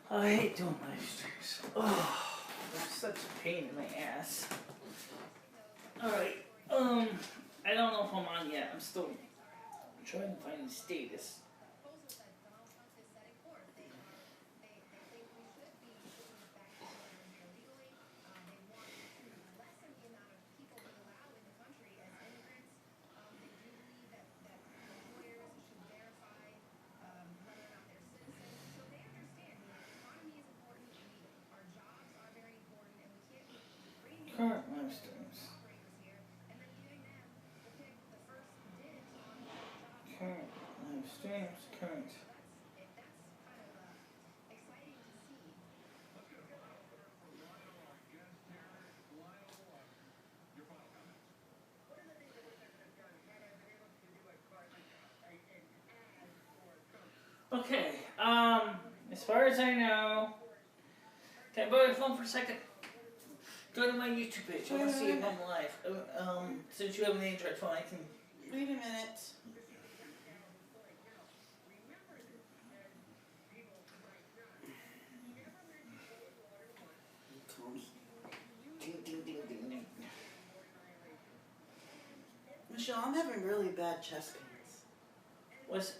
I hate doing live streams. Oh, it's such a pain in my ass. Alright, I don't know if I'm on yet. I'm still trying to find the status. Current live streams. Current live streams. Current. Okay, as far as I know, can I borrow your phone for a second? Go to my YouTube page. I want to see if I'm live. Since you have an Android phone, I can. Wait a minute. Michelle, I'm having really bad chest pains. What's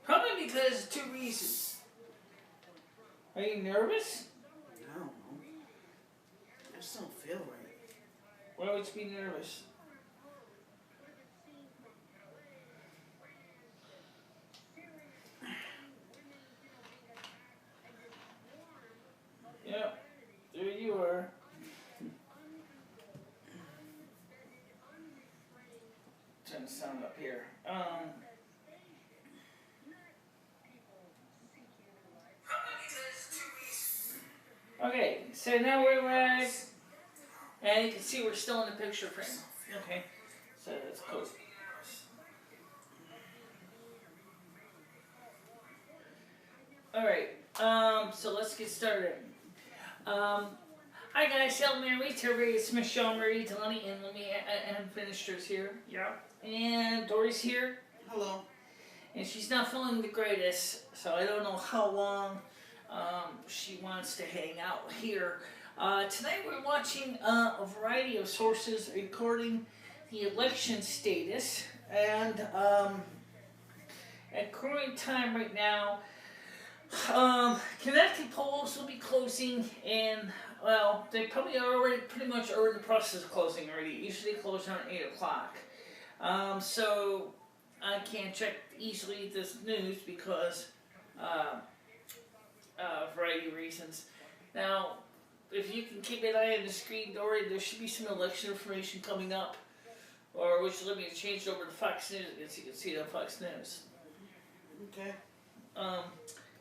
probably because of 2 reasons. Are you nervous? No. I just don't feel right. Why would you be nervous? Yep, there you are. Turn the sound up here. Okay, so now we're live, and you can see we're still in the picture frame. Okay, so that's cool. Alright, so let's get started. Hi guys, Mary, it's MicheleMarieDalene and Lumi and Finishers here. Yeah. And Dory's here. Hello. And she's not feeling the greatest, so I don't know how long she wants to hang out here. Tonight we're watching a variety of sources recording the election status, and at current time right now, Connecticut polls will be closing in, well, they probably are already pretty much are in the process of closing already. Usually close around 8 o'clock. So I can't check easily this news because a variety of reasons. Now, if you can keep an eye on the screen, Dory, there should be some election information coming up, or which let me change it over to Fox News, so you can see it on Fox News. Okay.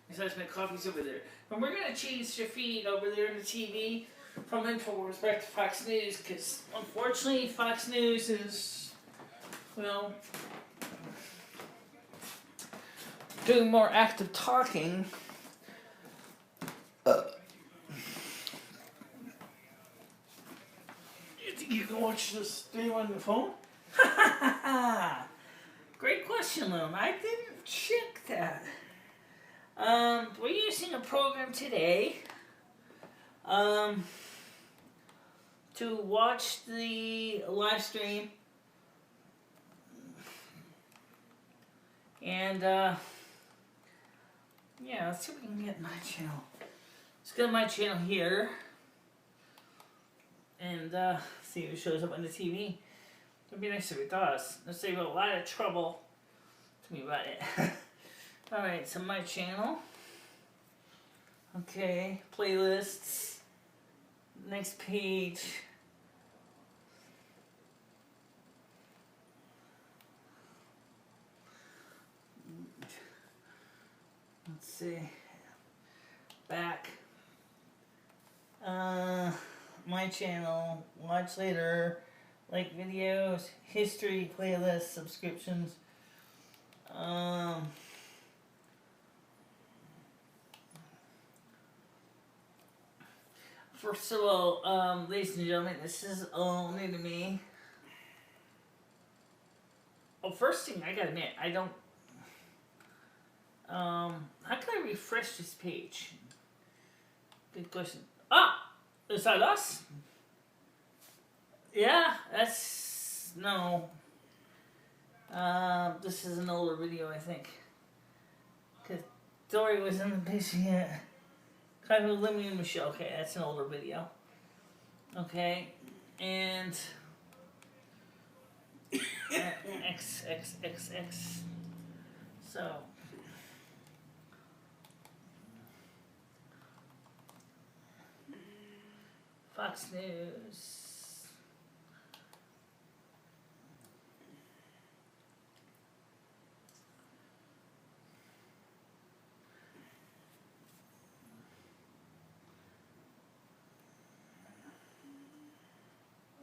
Besides, my coffee's over there. But we're going to change the feed over there in the TV from InfoWars back to Fox News, because unfortunately Fox News is, well, doing more active talking. You think you can watch this stream on your phone? Great question, Lum. I didn't check that. We're using a program today to watch the live stream, and yeah, let's see if we can get my channel. Let's get my channel here and see if it shows up on the TV. It'd be nice if it does. Let's save a lot of trouble to me about it. Alright, so my channel. Okay, playlists. Next page. Let's see. Back. My channel. Watch later. Like videos. History, playlists, subscriptions. First of all, ladies and gentlemen, this is all new to me. Oh, first thing I gotta admit, I don't. How can I refresh this page? Good question. Ah, is that us? Yeah, that's no. This is an older video, I think. Cause Dory was in the picture. Yeah. Kind of Lumi and Michelle. Okay, that's an older video. Okay, and X. So. Fox News.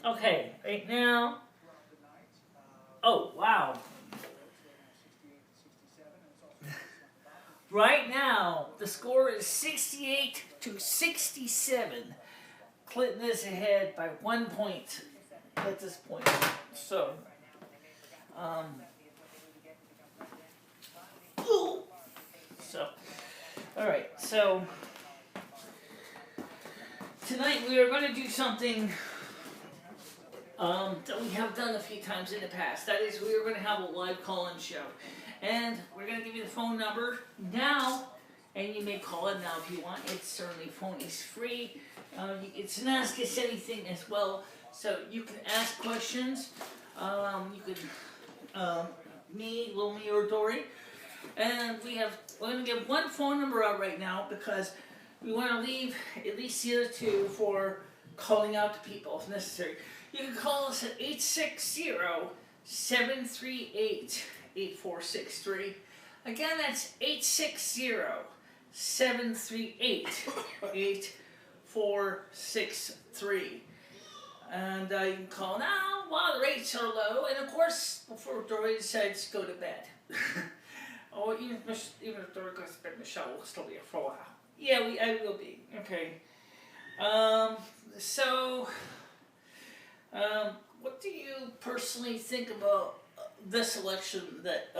Okay, right now. Oh, wow. Right now, the score is 68-67. Clinton is ahead by 1 point at this point. So, all right. So tonight we are going to do something that we have done a few times in the past. That is, we are going to have a live call-in show, and we're going to give you the phone number now, and you may call it now if you want. It's certainly phone is free. It's an Ask Us Anything as well, so you can ask questions. You can me, Lumi, or Dory, and we're going to give one phone number out right now because we want to leave at least the other two for calling out to people if necessary. You can call us at 860-738-8463. Again, that's 860-738-8463. And you can call now while the rates are low. And of course, before Dory decides to go to bed. Or even if Dory goes to bed, Michelle will still be here for a while. Yeah, I will be. Okay. What do you personally think about this election that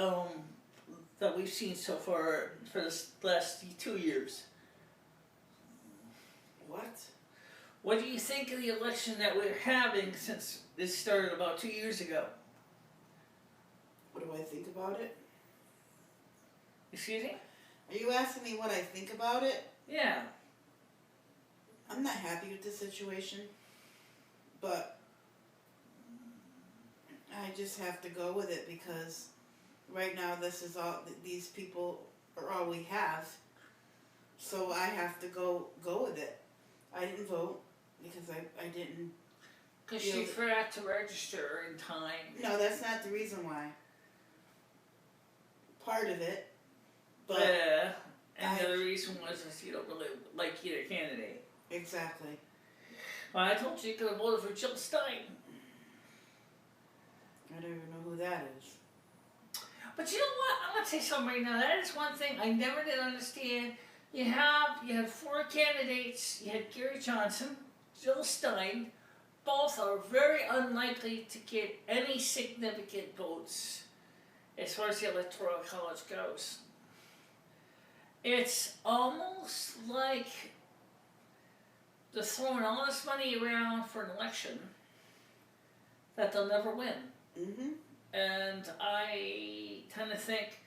we've seen so far for this last 2 years? What? What do you think of the election that we're having since it started about 2 years ago? What do I think about it? Excuse me? Are you asking me what I think about it? Yeah. I'm not happy with the situation, but I just have to go with it because right now this is all, these people are all we have, so I have to go with it. I didn't vote because I didn't. Because you forgot to register in time. No, that's not the reason why. Part of it. But yeah. And the other reason was you don't really like either candidate. Exactly. Well, I told you could have voted for Jill Stein. I don't even know who that is. But you know what? I'm going to say something right now. That is one thing I never did understand. You had 4 candidates. You had Gary Johnson, Jill Stein. Both are very unlikely to get any significant votes as far as the Electoral College goes. It's almost like they're throwing all this money around for an election that they'll never win. Mm-hmm. And I tend to think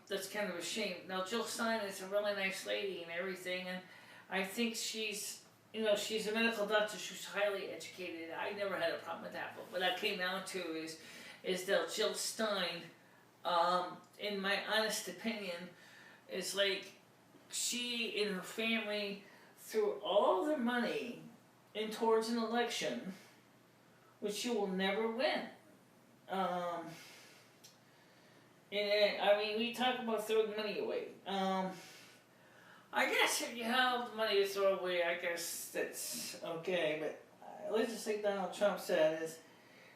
that's kind of a shame. Now, Jill Stein is a really nice lady and everything, and I think she's a medical doctor. She's highly educated. I never had a problem with that. But what that came down to is that Jill Stein, in my honest opinion, is like she and her family threw all their money in towards an election which you will never win. And I mean, we talk about throwing money away. I guess if you have money to throw away, I guess that's okay. But let's just say Donald Trump said is,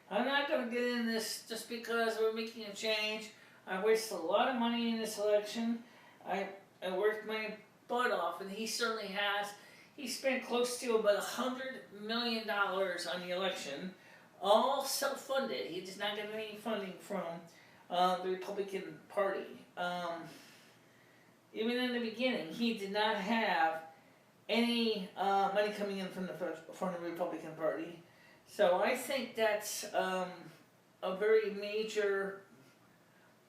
I'm not going to get in this just because we're making a change. I wasted a lot of money in this election. I worked my butt off, and he certainly has. He spent close to about $100 million on the election, all self-funded. He does not get any funding from the Republican Party. Even in the beginning, he did not have any money coming in from the Republican Party. So I think that's a very major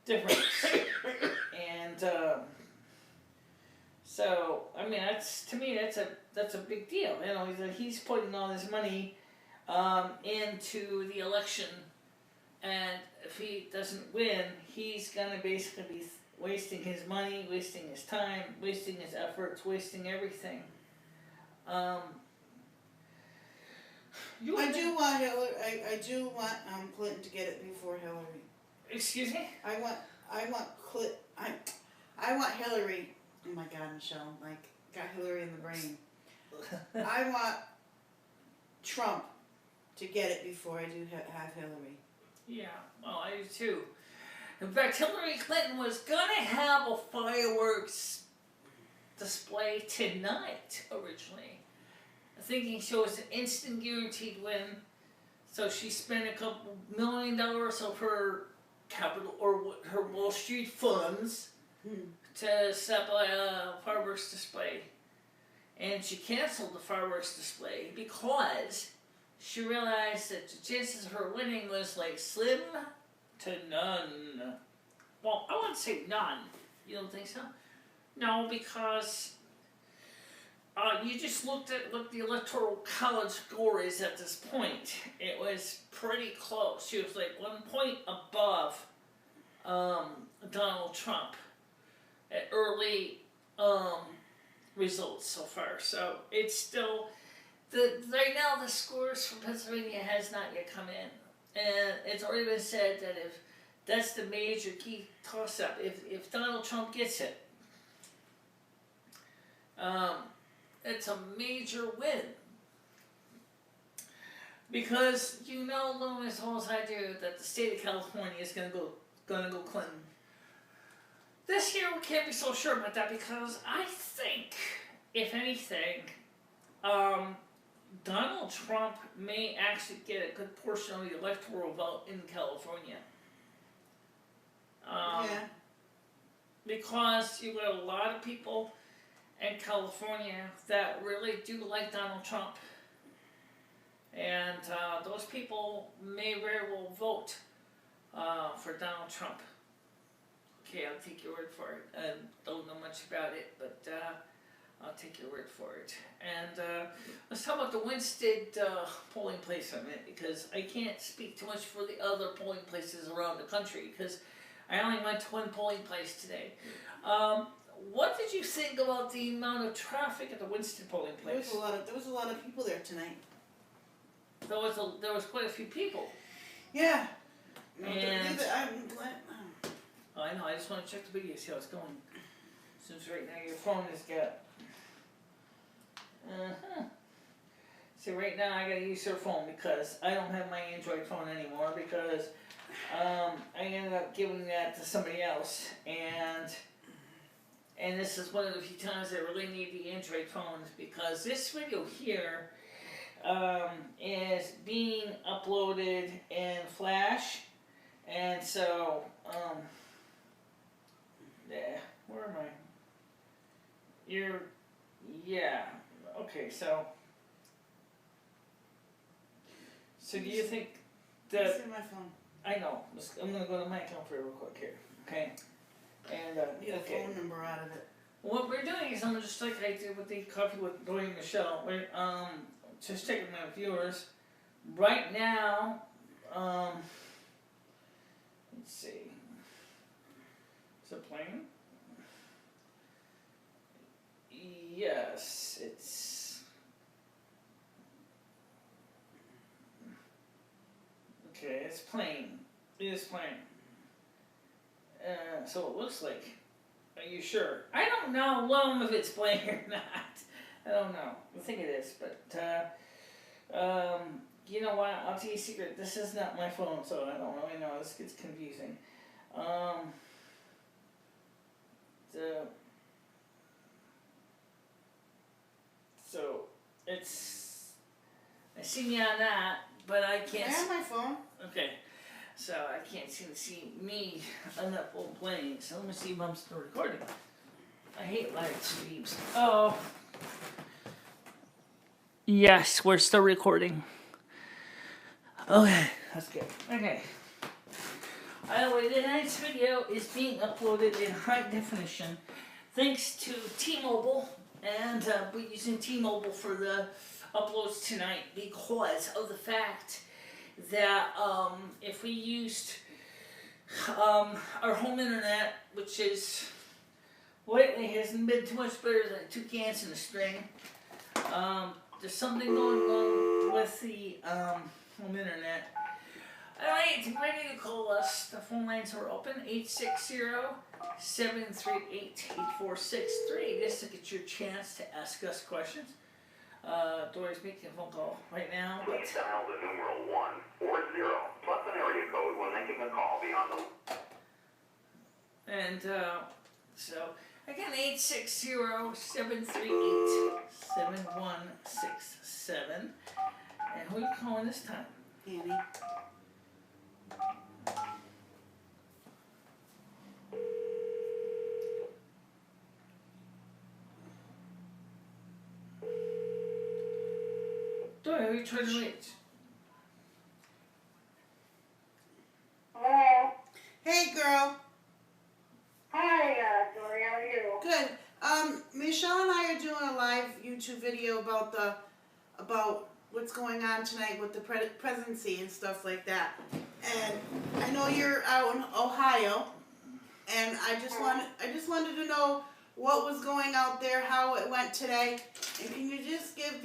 difference. And so I mean, that's, to me, that's a big deal. You know, he's putting all his money into the election, and if he doesn't win, he's gonna basically be wasting his money, wasting his time, wasting his efforts, wasting everything. I do want Hillary. I do want Clinton to get it before Hillary. Excuse me? I want Hillary. Oh my God, Michelle! Like, got Hillary in the brain. I want Trump to get it before I do have Hillary. Yeah, well, I do too. In fact, Hillary Clinton was gonna have a fireworks display tonight originally, thinking she was an instant guaranteed win. So she spent a couple $1 million of her capital or her Wall Street funds to set up a fireworks display, and she canceled the fireworks display because she realized that the chances of her winning was like slim to none. Well, I wouldn't say none. You don't think so? No, because you just looked at what the Electoral College score is at this point. It was pretty close. She was like 1 point above Donald Trump at early results so far. So it's still, right now the scores for Pennsylvania has not yet come in. And it's already been said that if that's the major key toss-up, if Donald Trump gets it, it's a major win. Because you know, Lumi, as well as I do, that the state of California is gonna go Clinton. This year we can't be so sure about that, because I think, if anything, Donald Trump may actually get a good portion of the electoral vote in California. Yeah. Because you've got a lot of people in California that really do like Donald Trump. And those people may very well vote for Donald Trump. Okay, I'll take your word for it. I don't know much about it, but I'll take your word for it. And let's talk about the Winsted polling place for a minute, because I can't speak too much for the other polling places around the country, because I only went to one polling place today. What did you think about the amount of traffic at the Winsted polling place? There was a lot of people there tonight. There was quite a few people. Yeah. And I'm glad. Oh, I know. I just want to check the video, see how it's going. Since right now your phone has got. See, right now I gotta use your phone because I don't have my Android phone anymore, because I ended up giving that to somebody else, and this is one of the few times I really need the Android phones, because this video here is being uploaded in Flash, and so yeah, where am I? Yeah, okay, so do you think that? It's in my phone. I know. I'm gonna go to my account for it real quick here, okay? And Get a okay. phone number out of it. What we're doing is, I'm just like I did with the coffee with Dory and Michelle. We're just checking my viewers right now. Let's see. Is it playing? Yes, it's. Okay, it's playing. It is playing. So it looks like. Are you sure? I don't know if it's playing or not. I don't know. I think it is, but you know what? I'll tell you a secret. This is not my phone, so I don't really know. This gets confusing. So it's. I see you on that, but I can't. I have my phone. Okay. So I can't seem to see me on that phone playing. So let me see if I'm still recording. I hate live streams. Oh. Yes, we're still recording. Okay, that's good. Okay. By the way, tonight's video is being uploaded in high definition thanks to T-Mobile, and we're using T-Mobile for the uploads tonight because of the fact that if we used our home internet, which is lately hasn't been too much better than 2 cans in a string, there's something going on with the home internet. Alright, ready to call us. The phone lines are open, 860-738-8463. This to get your chance to ask us questions. Dory's making a phone call right now. Please dial the numeral 1 or 0 plus an area code when making a call beyond the... And so, again, 860-738-7167. And who are you calling this time? Annie. Dory, who are you trying to reach? Hello. Hey, girl. Hi, Dory. How are you? Good. Michelle and I are doing a live YouTube video about what's going on tonight with the presidency and stuff like that. And I know you're out in Ohio, and I just wanted to know what was going out there, how it went today, and can you just give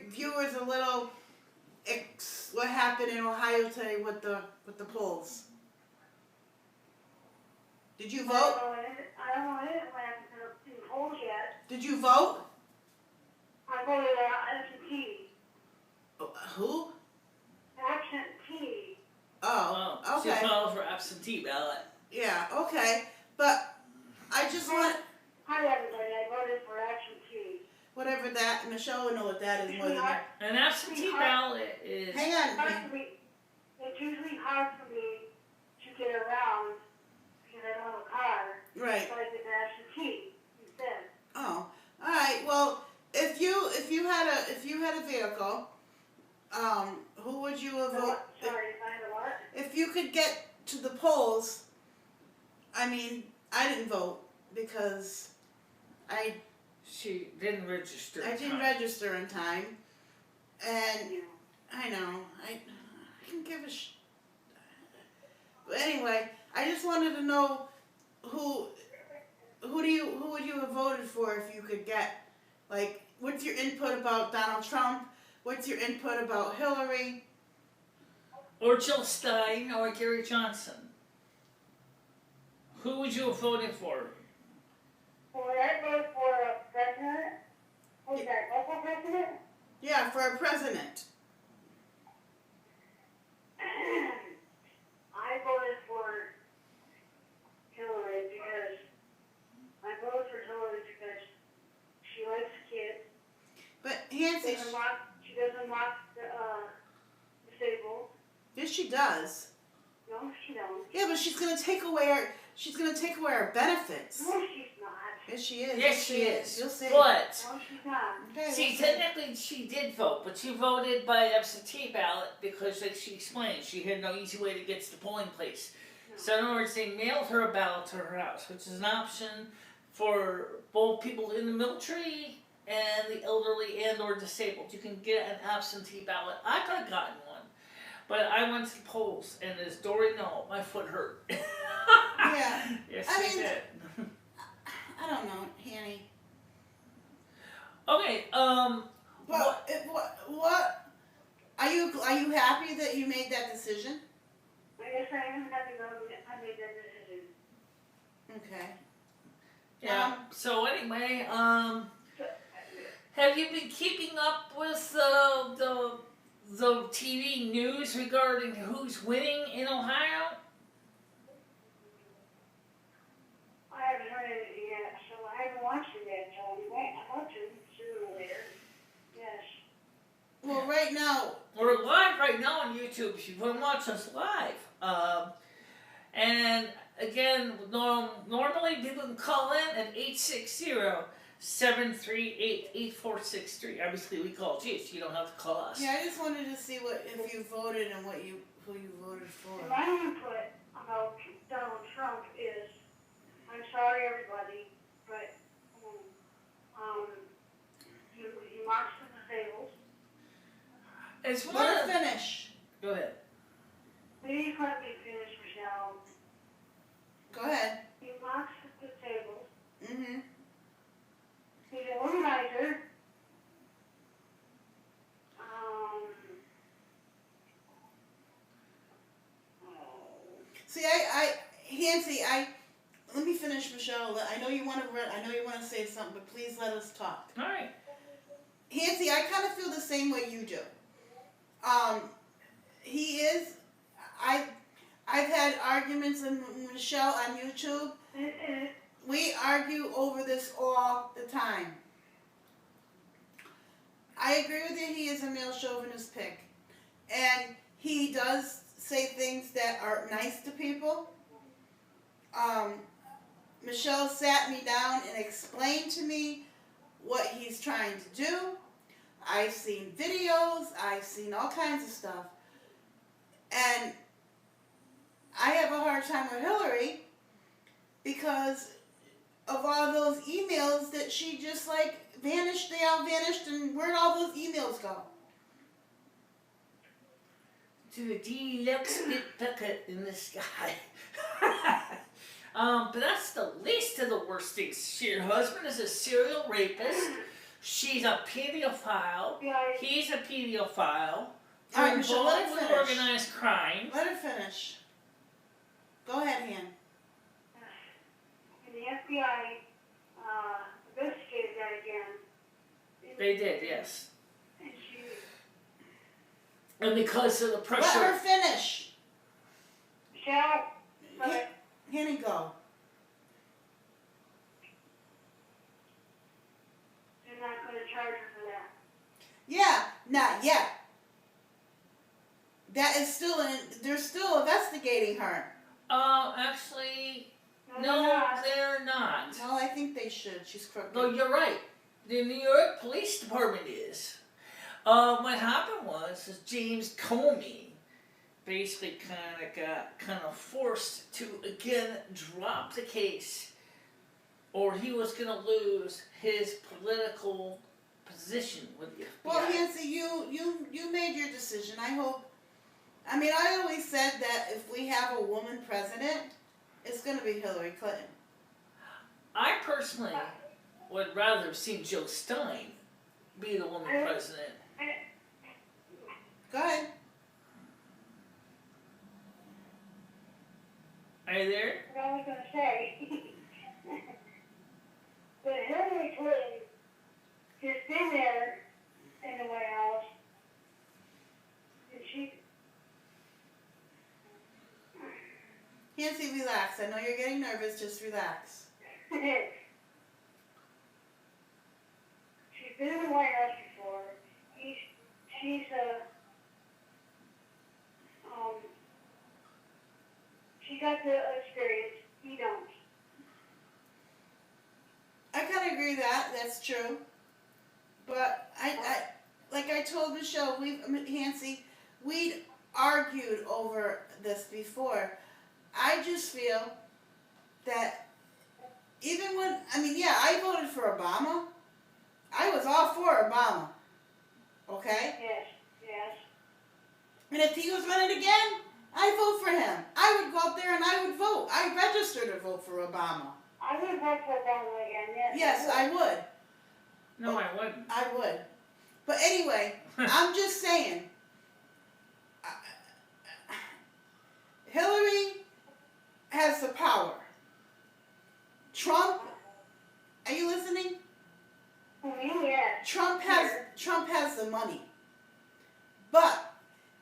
viewers a little what happened in Ohio today with the polls? Did you vote? I don't know it. I haven't been polls yet. Did you vote? I voted absentee. Who? Absentee. Oh, okay. She filed for absentee ballot. Yeah, okay. But I just want Hi, everybody. I voted for absentee. whatever that, Michelle would know what that is more than that. An absentee ballot is... Hang on. It's usually hard for me to get around because I don't have a car. Right. So I did an absentee instead. Oh. Alright, well, if you had a vehicle, who would you have voted? Sorry, if I had a what? If you could get to the polls, I mean, I didn't vote because She didn't register. I didn't register in time, and I know I can give a But anyway, I just wanted to know who would you have voted for if you could get, like, what's your input about Donald Trump? What's your input about Hillary? Or Jill Stein or Gary Johnson. Who would you have voted for? Well, I voted for a president. Who's that? Local president? Yeah, for a president. I voted for Hillary because she likes kids. But Nancy, She doesn't mock the disabled. yes, she does. No, she don't. Yeah, but she's gonna take away our benefits. No, she's not. Yes, she is. Yes, she is. You'll see. But, No, she's not. Okay, see, we'll see. technically she did vote, but she voted by absentee ballot because, like she explained, she had no easy way to get to the polling place. So in other words, they mailed her a ballot to her house, which is an option for both people in the military and the elderly and or disabled. You can get an absentee ballot. I could have gotten one, but I went to the polls, and as Dory know, my foot hurt. Yeah. Yes, I it mean, did. I don't know, Hanny. Okay, What are you happy that you made that decision? I guess I am happy that I made that decision. Okay. yeah, so anyway, have you been keeping up with the TV news regarding who's winning in Ohio? I haven't heard anything yet, so I haven't watched it yet, so I'm about to sooner or later. Yes. Well, right now, We're live right now on YouTube if you want to watch us live. And again, normally people can call in at 738-8463. Obviously, we called you, so you don't have to call us. Yeah, I just wanted to see if you voted and who you voted for. And my input about Donald Trump is, I'm sorry everybody, but, he marched the disabled. It's one Let of her finish. Go ahead. Please let me finish, Michelle. Go ahead. He marched the disabled. Mm-hmm. He's an organizer. See, Hancy, let me finish, Michelle. I know you want to say something, but please let us talk. All right. Hancy, I kind of feel the same way you do. He is. I've had arguments with Michelle on YouTube. We argue over this all the time. I agree with you. He is a male chauvinist pig, and he does say things that are nice to people. Michelle sat me down and explained to me what he's trying to do. I've seen videos. I've seen all kinds of stuff. And I have a hard time with Hillary because of all those emails that she just like vanished. They all vanished, and where'd all those emails go? To the deluxe bit bucket in the sky. But that's the least of the worst things. Her husband is a serial rapist. She's a pedophile. He's a pedophile. All right, Michelle, let her Involved with finish. organized crime. Let her finish. Go ahead, Han. And the FBI investigated that again. They did, yes. And she, And because of the Let pressure. her finish. Michelle, but Hanny, go. they're not going to charge her for that. Yeah, not yet. That is still they're still investigating her. Actually, no, they're not. Well, I think they should. She's crooked. No, you're right. The New York Police Department is. What happened was James Comey basically kind of forced to again drop the case, or he was going to lose his political position with the FBI. Well, Nancy, you made your decision. I hope. I mean, I always said that if we have a woman president, it's going to be Hillary Clinton. I personally would rather have seen Joe Stein be the woman president. Go ahead. Are you there? What I was going to say. But Hillary Clinton has been there in the White House, and she. Nancy, relax. I know you're getting nervous. Just relax. She's been in the White House before. She's she got the experience. He don't. I kind of agree that's true. But like I told Michelle, Nancy, we'd argued over this before. I just feel that even when, I voted for Obama. I was all for Obama. Okay? Yes, yes. And if he was running again, I'd vote for him. I would go out there and I would vote. I registered to vote for Obama. I would vote for Obama again, yes. Yes, I would. No, I wouldn't. I would. But anyway, I'm just saying, Hillary has the power. Trump, are you listening? Yes. Trump has the money. But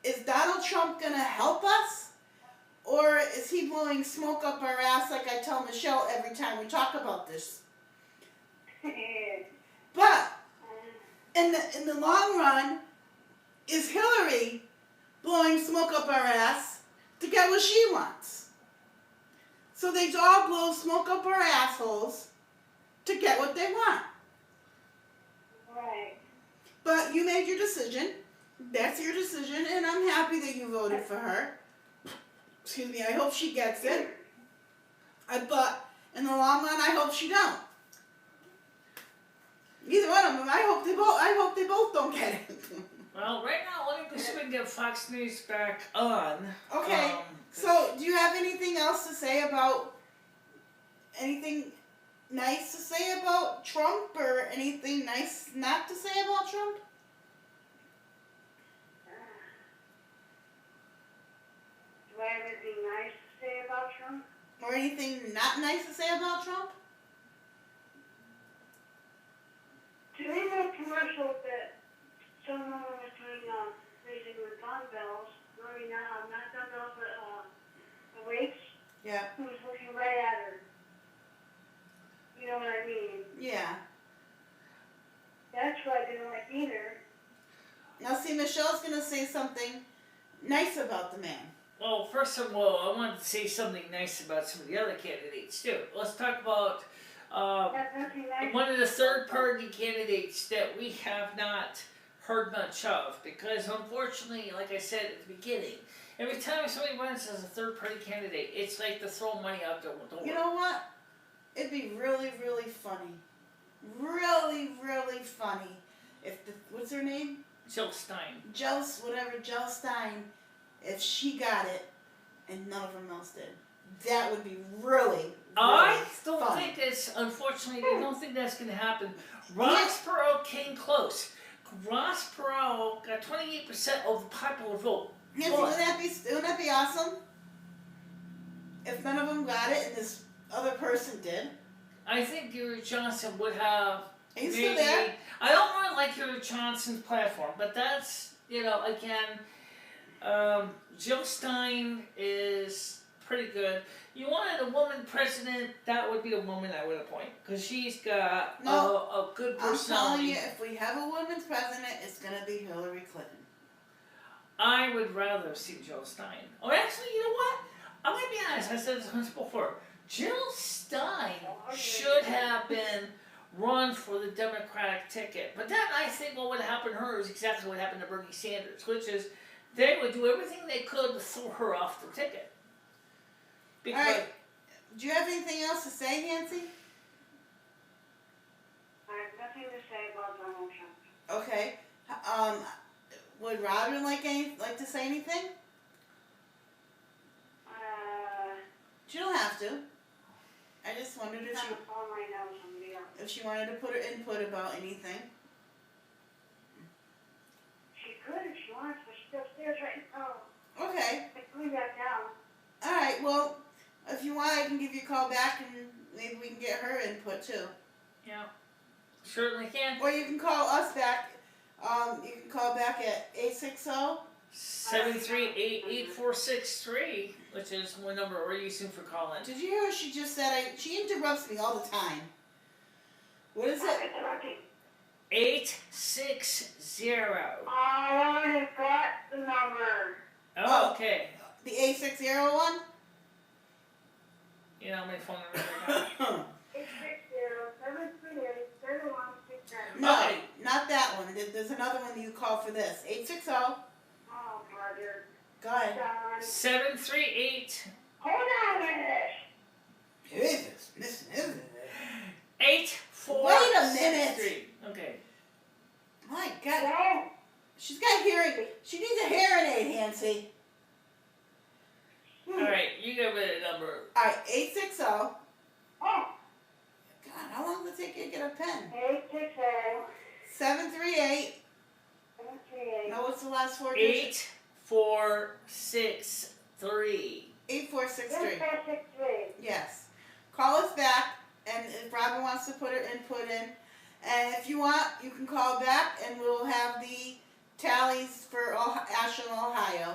is Donald Trump going to help us? Or is he blowing smoke up our ass like I tell Michelle every time we talk about this? But in the long run, is Hillary blowing smoke up our ass to get what she wants? So they all blow smoke up our assholes to get what they want. But you made your decision. That's your decision, and I'm happy that you voted for her. Excuse me. I hope she gets it. But in the long run, I hope she don't. Either one of them. I hope they both don't get it. Well, right now, let me go see if we can get Fox News back on. Okay. So, do you have anything else to say about anything nice to say about Trump, or anything nice not to say about Trump? Do I have anything nice to say about Trump? Or anything not nice to say about Trump? Today that commercial that someone was doing, raising the gun bells, really not gun bells, but, the weights, Yeah. who was looking right at her. You know what I mean? Yeah. That's what I didn't like either. Now, see, Michelle's going to say something nice about the man. Well, first of all, I wanted to say something nice about some of the other candidates, too. Let's talk about That's nothing nice. one of the third-party candidates that we have not heard much of, because unfortunately, like I said at the beginning, every time somebody runs as a third-party candidate, it's like to throw money out the door. You know what? It'd be really, really funny. Really, really funny if what's her name? Jill Stein. Jill Stein, if she got it and none of them else did. That would be really, I don't funny. think it's, unfortunately, I don't think that's going to happen. Ross Perot came close. Ross Perot got 28% of the popular vote. Nancy, wouldn't that be awesome? If none of them got it and this other person did. I think Gary Johnson would have. Are you still there? I don't really like Gary Johnson's platform, but that's, again, Jill Stein is pretty good. You wanted a woman president, that would be the woman I would appoint, because she's got a good personality. I'm telling you, if we have a woman's president, it's going to be Hillary Clinton. I would rather see Jill Stein. Or actually, you know what? I'm going to be honest, I said this once before. Jill Stein should have been run for the Democratic ticket. But then I think what would happen to her is exactly what happened to Bernie Sanders, which is they would do everything they could to throw her off the ticket. Because all right. Do you have anything else to say, Nancy? I have nothing to say about Donald Trump. Okay. Would Robin like to say anything? She don't have to. I just wondered if she wanted to put her input about anything. She could if she wants, but she's upstairs right now. Okay. I cleaned that down. All right. Well, if you want, I can give you a call back and maybe we can get her input too. yeah, certainly can. Or you can call us back. You can call back at 738-8463, which is one number we're using for calling. Did you hear what she just said? She interrupts me all the time. What is it? 860. I got the number. Oh, okay. The 8601? You know my phone number right now. 860-738-3167. No, Okay. not that one. There's another one you call for this. 860. Oh, brother. Go ahead. 738. Hold on a minute. Jesus, listen, isn't it? 8463. Wait a minute. Okay. My God. No. She's got hearing. She needs a hearing aid, Nancy. Alright, you give it a number. All right, 860. Oh. God, how long will it take you to get a pen? 860. 738. 738. No, what's the last four digits? 8463. 8463. 8463. Yes. Call us back, and if Robin wants to put her input in, and if you want, you can call back, and we'll have the tallies for Ashland, Ohio.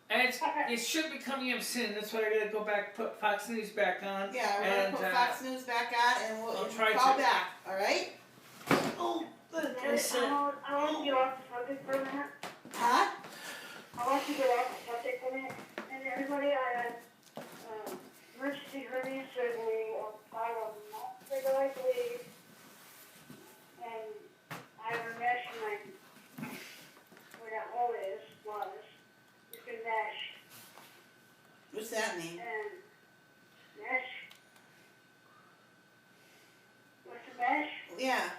And it should be coming up soon. That's why I gotta go back, put Fox News back on. Yeah, we're and, gonna put Fox News back on, and I'll we'll try call to. back. All right? Oh, I want to get off the subject for a minute. Huh? I want to get off the subject for a minute. And everybody, I had emergency hernia surgery on 5 of them, I believe. And I have a mesh in my Yeah.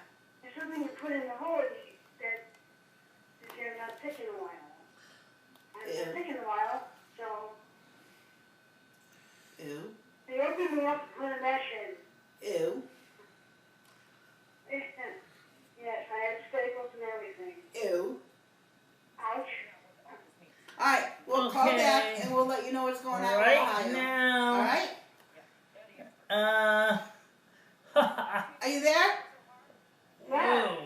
There's something you put in the hole that they're not picking a while. And Yeah. they're picking a while, so Ew. they opened me up to put a mesh in. Ew. Yes, I had staples and everything. Ew. Ouch. Alright, we'll call Okay. back and we'll let you know what's going on in Right Ohio. now. Alright? Are you there? Yeah. Whoa.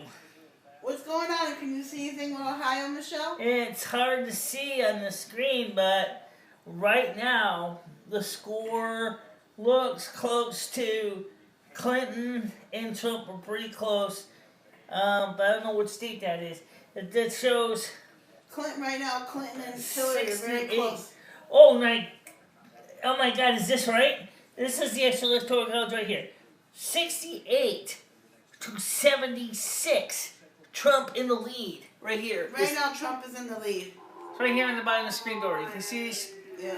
What's going on? Can you see anything with Ohio, Michelle? It's hard to see on the screen, but right now the score looks close to Clinton and Trump are pretty close. But I don't know what state that is. That shows Clinton right now, Clinton and Hillary are very 68. close. Oh my God, is this right? This is the actual electoral college right here. 68 to 76. Trump in the lead. Right here. Right now, Trump is in the lead. It's right here on the bottom of the screen, Dory. You can see these? Yeah.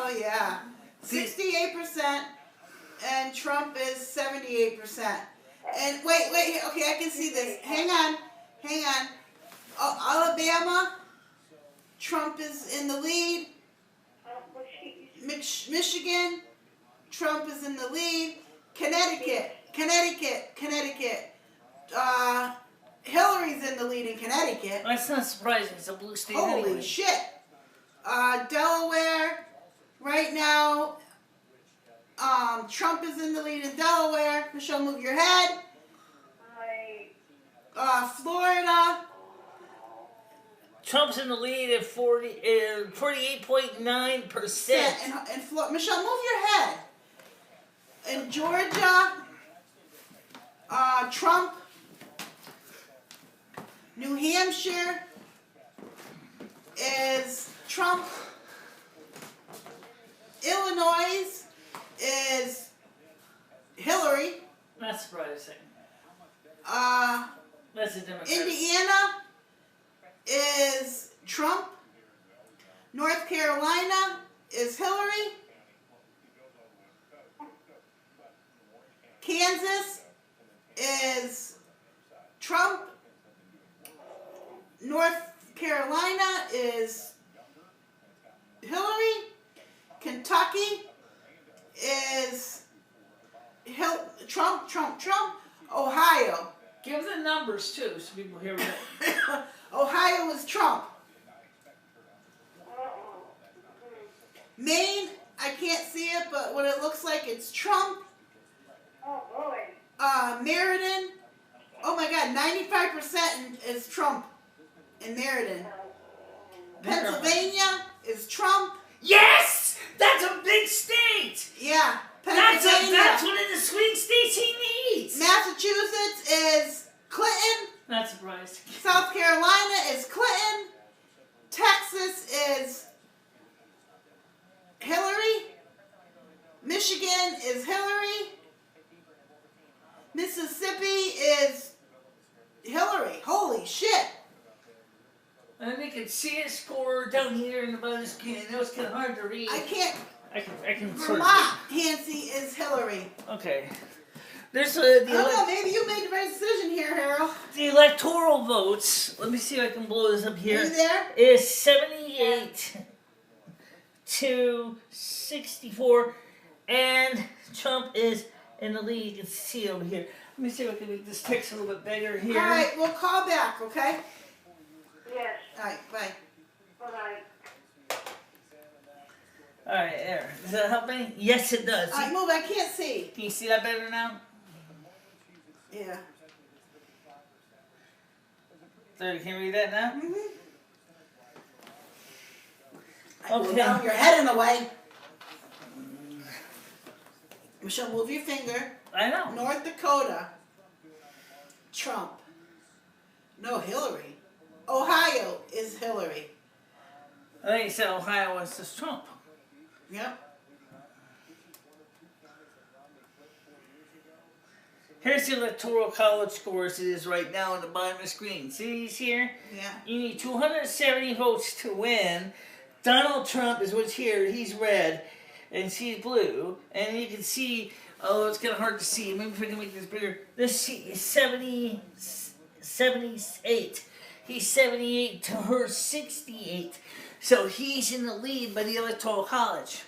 Oh, yeah. 68%, and Trump is 78%. And wait, okay, I can see this. Hang on. Alabama, Trump is in the lead. Michigan, Trump is in the lead. Connecticut. Hillary's in the lead in Connecticut. That's not surprising. It's a blue state Holy anyway. shit. Delaware, right now, Trump is in the lead in Delaware. Michelle, move your head. Florida. Trump's in the lead at 48.9%. And Michelle, move your head. In Georgia, Trump. New Hampshire is Trump. Illinois is Hillary. Not surprising. That's a Democrat. Indiana is Trump. North Carolina is Hillary. Kansas is Trump. North Carolina is Hillary. Kentucky is Trump. Ohio. Give the numbers too, so people hear it. Ohio is Trump. Maine, I can't see it, but what it looks like, it's Trump. Oh, boy. Meriden, oh my God, 95% is Trump in Meriden. Pennsylvania is Trump. Yes! That's a big state! Yeah, That's Pennsylvania. one of the swing states he needs! Massachusetts is Clinton. Not surprised. South Carolina is Clinton. Texas is Hillary. Michigan is Hillary. Mississippi is Hillary. Holy shit. And they can see a score down here in the bottom of the screen. I know it's kind of hard to read. I can't. I can sort Vermont, of Hansi is Hillary. Okay. There's I don't know, maybe you made the right decision here, Harold. the electoral votes. Let me see if I can blow this up Are here. you there? Is 78 to 64, and Trump is in the lead. You can see over here. Let me see if I can make this text a little bit bigger here. All right, we'll call back, okay? Yes. All right, bye. Bye-bye. All right, there. Does that help me? Yes, it does. All right, move. I can't see. Can you see that better now? Yeah. So you can read that now? Mm-hmm. Okay. Now your head in the way. Michelle, move your finger. I know. North Dakota. Trump. No, Hillary. Ohio is Hillary. I think you said Ohio was just Trump. Yep. Here's the electoral college scores it is right now on the bottom of the screen. See these here? Yeah. You need 270 votes to win. Donald Trump is what's here. He's red, and she's blue. And you can see Oh, it's kind of hard to see. Maybe if I can make this bigger. This is 78. He's 78 to her 68. So he's in the lead by the Electoral College.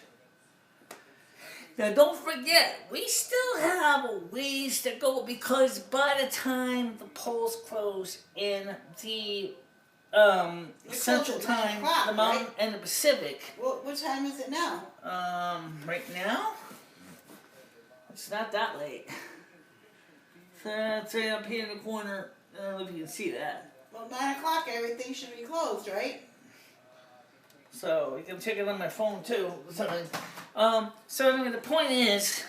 Now don't forget, we still have a ways to go because by the time the polls close in the Central close at 9 Time, o'clock, the Mountain, right? and the Pacific. What time is it now? Right now, it's not that late. It's right up here in the corner. I don't know if you can see that. Well, 9 o'clock, everything should be closed, right? So you can check it on my phone too. So anyway, the point is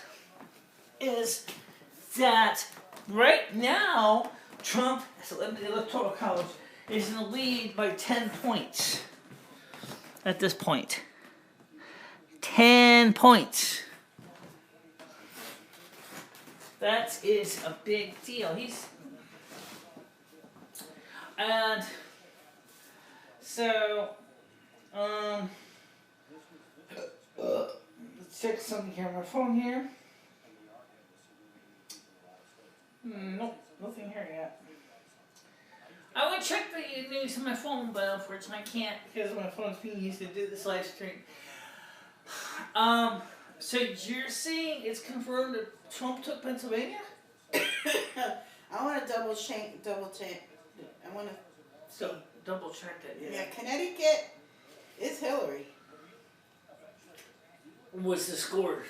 that right now Trump, the Electoral College, is in the lead by 10 points. At this point, 10 points. That is a big deal. And so, let's check something here on my phone here. Nope, nothing here yet. I would check the news on my phone, but unfortunately I can't because my phone's being used to do this live stream. So you're saying it's confirmed that Trump took Pennsylvania? I want to double check. I want to. So double check it. Yeah, Connecticut is Hillary. What's the score?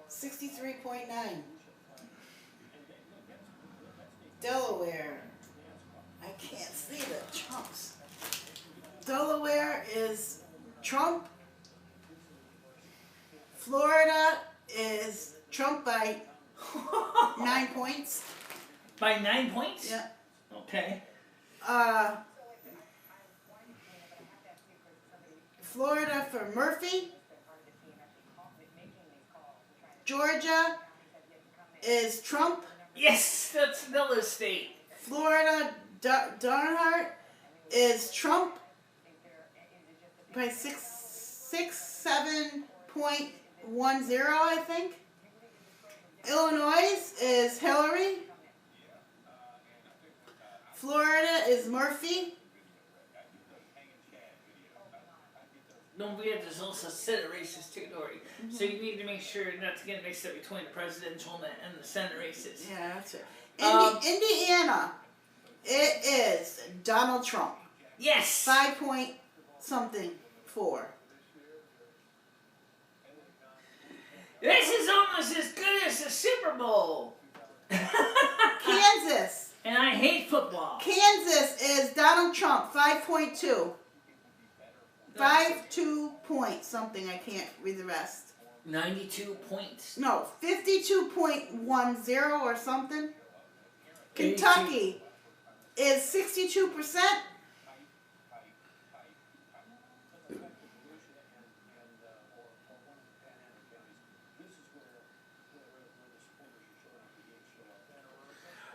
63.9. Delaware. I can't see the Trumps. Delaware is Trump. Florida is Trump by 9 points. By 9 points? Yeah. Okay. Florida for Murphy. Georgia is Trump. Yes, that's another state. Florida, Darnhart is Trump by 7.10, I think. Illinois is Hillary. Florida is Murphy. Don't forget, there's also Senate races too, Dory. Mm-hmm. So you need to make sure not to get mixed up between the presidential and the Senate races. Yeah, that's it. Indiana, it is Donald Trump. Yes. 5 point something 4. This is almost as good as the Super Bowl. Kansas. And I hate football. Kansas is Donald Trump, 5.2. 5.2 point something. I can't read the rest. 92 points. No, 52.10 or something. Kentucky is 62%.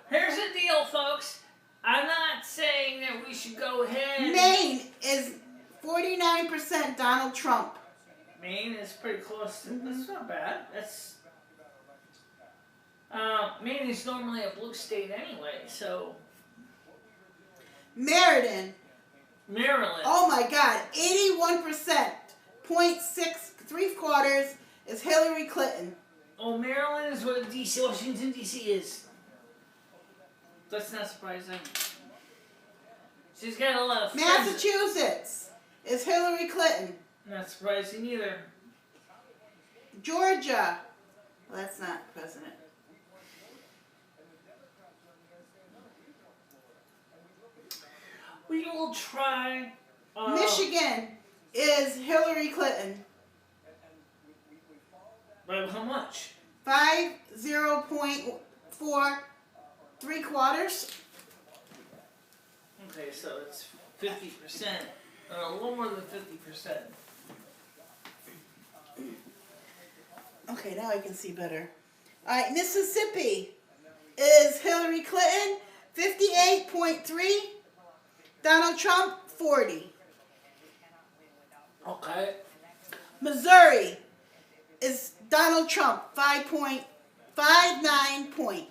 Here's the deal, folks. I'm not saying that we should go ahead. Maine is 49% Donald Trump. Maine is pretty close. That's not bad. That's Maine is normally a blue state anyway, so. Maryland. Oh my God, 81%. 0.675 is Hillary Clinton. Oh, Maryland is what DC, Washington DC is. That's not surprising. She's got a lot of friends. Massachusetts is Hillary Clinton. Not surprising either. Georgia. Well, that's not president. We will try. Michigan is Hillary Clinton. By how much? 50.43. Okay, so it's 50%. A little more than 50%. Okay, now I can see better. All right, Mississippi is Hillary Clinton, 58.3. Donald Trump, 40. Okay. Missouri is Donald Trump, 5.59 point.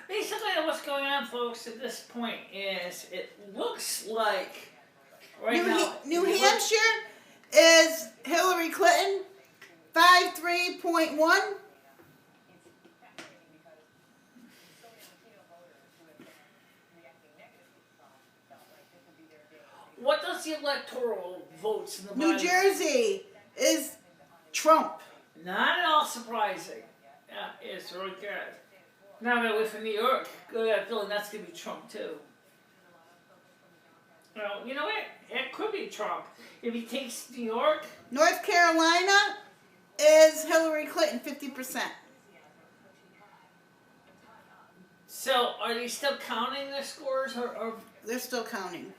Basically, what's going on, folks, at this point is it looks like New Hampshire is Hillary Clinton, 53.1. What does the electoral votes in the New Jersey is Trump. Not at all surprising. Yeah, it's really good. Now that we're from New York, I feel like that's going to be Trump too. Well, you know what? It could be Trump. If he takes New York. North Carolina is Hillary Clinton, 50%. So, are they still counting their scores? Or They're still counting.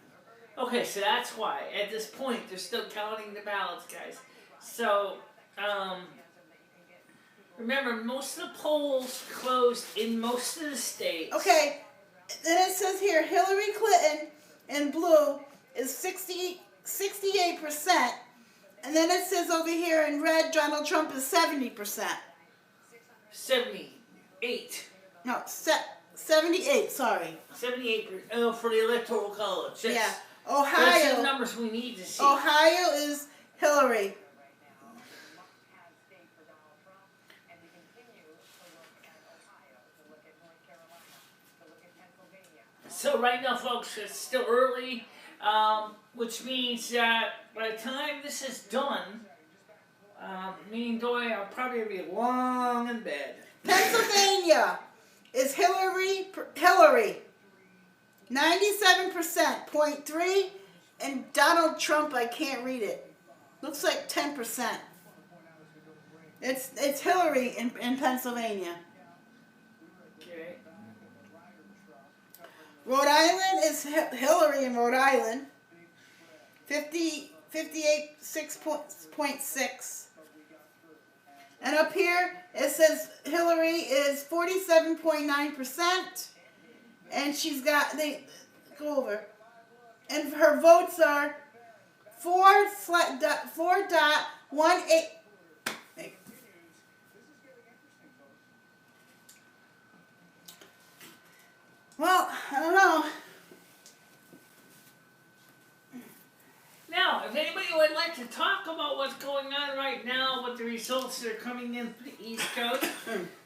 Okay, so that's why. At this point, they're still counting the ballots, guys. So, remember, most of the polls closed in most of the states. Okay, then it says here, Hillary Clinton in blue is 68%. And then it says over here in red, Donald Trump is 70%. 78. No, 78, sorry. 78 for the Electoral College. Yes. Yeah. Those are Ohio. the numbers we need to see. Ohio is Hillary. So right now, folks, it's still early, which means that by the time this is done, me and Dory are probably going to be long in bed. Pennsylvania is Hillary, 97%, 0.3, and Donald Trump, I can't read it. Looks like 10%. It's Hillary in Pennsylvania. Okay. Rhode Island is Hillary in Rhode Island, 58.6. And up here it says Hillary is 47.9%, and she's got go over, and her votes are 4.18. Well, I don't know. Now, if anybody would like to talk about what's going on right now with the results that are coming in from the East Coast,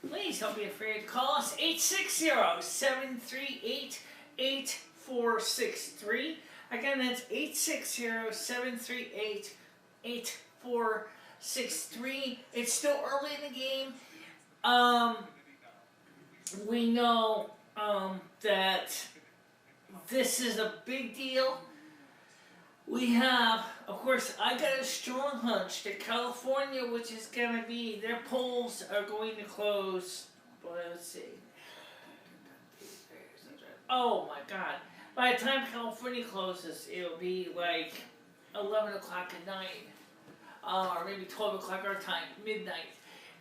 please don't be afraid. Call us 860-738-8463. Again, that's 860-738-8463. It's still early in the game. We know that this is a big deal. We have, of course, I got a strong hunch that California, which is going to be, their polls are going to close, but let's see. Oh my God. By the time California closes, it'll be like 11 o'clock at night, or maybe 12 o'clock our time, midnight.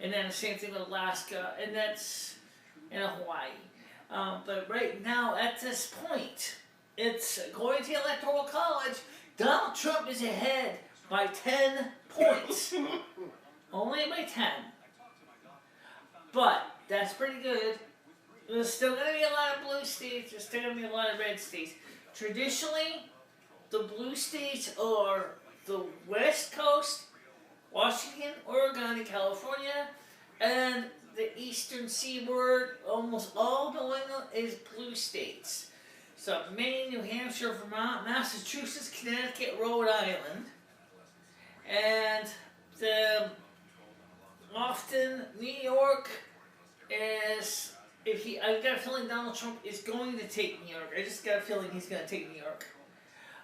And then the same thing with Alaska, and that's in Hawaii. But right now, at this point, it's going to the Electoral College. Donald Trump is ahead by 10 points. Only by 10. But that's pretty good. There's still going to be a lot of blue states. There's still going to be a lot of red states. Traditionally, the blue states are the West Coast, Washington, Oregon, and California, and the Eastern Seaboard. Almost all New England is blue states. So Maine, New Hampshire, Vermont, Massachusetts, Connecticut, Rhode Island, and often New York is. I got a feeling Donald Trump is going to take New York. I just got a feeling he's going to take New York.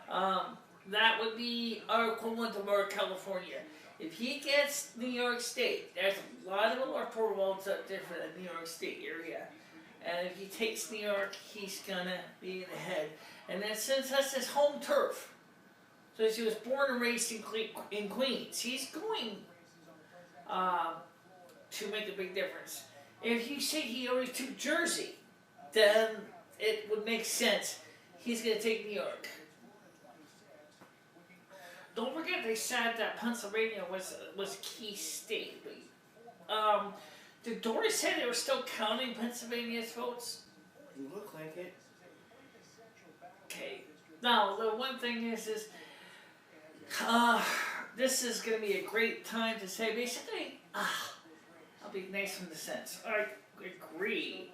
That would be our equivalent of our California. If he gets New York State, there's a lot of electoral votes up there for the New York State area. And if he takes New York, he's going to be in the head. And then since that's his home turf, since he was born and raised in Queens, he's going to make a big difference. If you say he already took Jersey, then it would make sense. He's going to take New York. don't forget they said that Pennsylvania was a key state. Did Dory say they were still counting Pennsylvania's votes? You look like it. Okay. Now the one thing is this is going to be a great time to say basically, I'll be nice from the sense. I agree.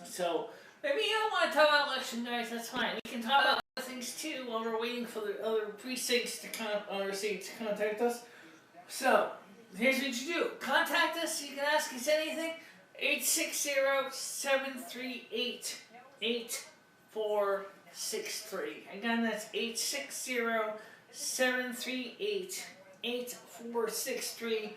So maybe you don't want to talk about election, guys. That's fine. We can talk about other things too while we're waiting for the other precincts to contact us. So here's what you do: contact us. You can ask us anything. 860-738-8463. Again, that's 860-738-8463.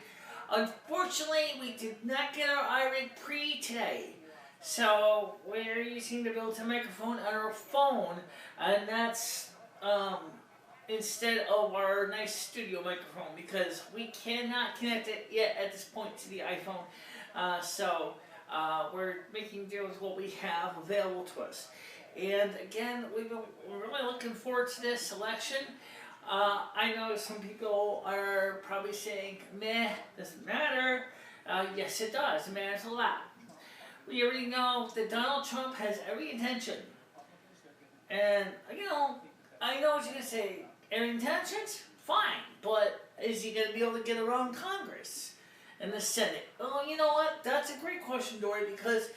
Unfortunately, we did not get our iRig pre today. So we're using the built-in microphone on our phone, and that's instead of our nice studio microphone, because we cannot connect it yet at this point to the iPhone. So we're making do with what we have available to us. And again, we're really looking forward to this election. I know some people are probably saying, meh, doesn't matter. Yes, it does. It matters a lot. We already know that Donald Trump has every intention. And, you know, I know what you're going to say. Every intentions? Fine. But is he going to be able to get around Congress and the Senate? Oh, you know what? That's a great question, Dory, because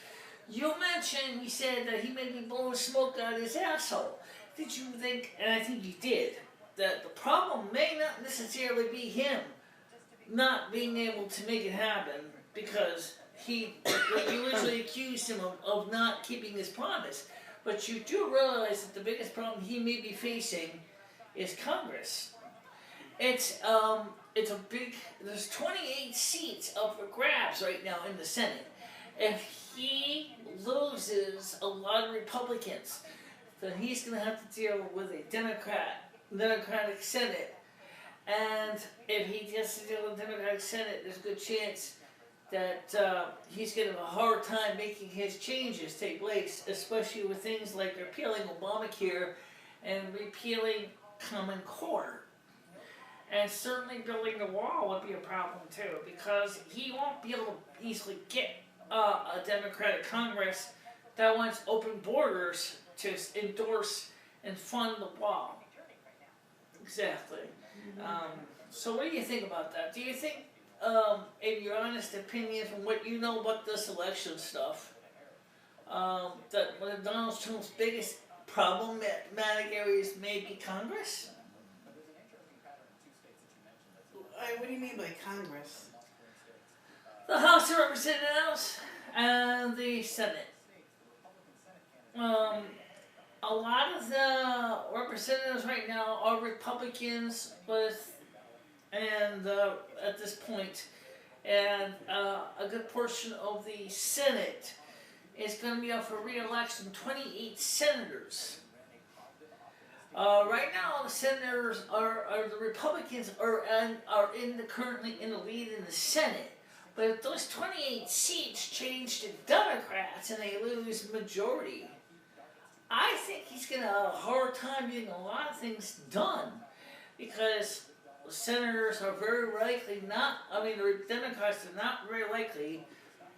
you mentioned, you said that he may be blowing smoke out his asshole. Did you think, and I think you did, that the problem may not necessarily be him not being able to make it happen, because you originally accused him of not keeping his promise. But you do realize that the biggest problem he may be facing is Congress. It's a big, there's 28 seats up for grabs right now in the Senate. If he loses a lot of Republicans, then he's going to have to deal with a Democratic Senate. And if he has to deal with a Democratic Senate, there's a good chance that he's going to have a hard time making his changes take place, especially with things like repealing Obamacare and repealing Common Core. And certainly building the wall would be a problem too, because he won't be able to easily get a Democratic Congress that wants open borders to endorse and fund the wall. Exactly. So what do you think about that? Do you think, in your honest opinion, from what you know about this election stuff, that one of Donald Trump's biggest problematic areas may be Congress? What do you mean by Congress? The House of Representatives and the Senate. A lot of the representatives right now are Republicans at this point, and a good portion of the Senate is going to be up for re-election. 28 senators. Right now, the senators the Republicans are currently in the lead in the Senate. But if those 28 seats change to Democrats and they lose majority, I think he's going to have a hard time getting a lot of things done, because the senators are very likely the Democrats are not very likely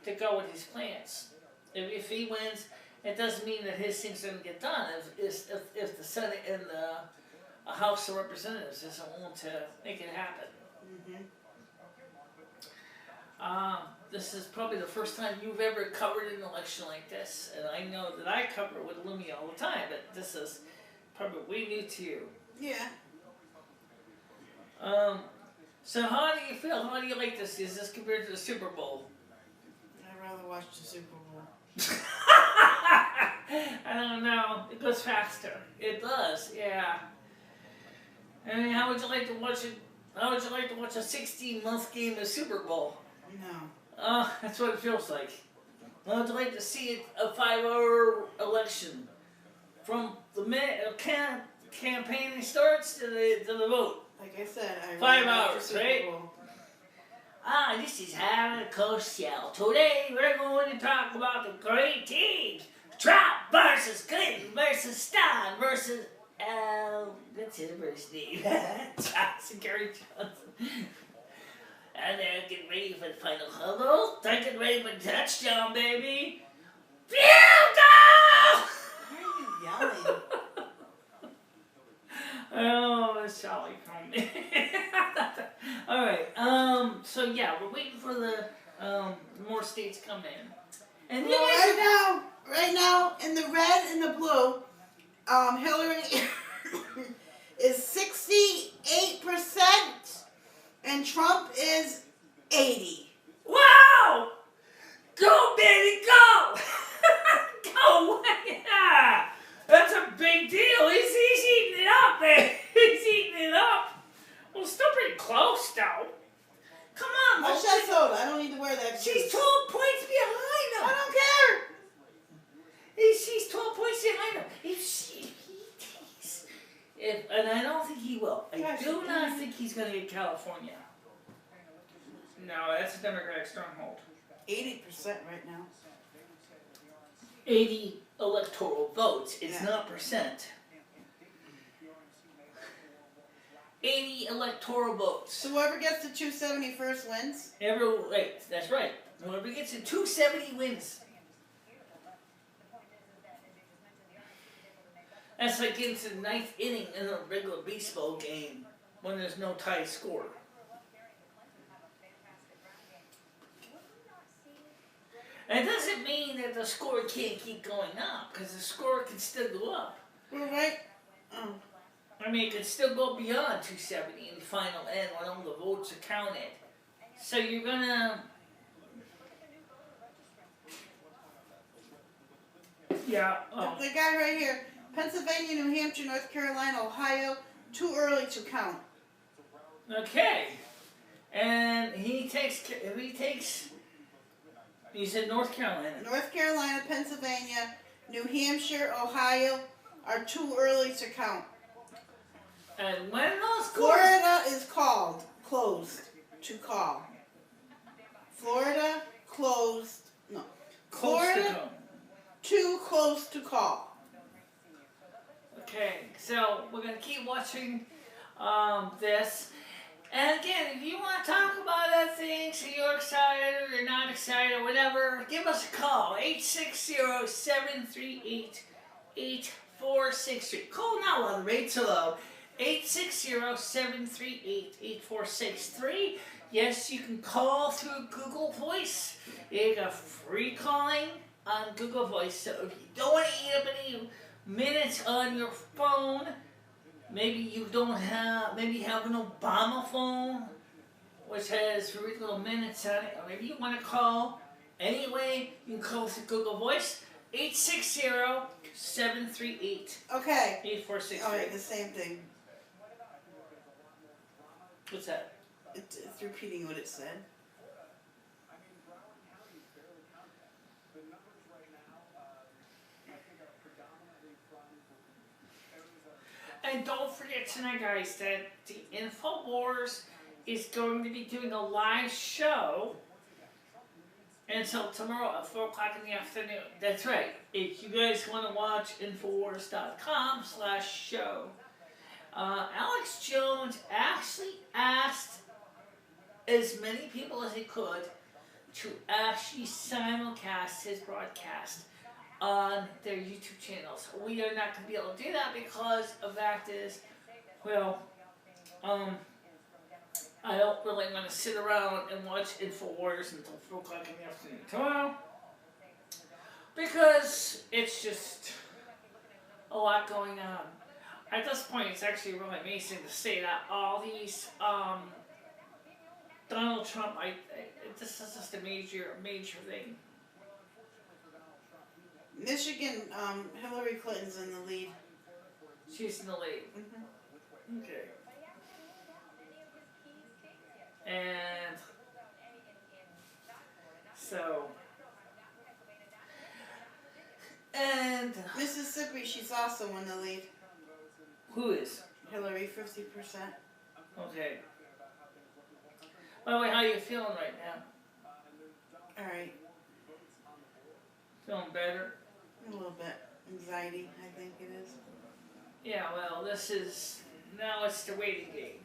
to go with his plans. If he wins, it doesn't mean that his things are going to get done if the Senate and the House of Representatives isn't willing to make it happen. This is probably the first time you've ever covered an election like this, and I know that I cover it with Lumi all the time, but this is probably way new to you. Yeah. So how do you feel? How do you like this? Is this compared to the Super Bowl? I'd rather watch the Super Bowl. I don't know. It goes faster. It does, yeah. I mean, how would you like to watch it? How would you like to watch a 16-month game of Super Bowl? No. That's what it feels like. How would you like to see a 5-hour election from the minute campaigning starts to the vote? Like I said, I 5 watch hours, the Super right? Bowl. This is Hannah Cosell. Today we're going to talk about the great teams. Trump versus Clinton versus Stein versus That's everybody's name. Johnson, Gary Johnson. And they're getting ready for the final huddle. They're getting ready for the touchdown, baby. Field goal! Why are you yelling? Oh, it's Charlie from me. Alright, so yeah, we're waiting for the more states come in. And Well, right now, in the red and the blue, Hillary is 68% and Trump is 80%. wow! Go, baby, go! Go! Yeah! That's a big deal. He's eating it up, man. He's eating it up. Well, still pretty close, though. Come on, What's that soda? I don't need to wear that. She's 12 points behind him. I don't care. She's 12 points behind him. And I don't think he will. I do not think he's going to get California. No, that's a Democratic stronghold. 80% right now. 80 electoral votes. It's not percent. 80 electoral votes. So whoever gets to 270 first wins? Right, that's right. Whoever gets to 270 wins. That's like getting to the ninth inning in a regular baseball game when there's no tie score. And it doesn't mean that the score can't keep going up, because the score can still go up. We're right. Oh. I mean, it can still go beyond 270 in the final end when all the votes are counted. So you're gonna... Yeah. The guy right here. Pennsylvania, New Hampshire, North Carolina, Ohio, too early to count. Okay. And he takes, he said North Carolina. North Carolina, Pennsylvania, New Hampshire, Ohio are too early to count. And when those Florida is closed to call. Florida closed, no. Florida too close to call. Okay, so we're going to keep watching this. And again, if you want to talk about that thing, so you're excited or you're not excited or whatever, give us a call. 860-738-8463. Call now while the rates are low. 860-738-8463. Yes, you can call through Google Voice. You got free calling on Google Voice. So if you don't want to eat up any minutes on your phone, maybe you have an Obama phone, which has very little minutes on it, or maybe you want to call anyway, you can call through Google Voice, 860-738-8463. Okay. Alright, the same thing. What's that? It's repeating what it said. And don't forget tonight, guys, that the InfoWars is going to be doing a live show until tomorrow at 4 o'clock in the afternoon. That's right. If you guys want to watch Infowars.com/show, Alex Jones actually asked as many people as he could to actually simulcast his broadcast on their YouTube channels. We are not going to be able to do that because the fact is, well, I don't really want to sit around and watch InfoWars until 4 o'clock in the afternoon tomorrow, because it's just a lot going on. At this point, it's actually really amazing to say that all these Donald Trump, this is just a major thing. Michigan, Hillary Clinton's in the lead. She's in the lead. Mm-hmm. Okay. And so, and Mississippi, she's also in the lead. Who is? Hillary, 50%. Okay. By the way, how are you feeling right now? Alright. Feeling better? A little bit. Anxiety, I think it is. Yeah, well, this is, now it's the waiting game.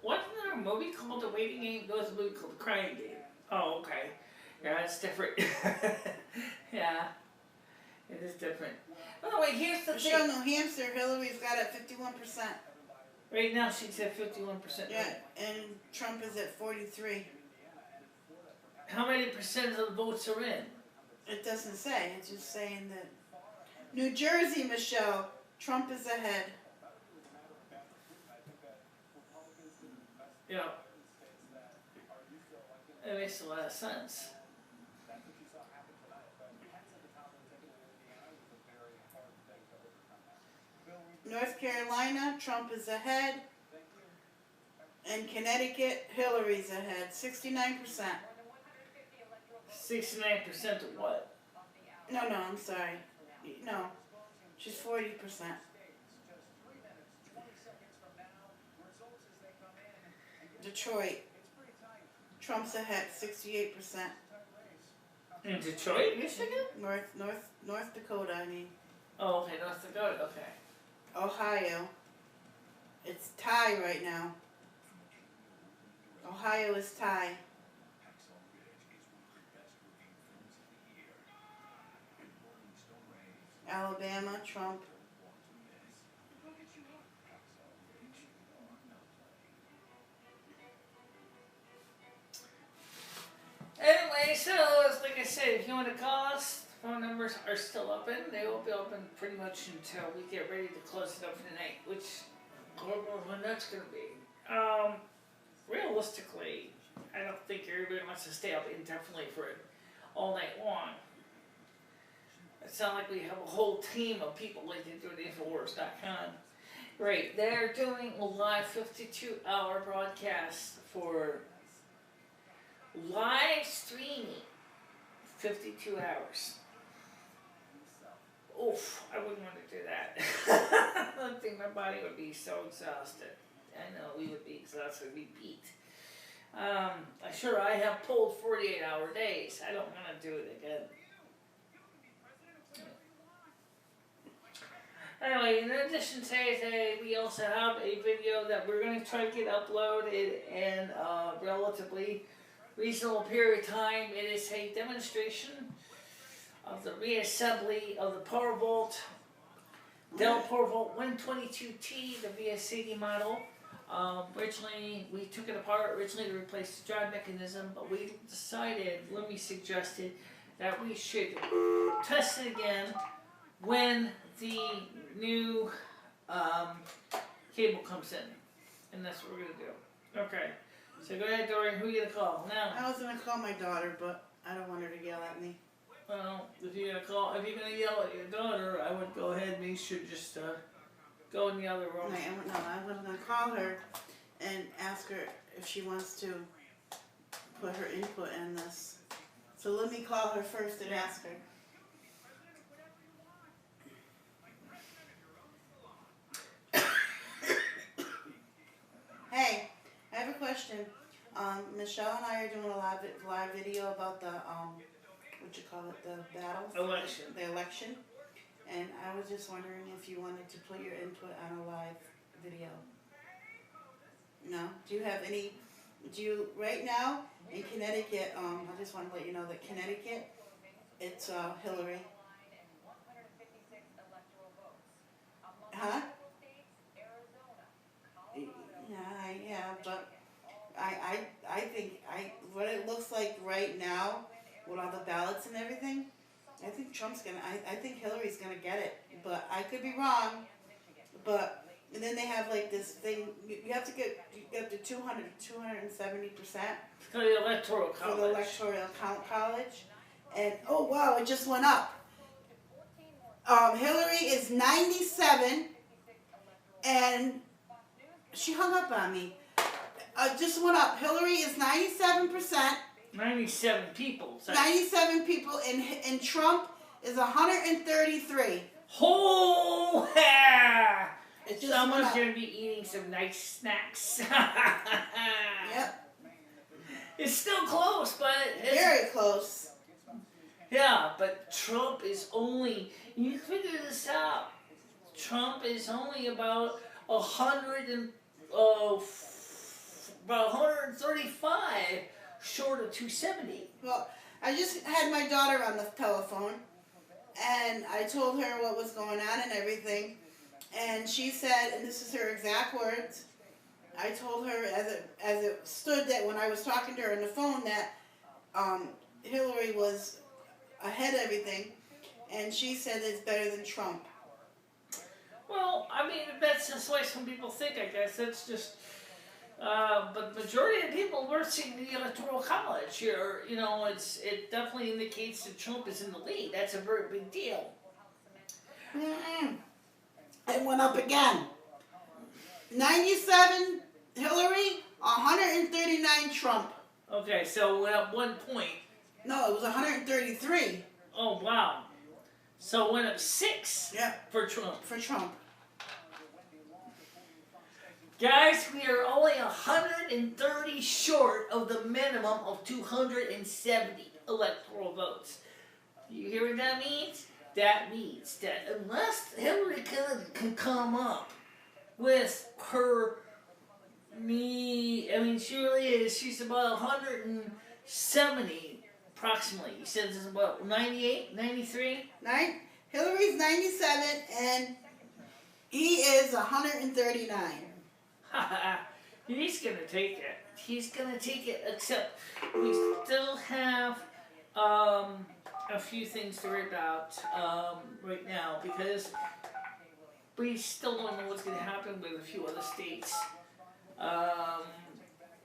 Wasn't there a movie called The Waiting Game? There was a movie called The Crying Game. Oh, okay. Yeah, it's different. Yeah, it is different. By the way, here's the Michelle, thing. New Hampshire, Hillary's got it at 51%. Right now she's at 51%. Yeah, and Trump is at 43. How many percent of the votes are in? It doesn't say. It's just saying that. New Jersey, Michelle, Trump is ahead. Yeah. It makes a lot of sense. North Carolina, Trump is ahead. And Connecticut, Hillary's ahead, 69%. 69% of what? No, I'm sorry. No, she's 40%. Detroit, Trump's ahead, 68%. In Detroit, Michigan? North Dakota, I mean. Oh, okay, North Dakota, okay. Ohio, it's tie right now. Ohio is tie. Alabama, Trump. Anyway, so like I said, if you want to call us, phone numbers are still open. They will be open pretty much until we get ready to close it up for the night, which Lord knows when that's going to be. Realistically, I don't think everybody wants to stay up indefinitely for it all night long. It sounds like we have a whole team of people like they do at Infowars.com. Right, they're doing a live 52-hour broadcast for live streaming 52 hours. Oof, I wouldn't want to do that. I don't think my body would be so exhausted. I know we would be exhausted, we'd beat. I have pulled 48-hour days. I don't want to do it again. Anyway, in addition to today, we also have a video that we're going to try to get uploaded in a relatively reasonable period of time. It is a demonstration of the reassembly of the Power Volt, Dell Power Volt 122T, the VS80 model. Originally, we took it apart to replace the drive mechanism, but we decided, Lumi suggested, that we should test it again when the new cable comes in. And that's what we're going to do. Okay. So go ahead, Dory. Who are you going to call now? I was going to call my daughter, but I don't want her to yell at me. Well, if you're going to yell at your daughter, I would go ahead and you should just go in the other room. I was going to call her and ask her if she wants to put her input in this. So let me call her first and ask her. Hey, I have a question. Michelle and I are doing a live video about the the battle? Election. The election. And I was just wondering if you wanted to put your input on a live video. No? Right now, in Connecticut, I just want to let you know that Connecticut, it's Hillary. Huh? Yeah, but I think what it looks like right now, with all the ballots and everything, I think I think Hillary's gonna get it, but I could be wrong. But and then they have like this thing, you have to get up to 270% For the electoral college. for the electoral college, and oh wow, it just went up. Hillary is 97, and she hung up on me. Just went up. Hillary is 97%. 97 people. So 97 people, and Trump is 133. Oh, yeah! It just Someone's went up. going to be eating some nice snacks. Yep. It's still close, but it's... Very close. Yeah, but Trump is only, you figure this out, Trump is only about 135 short of 270. Well, I just had my daughter on the telephone, and I told her what was going on and everything, and she said, and this is her exact words, I told her as it stood that when I was talking to her on the phone that Hillary was ahead of everything, and she said it's better than Trump. Well, I mean, that's just the way some people think, I guess. That's just, but the majority of people versing the Electoral College here, you know, it definitely indicates that Trump is in the lead. That's a very big deal. Mm-mm. It went up again. 97 Hillary, 139 Trump. Okay, so at one point, No, it was 133. oh wow. So it went up 6 Yeah, for Trump. for Trump. Guys, we are only 130 short of the minimum of 270 electoral votes. You hear what that means? That means that unless Hillary Clinton can come up with her she really is, she's about 170 approximately. He says it's about 98, 93? Hillary's 97 and he is 139. He's gonna take it. He's gonna take it, except we still have a few things to worry about right now because we still don't know what's gonna happen with a few other states.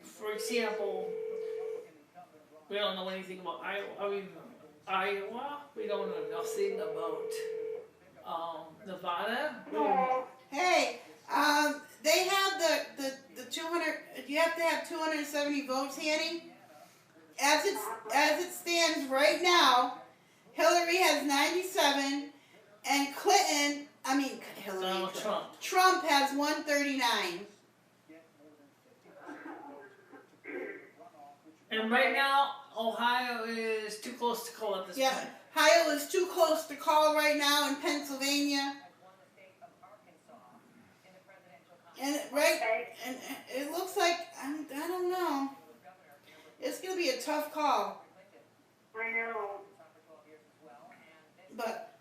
For example, we don't know anything about Iowa. We don't know nothing about Nevada. No. Hey, they have the 200. You have to have 270 votes, Hanny. As it stands right now, Hillary has 97, and Donald Trump. Trump has 139. And right now, Ohio is too close to call at this Yeah, point. Ohio is too close to call right now, in Pennsylvania. And it looks like I don't know. It's gonna be a tough call, I know. but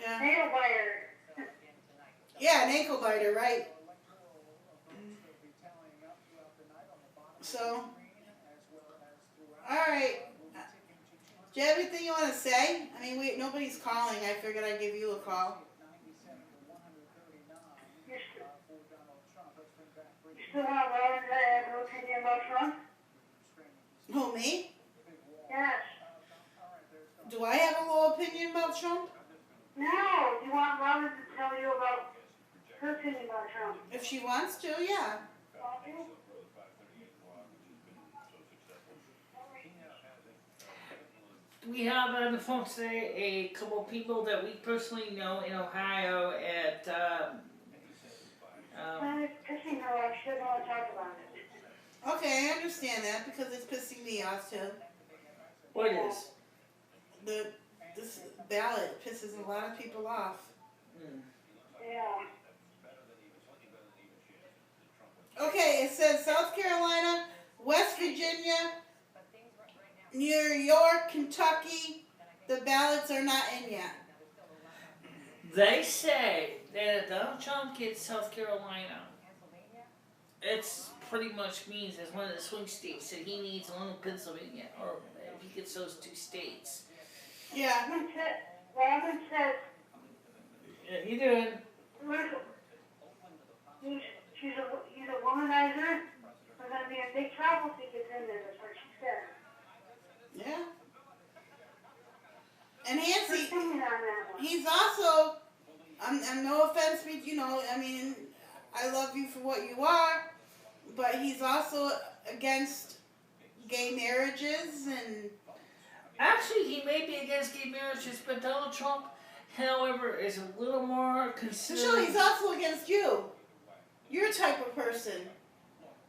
yeah, Nail biter. yeah, an ankle biter, right? So, all right. Do you have anything you want to say? I mean, nobody's calling. I figured I'd give you a call. You still want Robin to have an opinion about Trump? Who, me? Yes. Do I have a little opinion about Trump? No. Do you want Robin to tell you about her opinion about Trump? If she wants to, yeah. Okay. We have on the phone today a couple of people that we personally know in Ohio at It's pissing her off. She doesn't want to talk about it. Okay, I understand that because it's pissing me off too. what is? This ballot pisses a lot of people off. Yeah. Okay, it says South Carolina, West Virginia, New York, Kentucky. The ballots are not in yet. They say that if Donald Trump gets South Carolina, it's pretty much means as one of the swing states that he needs along with Pennsylvania, or if he gets those 2 states. Yeah. Robin says Yeah, you doing? he's a womanizer. We're going to be in big trouble if he gets in there. That's what she said. Yeah. And Her Nancy, opinion on that one. he's also, I'm no offense, but I mean, I love you for what you are, but he's also against gay marriages and. Actually, he may be against gay marriages, but Donald Trump, however, is a little more Michelle, considerate. he's also against you. Your type of person.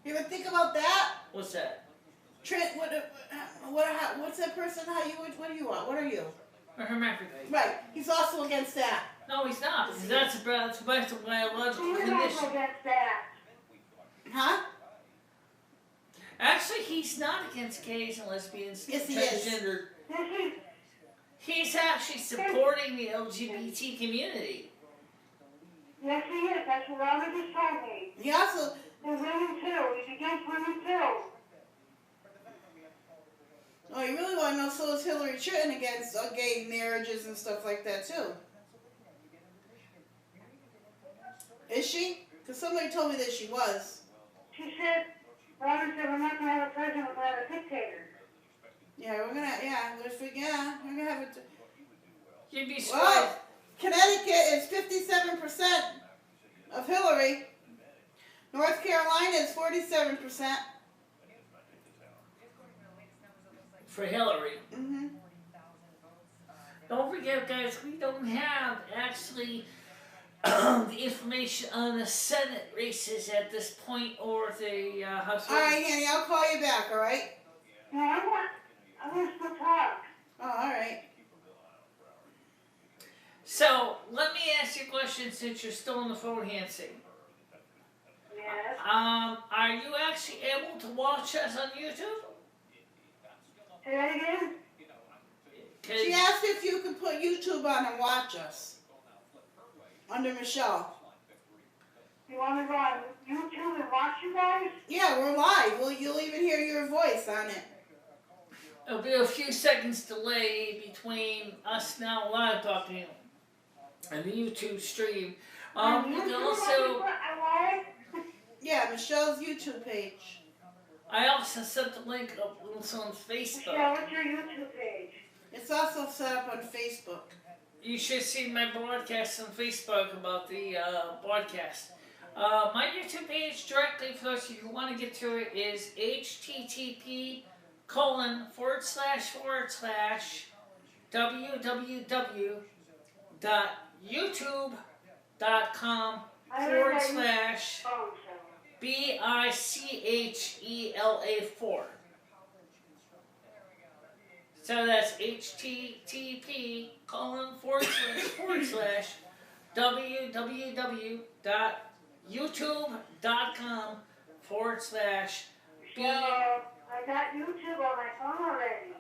You ever think about that? What's that? Trent, what's that person? What do you want? What are you? A hermaphrodite. Right. He's also against that. No, he's not. That's a biological You're condition. not against that. Huh? Actually, he's not against gays and lesbians, Yes, he is. transgender. This is, He's actually supporting the LGBT community. yes, he is. That's what Robert just told me. He also. And women too. He's against women too. Oh, you really want to know? So is Hillary Clinton against gay marriages and stuff like that too? Is she? Because somebody told me that she was. She said, Robert said, we're not going to have a president, we're going to have a dictator. Yeah, we're gonna have it. You'd be surprised. Well, Connecticut is 57% of Hillary. North Carolina is 47%. For Hillary. Mm-hmm. Don't forget, guys, we don't have actually the information on the Senate races at this point or the House. All right, Annie, I'll call you back. All right. No, I want to still talk. Oh, all right. So let me ask you a question since you're still on the phone, Hancy. Yes. Are you actually able to watch us on YouTube? Say that again? She asked if you could put YouTube on and watch us under Michelle. You want to go on YouTube and watch you guys? Yeah, we're live. Well, you'll even hear your voice on it. There'll be a few seconds delay between us now live talking and the YouTube stream. You can also. Yeah, Michelle's YouTube page. I also sent the link up also on Facebook. Michelle, what's your YouTube page? It's also set up on Facebook. You should see my broadcast on Facebook about the broadcast. My YouTube page directly for those of you who want to get to it is http://www.youtube.com/BICHELA4. So that's http://www.youtube.com/B. I got YouTube on my phone already.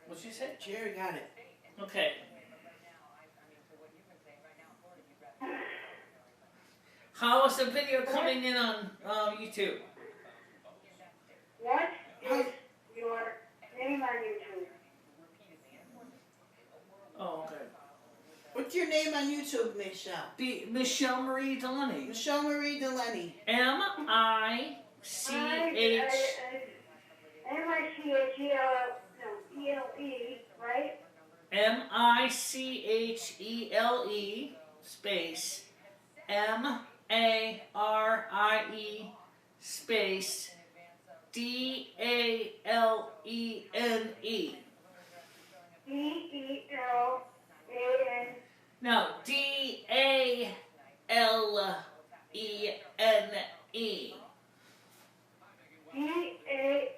What'd you say? Jerry got it. Okay. How is the video coming in on YouTube? What is your name on YouTube? Oh, okay. What's your name on YouTube, Michelle? MicheleMarieDalene. MicheleMarieDalene. MiCH. M-I-C-H-E-L-E, right? MiCHELE space MARIE space DALENE. D-E-L-A-N. No, DALENE. D-A-L-E-N-E.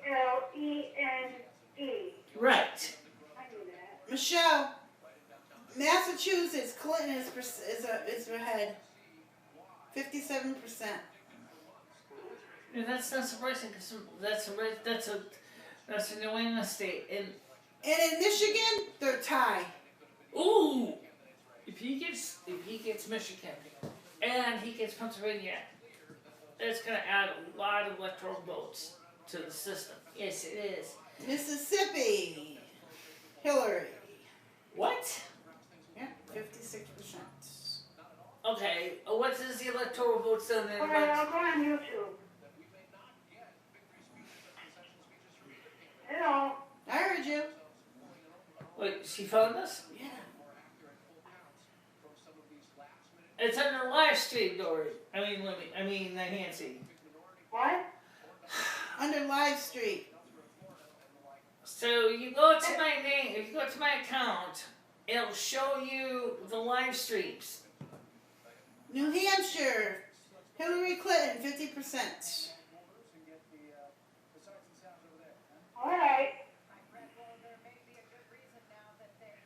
Right. I knew that. Michelle, Massachusetts, Clinton is ahead. 57%. Yeah, that's not surprising because that's a New England state. And in Michigan, they're tied. ooh, if he gets Michigan and he gets Pennsylvania, it's gonna add a lot of electoral votes to the system. Yes, it is. Mississippi, Hillary. What? Yeah, 56%. Okay, what is the electoral votes on there? Alright, I'll go on YouTube. Hello. I heard you. Wait, she found us? Yeah. It's under live stream, Dory. Nancy. What? Under live stream. So you go to my name, if you go to my account, it'll show you the live streams. New Hampshire, Hillary Clinton, 50%.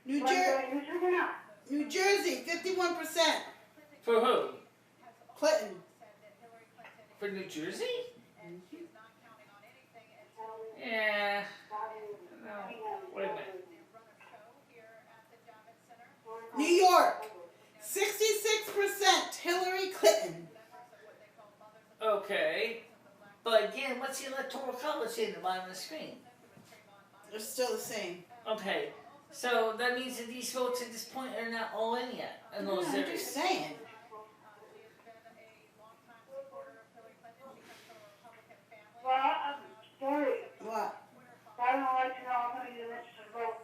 New But Jersey, YouTube or not? New Jersey, 51%. For who? Clinton. For New Jersey? Yeah. No. Wait a minute. New York, 66% Hillary Clinton. Okay. But again, what's the electoral college in the bottom of the screen? They're still the same. Okay. So that means that these votes at this point are not all in yet in those I'm areas. just saying. Well, Dory, What? I don't like to know how many you registered to vote.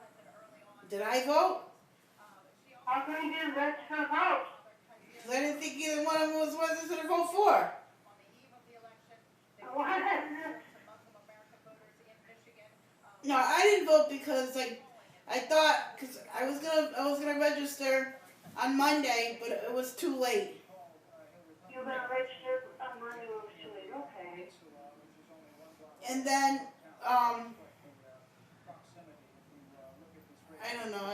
Did I vote? How come you didn't register to vote? Because I didn't think either one of them was registered to vote for. What? No, I didn't vote because I thought because I was gonna register on Monday, but it was too late. You're gonna register on Monday or Tuesday, okay. And then I don't know.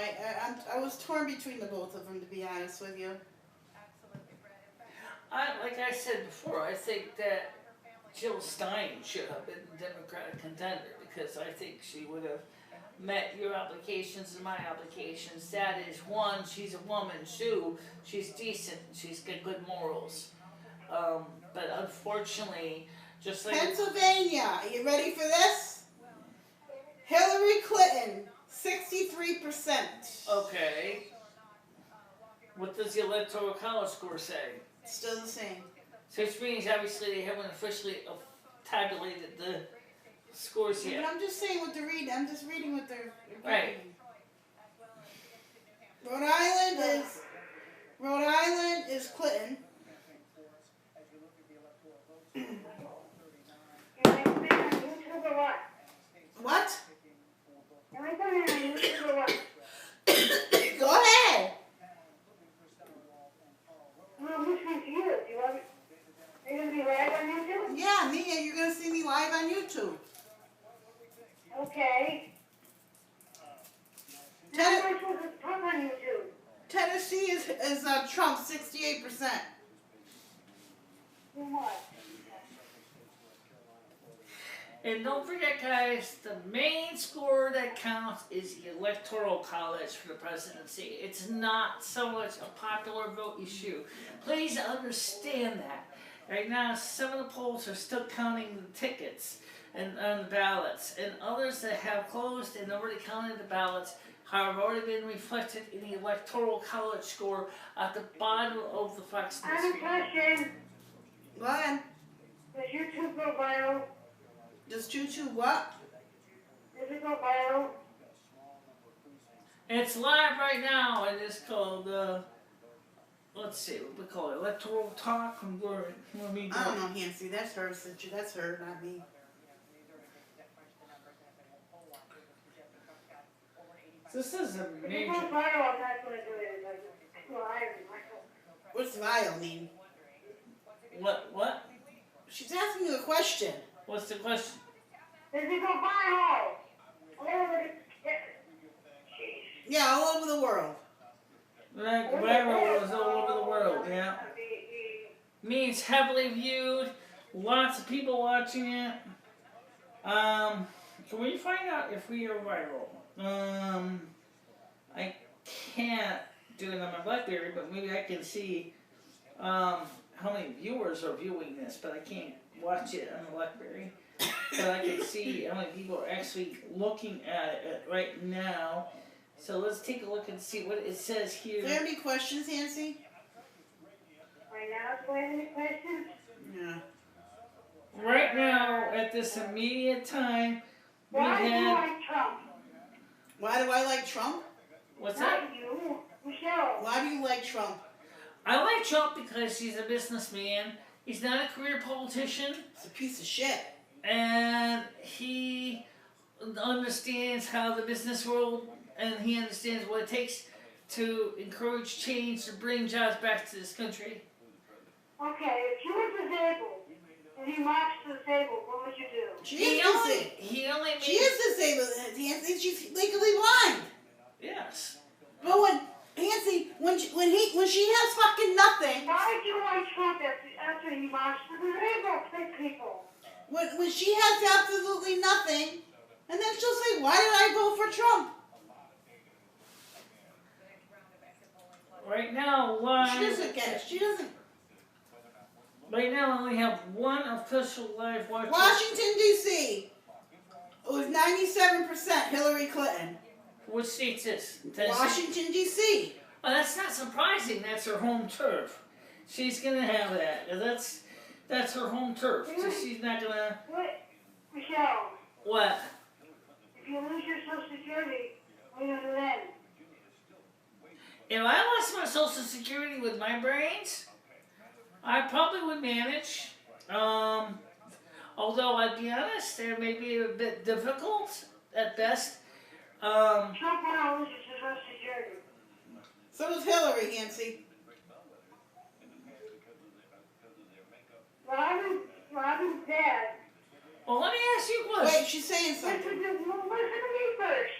I was torn between the both of them, to be honest with you. Like I said before, I think that Jill Stein should have been the Democratic contender because I think she would have met your applications and my applications. That is, one, she's a woman. Two, she's decent. She's got good morals. But unfortunately, just like Pennsylvania, are you ready for this? Hillary Clinton, 63%. okay, what does the electoral college score say? Still the same. So which means obviously they haven't officially tabulated the scores But yet. I'm just saying what they're reading. I'm just reading what they're Right. reading. Rhode Island is Clinton. You're recording on YouTube or what? What? You're recording on YouTube or what? Go ahead. No, I'm listening to you. Do you want me? Are you gonna be live on YouTube? Yeah, Mia, you're gonna see me live on YouTube. Okay. How much was it put on YouTube? Tennessee is Trump, 68%. Then what? And don't forget, guys, the main score that counts is the electoral college for the presidency. It's not so much a popular vote issue. Please understand that. Right now, some of the polls are still counting the tickets and on the ballots, and others that have closed and already counted the ballots have already been reflected in the electoral college score at the bottom of the Fox I have a News. question. Go ahead. Does YouTube go viral? Does Choo-Choo what? Does it go viral? It's live right now, and it's called, let's see, what we call it, Electoral Talk from Dory. I don't know, Nancy. That's her, that's her, not me. This is a If it major. goes viral, I'm not gonna do it. Like, live. What's vile mean? What? She's asking you a question. What's the question? Does it go viral? All over the... Jeez. Yeah, all over the world. Like viral is all over the world, yeah. Means heavily viewed, lots of people watching it. Can we find out if we are viral? I can't do it on my BlackBerry, but maybe I can see how many viewers are viewing this, but I can't watch it on the BlackBerry. But I can see how many people are actually looking at it right now. So let's take a look and see what it says here. Do you have any questions, Nancy? Right now, do I have any questions? Yeah. Right now, at this immediate time, we Why do you have... like Trump? Why do I like Trump? What's that? Not you. Michelle. Why do you like Trump? I like Trump because he's a businessman. He's not a career politician. It's a piece of shit. And he understands how the business world, and he understands what it takes to encourage change, to bring jobs back to this country. Okay, if you were disabled and he marched to the table, what would you do? She He is only, disabled. he only made... She is disabled, Nancy. She's legally blind. Yes. when she has fucking nothing. Why do you like Trump after he lost? They will pick people. When she has absolutely nothing, and then she'll say, "Why did I vote for Trump?" Right now, She doesn't get it. She doesn't. Right now, I only have one official live watcher. Washington D.C. It was 97% Hillary Clinton. Which state's this? Tennessee? Washington D.C. Well, that's not surprising. That's her home turf. She's gonna have that. That's her home turf. So she's not gonna. What, Michelle? What? If you lose your Social Security, what are you gonna do then? If I lost my Social Security with my brains, I probably would manage. Although I'd be honest, it may be a bit difficult at best. Trump won't lose his Social Security. So does Hillary, Nancy. Robin's dad. Well, let me ask you a question. Wait, she's saying something. Listen to me first.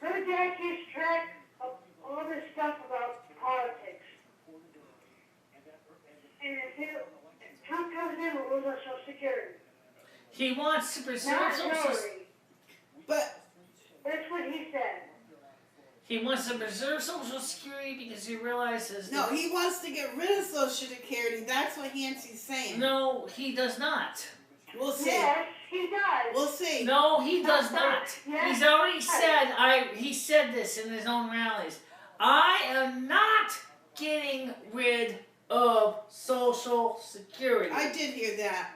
Her dad keeps track of all this stuff about politics. And if Trump comes in, we'll lose our Social Security. He wants to preserve Not Social Hillary. But That's what he said. He wants to preserve Social Security because he realizes no, he wants to get rid of Social Security. That's what Nancy's saying. No, he does not. We'll see. Yes, he does. We'll see. No, he does not. Yes. He's already said. He said this in his own rallies. I am not getting rid of Social Security. I did hear that.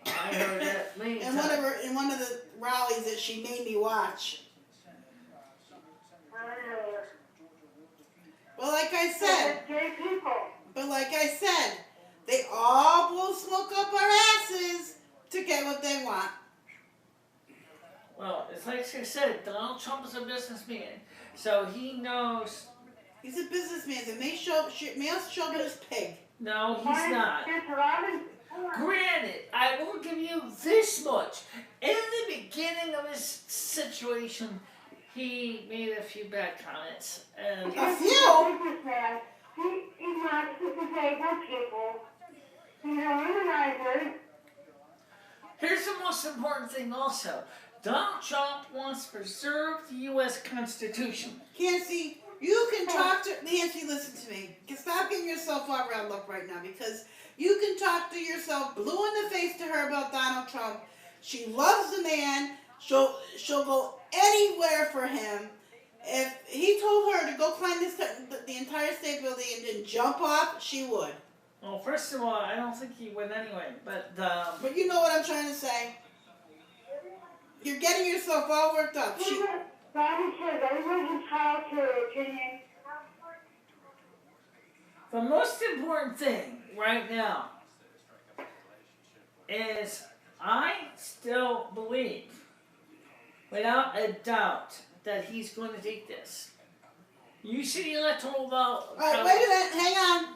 I heard that many In times. one of the rallies that she made me watch. Well, like I said, Gay people. They all blow smoke up our asses to get what they want. Well, it's like I said, Donald Trump is a businessman, so he knows. He's a businessman. The mail chauvinist is pig. No, he's not. Robin. Granted, I will give you this much. In the beginning of his situation, he made a few bad comments. And A few? Businessman. He wants to disable people. He's a womanizer. here's the most important thing also. Donald Trump wants to preserve the U.S. Constitution. Nancy, you can talk to... Nancy, listen to me. Stop getting yourself all riled up right now because you can talk to yourself blue in the face to her about Donald Trump. She loves the man. She'll go anywhere for him. If he told her to go climb the entire state building and then jump off, she would. Well, first of all, I don't think he would anyway, but... But you know what I'm trying to say. You're getting yourself all worked up. Robin says everyone's entitled to their opinion. The most important thing right now is I still believe, without a doubt, that he's going to take this. You see the electoral vote. All right, wait a minute. Hang on.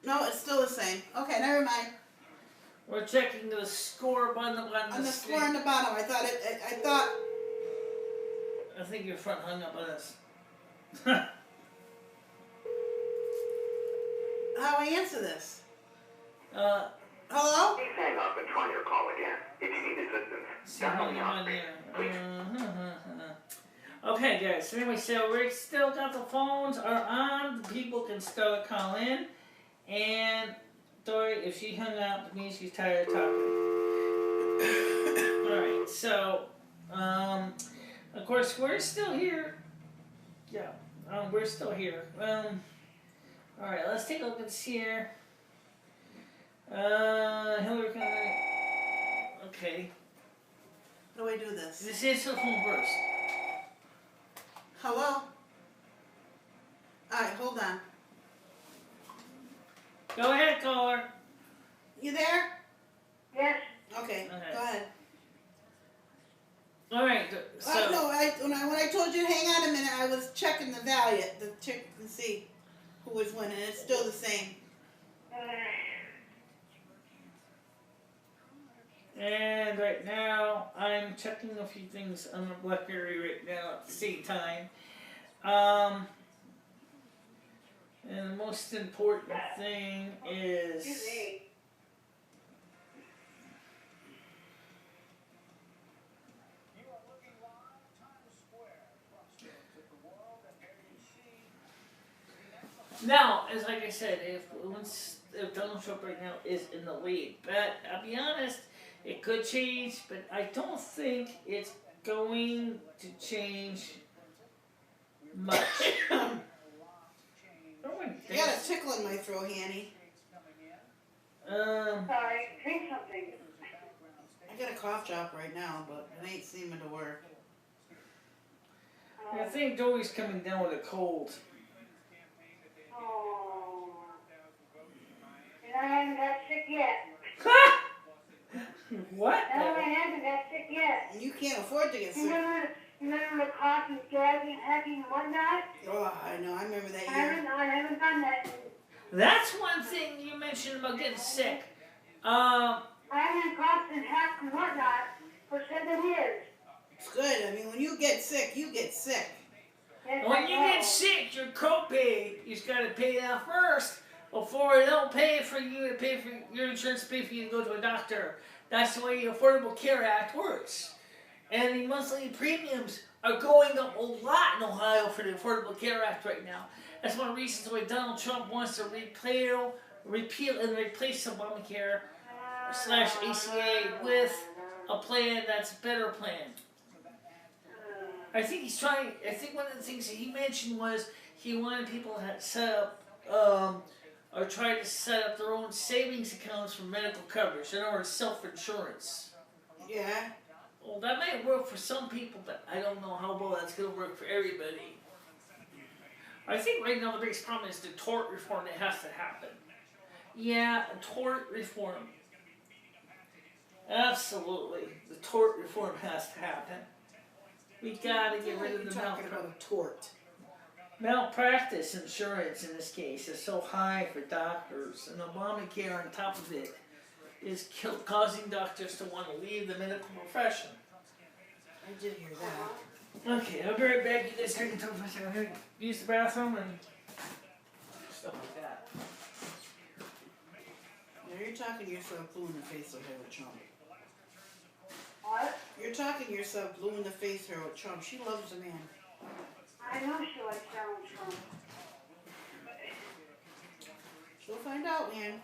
No, it's still the same. Okay, never mind. We're checking the score on On the score on the bottom, I thought. I think your front hung up on us. How I answer this? Please Hello? hang up and try your call again. If you need assistance, See how you on there. Okay, guys. So anyway, so we still got the phones are on. The people can still call in. And Dory, if she hung up, it means she's tired of talking. Alright, so, of course, we're still here. Yeah, we're still here. Alright, let's take a look at this here. Hillary Clinton. Okay. How do I do this? This is her phone first. Hello? Alright, hold on. Go ahead, caller. You there? Yes. Okay, Okay. go ahead. Alright, so. No, when I told you to hang on a minute, I was checking the value, to see who was winning. It's still the same. And right now, I'm I'm checking a few things on the BlackBerry right now at the same time. And the most important thing is. Excuse me. Now, as like I said, if Donald Trump right now is in the lead, but I'll be honest, it could change, but I don't think it's going to change much. Oh my I got a tickle in my throat, Hanny. Sorry, drink something. I got a cough drop right now, but it ain't seeming to work. I think Dory's coming down with a cold. Oh. And I haven't got sick yet. What? No, I haven't got sick yet. And you can't afford to get sick. Remember the coughing, gagging, hacking, and whatnot? Oh, I know. I remember that I year. haven't done that. That's one thing you mentioned about getting sick. I haven't coughed and hacked and whatnot for 7 years. It's good. I mean, when you get sick, you get sick. Yes, When I you know. get sick, your copay, you just gotta pay that first before they'll pay for you to pay for your insurance to pay for you to go to a doctor. That's the way the Affordable Care Act works. And the monthly premiums are going up a lot in Ohio for the Affordable Care Act right now. That's one of the reasons why Donald Trump wants to repeal and replace Obamacare / ACA with a plan that's a better plan. I think one of the things that he mentioned was he wanted people to set up, or try to set up their own savings accounts for medical coverage. In other words, self-insurance. Yeah. Well, that might work for some people, but I don't know how well that's going to work for everybody. I think right now the biggest problem is the tort reform that has to happen. Yeah, tort reform. Absolutely. The tort reform has to happen. We gotta get rid of the talking about a tort. malpractice insurance in this case is so high for doctors, and Obamacare on top of it is causing doctors to want to leave the medical profession. I did hear that. Okay, I'll be right back. You guys can talk for a second. I'm gonna use the bathroom and stuff like that. Now you're talking yourself blue in the face with her with Trump. What? You're talking yourself blue in the face her with Trump. She loves the man. I know she likes Donald Trump. She'll find out, man.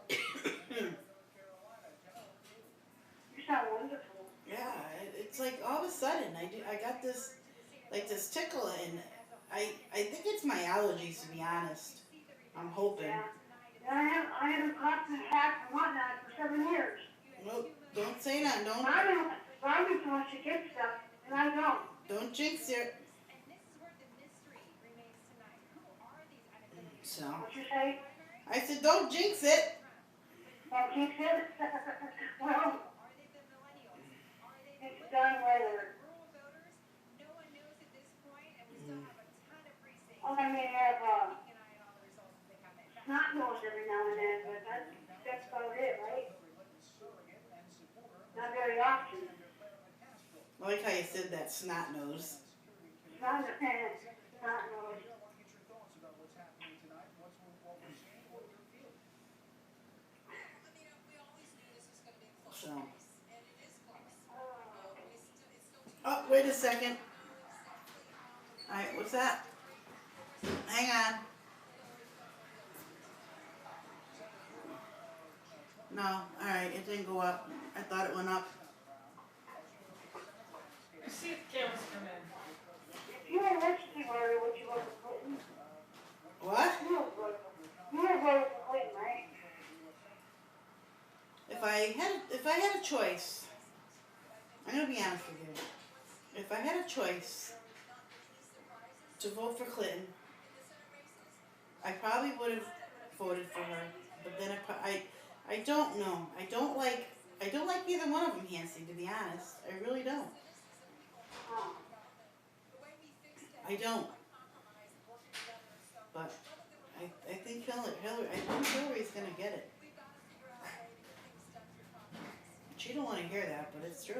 You sound wonderful. Yeah, it's like all of a sudden I got this tickle, and I think it's my allergies, to be honest. I'm hoping. Yeah. And I haven't coughed and hacked and whatnot for 7 years. Nope, don't say that. Robin wants to get stuff, and I Don't jinx it. So What you say? I said, don't jinx it. Don't jinx it? Well, it's done weather. Well, I may have snot nose every now and then, but that's about it, right? Not very often. I like how you said that, snot nose. Snot nose. So. Oh, wait a second. Alright, what's that? Hang on. No, alright, it didn't go up. I thought it went up. Let's see if Kevin's come in. You were electricity wire, what you voted for Clinton? What? You were voting for Clinton, right? If I had a choice, I'm gonna be honest with you. If I had a choice to vote for Clinton, I probably would have voted for her. But then I don't know. I don't like either one of them, Hancy, to be honest. I really don't. Oh. I don't. But I think Hillary's gonna get it. don't want to hear that, but it's true.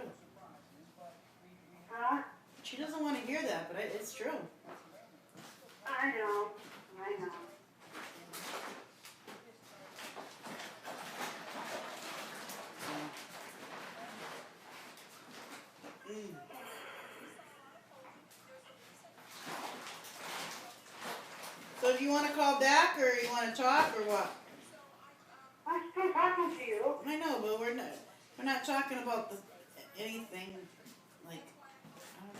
Huh? She doesn't want to hear that, but it's true. I know. Mm. So do you want to call back, or you want to talk, or what? I'm still talking to you. I know, but we're not talking about anything like. I don't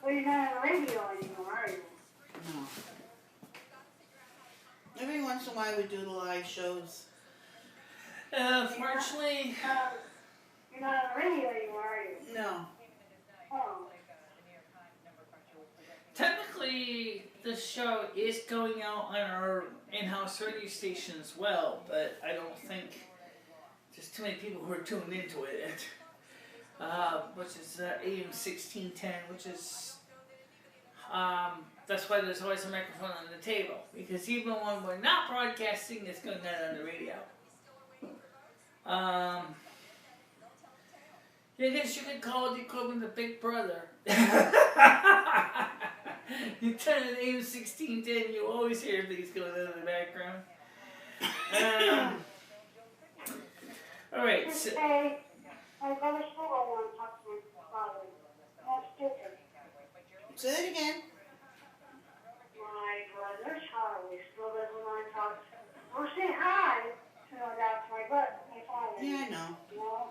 Well, you're not on the radio anymore, are you? know. No. Every once in a while we do the live shows. Unfortunately, You're not on the radio anymore, are you? No. Oh. technically, the show is going out on our in-house radio station as well, but I don't think there's too many people who are tuned into it. Which is AM 1610, which is that's why there's always a microphone on the table, because even when we're not broadcasting, it's going out on the radio. I guess you could call it the equivalent of Big Brother. You turn it AM 1610, you always hear things going on in the background. Alright, so. Hey, my brother's still don't want to talk to my father. That's stupid. Say that again. My brother Charlie still doesn't want to talk. Or say hi to my father. Yeah, I know. You know?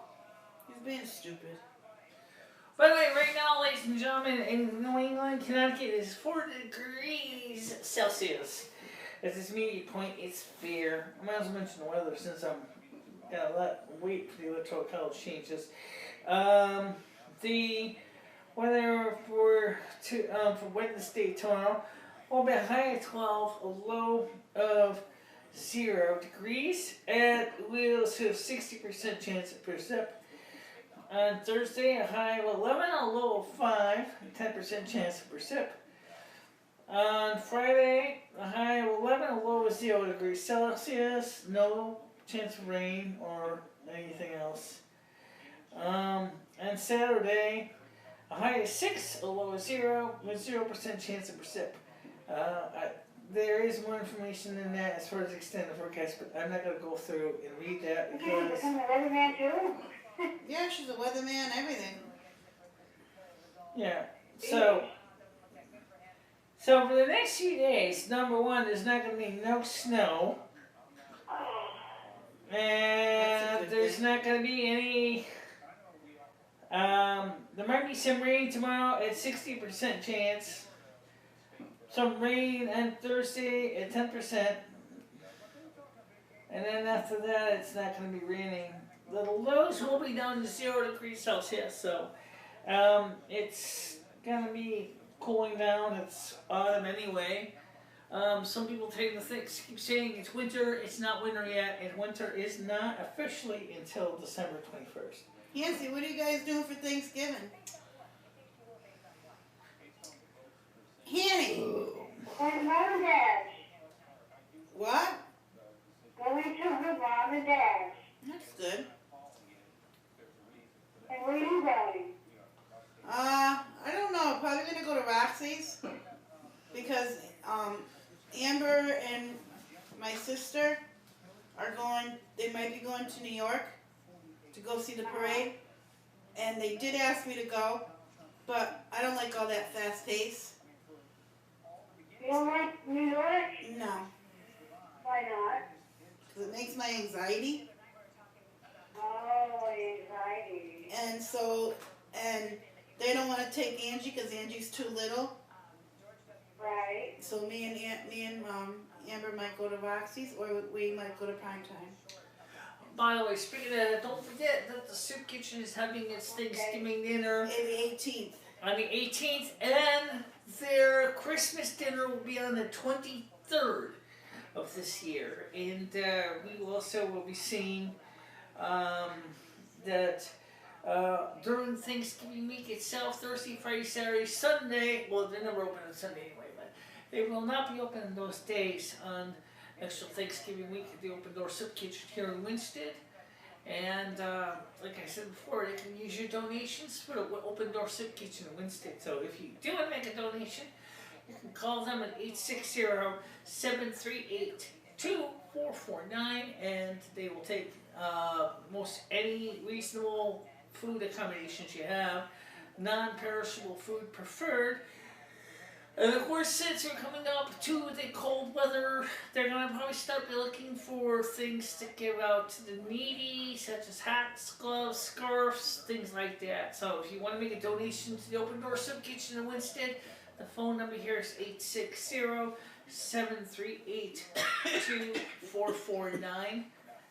He's being stupid. By the way, right now, ladies and gentlemen, in New England, Connecticut, it is 4 degrees Celsius. At this immediate point, it's fair. I might as well mention the weather since I'm gonna wait for the electoral college changes. The weather for Wednesday tomorrow will be a high of 12, a low of 0 degrees, and we'll have 60% chance of precip. On Thursday, a high of 11, a low of 5, 10% chance of precip. On Friday, a high of 11, a low of 0 degrees Celsius, no chance of rain or anything else. On Saturday, a high of 6, a low of 0, with 0% chance of precip. There is more information than that as far as extended forecast, but I'm not going to go through and read that You can because... become a weatherman too? Yeah, she's a weatherman, everything. Yeah, so for the next few days, number one, there's not going to be no snow. And there's not going to be any, there might be some rain tomorrow at 60% chance. Some rain on Thursday at 10%. And then after that, it's not going to be raining. The lows will be down to 0 degrees Celsius, so it's going to be cooling down. It's autumn anyway. Some people keep saying it's winter. It's not winter yet, and winter is not officially until December 21st. Yancy, what are you guys doing for Thanksgiving? Hanny! And mom and dad. What? Going to the mom and dad. That's good. And where are you going? I don't know. Probably gonna go to Roxy's because Amber and my sister are going. They might be going to New York to go see the parade, and they did ask me to go, but I don't like all that fast pace. You don't like New York? No, Why not? because it makes my anxiety, Oh, anxiety. and they don't want to take Angie because Angie's too little. Right. So me and Amber might go to Roxy's, or we might go to Primetime. By the way, speaking of that, don't forget that the Soup Kitchen is having its Thanksgiving dinner Maybe 18th. on the 18th, and their Christmas dinner will be on the 23rd of this year. And we also will be seeing that during Thanksgiving week itself, Thursday, Friday, Saturday, Sunday, well, they're never open on Sunday anyway, but they will not be open on those days on actual Thanksgiving week at the Open Door Soup Kitchen here in Winsted. And like I said before, they can use your donations for the Open Door Soup Kitchen in Winston. So if you do want to make a donation, you can call them at 860-738-2449, and they will take most any reasonable food accommodations you have, non-perishable food preferred. And of course, since we're coming up to the cold weather, they're going to probably start looking for things to give out to the needy, such as hats, gloves, scarves, things like that. So if you want to make a donation to the Open Door Soup Kitchen in Winston, the phone number here is 860-738-2449.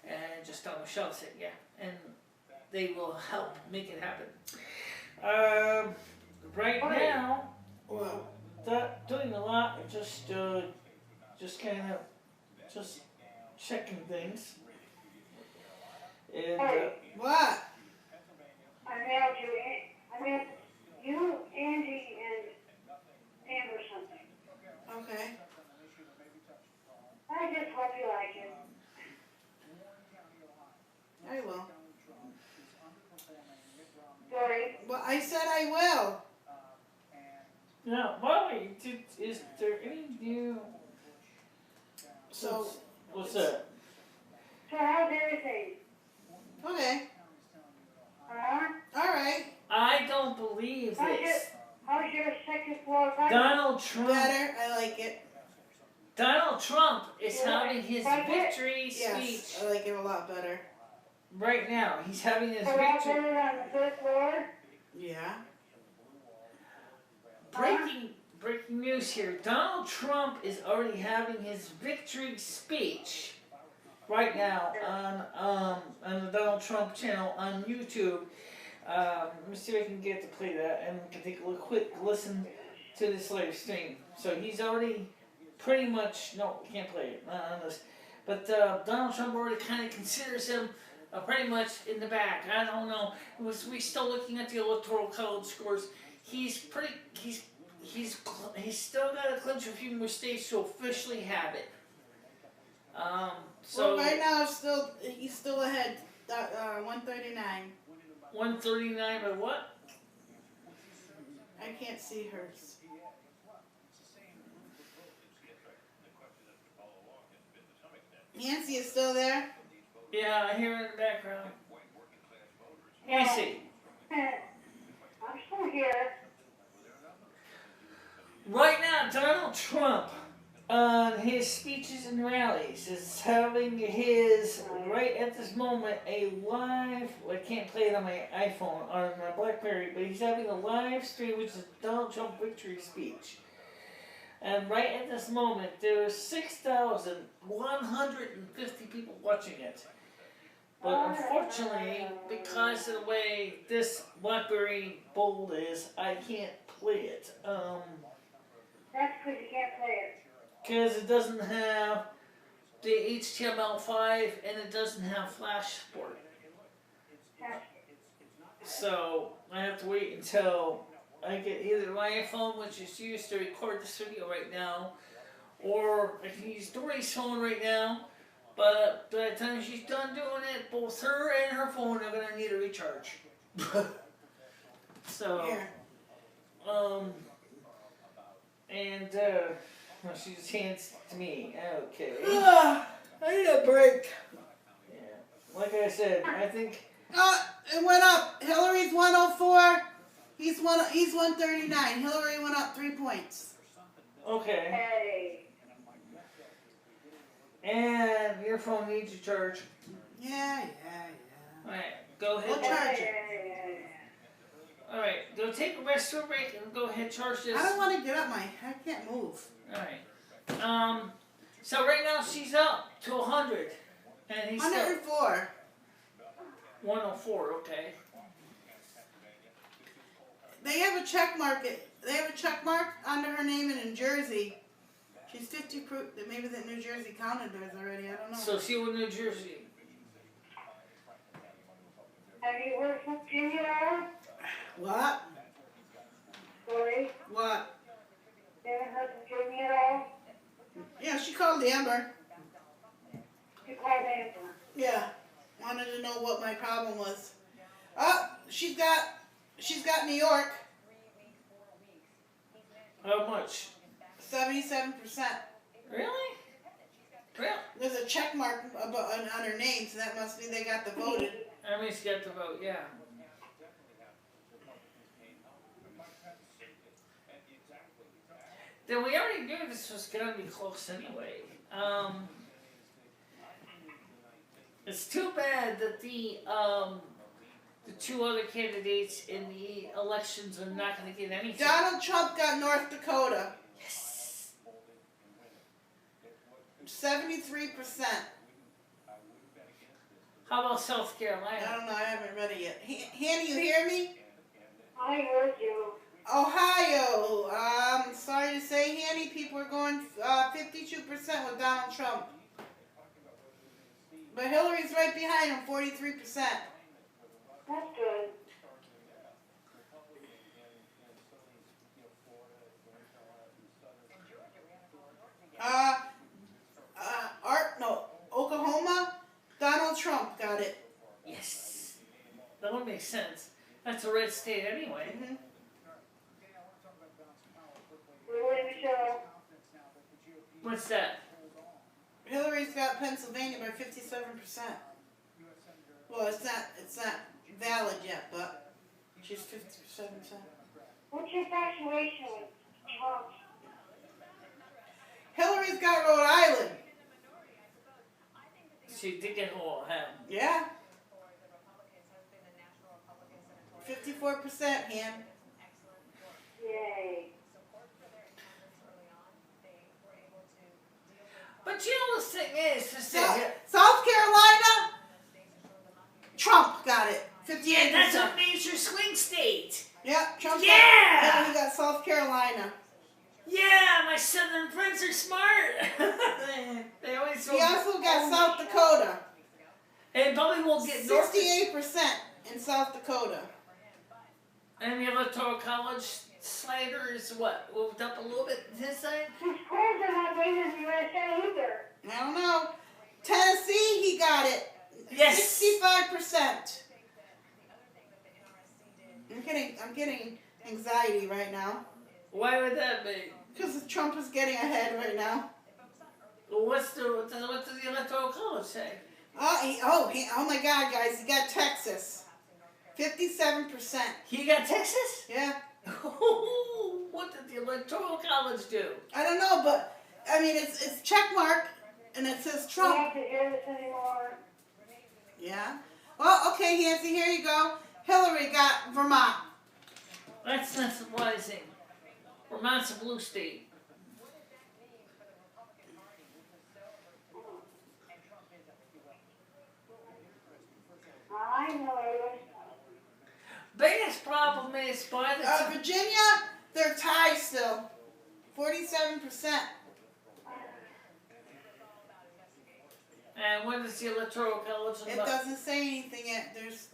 And just tell Michelle said, yeah, and they will help make it happen. Right now, Well, not doing a lot, just kind of just checking things. And what? I mailed you, Andy, and Amber something. Okay. I just hope you like it. I will. Dory, Well, I said I will. now, Molly, is there any new? So, What's that? so how's everything? okay. Huh? All right. I don't believe this. How's your second floor fight? Donald Trump. Better. I like it. Donald Trump is You having his like it? victory Yes, speech I like it a lot better. right now. He's having his So I put victory. it on the third floor? Yeah. Breaking news here. Donald Trump is already having his victory speech right now on the Donald Trump channel on YouTube. Let me see if I can get to play that, and we can take a quick listen to this live stream. So he's already pretty much, no, we can't play it, not on this. But Donald Trump already kind of considers him pretty much in the back. I don't know. We're still looking at the electoral college scores. He's still got to clinch a few more states to officially have it. So Well, right now he's still ahead. 139. 139 or what? I can't see hers. Nancy is still there. Yeah, I hear it in the background. Nancy. I'm still here. Right now, Donald Trump, on his speeches and rallies, is having his, right at this moment, a live, well, I can't play it on my iPhone, on my BlackBerry, but he's having a live stream, which is Donald Trump victory speech. And right at this moment, there are 6,150 people watching it. But unfortunately, because of the way this BlackBerry Bold is, I can't play it. That's because you can't play it. Because it doesn't have the HTML5 and it doesn't have Flash support. So I have to wait until I get either my iPhone, which is used to record this video right now, or I can use Dory's phone right now. But by the time she's done doing it, both her and her phone are going to need a recharge. So, Here. and well, she just hands it to me. Okay. I need a break. Yeah. Like I said, I think. It went up. Hillary's 104. He's 139. Hillary went up 3 points. Okay. Hey. And your phone needs a charge. Yeah. Alright, go ahead. We'll charge it. Alright, go take a restroom break and go ahead charge this. I don't want to get up. I can't move. Alright. So right now she's up to 100. And he's still 104. 104, okay. They have a check mark. They have a check mark under her name in New Jersey. She's 50 proof. Maybe that New Jersey counted hers already. I don't know. So she was New Jersey. Have you worked with Jimmy at all? What? Dory? What? You haven't heard from Jimmy at all? Yeah, she called Amber. You called Amber. Yeah. Wanted to know what my problem was. Oh, she's got New York. How much? 77%. Really? Really? There's a check mark on her name, so that must mean they got the voted. That means you got to vote, yeah. Then we already knew this was gonna be close anyway. It's too bad that the two other candidates in the elections are not gonna get anything. Donald Trump got North Dakota. Yes. 73%. How about South I Carolina? don't know, I haven't read it yet. Hanny, you hear me? I heard you. Ohio. Sorry to say, Hanny, people are going 52% with Donald Trump. But Hillary's right behind him, 43%. That's good. Oklahoma, Donald Trump got it. Yes. That would make sense. That's a red state anyway. Mm-hmm. Really, Michelle? What's that? Hillary's got Pennsylvania by 57%. Well, it's not valid yet, but she's 57%. What's your fascination with Trump? Hillary's got Rhode Island. She did get hold of him. Yeah. 54%, Han. Yay. But you know the thing is, South Carolina, Trump got it. 58%. yeah, that's a major swing state. Yep, Trump Yeah! got it. He got South Carolina. Yeah, my southern friends are smart. They always He also got South Dakota. And probably won't get North. 68% in South Dakota. And the electoral college slider is what? Moved up a little bit this side? His schools are not big in the USA either. I don't know. Tennessee, he got it. Yes. 65%. I'm getting anxiety right now. Why would that be? Because Trump is getting ahead right now. Well, what does the electoral college say? Oh my God, guys, he got Texas. 57%. He got Texas? Yeah. What did the electoral college do? I don't know, but I mean, it's check mark, and it says We Trump. don't have to hear this anymore. Yeah. Well, okay, Nancy, here you go. Hillary got Vermont. That's not surprising. Vermont's a blue state. I know it. Biggest problem is by the time. Virginia, they're tied still. 47%. And when is the electoral college? It doesn't say anything yet. There's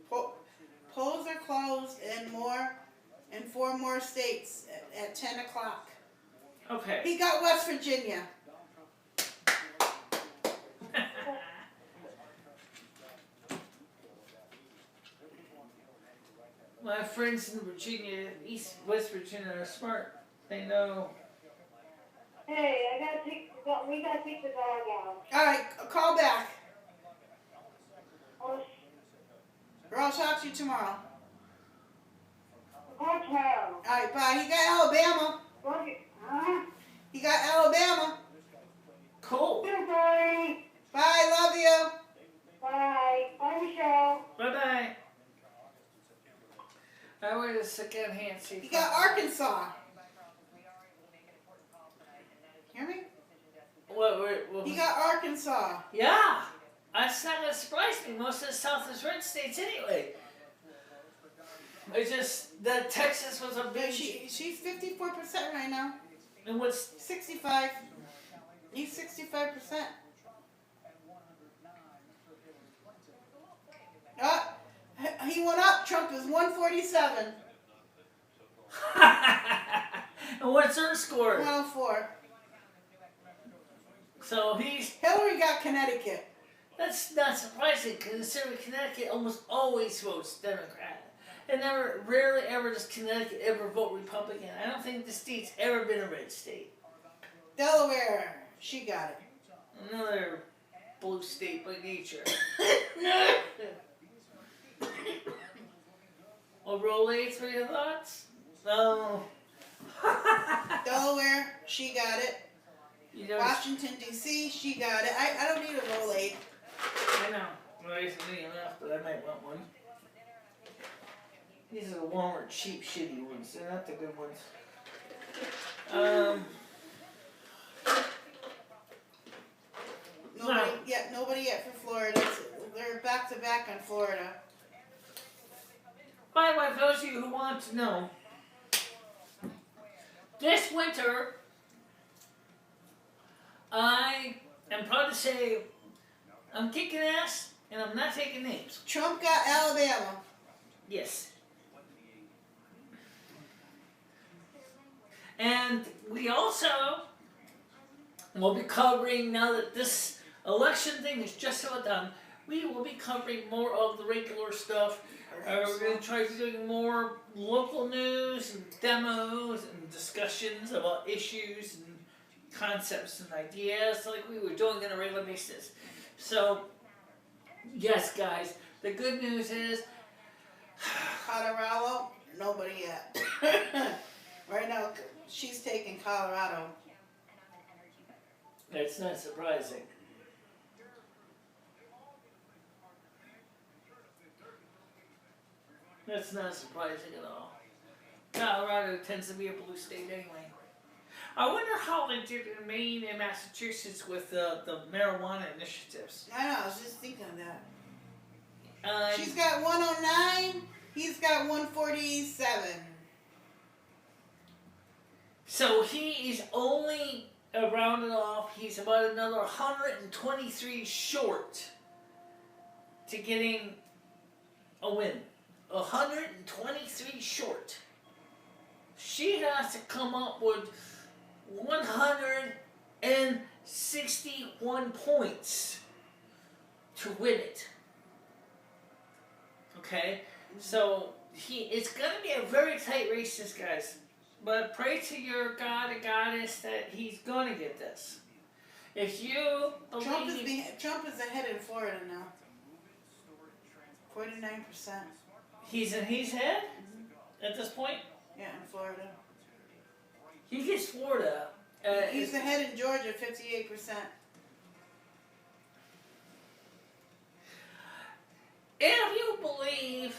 polls are closed in 4 more states at 10 o'clock. Okay. He got West Virginia. My friends in Virginia, West Virginia are smart. They know. Hey, we gotta take the dog out. All right, call back. Oh, Or I'll talk to you tomorrow. hotel. All right, bye. He got Alabama. Huh? He got Alabama. Cool. Dory. Bye, love you. Bye. Bye, Michelle. Bye bye. I wait a second, Hancy. He got Arkansas. Hear me? What? He got Arkansas. Yeah. That's not going to surprise me. Most of the South is red states anyway. It's just that Texas was a big. She's 54% right now. And what's 65. He's 65%. He went up. Trump is 147. and what's her score? 104. So he's Hillary got Connecticut. That's not surprising because the state of Connecticut almost always votes Democrat. And rarely ever does Connecticut ever vote Republican. I don't think the state's ever been a red state. Delaware, she got it. Another blue state by nature. Well, roll A for your thoughts? No. Delaware, she got it. You know, Washington, D.C., she got it. I don't need a roll aid. I know. Well, isn't enough, but I might want one. These are the Walmart cheap, shitty ones. They're not the good ones. Nobody yet for Florida. They're back to back on Florida. By the way, for those of you who want to know, this winter, I am proud to say I'm kicking ass and I'm not taking names. Trump got Alabama. Yes. And we also will be covering, now that this election thing is just about done, we will be covering more of the regular stuff. We're going to try to be doing more local news and demos and discussions about issues and concepts and ideas like we were doing on a regular basis. So, yes guys, the good news is Colorado, nobody yet. Right now, she's taking Colorado. it's not surprising. That's not surprising at all. Colorado tends to be a blue state anyway. I wonder how they did in Maine and Massachusetts with the marijuana initiatives. I know, I was just thinking of that. She's got 109, he's got 147. So he is only, rounded off, he's about another 123 short to getting a win. 123 short. She has to come up with 161 points to win it. Okay? So it's gonna be a very tight race, this guys. But pray to your God and goddess that he's gonna get this. If you believe Trump is ahead in Florida now. 49%. He's ahead at this point. Yeah, in Florida. He gets Florida. He's ahead in Georgia, 58%. If you believe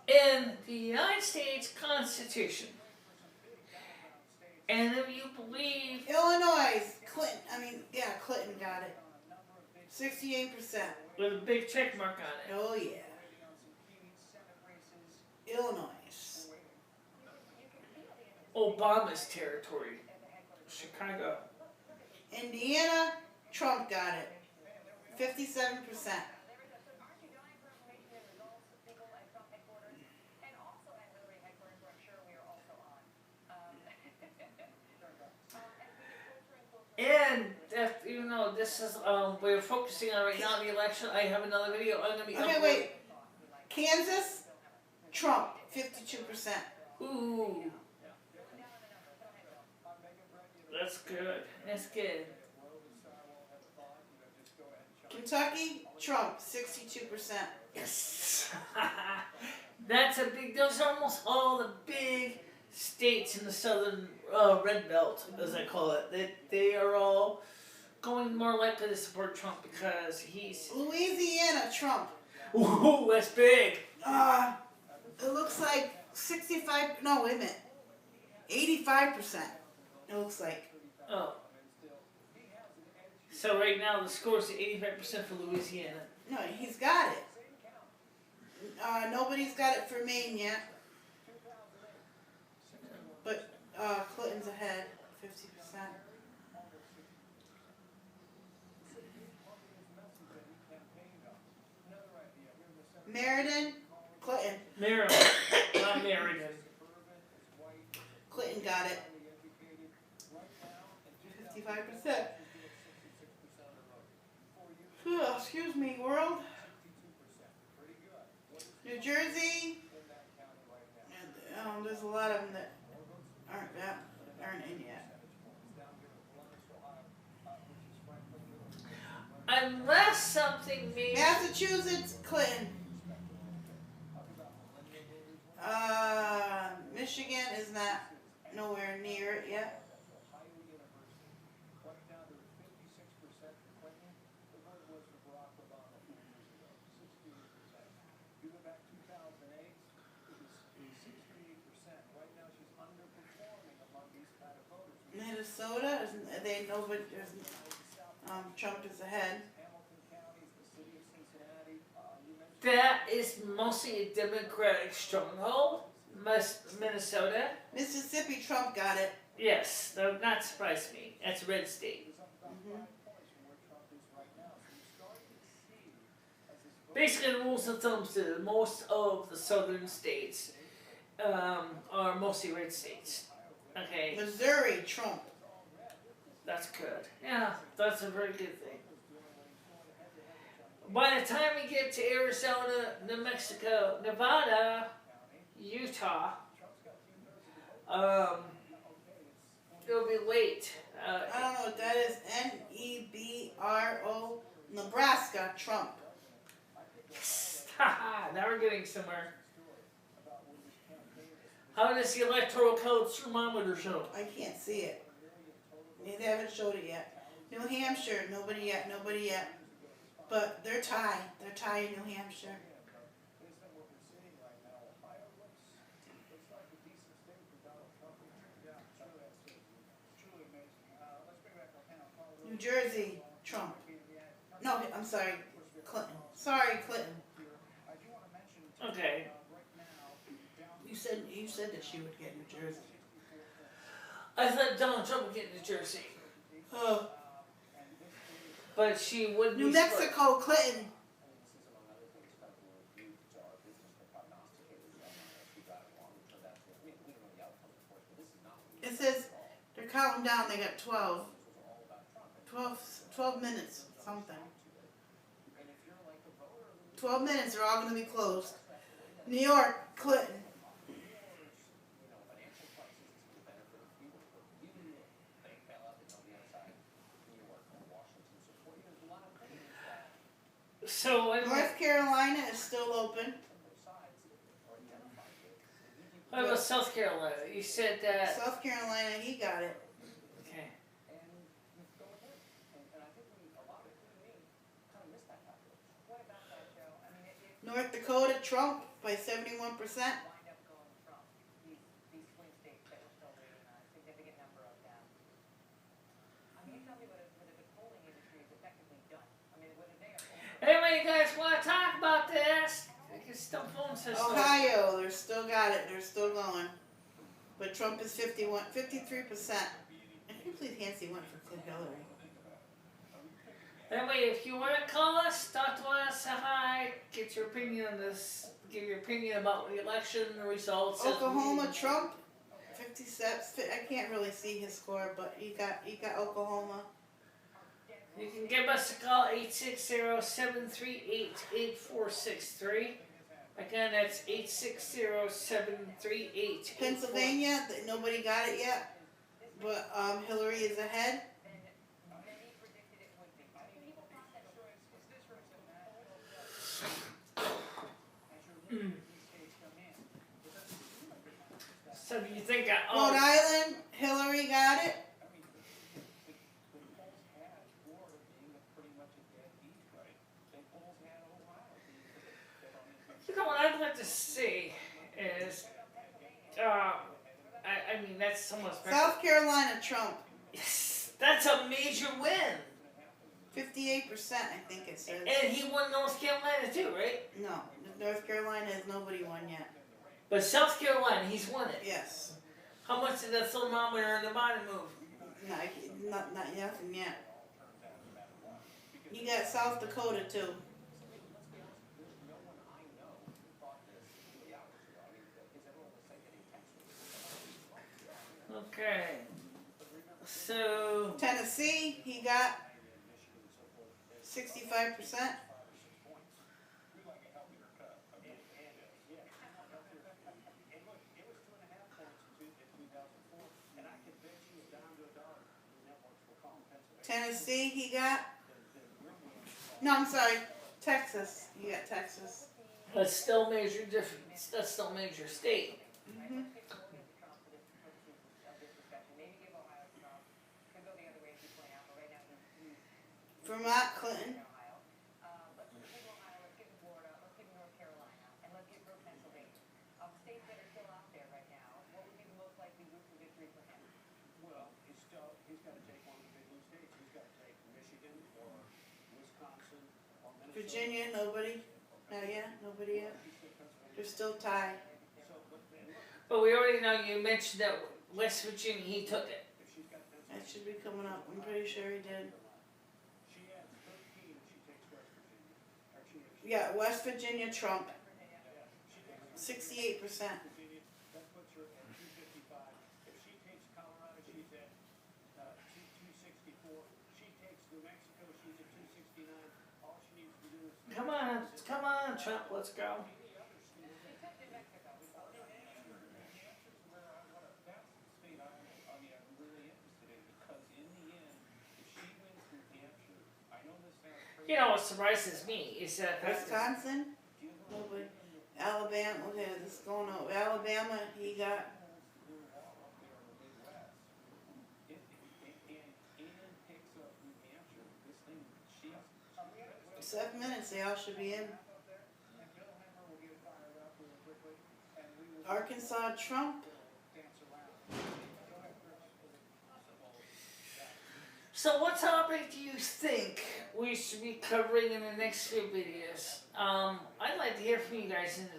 in the United States Constitution, and if you believe Illinois, Clinton got it. 68%. with a big check mark on it. Oh yeah. Illinois. Obama's territory. Chicago. Indiana, Trump got it. 57%. And even though this is we're focusing on right now the election, I have another video I'm gonna be Okay, wait. Kansas, Trump, 52%. Ooh. That's good. That's good. Kentucky, Trump, 62%. Yes. That's a big. Those are almost all the big states in the southern red belt, as I call it. They are all going more likely to support Trump because he's. Louisiana, Trump. Ooh, that's big. It looks like 65. No, wait a minute. 85%. It looks like. Oh. So right now the score is 85% for Louisiana. No, he's got it. Nobody's got it for Maine yet. But Clinton's ahead, 50%. Meriden, Clinton. Maryland, not Meriden. Clinton got it. 55%. excuse me, world. New Jersey. And, there's a lot of them that aren't in yet. Unless something maybe. Massachusetts, Clinton. Michigan is not nowhere near it yet. Minnesota, they know, but Trump is ahead. That is mostly a Democratic stronghold, Minnesota. Mississippi, Trump got it. Yes, that would not surprise me. That's a red state. Basically, the rules of thumb is most of the southern states are mostly red states. Okay. Missouri, Trump. That's good. Yeah, that's a very good thing. By the time we get to Arizona, New Mexico, Nevada, Utah, it'll be late. I don't know what that is. Nebro, Nebraska, Trump. Now we're getting somewhere. How does the electoral code thermometer show? I can't see it. They haven't showed it yet. New Hampshire, nobody yet. But they're tied. They're tied in New Hampshire. New Jersey, Trump. No, I'm sorry, Clinton. Sorry, Clinton. Okay. You said that she would get New Jersey. I thought Donald Trump would get New Jersey. Oh. But she would be. New Mexico, Clinton. It says they're counting down. They got 12 minutes, something. 12 minutes, they're all going to be closed. New York, Clinton. So North Carolina is still open. What about South Carolina? You said that. South Carolina, he got it. Okay. North Dakota, Trump by 71%. Anyway, you guys want to talk about this? You can still phone system. Ohio, they're still got it. They're still going. But Trump is 53%. I can't believe Nancy went for Hillary. Anyway, if you want to call us, talk to us, say hi, get your opinion on this, give your opinion about the election, the results. Oklahoma, Trump, 57. I can't really see his score, but you got Oklahoma. You can give us a call, 860-738-8463. Again, that's 860-738-8463. Pennsylvania, nobody got it yet, but Hillary is ahead. So do you think Rhode Island, Hillary got it. You know what I'd like to see is, I mean, that's someone's South Carolina, Trump. Yes, that's a major win. 58%, I think it says. And he won North Carolina too, right? No, North Carolina has nobody won yet. But South Carolina, he's won it. Yes. How much did the thermometer in the bottom move? Not nothing yet. You got South Dakota too. Okay. So Tennessee, he got 65%. Tennessee, he got. No, I'm sorry. Texas. He got Texas. That's still major difference. That's still major state. Mm-hmm. Vermont, Clinton. Virginia, nobody. Not yet. Nobody yet. They're still tied. But we already know you mentioned that West Virginia, he took it. That should be coming up. I'm pretty sure he did. Yeah, West Virginia, Trump. 68%. Come on, Trump, let's go. You know what surprises me is that Wisconsin, nobody. Alabama, okay, this is going on. Alabama, he got. 7 minutes, they all should be in. Arkansas, Trump. So what topic do you think we should be covering in the next few videos? I'd like to hear from you guys and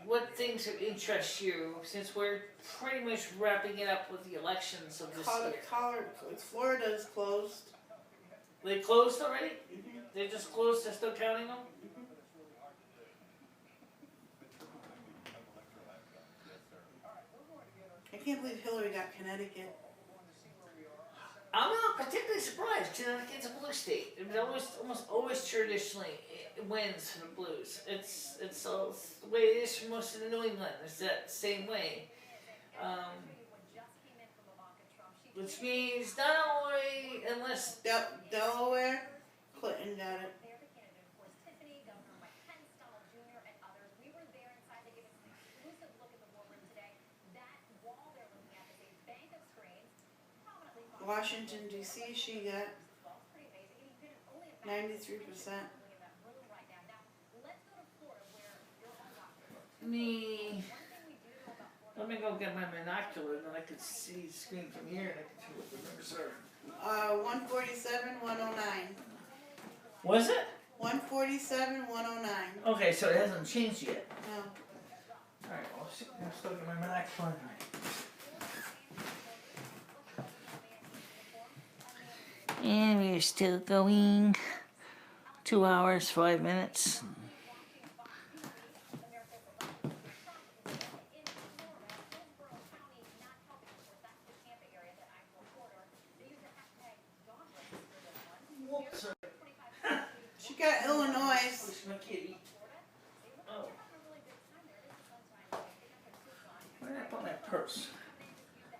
what things would interest you, since we're pretty much wrapping it up with the elections of this year. Florida's closed. They closed already? Mm-hmm. They just closed, they're still counting them? I can't believe Hillary got Connecticut. I'm not particularly surprised. Connecticut's a blue state. It almost always traditionally it wins for the Blues. It's the way it is for most of the New England. It's that same way. Which means not only unless Delaware, Clinton got it. Washington, D.C., she got 93%. Let me go get my binocular, and then I can see the screen from here, and I can see what the numbers are. 147, 109. Was it? 147, 109. Okay, so it hasn't changed yet. No. Alright, well, I'll still get my binocular. And we're still going. 2 hours, 5 minutes. Whoops. She got Illinois. Where's my kitty? Oh. Where did I put my purse? I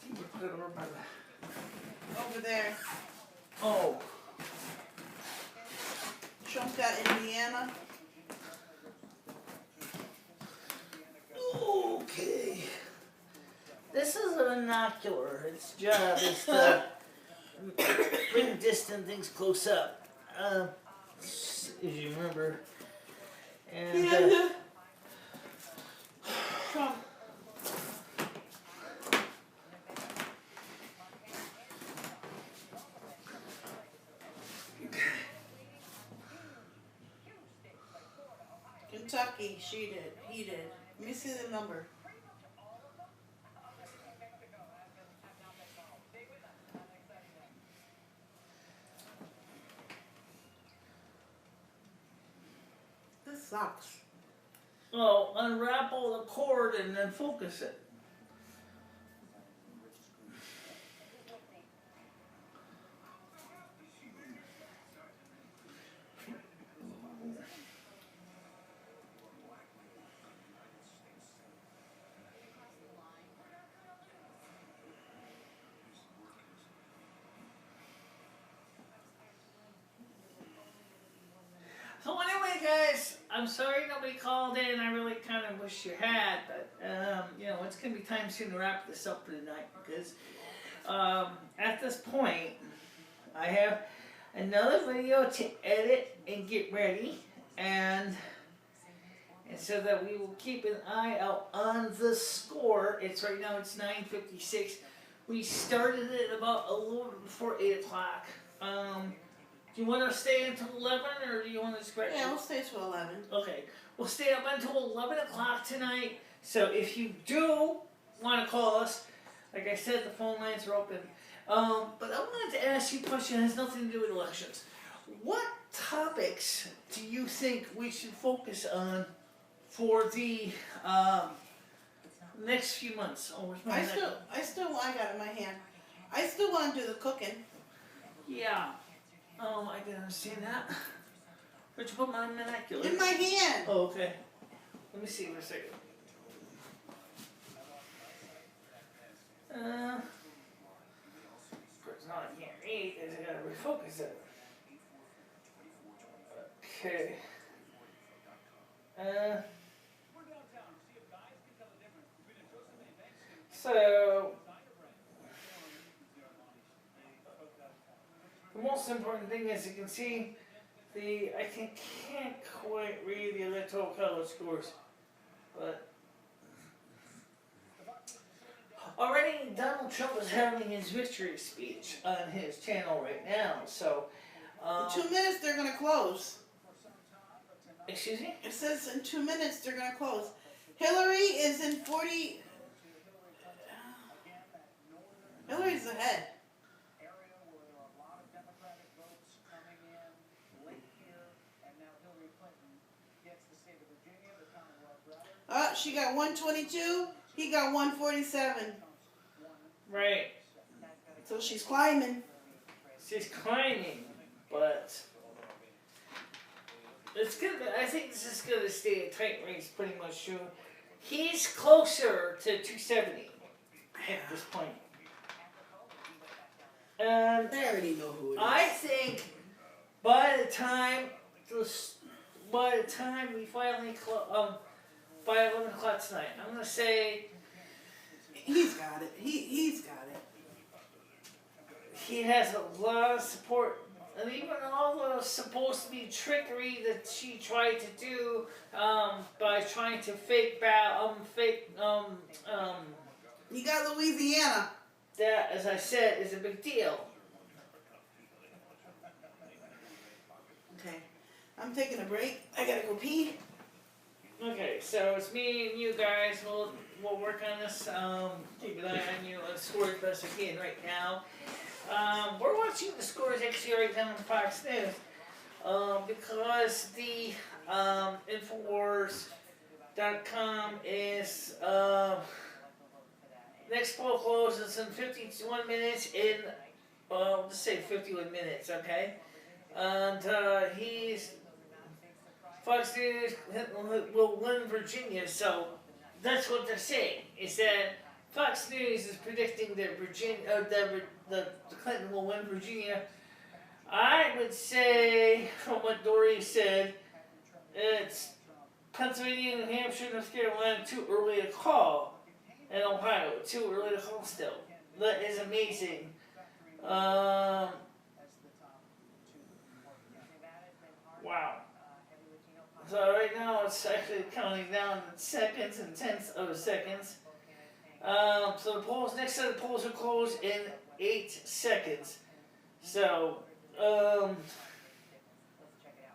think I put it over by the... Over there. Oh. Trump got Indiana. Okay. This is a binocular. Its job is to bring distant things close up. As you remember. And Trump. Kentucky, she did. He did. Let me see the number. This sucks. well, unwrap all the cord and then focus it. I'm sorry nobody called in. I really kind of wish you had, but you know, it's gonna be time soon to wrap this up for tonight because at this point I have another video to edit and get ready, and so that we will keep an eye out on the score. It's right now it's 9:56. We started it about a little before 8 o'clock. Do you want to stay until 11, or do you want to scratch? Yeah, we'll stay till 11. Okay, we'll stay up until 11 o'clock tonight. So if you do want to call us, like I said, the phone lines are open. But I wanted to ask you a question that has nothing to do with elections. What topics do you think we should focus on for the next few months? Oh, where's my I got it in my hand. I still want to do the cooking. Yeah. I can understand that. Where'd you put my vernacular? In my hand. Oh, okay. Let me see for a second. It's not I can't read, is I gotta refocus it. Okay. So the most important thing is you can see I can't quite read the electoral college scores, but already Donald Trump is having his victory speech on his channel right now, so In 2 minutes they're gonna close. excuse me? It says in 2 minutes they're gonna close. Hillary is in 40. Hillary's ahead. She got 122. He got 147. Right. So she's climbing. She's climbing, but it's gonna. I think this is gonna stay a tight race, pretty much soon. He's closer to 270 at this point. And They already know who it is. I think by the time we finally by 11 o'clock tonight, I'm gonna say He's got it. He's got it. he has a lot of support, and even all the supposed to be trickery that she tried to do by trying to You got Louisiana. that, as I said, is a big deal. Okay. I'm taking a break. I gotta go pee. Okay, so it's me and you guys. We'll work on this. Keep an eye on you. Let's score as best we can right now. We're watching the scores actually right now on Fox News because the Infowars.com is next poll closes in 51 minutes. Let's say 51 minutes, okay? And Fox News will win Virginia, so that's what they're saying. Is that Fox News is predicting that the Clinton will win Virginia. I would say, from what Dory said, it's Pennsylvania, New Hampshire, North Carolina too early to call, and Ohio too early to call still. That is amazing. Wow. So right now it's actually counting down seconds and tenths of seconds. So the polls, next set of polls will close in 8 seconds. So,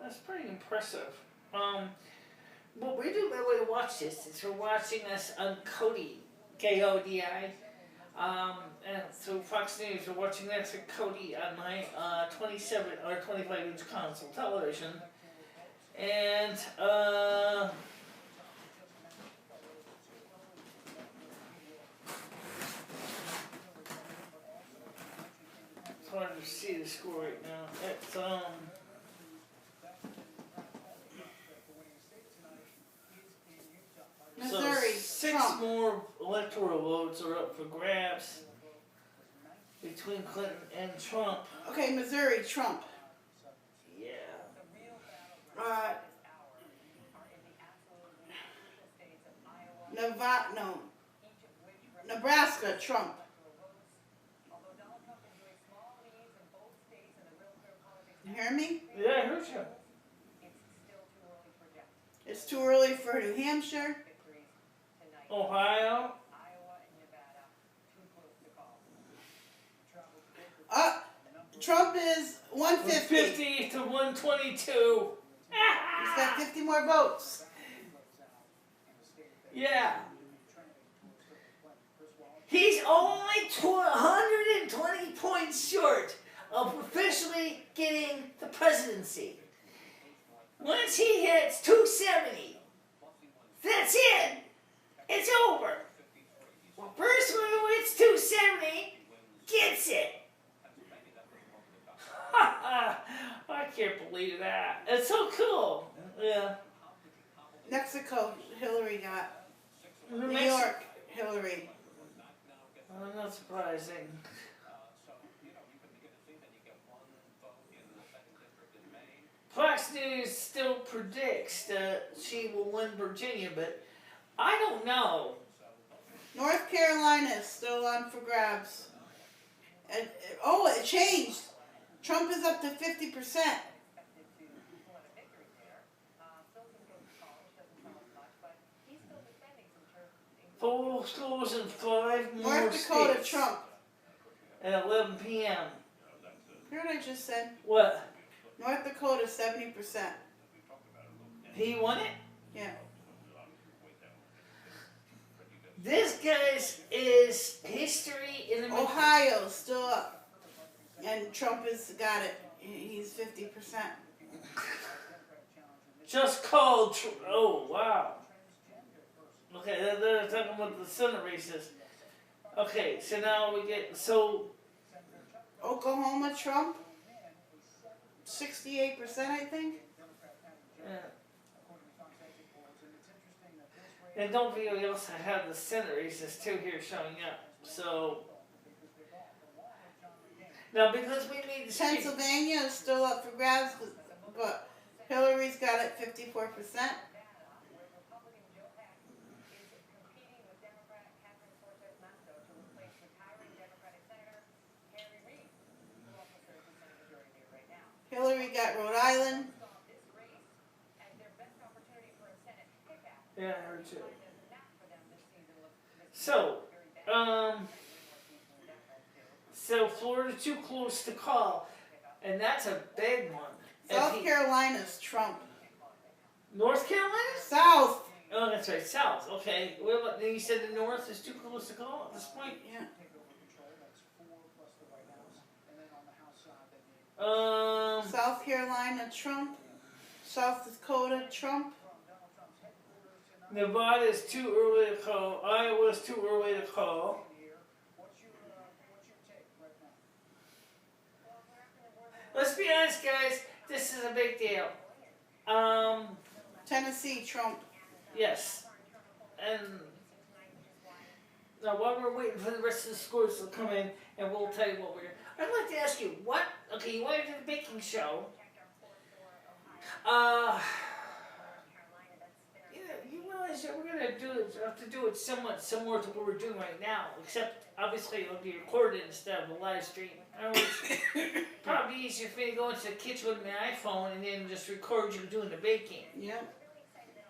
that's pretty impressive. What we do by the way to watch this is we're watching this on Kodi, K-O-D-I. And through Fox News, we're watching that through Kodi on my 27 or 25 inch console television. And, it's hard to see the score right now. It's, Missouri, so 6 Trump. more electoral votes are up for grabs between Clinton and Trump. Okay, Missouri, Trump. Yeah. Nebraska, Trump. You hear me? Yeah, I heard you. It's too early for New Hampshire. Ohio. Trump is 150. 50 to 122. He's got 50 more votes. Yeah. He's only 120 points short of officially getting the presidency. Once he hits 270, that's it. It's over. The person who hits 270 gets it. I can't believe that. It's so cool. Yeah. Mexico, Hillary got. New Mex- York, Hillary. Not surprising. Fox News still predicts that she will win Virginia, but I don't know. North Carolina is still on for grabs. And, it changed. Trump is up to 50%. Full schools in 5 more North Dakota, states Trump. at 11 p.m. Hear what I just said? What? North Dakota, 70%. He won it? Yeah. This guy's is history in the Ohio, still up. And Trump has got it. He's 50%. Just called. Oh, wow. Okay, they're talking about the Senate races. Okay, so now we get. So. Oklahoma, Trump. 68%, I think. Yeah. And don't forget, we also have the Senate races too here showing up. So. Now, because we need to. Pennsylvania is still up for grabs, but Hillary's got it 54%. Hillary got Rhode Island. Yeah, I heard you. So, so Florida's too close to call, and that's a big one. South Carolina's Trump. North Carolina? South. Oh, that's right, South. Okay. What about, you said the North is too close to call at this point? Yeah. South Carolina, Trump. South Dakota, Trump. Nevada is too early to call. Iowa is too early to call. Let's be honest, guys. This is a big deal. Tennessee, Trump. Yes. And now while we're waiting for the rest of the scores to come in, and we'll tell you what we're doing. I'd like to ask you, what, okay, you want to do the baking show. You realize that we're going to have to do it somewhat similar to what we're doing right now, except obviously it'll be recorded instead of a live stream. It's probably easier for me to go into the kitchen with my iPhone and then just record you doing the baking. Yep.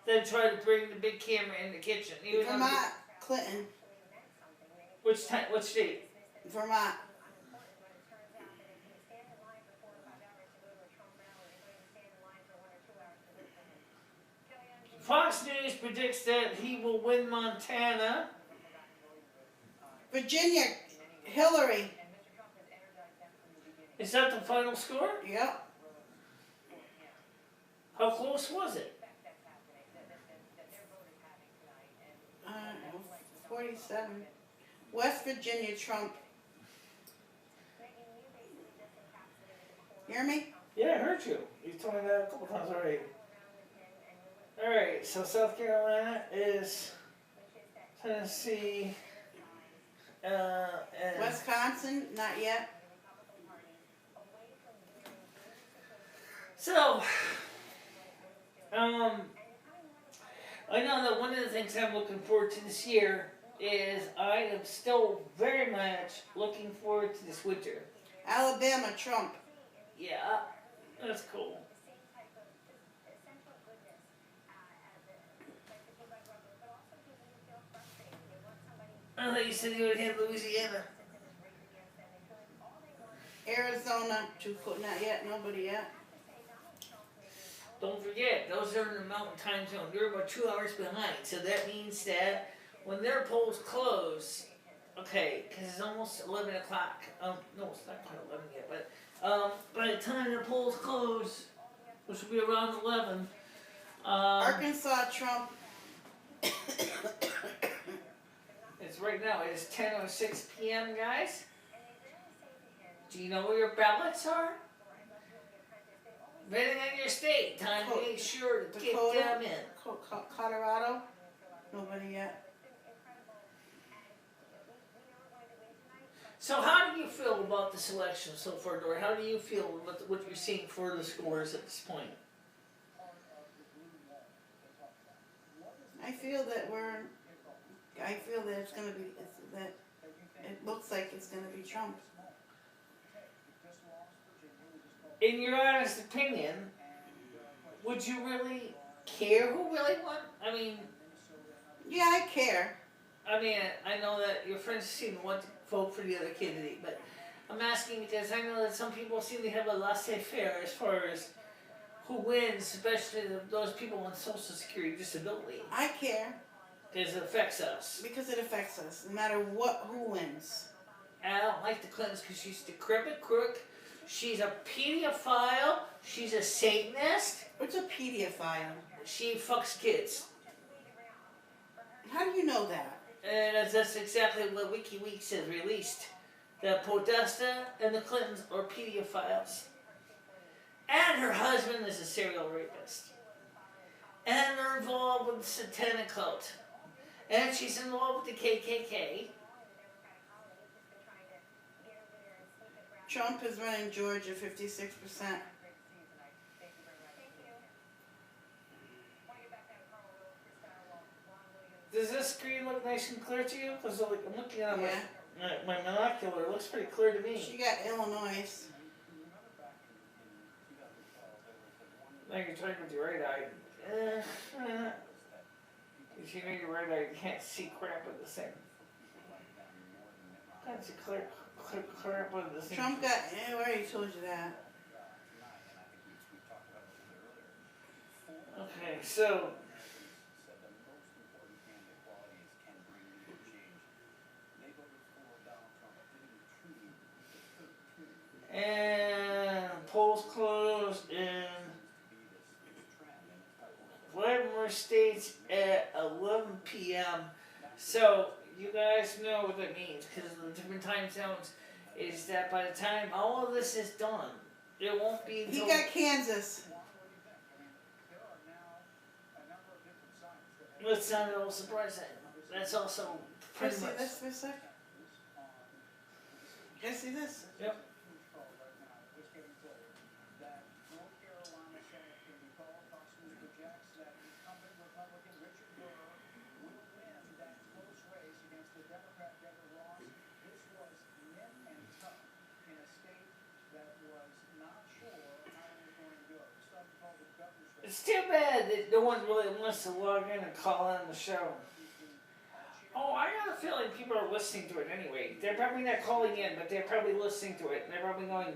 Then try to bring the big camera in the kitchen. Vermont, Clinton. Which state? Vermont. Fox News predicts that he will win Montana. Virginia, Hillary. Is that the final score? Yep. How close was it? 47. West Virginia, Trump. Hear me? Yeah, I heard you. You told me that a couple times already. Alright, so South Carolina is Tennessee, and Wisconsin, not yet. so, I know that one of the things I'm looking forward to this year is I am still very much looking forward to this winter. Alabama, Trump. Yeah, that's cool. I thought you said you would hit Louisiana. Arizona, too cold. Not yet. Nobody yet. Don't forget, those are in the mountain time zone. You're about 2 hours behind. So that means that when their polls close, okay, because it's almost 11 o'clock. No, it's not quite 11 yet, but by the time their polls close, which will be around 11, Arkansas, Trump. it's right now. It is 10:06 p.m., guys. Do you know where your ballots are? Depending on your state, time to make sure to get Dakota, them in. Colorado. Nobody yet. So how do you feel about this election so far, Dory? How do you feel about what you're seeing for the scores at this point? I feel that it's gonna be. That it looks like it's gonna be Trump. In your honest opinion, would you really care who really won? I mean, Yeah, I care. I know that your friends seem to want to vote for the other candidate, but I'm asking because I know that some people seem to have a laissez-faire as far as who wins, especially those people on Social Security disability, I care because it affects us. because it affects us, no matter who wins. And I don't like the Clintons because she's a decrepit crook, she's a pedophile, she's a Satanist, What's a pedophile? she fucks kids. How do you know that? And that's exactly what WikiLeaks has released. That Podesta and the Clintons are pedophiles. And her husband is a serial rapist. And they're involved with the satanic cult. And she's involved with the KKK. Trump is running Georgia 56%. Does this screen look nice and clear to you? Because I'm looking at Yeah. my binocular. It looks pretty clear to me. She got Illinois. Now you're talking with your right eye. If you know your right eye, you can't see crap at the same. Can't see crap at the same. Trump got. I already told you that. Okay, so. And polls closed in 5 more states at 11 p.m. So you guys know what that means because of the different time zones. Is that by the time all of this is done, it won't be He until got Kansas. it's not at all surprising. That's also Can I pretty see much. this for a sec? Can I see this? Yep. It's too bad that no one really wants to log in and call in the show. Oh, I got a feeling people are listening to it anyway. They're probably not calling in, but they're probably listening to it. And they're probably going,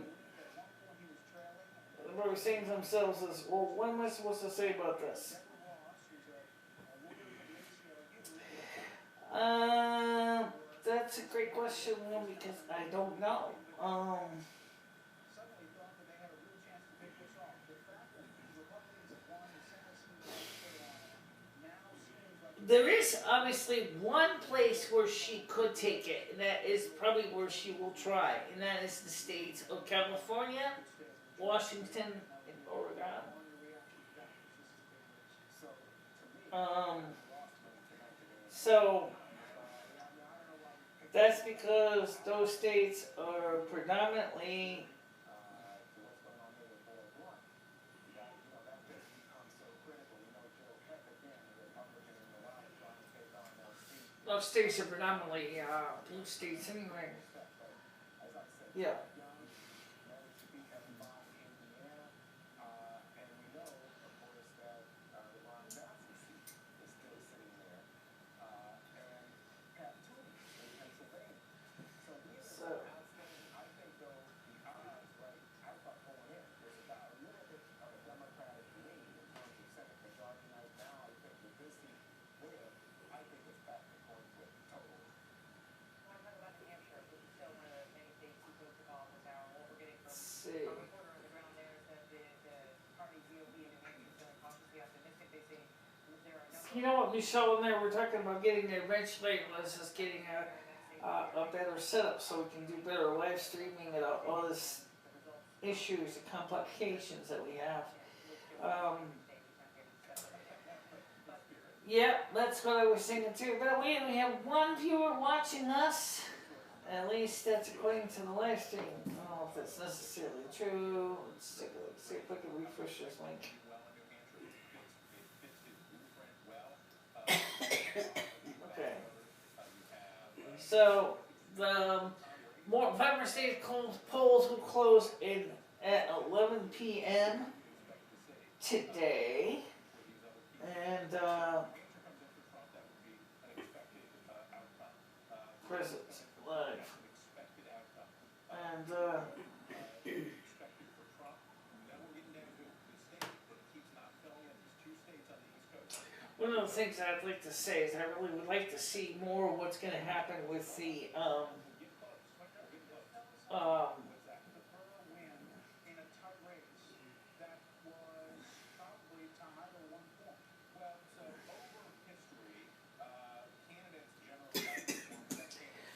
they're probably saying to themselves, well, what am I supposed to say about this? That's a great question, Will, because I don't know. There is obviously one place where she could take it, and that is probably where she will try, and that is the states of California, Washington, and Oregon. So that's because those states are predominantly Those states are predominantly blue states anyway. Yeah. So. See. You know what, Michelle and I were talking about getting there eventually, was just getting a better setup so we can do better live streaming and all this issues and complications that we have. Yeah, that's what I was thinking too. But we only have one viewer watching us. At least that's according to the live stream. I don't know if that's necessarily true. Let's take a look, see if I can refresh this link. Okay. So the November State polls will close at 11 p.m. today, and present live, and one of the things I'd like to say is I really would like to see more of what's going to happen with the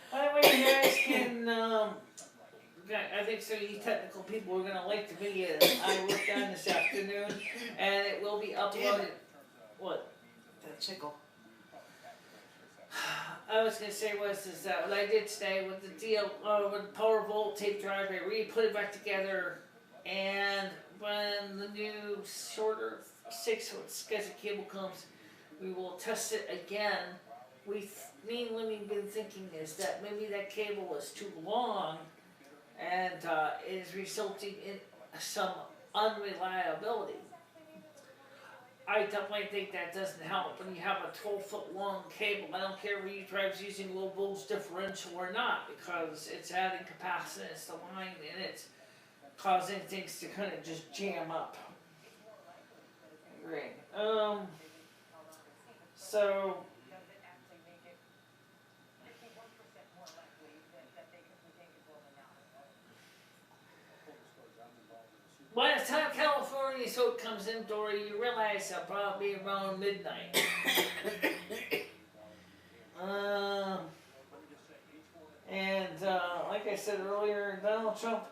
by the way, you guys can, I think some of you technical people are going to like the video that I worked on this afternoon, and it will be uploaded. What? That chickle. I was going to say is that what I did today with the deal, with the power volt tape drive, I re-put it back together, and when the new shorter 6-foot SCSI cable comes, we will test it again. Me and Lumi have been thinking is that maybe that cable is too long, and it is resulting in some unreliability. I definitely think that doesn't help when you have a 12-foot long cable. I don't care if your drive's using low voltage differential or not, because it's adding capacitance to line and it's causing things to kind of just jam up. Great. So. By the time California soap comes in, Dory, you realize it'll probably be around midnight. Like I said earlier, Donald Trump,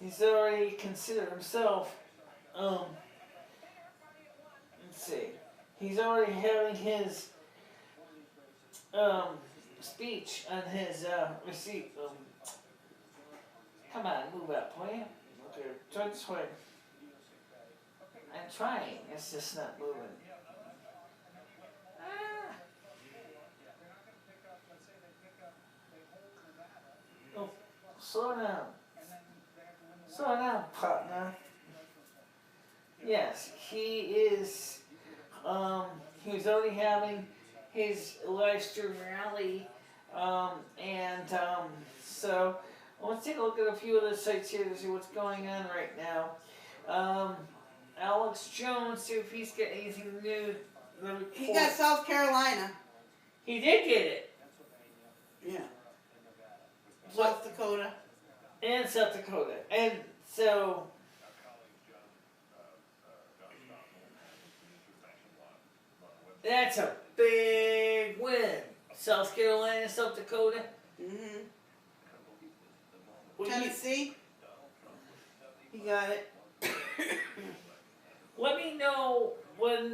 he's already considered himself, let's see, he's already having his speech on his receipt. Come on, move up, will you? Okay, try this way. I'm trying, it's just not moving. Oh, slow down. Slow down, partner. Yes, he is, he was already having his live stream rally, so let's take a look at a few other sites here to see what's going on right now. Alex Jones, see if he's got anything new. He got South Carolina. He did get it. Yeah. South Dakota. And South Dakota. And so that's a big win. South Carolina, South Dakota. Mm-hmm. Well, Tennessee. He got it. Let me know when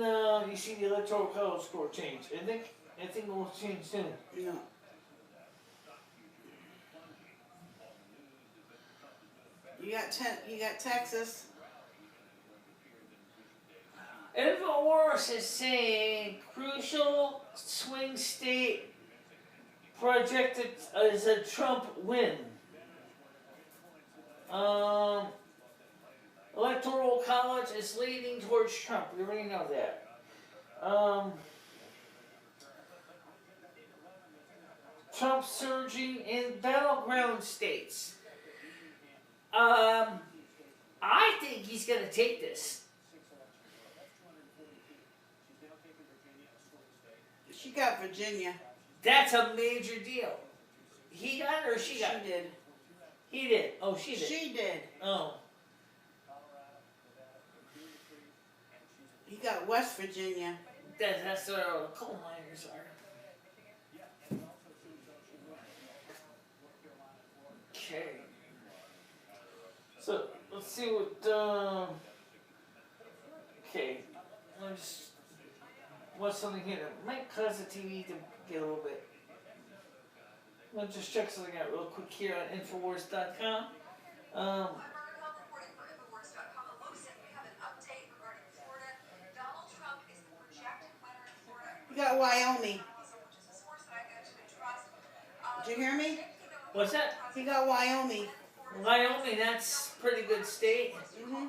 you see the electoral college score change. I think it will change soon. No. You got Texas. InfoWars is saying crucial swing state projected as a Trump win. Electoral college is leaning towards Trump. We already know that. Trump surging in battleground states. I think he's going to take this. She got Virginia. That's a major deal. He got it or she got it? She did. He did. Oh, she did. She did. Oh. He got West Virginia. That's where all the coal miners are. Okay. So, let's see what, okay. Let's just watch something here that might cause the TV to get a little bit. Let's just check something out real quick here on Infowars.com. He got Wyoming. Did you hear me? What's that? He got Wyoming. Wyoming, that's a pretty good state. Mm-hmm.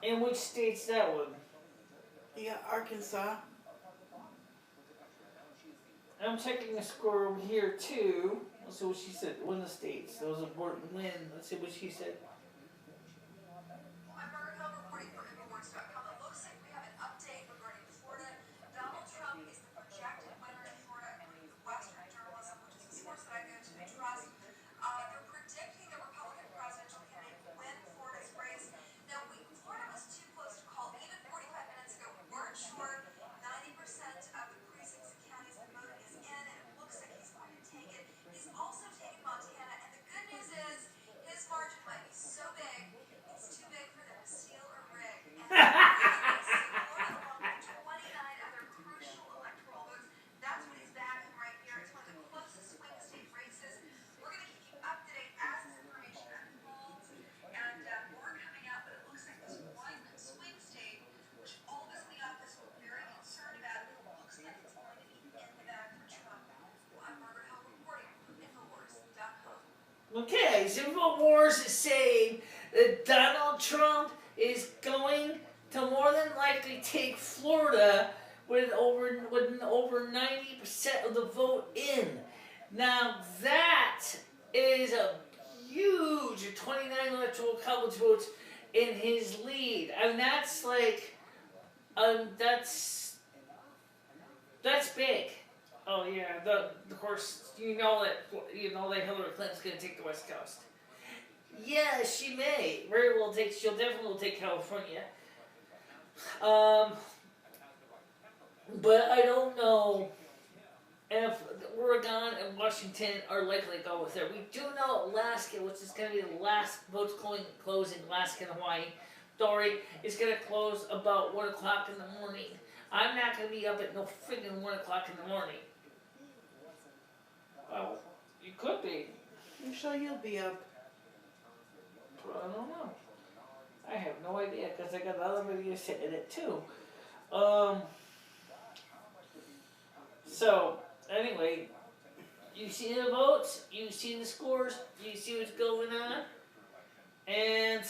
In which state's that one? He got Arkansas. I'm checking the score over here too. Let's see what she said. One of the states. That was a important win. Let's see what she said. Okay, Infowars is saying that Donald Trump is going to more than likely take Florida with over 90% of the vote in. Now that is a huge 29 electoral college votes in his lead. I mean that's like, that's big. Oh yeah, of course you know that Hillary Clinton's going to take the West Coast. Yeah, she may very well take. She'll definitely take California. But I don't know if Oregon and Washington are likely to go with her. We do know Alaska, which is going to be the last votes closing. Alaska and Hawaii. Dory is going to close about 1 o'clock in the morning. I'm not going to be up at no friggin' 1 o'clock in the morning. Well, you could be. I'm sure you'll be up. I don't know. I have no idea because I got other videos hitting it too. So, anyway, you see the votes, you see the scores, you see what's going on, and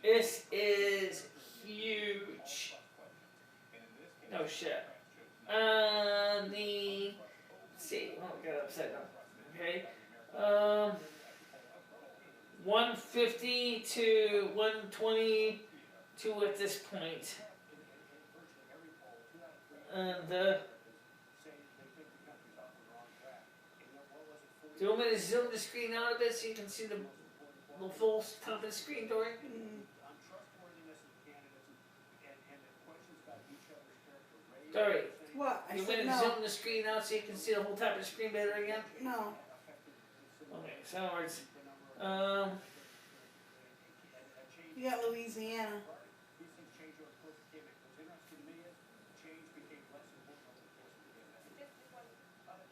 this is huge. No shit. Let's see, oh, I got it upside down. Okay. 150 to 122 at this point. And, do you want me to zoom the screen out a bit so you can see the the full top of the screen, Dory? Dory, What? I you said want to no. zoom the screen out so you can see the whole top of the screen better again? No. Okay, so in other words, You got Louisiana.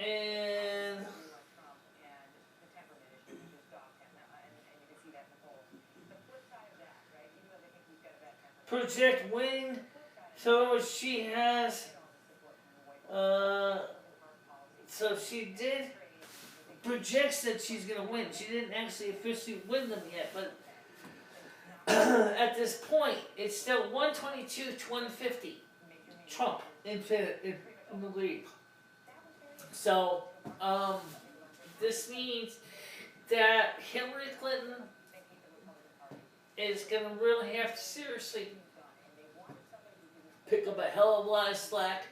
and project win. So she has, so she did projects that she's gonna win. She didn't actually officially win them yet, but at this point, it's still 122 to 150. Trump in the lead. So, this means that Hillary Clinton is gonna really have to seriously pick up a hell of a lot of slack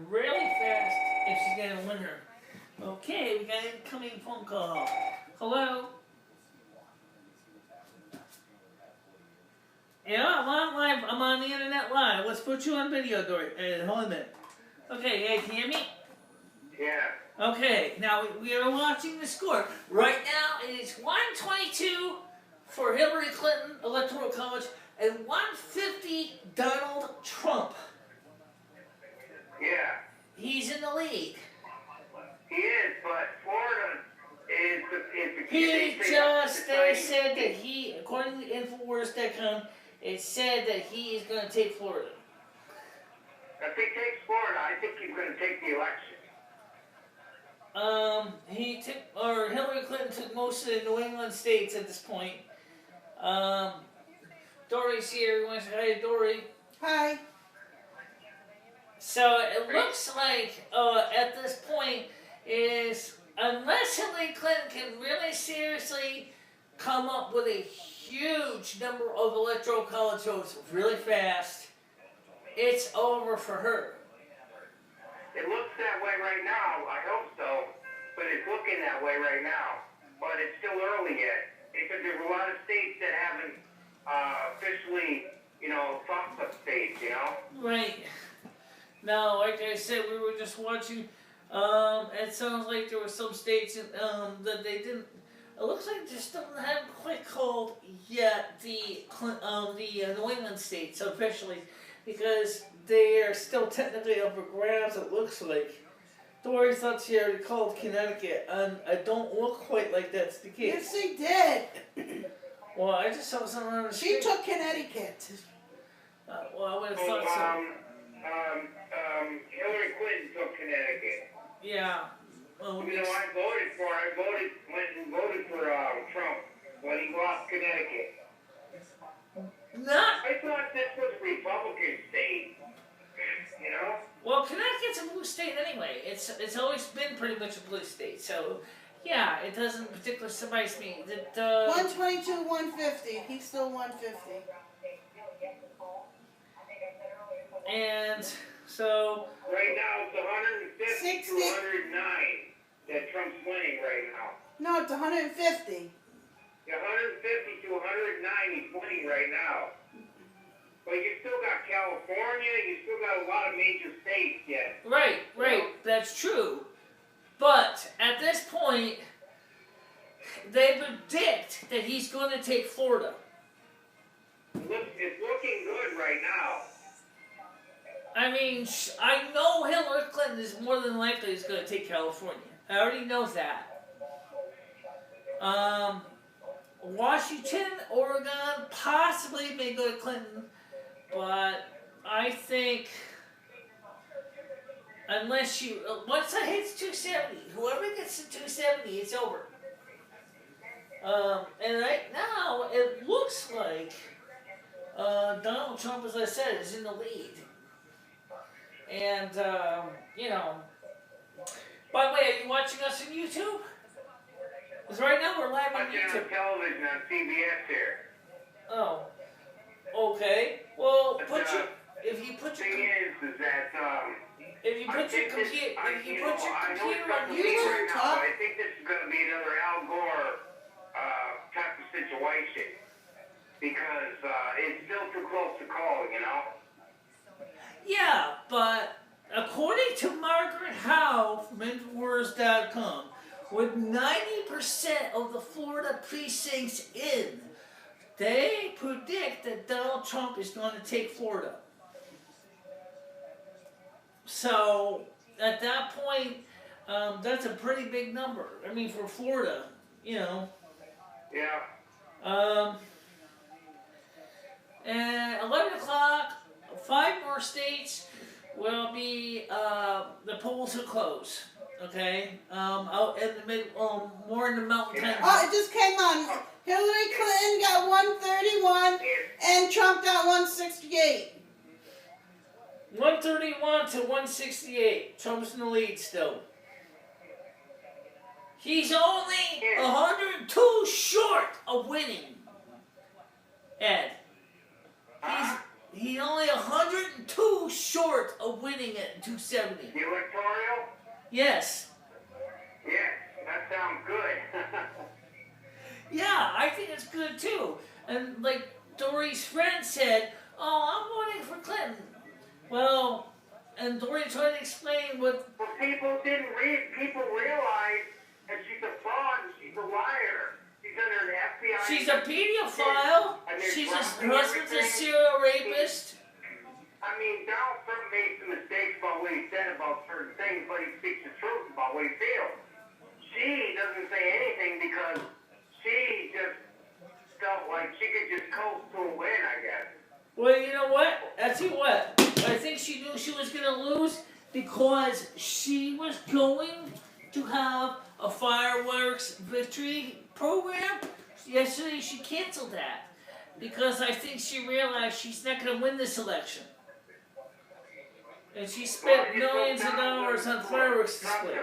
really fast if she's gonna win her. Okay, we got an incoming phone call. Hello? Yeah, I'm on live. I'm on the internet live. Let's put you on video, Dory. Hold on a minute. Okay, hey, can you hear me? Yeah. Okay, now we are watching the score. Right now, it is 122 for Hillary Clinton Electoral College and 150 Donald Trump. Yeah. He's in the lead. He is, but Florida is the They said that he, according to Infowars.com, it said that he is going to take Florida. If he takes Florida, I think he's going to take the election. Hillary Clinton took most of the New England states at this point. Dory's here. You want to say hi to Dory? Hi. So it looks like at this point is unless Hillary Clinton can really seriously come up with a huge number of electoral college votes really fast, it's over for her. It looks that way right now. I hope so, but it's looking that way right now. But it's still early yet because there's a lot of states that haven't officially, toss-up states, Right. Now, like I said, we were just watching. It sounds like there were some states that they didn't. It looks like they still haven't quite called yet the New England states officially, because they are still technically up for grabs. It looks like. Dory thought she already called Connecticut, and I don't look quite like that's the case. Yes, they did. Well, I just saw something on the She screen. took Connecticut. Well, I would have thought so. Hillary Clinton took Connecticut. Yeah. Well, Went and voted for Trump when he lost Connecticut. not. I thought this was a Republican state, Well, Connecticut's a blue state anyway. It's always been pretty much a blue state. So, yeah, it doesn't particularly surprise me that. 122, 150. He's still 150. And so. Right now, it's 150 to 109 that Trump's winning right now. No, it's 150. The 150 to 109 he's winning right now. But you still got California, you still got a lot of major states yet. Right, that's true. But at this point, they predict that he's going to take Florida. It's looking good right now. I mean, I know Hillary Clinton is more than likely is going to take California. I already know that. Washington, Oregon, possibly may go to Clinton, but I think unless once it hits 270, whoever gets to 270, it's over. And right now, it looks like Donald Trump, as I said, is in the lead. And, by the way, are you watching us on YouTube? Because right now we're live on Watching YouTube. on television on CBS here. Oh, okay. Well, But, if you put your thing is that if you put your computer on I know it's YouTube, right now, but I think this is going to be another Al Gore type of situation because it's still too close to call, you know? Yeah, but according to Margaret Howe from Infowars.com, with 90% of the Florida precincts in, they predict that Donald Trump is going to take Florida. So, at that point, that's a pretty big number. I mean, for Florida, you know. Yeah. And 11 o'clock, 5 more states will be, the polls will close. Okay? Out in the mid, more in the mountain time. Oh, it just came on. Hillary Clinton got 131 and Trump got 168. 131 to 168. Trump's in the lead still. He's only 102 short of winning. Ed. He's only 102 short of winning it in 270. The electoral? Yes. Yes, that sounds good. Yeah, I think it's good too. And like Dory's friend said, "Oh, I'm voting for Clinton." Well, and Dory tried to explain what. Well, people realize that she's a fraud and she's a liar. She's under an FBI. She's a pedophile. She's her husband's a serial rapist. I mean, Donald Trump made some mistakes about what he said about certain things, but he speaks the truth about what he feels. She doesn't say anything because she just felt like she could just coast to a win, I guess. Well, you know what? I tell you what. I think she knew she was going to lose because she was going to have a fireworks victory program. Yesterday she canceled that because I think she realized she's not going to win this election. And she spent millions of dollars on fireworks display.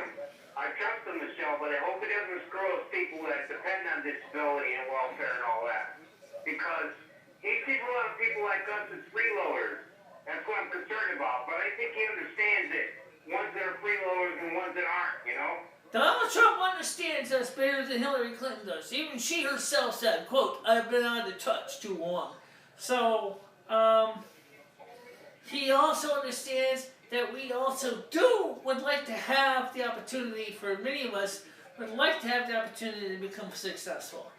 I trust him, Michelle, but I hope he doesn't screw us people that depend on disability and welfare and all that. Because he sees a lot of people like us as freeloaders. That's what I'm concerned about. But I think he understands it. Ones that are freeloaders and ones that aren't, you know? Donald Trump understands us better than Hillary Clinton does. Even she herself said, quote, "I've been on the touch too long." So, he also understands that we also would like to have the opportunity, for many of us, would like to have the opportunity to become successful.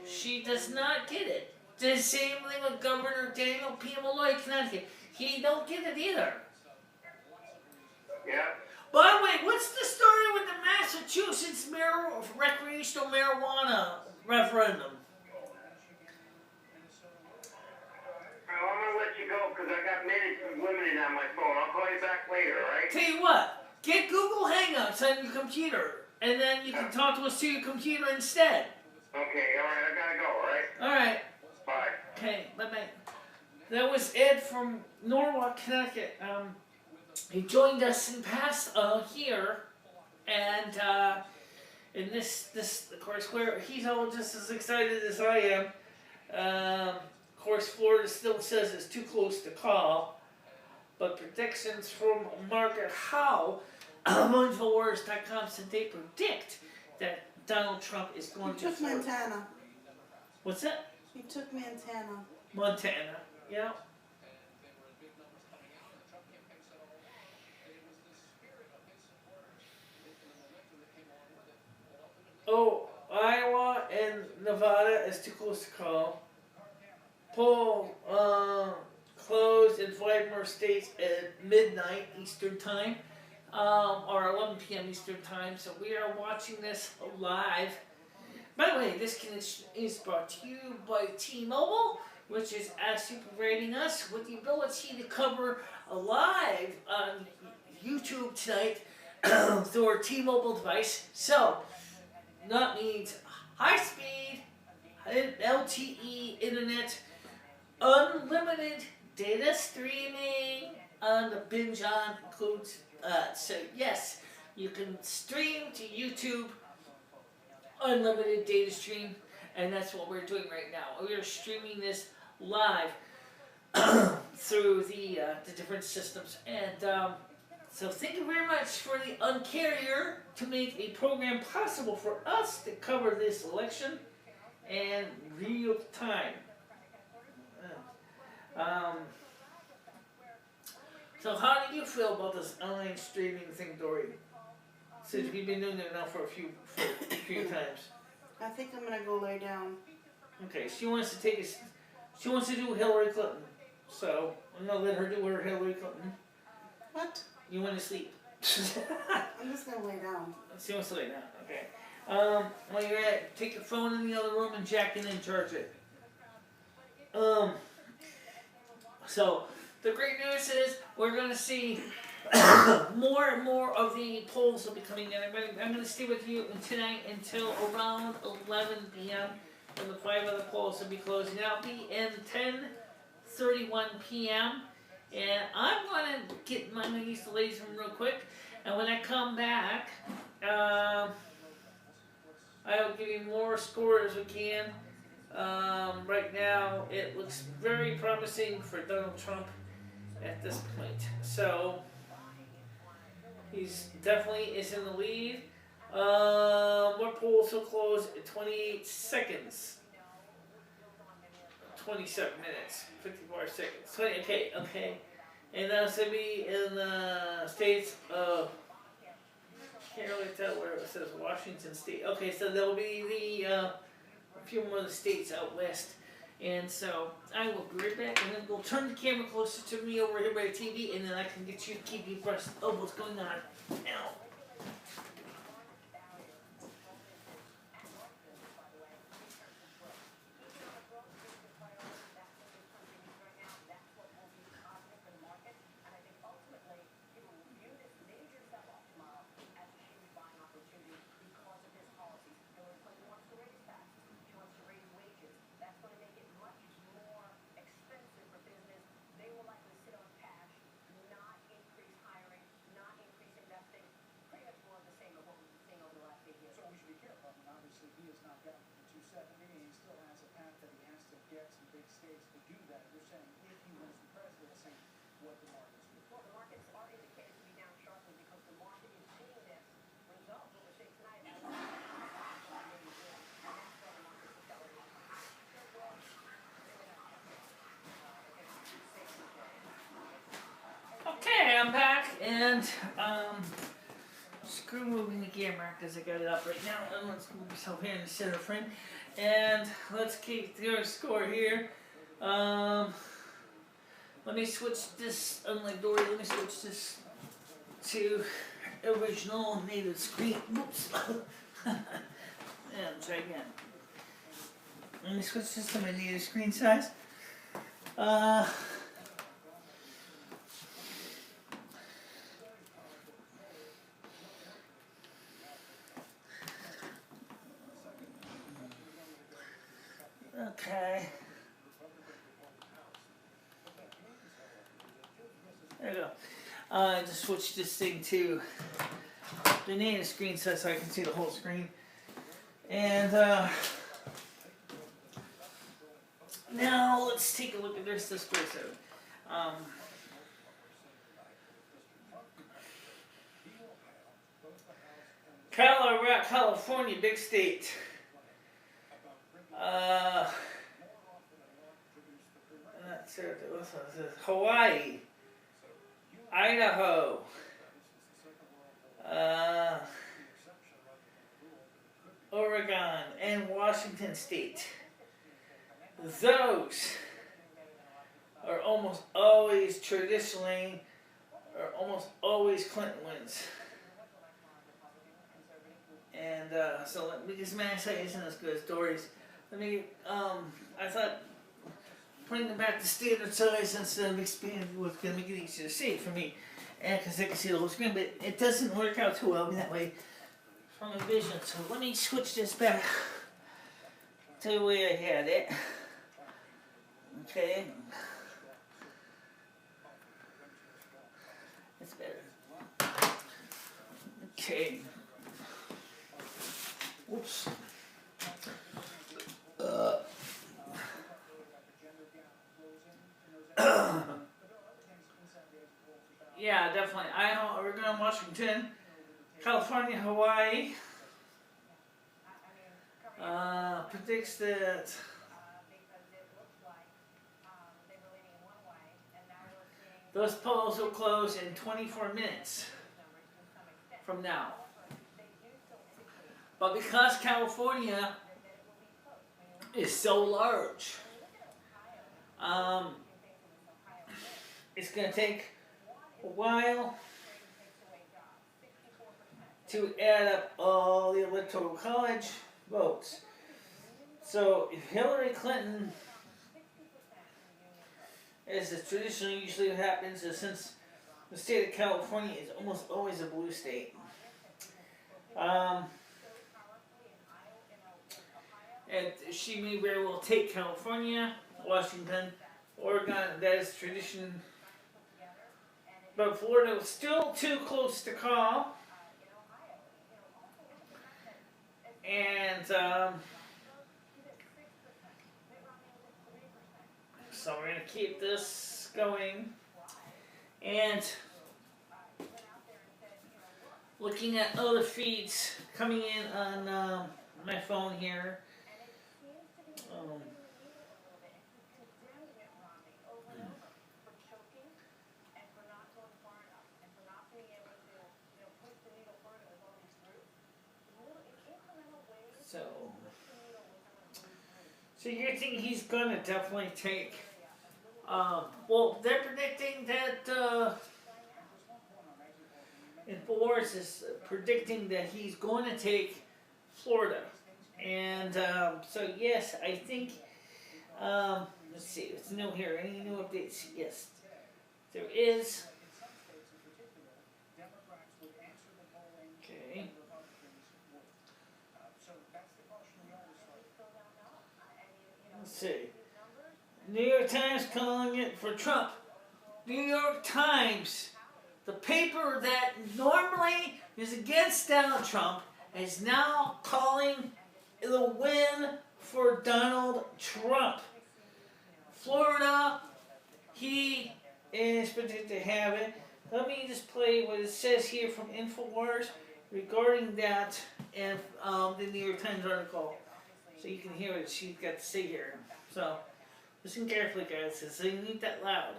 She does not get it. The same thing with Governor Daniel P. Malloy, Connecticut. He don't get it either. Yeah. By the way, what's the story with the Massachusetts recreational marijuana referendum? Well, I'm going to let you go because I got minutes limited on my phone. I'll call you back later, all right? Tell you what, get Google Hangouts on your computer, and then you can talk to us through your computer instead. Okay, all right, I got to go, all right? All right. Bye. Okay, bye-bye. That was Ed from Norwalk, Connecticut. He joined us in past here, and in this of course, where he's all just as excited as I am. Of course, Florida still says it's too close to call, but predictions from Margaret Howe of Infowars.com said they predict that Donald Trump is going to He took Florida. Montana. What's that? He took Montana. Montana, yeah. Oh, Iowa and Nevada is too close to call. Poll closed in 5 more states at midnight Eastern time, or 11 p.m. Eastern time. So we are watching this live. By the way, this is brought to you by T-Mobile, which is actually providing us with the ability to cover live on YouTube tonight through our T-Mobile device. So that means high speed, LTE internet, unlimited data streaming on the binge on includes. So yes, you can stream to YouTube, unlimited data stream, and that's what we're doing right now. We are streaming this live through the different systems, and so thank you very much for the Uncarrier to make a program possible for us to cover this election. and real time. So how do you feel about this online streaming thing, Dory? Since we've been doing it now for a few times. I think I'm gonna go lay down. Okay, she wants to take us. She wants to do Hillary Clinton. So I'm gonna let her do her Hillary Clinton. What? You want to sleep? I'm just gonna lay down. She wants to lay down. Okay. While you're at it, take your phone in the other room and jack it and charge it. So the great news is we're gonna see more and more of the polls will be coming in. I'm gonna stay with you tonight until around 11 p.m. and the 5 other polls will be closing. I'll be in 10:31 p.m. and I'm gonna get my use the ladies room real quick. And when I come back, I'll give you more scores as we can. Right now, it looks very promising for Donald Trump at this point. So, he's definitely is in the lead. More polls will close in 28 seconds. 27 minutes, 54 seconds. Okay. And that's going to be in the states of, can't really tell where it says Washington State. Okay, so there will be a few more of the states out west. And so I will be right back, and then we'll turn the camera closer to me over here by the TV, and then I can get you, keep you abreast of what's going on now. Okay, I'm back, and screw moving the camera because I got it up right now. And let's move myself here in the center frame, and let's keep the score here. Let me switch this. Unlike Dory, let me switch this to original native screen. Oops. And try again. Let me switch this to my native screen size. Okay. There we go. I just switched this thing to the native screen so I can see the whole screen. And now let's take a look at this display. California, big state. Hawaii, Idaho, Oregon, and Washington State. Those are almost always traditionally, or almost always Clinton wins. And so because my eyesight isn't as good as Dory's, I thought putting them back to standard size instead of expanding was going to make it easier to see for me, and because I can see the whole screen, but it doesn't work out too well that way from my vision. So let me switch this back to the way I had it. Okay. That's better. Okay. Whoops. Yeah, definitely. Oregon, Washington, California, Hawaii, predicts that those polls will close in 24 minutes from now. But because California is so large, it's going to take a while to add up all the Electoral College votes. So if Hillary Clinton, as is traditionally usually what happens, is since the state of California is almost always a blue state, and she may very well take California, Washington, Oregon, that is tradition. But Florida was still too close to call. And so we're going to keep this going. And looking at other feeds coming in on my phone here. So you're thinking he's gonna definitely take, well, they're predicting that, InfoWars is predicting that he's going to take Florida. And, so yes, I think, let's see, what's new here, any new updates? Yes, there is. Okay. Let's see. New York Times calling it for Trump. New York Times, the paper that normally is against Donald Trump, is now calling the win for Donald Trump. Florida, he is predicted to have it. Let me just play what it says here from InfoWars regarding that and the New York Times article, so you can hear what she's got to say here. So listen carefully, guys, so you need that loud.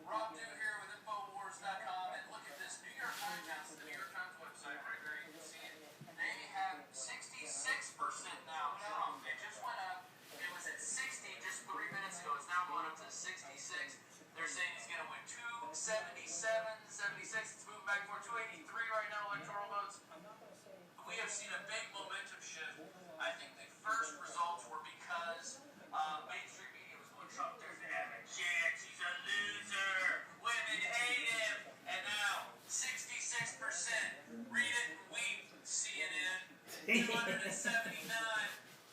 Rob Dew here with Infowars.com, and look at this New York Times. That's the New York Times website right there. You can see it. They have 66% now Trump. It just went up. It was at 60 just 3 minutes ago. It's now going up to 66. They're saying he's going to win 277, 76. It's moving back for 283 right now, electoral votes. We have seen a big momentum shift. I think the first results were because mainstream media was going, Trump doesn't have a chance. He's a loser. Women hate him. And now, 66%. Read it and weep, CNN. 279.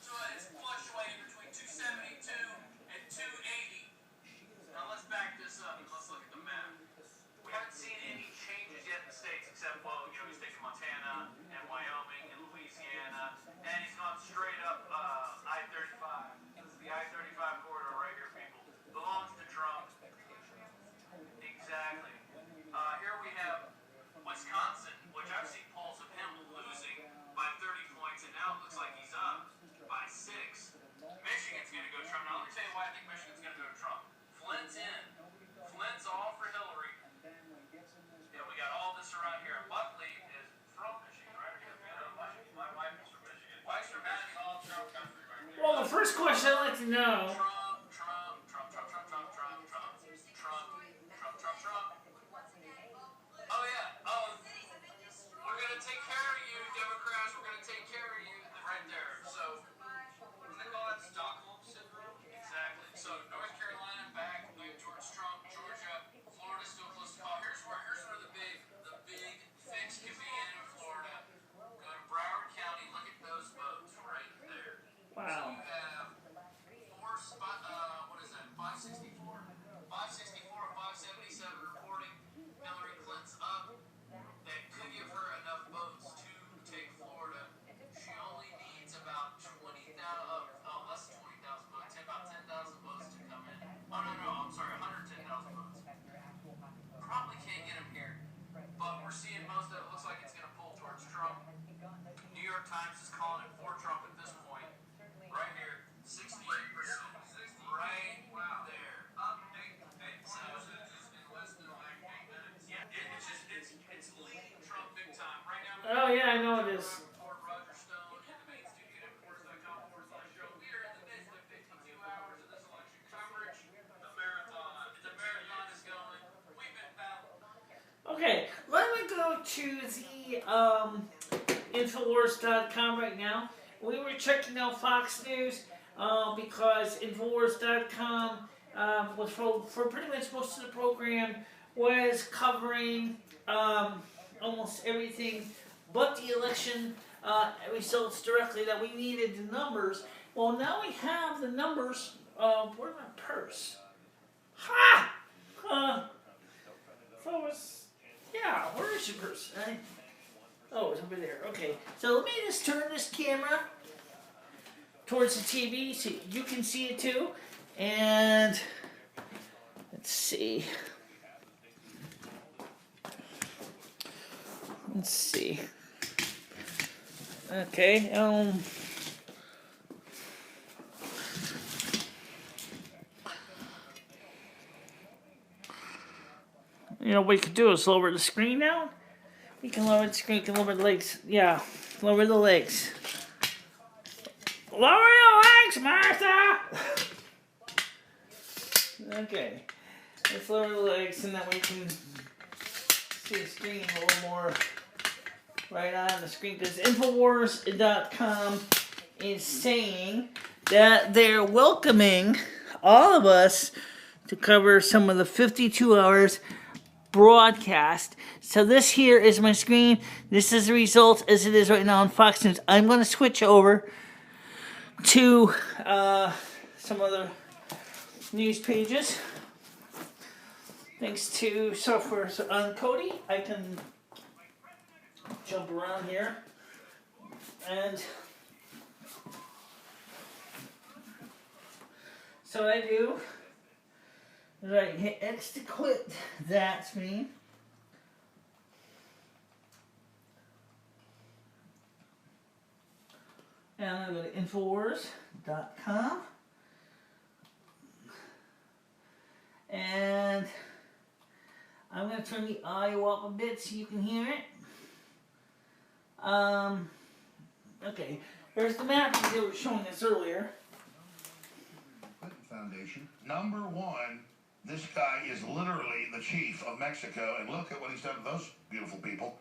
So it's fluctuating between 272 and 280. Now let's back this up and let's look at the map. We haven't seen any changes yet in the states except, well, you know, he's taking Montana and Wyoming and Louisiana, and he's gone straight up I-35. This is the I-35 corridor right here, people. Belongs to Trump. Exactly. Here we have Wisconsin, which I've seen polls of him losing by 30 points, and now it looks like he's up by 6. Michigan's going to go Trump. Now, let me tell you why I think Michigan's going to go Trump. Flint's in. Flint's all for Hillary. Yeah, we got all this around here. Buckley is from Michigan, right? My wife is from Michigan. Wife's from Michigan, all Trump country right here. Well, the first question I'd like to know. Oh yeah. Oh, we're gonna take care of you, Democrats. We're gonna take care of you right there. So, what do they call that? Stockholm syndrome? Exactly. So, North Carolina back with George Trump, Georgia, Florida still close to call. Here's where the big fix can be in Florida. Go to Broward County. Look at those votes right there. Wow. So you have 4 spots. Oh yeah, I know it is. Report Roger Stone in the main studio at force.com/show. We are in the midst of 52 hours of this election coverage. The marathon. The marathon is going. We've been battling. Okay, let me go to the Infowars.com right now. We were checking out Fox News because Infowars.com was for pretty much most of the program was covering almost everything but the election results directly that we needed the numbers. Well, now we have the numbers. Where's my purse? Ha! Yeah, where is your purse? Oh, it's over there. Okay, so let me just turn this camera towards the TV so you can see it too. And let's see. Let's see. Okay. You know what we could do is lower the screen down. We can lower the screen, can lower the legs. Yeah, lower the legs. Lower the legs, Martha! Okay. Let's lower the legs and then we can see the screen a little more right on the screen. Because Infowars.com is saying that they're welcoming all of us to cover some of the 52 hours broadcast. So this here is my screen. This is the results as it is right now on Fox News. I'm going to switch over to some other news pages. Thanks to software on Cody, I can jump around here. And so what I do is I hit X to quit that screen. And I'm going to go to Infowars.com. And I'm going to turn the audio up a bit so you can hear it. Okay, here's the map they were showing us earlier. Foundation. Number one, this guy is literally the chief of Mexico, and look at what he's done to those beautiful people.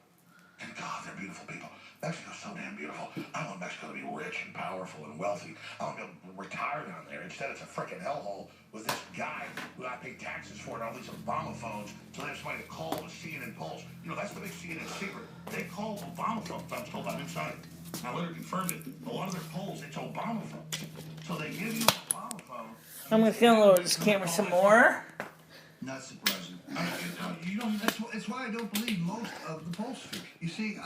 And God, they're beautiful people. Mexico's so damn beautiful. I want Mexico to be rich and powerful and wealthy. I want to be able to retire down there. Instead, it's a freaking hellhole with this guy who I pay taxes for and all these Obama phones, so they have somebody to call the CNN polls. You know, that's what they see in secret. They call Obama phones. I was told by Inside. I later confirmed it. A lot of their polls, it's Obama phones. So they give you an Obama phone. I'm going to lower this camera some more. Not surprising. It's why I don't believe most of the pollsters. You see,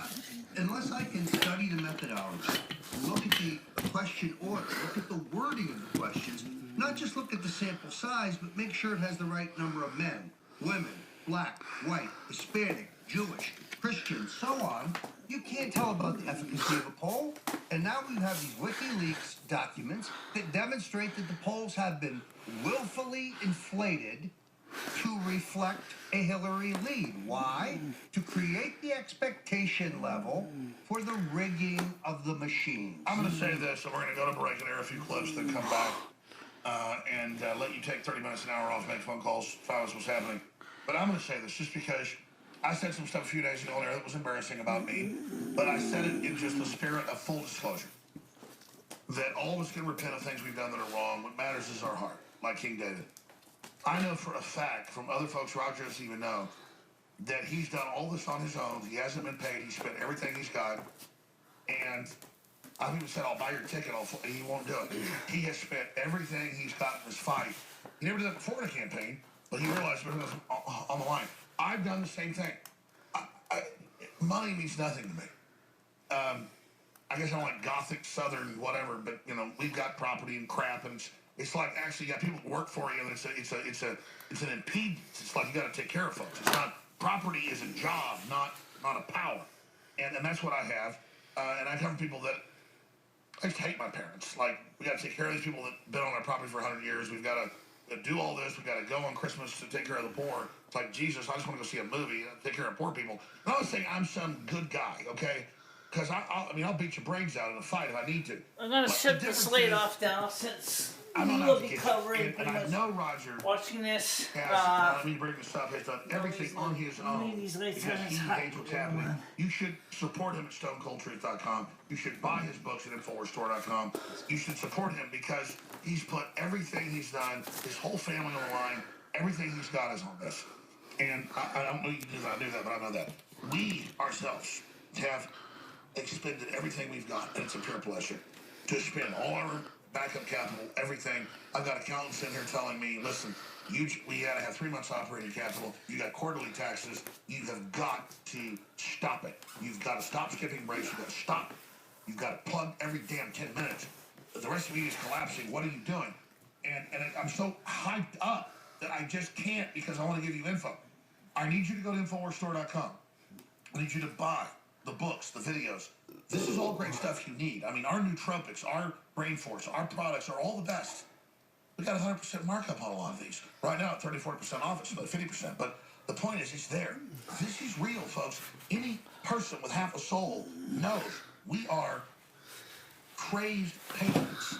unless I can study the methodology, look at the question order, look at the wording of the questions, not just look at the sample size, but make sure it has the right number of men, women, black, white, Hispanic, Jewish, Christian, so on, you can't tell about the efficacy of a poll. And now we have these WikiLeaks documents that demonstrate that the polls have been willfully inflated to reflect a Hillary lead. Why? To create the expectation level for the rigging of the machines. I'm going to say this, and we're going to go to break and air a few clips, then come back and let you take 30 minutes, an hour off, make phone calls, find out what's happening. But I'm going to say this just because I said some stuff a few days ago on air that was embarrassing about me, but I said it in just the spirit of full disclosure. That all of us can repent of things we've done that are wrong. What matters is our heart, like King David. I know for a fact from other folks Roger doesn't even know that he's done all this on his own. He hasn't been paid. He spent everything he's got. And I've even said, I'll buy your ticket. And he won't do it. He has spent everything he's got in this fight. He never did that before in a campaign, but he realized it was on the line. I've done the same thing. Money means nothing to me. I guess I'm like gothic, southern, whatever, but, you know, we've got property and crap, and it's like actually you got people that work for you, and it's an impedance. It's like you got to take care of folks. It's not, property is a job, not a power, and that's what I have. And I come from people that I just hate my parents. Like, we got to take care of these people that been on our property for 100 years. We've got do all this. We got to go on Christmas to take care of the poor. It's like, Jesus, I just want to go see a movie and take care of poor people. And I'm not saying I'm some good guy, okay? Because I'll beat your brains out in a fight if I need to. I'm gonna But shut the the difference slate is, off now since I'm not we'll out to be get covering you. And pretty I much know Roger watching this. has, let me bring this up, has done everything on his own these lights because on, he it's hot. hates what's happening. You should support him at stonecoldtruth.com. You should buy his books at InfoWarsStore.com. You should support him because he's put everything he's done, his whole family on the line, everything he's got is on this. And I don't know you do that, but I know that. We ourselves have expended everything we've got, and it's a pure pleasure to spend all our backup capital, everything. I've got accountants in here telling me, listen, we got to have 3 months operating capital. You got quarterly taxes. You have got to stop it. You've got to stop skipping breaks. You've got to stop. You've got to plug every damn 10 minutes. The rest of you is collapsing. What are you doing? And I'm so hyped up that I just can't because I want to give you info. I need you to go to InfoWarsStore.com. I need you to buy the books, the videos. This is all great stuff you need. I mean, our nootropics, our brain force, our products are all the best. We got 100% markup on a lot of these. Right now at 34% off, it's about 50%. But the point is, it's there. This is real, folks. Any person with half a soul knows we are crazed patrons.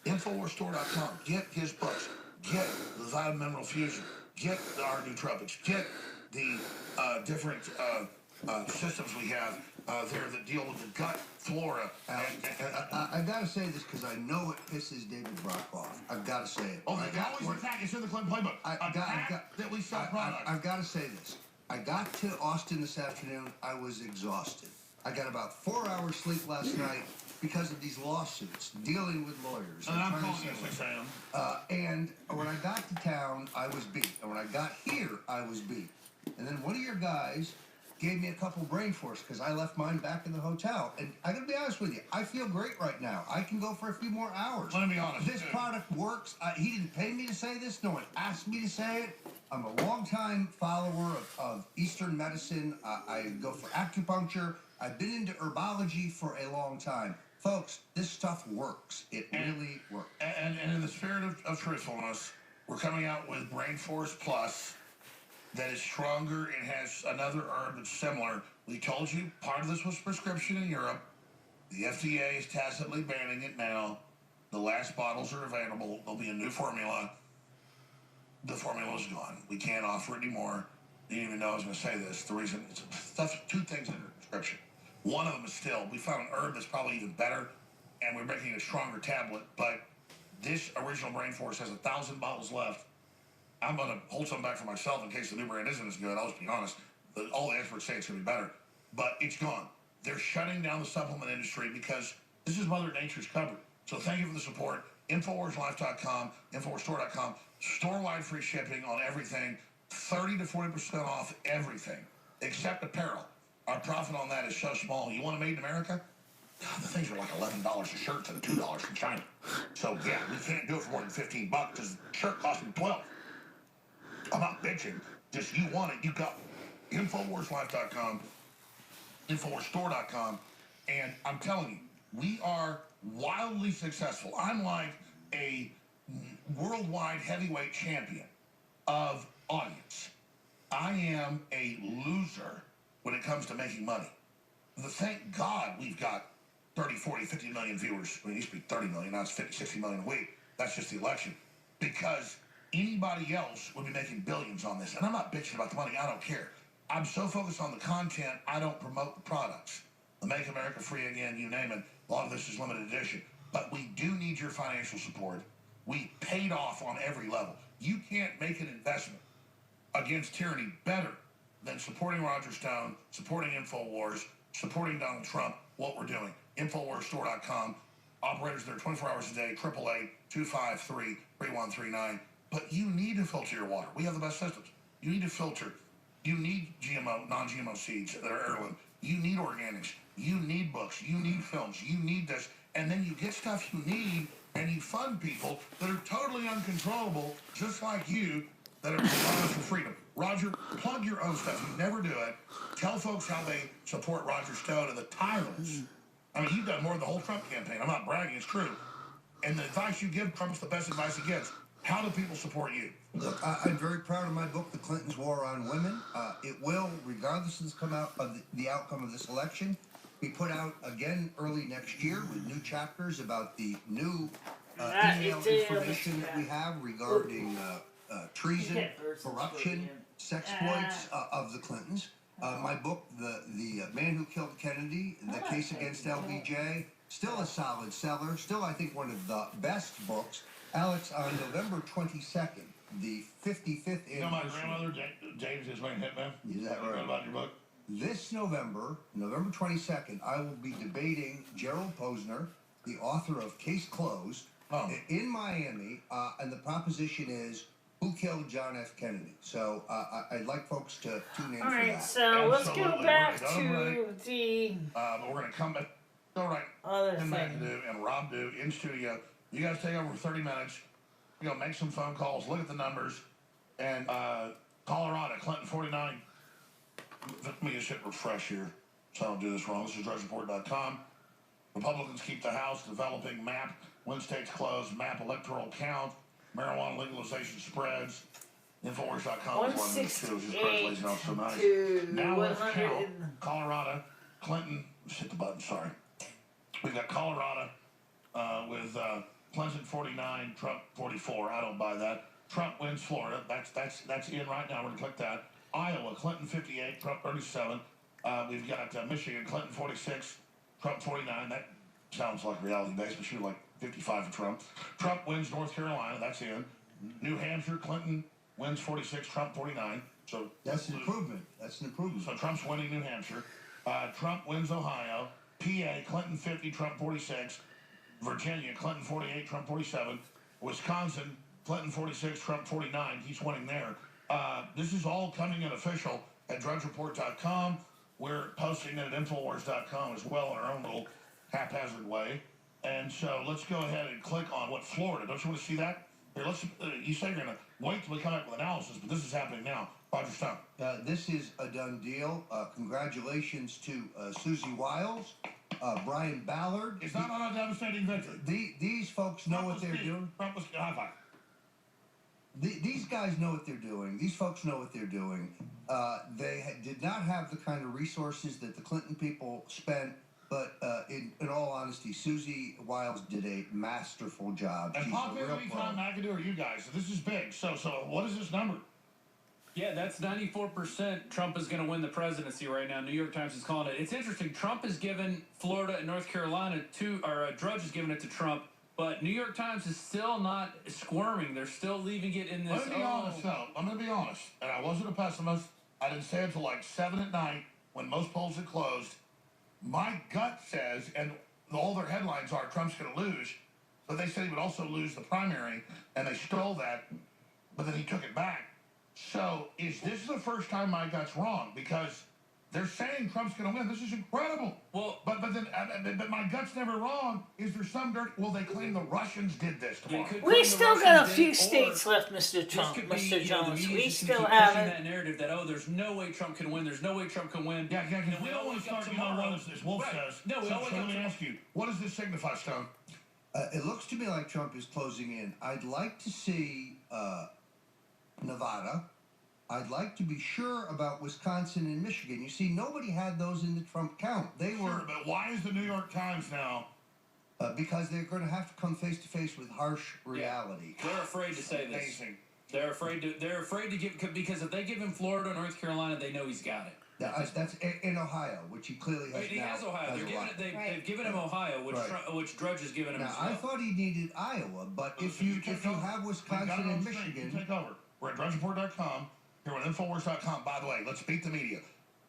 InfoWarsStore.com. Get his books. Get the Vitamin Mineral Fusion. Get our nootropics. Get the different systems we have there that deal with the gut flora. I gotta say this because I know it pisses David Brock off. I've got to say it. Oh, they always attack. It's in the club playbook. That we sell products. I've got to say this. I got to Austin this afternoon. I was exhausted. I got about 4 hours sleep last night because of these lawsuits, dealing with lawyers. And I'm calling you 6 a.m. And when I got to town, I was beat. And when I got here, I was beat. And then one of your guys gave me a couple brain force because I left mine back in the hotel. And I gotta be honest with you, I feel great right now. I can go for a few more hours. Let me be honest. This product works. He didn't pay me to say this. No one asked me to say it. I'm a longtime follower of Eastern medicine. I go for acupuncture. I've been into herbology for a long time. Folks, this stuff works. It really works. And in the spirit of truthfulness, we're coming out with Brain Force Plus that is stronger and has another herb that's similar. We told you part of this was prescription in Europe. The FDA is tacitly banning it now. The last bottles are available. There'll be a new formula. The formula is gone. We can't offer it anymore. You didn't even know I was going to say this. The reason, that's 2 things in the prescription. One of them is still, we found an herb that's probably even better, and we're making a stronger tablet, but this original Brain Force has 1,000 bottles left. I'm going to hold some back for myself in case the new brand isn't as good. I'll just be honest. All the experts say it's going to be better, but it's gone. They're shutting down the supplement industry because this is Mother Nature's cupboard. So thank you for the support. InfoWarsLife.com, InfoWarsStore.com, store-wide free shipping on everything, 30 to 40% off everything, except apparel. Our profit on that is so small. You want it made in America? God, the things are like $11 a shirt to $2 from China. So yeah, we can't do it for more than $15 because the shirt costs me $12. I'm not bitching. Just you want it, you got it. InfoWarsLife.com, InfoWarsStore.com, and I'm telling you, we are wildly successful. I'm like a worldwide heavyweight champion of audience. I am a loser when it comes to making money. Thank God we've got 30, 40, 50 million viewers. I mean, it used to be 30 million, now it's 50, 60 million a week. That's just the election. Because anybody else would be making billions on this. And I'm not bitching about the money, I don't care. I'm so focused on the content, I don't promote the products. The Make America Free Again, you name it. A lot of this is limited edition. But we do need your financial support. We paid off on every level. You can't make an investment against tyranny better than supporting Roger Stone, supporting InfoWars, supporting Donald Trump, what we're doing. InfoWarsStore.com. Operators there 24 hours a day, 888-253-3139. But you need to filter your water. We have the best systems. You need to filter. You need GMO, non-GMO seeds that are heirloom. You need organics. You need books. You need films. You need this. And then you get stuff you need, and you fund people that are totally uncontrollable, just like you, that are running for freedom. Roger, plug your own stuff. You never do it. Tell folks how they support Roger Stone and the tyrants. I mean, you've done more than the whole Trump campaign. I'm not bragging. It's true. And the advice you give, Trump's the best advice he gets. How do people support you? Look, I'm very proud of my book, The Clintons' War on Women. It will, regardless of the outcome of this election, be put out again early next year with new chapters about the new email information that we have regarding treason, corruption, sexploits of the Clintons. My book, the Man Who Killed Kennedy, The Case Against LBJ, still a solid seller. Still, I think, one of the best books. Alex, on November 22nd, the 55th anniversary. You know my grandmother, James is my hitman? Is that right? What about your book? This November 22nd, I will be debating Gerald Posner, the author of Case Closed, in Miami, and the proposition is, who killed John F. Kennedy? So I'd like folks to tune in for that. All right, so let's go back to the we're going to come back. All right. other And Matt thing. do and Rob do in studio. You guys take over for 30 minutes. You know, make some phone calls, look at the numbers, and Colorado, Clinton 49. Let me just hit refresh here so I don't do this wrong. This is DrudgeReport.com. Republicans keep the House, developing map, when states close, map electoral count, marijuana legalization spreads. Infowars.com is one of these too. Just congratulations on so nice. Now let's count. Colorado, Clinton, just hit the button, sorry. We've got Colorado with Clinton 49, Trump 44. I don't buy that. Trump wins Florida. That's in right now. We're going to click that. Iowa, Clinton 58, Trump 37. We've got Michigan, Clinton 46, Trump 49. That sounds like reality based, but she's like 55 for Trump. Trump wins North Carolina. That's in. New Hampshire, Clinton wins 46, Trump 49. So that's an improvement. That's an improvement. So Trump's winning New Hampshire. Trump wins Ohio. PA, Clinton 50, Trump 46. Virginia, Clinton 48, Trump 47. Wisconsin, Clinton 46, Trump 49. He's winning there. This is all coming in official at DrudgeReport.com. We're posting it at Infowars.com as well in our own little haphazard way. And so let's go ahead and click on what Florida. Don't you want to see that? Here, let's. You say you're going to wait till we come up with analysis, but this is happening now. Roger Stone. This is a done deal. Congratulations to Susie Wiles, Brian Ballard. It's not on a devastating victory. These folks know what they're doing. Trump was high five. These guys know what they're doing. These folks know what they're doing. They did not have the kind of resources that the Clinton people spent, but in all honesty, Susie Wiles did a masterful job. And popularity time McAdoo are you guys. So this is big. So what is this number? Yeah, that's 94%. Trump is going to win the presidency right now. New York Times is calling it. It's interesting. Trump has given Florida and North Carolina Drudge has given it to Trump. But New York Times is still not squirming. They're still leaving it in this. Let me be honest, though. I'm going to be honest. And I wasn't a pessimist. I didn't say it until like 7 at night when most polls had closed. My gut says, and all their headlines are, Trump's going to lose. But they said he would also lose the primary, and they stole that. But then he took it back. So is this the first time my gut's wrong? Because they're saying Trump's going to win. This is incredible. Well, but my gut's never wrong. Is there some dirt? Well, they claim the Russians did this tomorrow. We still got a few states left, Mr. Trump, Mr. Jones. We still haven't. That narrative that there's no way Trump can win. There's no way Trump can win. Yeah. We don't want to start. What is this? Wolf says. No, so let me ask you. What does this signify, Stone? It looks to me like Trump is closing in. I'd like to see Nevada. I'd like to be sure about Wisconsin and Michigan. You see, nobody had those in the Trump count. They were. Sure, but why is the New York Times now? Because they're going to have to come face to face with harsh reality. Yeah. They're afraid to say this. Amazing. They're afraid to give, because if they give him Florida or North Carolina, they know he's got it. That's in Ohio, which he clearly has. He has Ohio. They've given him Ohio, which Drudge has given him. Now, I thought he needed Iowa, but if you have Wisconsin and Michigan, take over. We're at DrudgeReport.com. Here on Infowars.com. By the way, let's beat the media.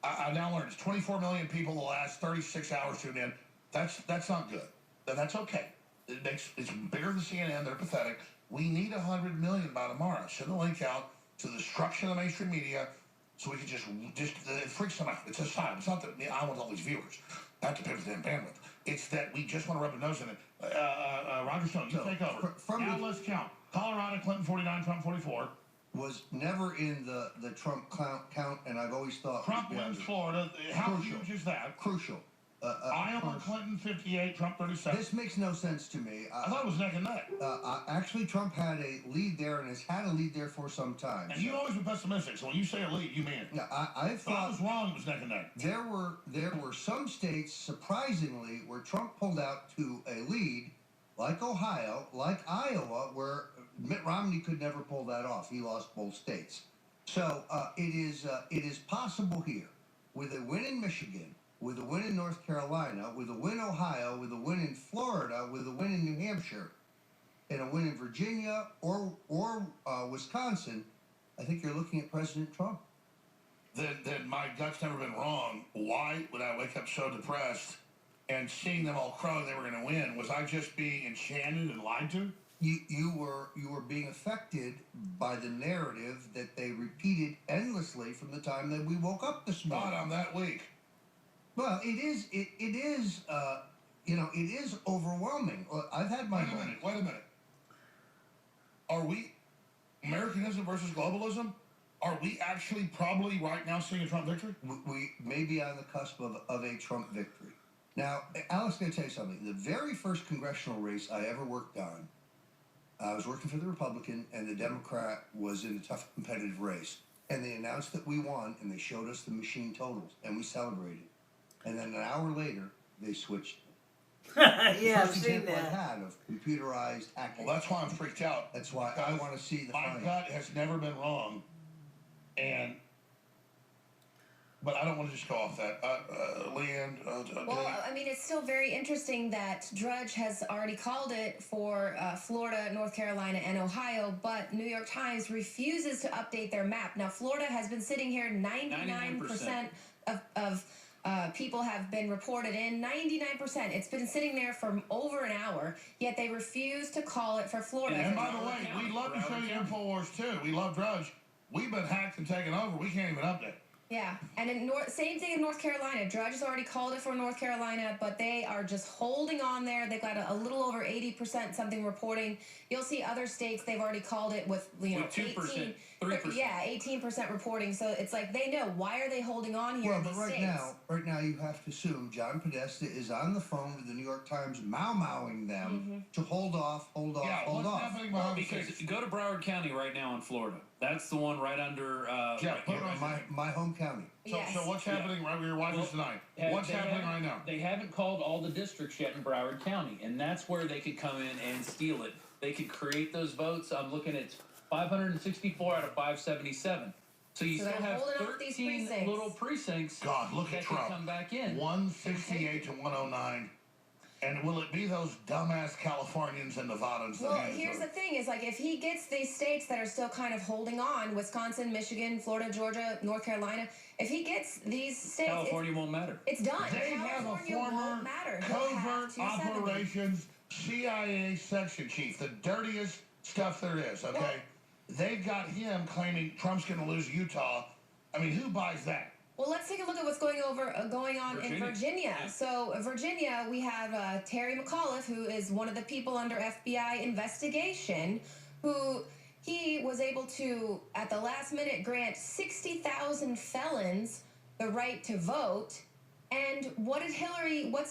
I now learned it's 24 million people the last 36 hours tuned in. That's not good. That's okay. It's bigger than CNN. They're pathetic. We need 100 million by tomorrow. Send the link out to the destruction of the mainstream media so we can just it freaks them out. It's a sign. It's not that I want all these viewers. That depends on the damn bandwidth. It's that we just want to rub a nose in it. Roger Stone, you take over. Now let's count. Colorado, Clinton 49, Trump 44. Was never in the Trump count, and I've always thought Trump wins Florida. How huge is that? Crucial. Iowa, Clinton 58, Trump 37. This makes no sense to me. I thought it was neck and neck. Actually, Trump had a lead there and has had a lead there for some time. And you always been pessimistic, so when you say a lead, you mean it. Yeah, I If I thought was wrong, it was neck and neck. there were some states, surprisingly, where Trump pulled out to a lead, like Ohio, like Iowa, where Mitt Romney could never pull that off. He lost both states. So it is possible here, with a win in Michigan, with a win in North Carolina, with a win in Ohio, with a win in Florida, with a win in New Hampshire, and a win in Virginia or Wisconsin, I think you're looking at President Trump. Then my gut's never been wrong. Why would I wake up so depressed and seeing them all crow they were going to win? Was I just being enchanted and lied to? You were being affected by the narrative that they repeated endlessly from the time that we woke up this morning. God, I'm that weak. Well, it is overwhelming. I've had my Wait a minute. Are we Americanism versus globalism? Are we actually probably right now seeing a Trump victory? We may be on the cusp of a Trump victory. Now, Alex, I'm going to tell you something. The very first congressional race I ever worked on, I was working for the Republican, and the Democrat was in a tough competitive race. And they announced that we won, and they showed us the machine totals, and we celebrated. And then an hour later, they switched. Yeah, I've First seen example I that. had of computerized hacking. Well, that's why I'm freaked out. That's why I want to see the My final. gut has never been wrong, but I don't want to just go off that. Leanne, Well, I mean, it's still very interesting that Drudge has already called it for Florida, North Carolina, and Ohio, but New York Times refuses to update their map. Now, Florida has been sitting here 99% of people have been reported in. 99%. It's been sitting there for over an hour, yet they refuse to call it for Florida. and by the way, we love to show you InfoWars too. We love Drudge. We've been hacked and taken over. We can't even update. Yeah, and same thing in North Carolina. Drudge has already called it for North Carolina, but they are just holding on there. They've got a little over 80% something reporting. You'll see other states they've already called it with 2%, 3%. Yeah, 18% reporting. So it's like they know, why are they holding on here? Well, in but these right states? now you have to assume John Podesta is on the phone with the New York Times, mowing them to hold off. Yeah, what's happening Well, behind the because scenes? go to Broward County right now in Florida. That's the one right under. Yeah, put it right My home county. Yes. So what's happening right where your wife is tonight? What's happening right now? They haven't called all the districts yet in Broward County, and that's where they could come in and steal it. They could create those votes. I'm looking at 564 out of 577. So you So still they're have holding off these 13 precincts. little precincts God, look that at could Trump. come back in. 168 to 109. And will it be those dumbass Californians and Nevadans? that Well, hand it to here's him? the thing: is like if he gets these states that are still kind of holding on, Wisconsin, Michigan, Florida, Georgia, North Carolina. If he gets these states, California won't matter. it's done. They have a California former won't matter. He'll have covert 270. operations CIA section chief, the dirtiest stuff there is, okay? Well- They've got him claiming Trump's going to lose Utah. I mean, who buys that? Well, let's take a look at what's going on in Virginia. Yeah. So, Virginia, we have Terry McAuliffe, who is one of the people under FBI investigation, who he was able to, at the last minute, grant 60,000 felons the right to vote. And what's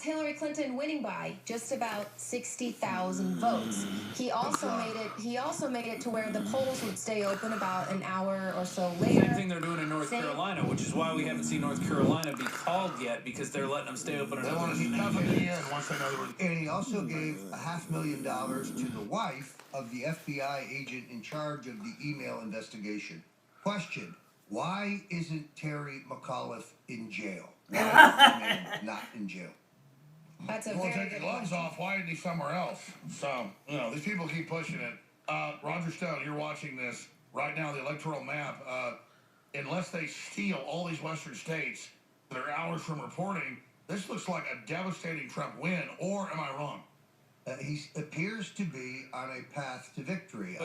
Hillary Clinton winning by? Just about 60,000 votes. He also made it to where the polls would stay open about an hour or so later. Same thing they're doing in North Carolina, which is why we haven't seen North Carolina be called yet, because they're letting them stay open. They want to keep nothing to the end once they know they were. And he also gave $500,000 to the wife of the FBI agent in charge of the email investigation. Question: why isn't Terry McAuliffe in jail? Why is not in jail? That's a Well, very take good your gloves question. off. Why isn't he somewhere else? So, these people keep pushing it. Roger Stone, you're watching this right now, the electoral map. Unless they steal all these western states that are hours from reporting, this looks like a devastating Trump win, or am I wrong? He appears to be on a path to victory.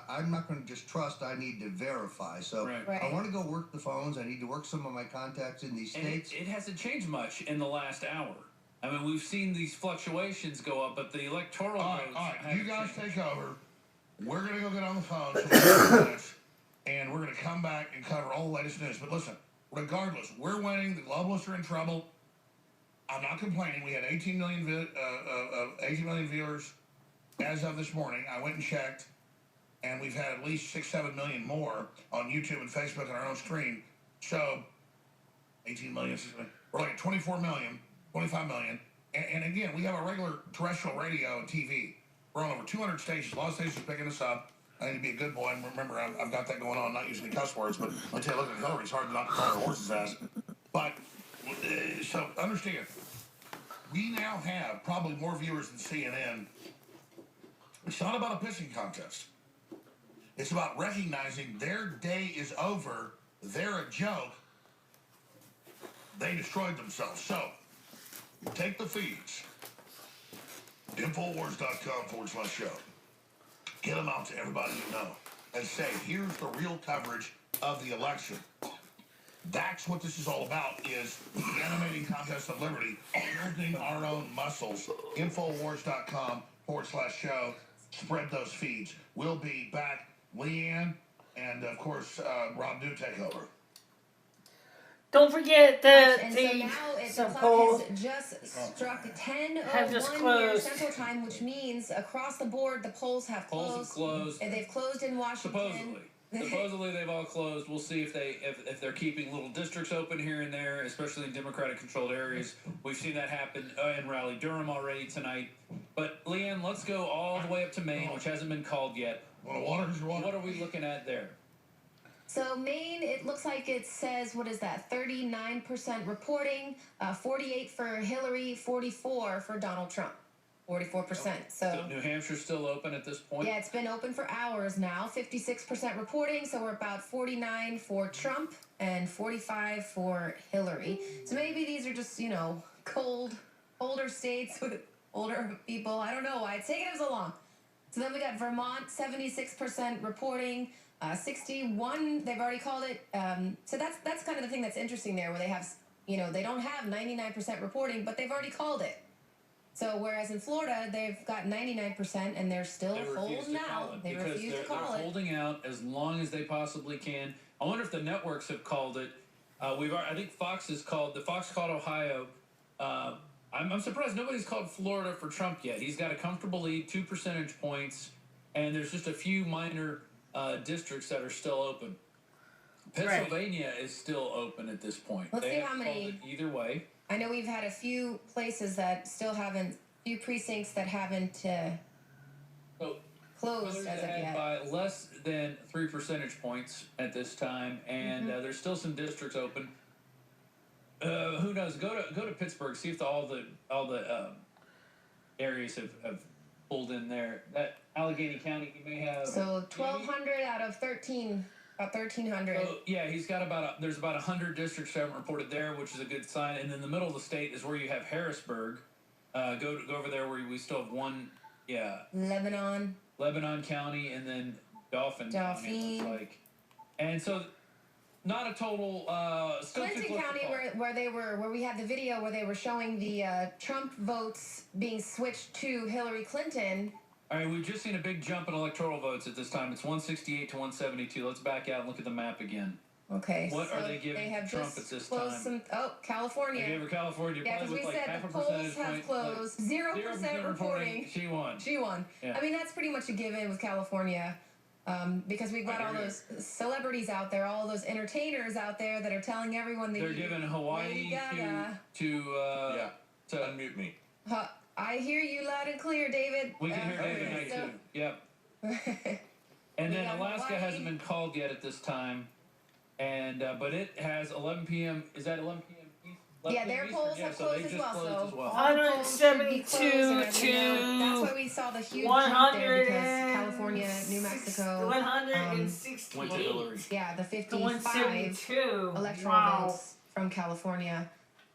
I'm not going to just trust. I need to verify. So Right. I want to go work the phones. I need to work some of my contacts in these And states. it hasn't changed much in the last hour. I mean, we've seen these fluctuations go up, but the electoral All votes right, haven't you guys changed. take over. We're going to go get on the phone for 5 minutes, and we're going to come back and cover all the latest news. But listen, regardless, we're winning. The globalists are in trouble. I'm not complaining. We had 18 million, 18 million viewers as of this morning. I went and checked, and we've had at least 6-7 million more on YouTube and Facebook on our own stream. So 18 million, we're like at 24 million, 25 million. And again, we have a regular terrestrial radio and TV. We're on over 200 stations. A lot of stations are picking us up. I need to be a good boy. And remember, I've got that going on, not using the cuss words, but I tell you, look at Hillary, it's hard to not call her horse's ass. But, so understand, we now have probably more viewers than CNN. It's not about a pissing contest. It's about recognizing their day is over. They're a joke. They destroyed themselves. So, take the feeds. Infowars.com/show. Get them out to everybody you know. And say, here's the real coverage of the election. That's what this is all about, is the animating contest of liberty, building our own muscles. Infowars.com/show. Spread those feeds. We'll be back. Leanne and, of course, Rob do take over. Don't forget that and the so now the clock poll has just struck have just 10:01 here closed. Central Time, which means across the board the polls have closed. Polls have closed. And they've closed in Washington. Supposedly they've all closed. We'll see if they're keeping little districts open here and there, especially in Democratic-controlled areas. We've seen that happen in Raleigh-Durham already tonight. But Leanne, let's go all the way up to Maine, which hasn't been called yet. Want water? What are we looking at there? So Maine, it looks like it says, what is that, 39% reporting, 48 for Hillary, 44 for Donald Trump, 44%. So New Hampshire's still open at this point? Yeah, it's been open for hours now, 56% reporting, so we're about 49 for Trump and 45 for Hillary. So maybe these are just, older states with older people. I don't know why it's taking us so long. So then we got Vermont, 76% reporting, 61, they've already called it. So that's kind of the thing that's interesting there, where they have, they don't have 99% reporting, but they've already called it. So whereas in Florida, they've got 99% and they're still holding out. They refuse to call it. They're holding out as long as they possibly can. I wonder if the networks have called it. I think Fox has called. The Fox called Ohio. I'm surprised nobody's called Florida for Trump yet. He's got a comfortable lead, 2 percentage points, and there's just a few minor districts that are still open. Pennsylvania is still open at this point. Let's see how many. Either way. I know we've had a few places that still haven't, few precincts that haven't closed as of yet. By less than 3 percentage points at this time, and there's still some districts open. Who knows? Go to Pittsburgh, see if all the areas have pulled in there. That Allegheny County, you may have. So 1,200 out of 13. About 1,300. So, yeah, he's got there's about 100 districts that haven't reported there, which is a good sign. And then the middle of the state is where you have Harrisburg. Go over there where we still have one. Yeah. Lebanon County, and then Dauphin. County, it looks like. And so, not a total. Clinton County, where we had the video where they were showing the Trump votes being switched to Hillary Clinton. All right, we've just seen a big jump in electoral votes at this time. It's 168 to 172. Let's back out and look at the map again. Okay. What are they giving Trump at this time? California. They gave her California. Yeah, because we said the polls have closed. 0% reporting. She won. Yeah. I mean, that's pretty much a given with California. Because we've got all those celebrities out there, all those entertainers out there that are telling everyone they're giving Hawaii to unmute me. I hear you loud and clear, David. We can hear David now, too. Yep. And then Alaska hasn't been called yet at this time. And but it has 11 p.m. Is that 11 p.m. East? Yeah, their polls have closed as well. So 172 to that's why we saw the huge jump there, because California, New Mexico, 168. Went to Hillary. Yeah, the 55 electoral votes from California.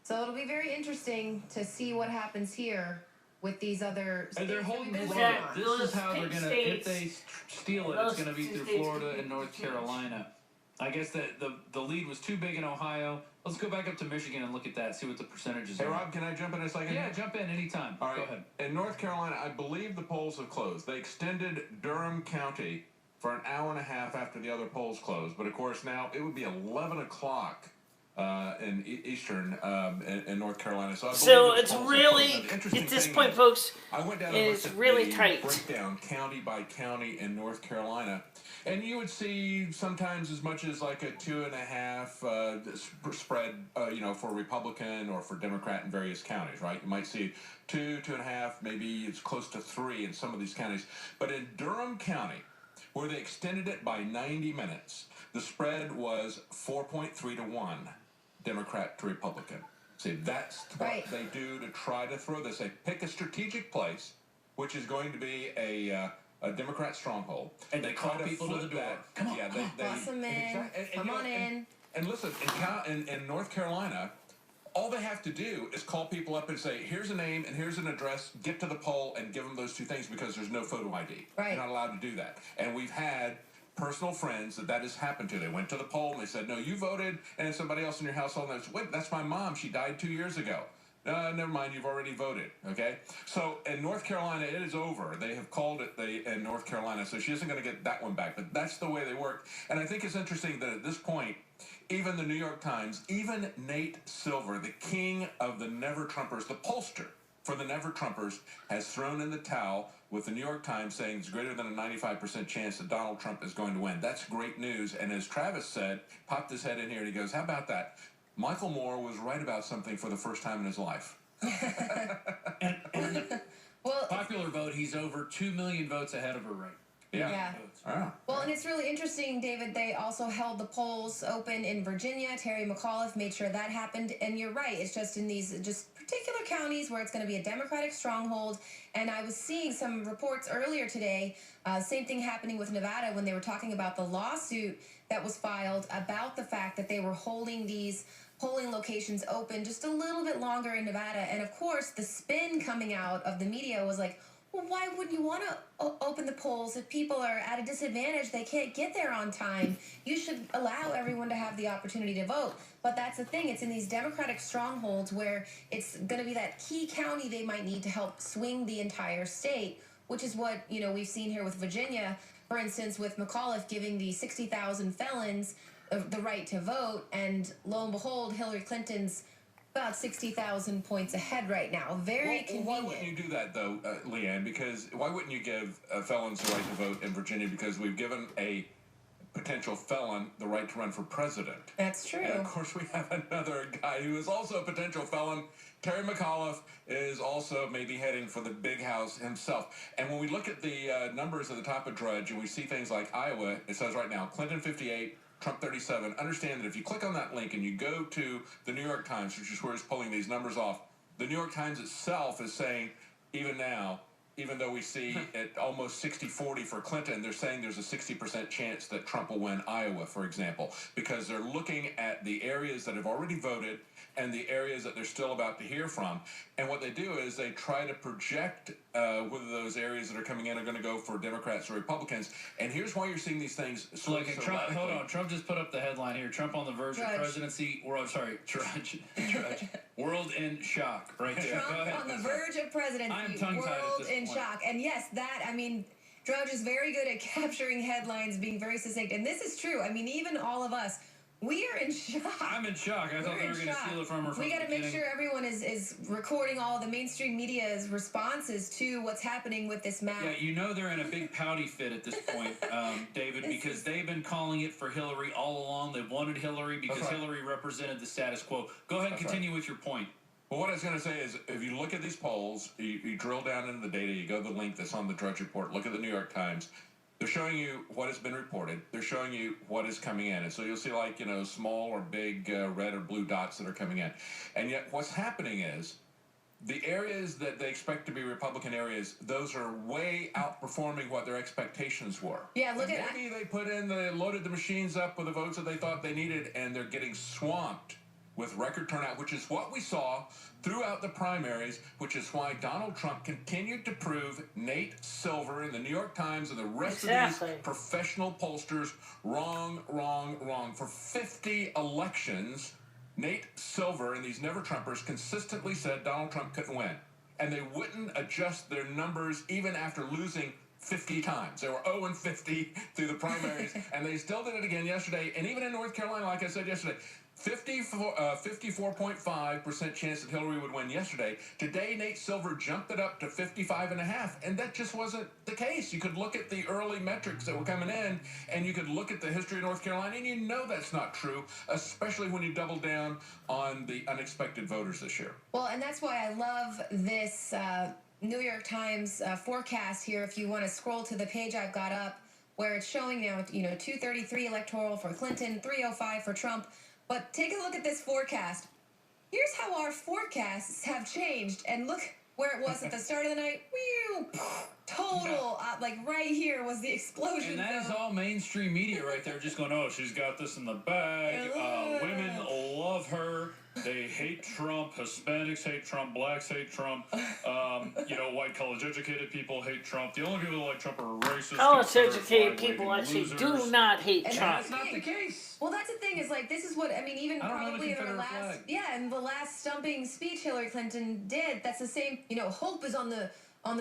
So it'll be very interesting to see what happens here with these other states. And they're holding this This is how they're going to, if they steal it, it's going to be through Florida and North Carolina. I guess the lead was too big in Ohio. Let's go back up to Michigan and look at that, see what the percentages are. Hey, Rob, can I jump in a second? Yeah, jump in anytime. All right. Go ahead. In North Carolina, I believe the polls have closed. They extended Durham County for an hour and a half after the other polls closed. But, of course, now it would be 11 o'clock in Eastern in North Carolina. So I believe So those it's polls are really, closed. Now, the interesting at this thing point, is, folks, I went down it and is looked at really the tight. breakdown county by county in North Carolina, and you would see sometimes as much as like a 2.5 spread, for Republican or for Democrat in various counties, right? You might see 2.5, maybe it's close to 3 in some of these counties. But in Durham County, where they extended it by 90 minutes, the spread was 4.3 to 1, Democrat to Republican. See, that's what they do to try to throw this. They pick a strategic place, which is going to be a Democrat stronghold, and they call people to the door. Come on, boss them in. Come on in. And listen, in North Carolina, all they have to do is call people up and say, here's a name and here's an address, get to the poll and give them those two things because there's no photo ID. Right. You're not allowed to do that. And we've had personal friends that has happened to. They went to the poll and they said, no, you voted, and somebody else in your household, and they said, wait, that's my mom. She died 2 years ago. Never mind, you've already voted, okay? So in North Carolina, it is over. They have called it in North Carolina, so she isn't going to get that one back. But that's the way they work. And I think it's interesting that at this point, even the New York Times, even Nate Silver, the king of the Never-Trumpers, the pollster for the Never-Trumpers, has thrown in the towel with the New York Times saying it's greater than a 95% chance that Donald Trump is going to win. That's great news. And as Travis said, popped his head in here and he goes, how about that? Michael Moore was right about something for the first time in his life. and popular vote, he's over 2 million votes ahead of her right. Yeah. Oh. Well, and it's really interesting, David. They also held the polls open in Virginia. Terry McAuliffe made sure that happened. And you're right. It's just in these particular counties where it's going to be a Democratic stronghold. And I was seeing some reports earlier today, same thing happening with Nevada when they were talking about the lawsuit that was filed about the fact that they were holding these polling locations open just a little bit longer in Nevada. And of course, the spin coming out of the media was like, well, why wouldn't you want to open the polls if people are at a disadvantage? They can't get there on time. You should allow everyone to have the opportunity to vote. But that's the thing. It's in these Democratic strongholds where it's going to be that key county they might need to help swing the entire state, which is what, we've seen here with Virginia, for instance, with McAuliffe giving the 60,000 felons the right to vote. And lo and behold, Hillary Clinton's about 60,000 points ahead right now. Very convenient. Why wouldn't you do that, though, Leanne? Because why wouldn't you give felons the right to vote in Virginia? Because we've given a potential felon the right to run for president. That's true. And, of course, we have another guy who is also a potential felon. Terry McAuliffe is also maybe heading for the big house himself. And when we look at the numbers at the top of Drudge and we see things like Iowa, it says right now, Clinton 58, Trump 37. Understand that if you click on that link and you go to the New York Times, which is where it's pulling these numbers off, the New York Times itself is saying, even now, even though we see it almost 60-40 for Clinton, they're saying there's a 60% chance that Trump will win Iowa, for example, because they're looking at the areas that have already voted and the areas that they're still about to hear from. And what they do is they try to project whether those areas that are coming in are going to go for Democrats or Republicans. And here's why you're seeing these things so Trump, hold on. Trump just put up the headline here. Trump on the verge of presidency. Drudge. World in shock right there. Trump on the verge of presidency. I'm tongue-tied World at this in point. shock. And yes, Drudge is very good at capturing headlines, being very succinct. And this is true. Even all of us, we are in shock. I'm in shock. I thought they were going to steal it from her. We got to make sure everyone is recording all the mainstream media's responses to what's happening with this map. Yeah, they're in a big pouty fit at this point, David, because they've been calling it for Hillary all along. They wanted Hillary because Hillary represented the status quo. Go ahead and continue with your point. Well, what I was going to say is, if you look at these polls, you drill down into the data, you go to the link that's on the Drudge Report, look at the New York Times. They're showing you what has been reported. They're showing you what is coming in. And so you'll see small or big red or blue dots that are coming in. And yet what's happening is the areas that they expect to be Republican areas, those are way outperforming what their expectations were. Yeah, maybe they loaded the machines up with the votes that they thought they needed, and they're getting swamped with record turnout, which is what we saw throughout the primaries, which is why Donald Trump continued to prove Nate Silver in the New York Times and the rest of these professional pollsters wrong. For 50 elections, Nate Silver and these Never-Trumpers consistently said Donald Trump couldn't win. And they wouldn't adjust their numbers even after losing 50 times. They were 0-50 through the primaries, and they still did it again yesterday. And even in North Carolina, like I said yesterday, 54.5% chance that Hillary would win yesterday. Today, Nate Silver jumped it up to 55.5%, and that just wasn't the case. You could look at the early metrics that were coming in, and you could look at the history of North Carolina, and you know that's not true, especially when you double down on the unexpected voters this year. Well, and that's why I love this New York Times forecast here. If you want to scroll to the page I've got up, where it's showing now, 233 electoral for Clinton, 305 for Trump. But take a look at this forecast. Here's how our forecasts have changed. And look where it was at the start of the night. Total, like right here was the explosion. And that is all mainstream media right there, just going, oh, she's got this in the bag. Women love her. They hate Trump. Hispanics hate Trump. Blacks hate Trump. White college-educated people hate Trump. The only people that like Trump are racist. College-educated people actually do not hate Trump. That's not the case. Well, that's the thing is, like, this is what, I mean, even probably in her last, in the last stumping speech Hillary Clinton did, that's the same, hope is on the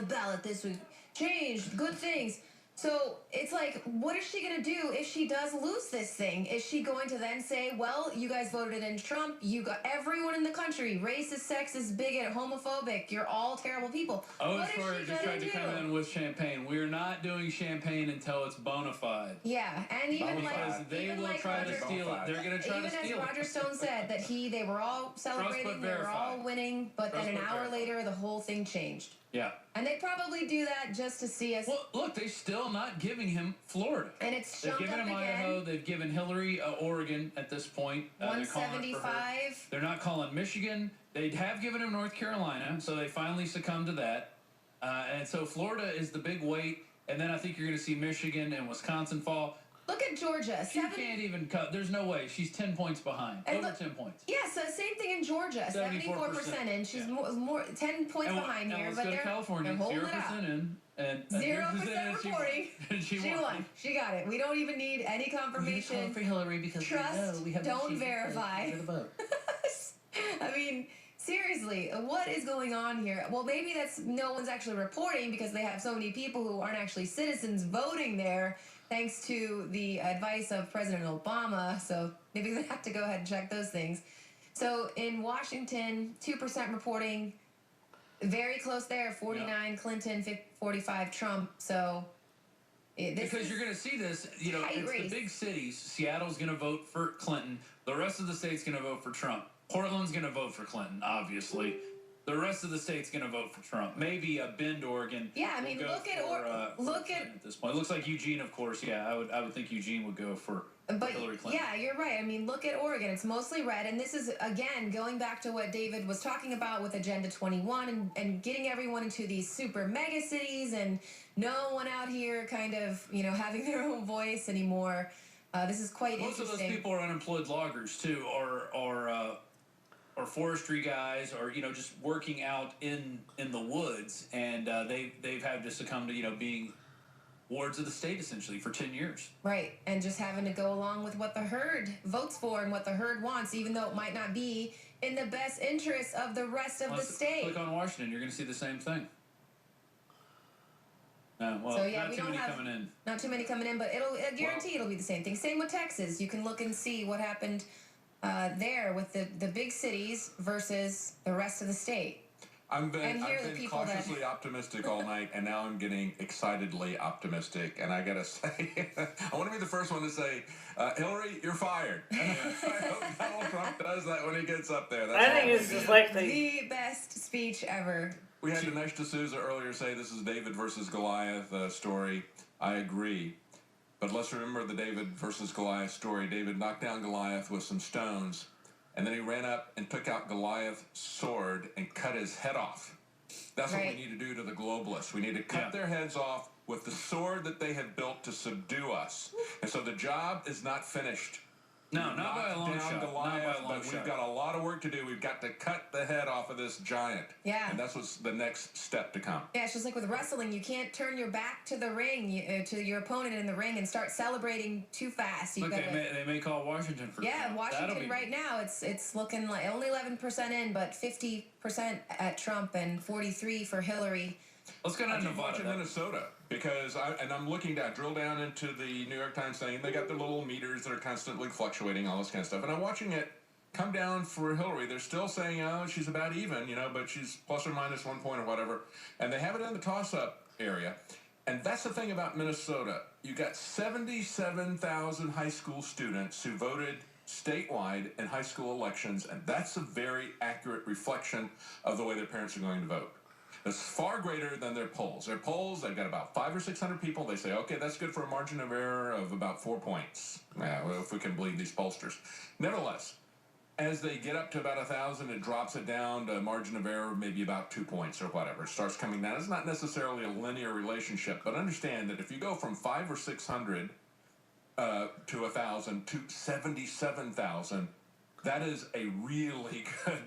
ballot this week. Change, good things. So it's like, what is she going to do if she does lose this thing? Is she going to then say, well, you guys voted in Trump, you got everyone in the country, racist, sexist, bigot, homophobic, you're all terrible people. What is she just tried to come in with champagne. We're not doing champagne until it's bona fide. Yeah, and even they will try to steal it. They're going to try to steal it. Even as Roger Stone said, that they were all celebrating, they were all winning, but then an hour later, the whole thing changed. Yeah. And they probably do that just to see us. Well, look, they're still not giving him Florida. And it's They've given him Idaho. They've given Hillary Oregon at this point. 175. They're not calling Michigan. They have given him North Carolina, so they finally succumbed to that. And so Florida is the big weight. And then I think you're going to see Michigan and Wisconsin fall. Look at Georgia. She can't even cut. There's no way. She's 10 points behind. Over 10 points. Yeah, so same thing in Georgia. 74% in. She's more 10 points behind here. But they're California. 0% in. And 0% reporting. She won. She got it. We don't even need any confirmation. For Hillary because trust, don't verify. I mean, seriously, what is going on here? Well, maybe that's no one's actually reporting because they have so many people who aren't actually citizens voting there. Thanks to the advice of President Obama, so maybe they have to go ahead and check those things. So in Washington, 2% reporting, very close there, 49 Clinton, 45 Trump. So because you're going to see this, it's the big cities. Seattle's going to vote for Clinton. The rest of the state's going to vote for Trump. Portland's going to vote for Clinton, obviously. The rest of the state's going to vote for Trump. Maybe Bend, Oregon. Yeah, I mean, look at this point. It looks like Eugene, of course. Yeah, I would think Eugene would go for Hillary Clinton. Yeah, you're right. I mean, look at Oregon. It's mostly red, and this is again going back to what David was talking about with Agenda 21 and getting everyone into these super mega cities and no one out here kind of having their own voice anymore. This is quite interesting. Most of those people are unemployed loggers too, or forestry guys, or just working out in the woods, and they've had to succumb to being wards of the state essentially for 10 years. Right, and just having to go along with what the herd votes for and what the herd wants, even though it might not be in the best interest of the rest of the state. Click on Washington, you're going to see the same thing. No, well, so, yeah, not too many coming in. Not too many coming in, but I guarantee it'll be the same thing. Same with Texas. You can look and see what happened there with the big cities versus the rest of the state. I've been cautiously optimistic all night, and now I'm getting excitedly optimistic. And I gotta say, I want to be the first one to say, Hillary, you're fired. I hope Donald Trump does that when he gets up there. I think it's just like the best speech ever. We had Dinesh D'Souza earlier say this is David versus Goliath story. I agree. But let's remember the David versus Goliath story. David knocked down Goliath with some stones, and then he ran up and took out Goliath's sword and cut his head off. That's what we need to do to the globalists. We need to cut their heads off with the sword that they have built to subdue us. And so the job is not finished. No, not by a long shot. Goliath, but we've got a lot of work to do. We've got to cut the head off of this giant. Yeah. And that's what's the next step to come. Yeah, it's just like with wrestling. You can't turn your back to the ring, to your opponent in the ring, and start celebrating too fast. Look, they may call Washington for Washington right now, it's looking like only 11% in, but 50% at Trump and 43% for Hillary. Let's go down to Nevada. Minnesota, because I'm looking down, drill down into the New York Times thing. They got their little meters that are constantly fluctuating, all this kind of stuff. And I'm watching it come down for Hillary. They're still saying, oh, she's about even, but she's plus or minus 1 point or whatever. And they have it in the toss-up area. And that's the thing about Minnesota. You got 77,000 high school students who voted statewide in high school elections, and that's a very accurate reflection of the way their parents are going to vote. It's far greater than their polls. Their polls, they've got about 500 or 600 people. They say, okay, that's good for a margin of error of about 4 points. Well, if we can believe these pollsters. Nevertheless, as they get up to about 1,000, it drops it down to a margin of error, maybe about 2 points or whatever. It starts coming down. It's not necessarily a linear relationship, but understand that if you go from 500 or 600 to 1,000 to 77,000, that is a really good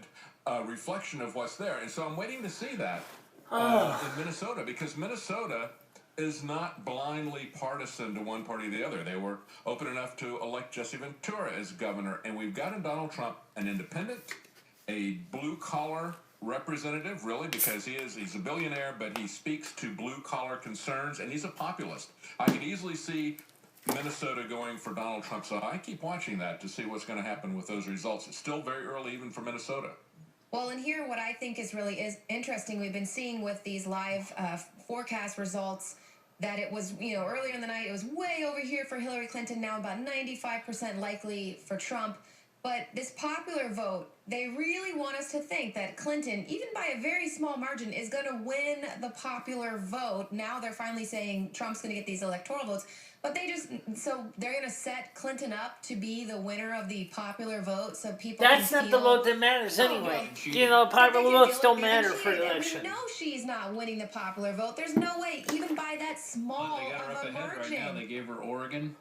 reflection of what's there. And so I'm waiting to see that in Minnesota, because Minnesota is not blindly partisan to one party or the other. They were open enough to elect Jesse Ventura as governor, and we've got in Donald Trump an independent, a blue-collar representative, really, because he's a billionaire, but he speaks to blue-collar concerns, and he's a populist. I could easily see Minnesota going for Donald Trump, so I keep watching that to see what's going to happen with those results. It's still very early even for Minnesota. Well, and here what I think is really interesting, we've been seeing with these live forecast results that it was, earlier in the night, it was way over here for Hillary Clinton, now about 95% likely for Trump. But this popular vote, they really want us to think that Clinton, even by a very small margin, is going to win the popular vote. Now they're finally saying Trump's going to get these electoral votes. But they're going to set Clinton up to be the winner of the popular vote, so people That's can not the vote that matters anyway. Popular votes don't matter for the election. We know she's not winning the popular vote. There's no way, even by that small They got her up of a ahead margin. right now. They gave her Oregon.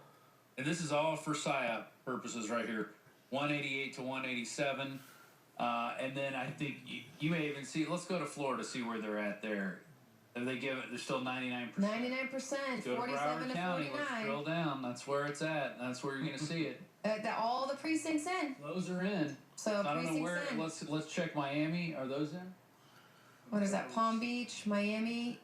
And this is all for PSYOP purposes right here. 188 to 187. And then I think you may even see, let's go to Florida, see where they're at there. And they're still 99%. 99%, Go to 47 Broward to County, 49. let's drill down. That's where it's at. That's where you're going to see it. All the precincts in. Those are in. So I don't know where. precincts in. Let's check Miami. Are those in? What is that? Palm Beach, Miami.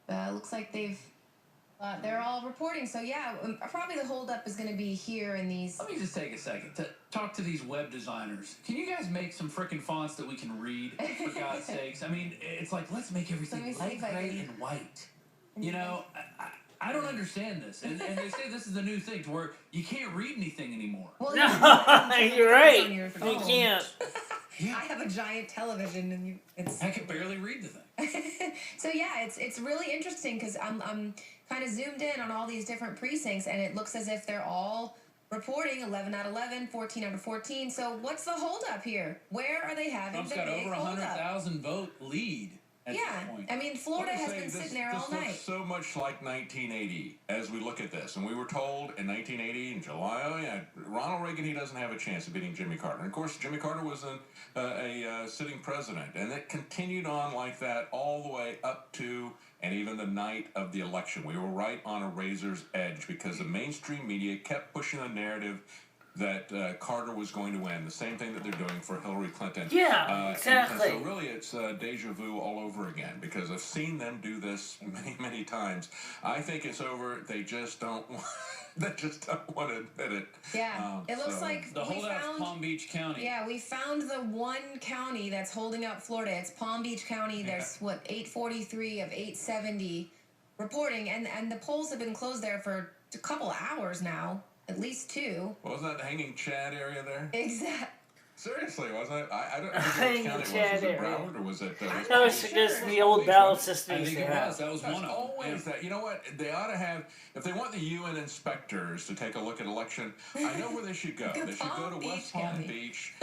Looks like they're all reporting. So yeah, probably the holdup is going to be here in these. Let me just take a second to talk to these web designers. Can you guys make some freaking fonts that we can read, for God's sakes? I mean, it's like, let's make everything light gray and white. I don't understand this. And they say this is the new thing to where you can't read anything anymore. Well, you're right. You can't. Yeah. I have a giant television, and I can barely read the thing. So yeah, it's really interesting because I'm kind of zoomed in on all these different precincts, and it looks as if they're all reporting 11 out of 11, 14 out of 14. So what's the holdup here? Where are they having Trump's the got big over holdup? 100,000 vote lead. At this point. I mean, Florida has been sitting there all night. Looks so much like 1980 as we look at this. And we were told in 1980 in July, oh yeah, Ronald Reagan, he doesn't have a chance of beating Jimmy Carter. And of course, Jimmy Carter was a sitting president. And it continued on like that all the way up to and even the night of the election. We were right on a razor's edge because the mainstream media kept pushing the narrative that Carter was going to win. The same thing that they're doing for Hillary Clinton. Yeah, exactly. And so really it's deja vu all over again because I've seen them do this many, many times. I think it's over. They just don't want to admit it. Yeah, it looks like the holdout's Palm Beach County. Yeah, we found the one county that's holding up Florida. It's Palm Beach County. There's 843 of 870 reporting, and the polls have been closed there for a couple hours now. At least 2. What was that hanging Chad area there? Exactly. Seriously, wasn't it? I don't know which county it was. Was it Broward or was it? That was against the old ballot system. I think it was. That was one of them. Always that. You know what? They ought to have. If they want the UN inspectors to take a look at election, I know where they should go. They should go to West Palm Beach.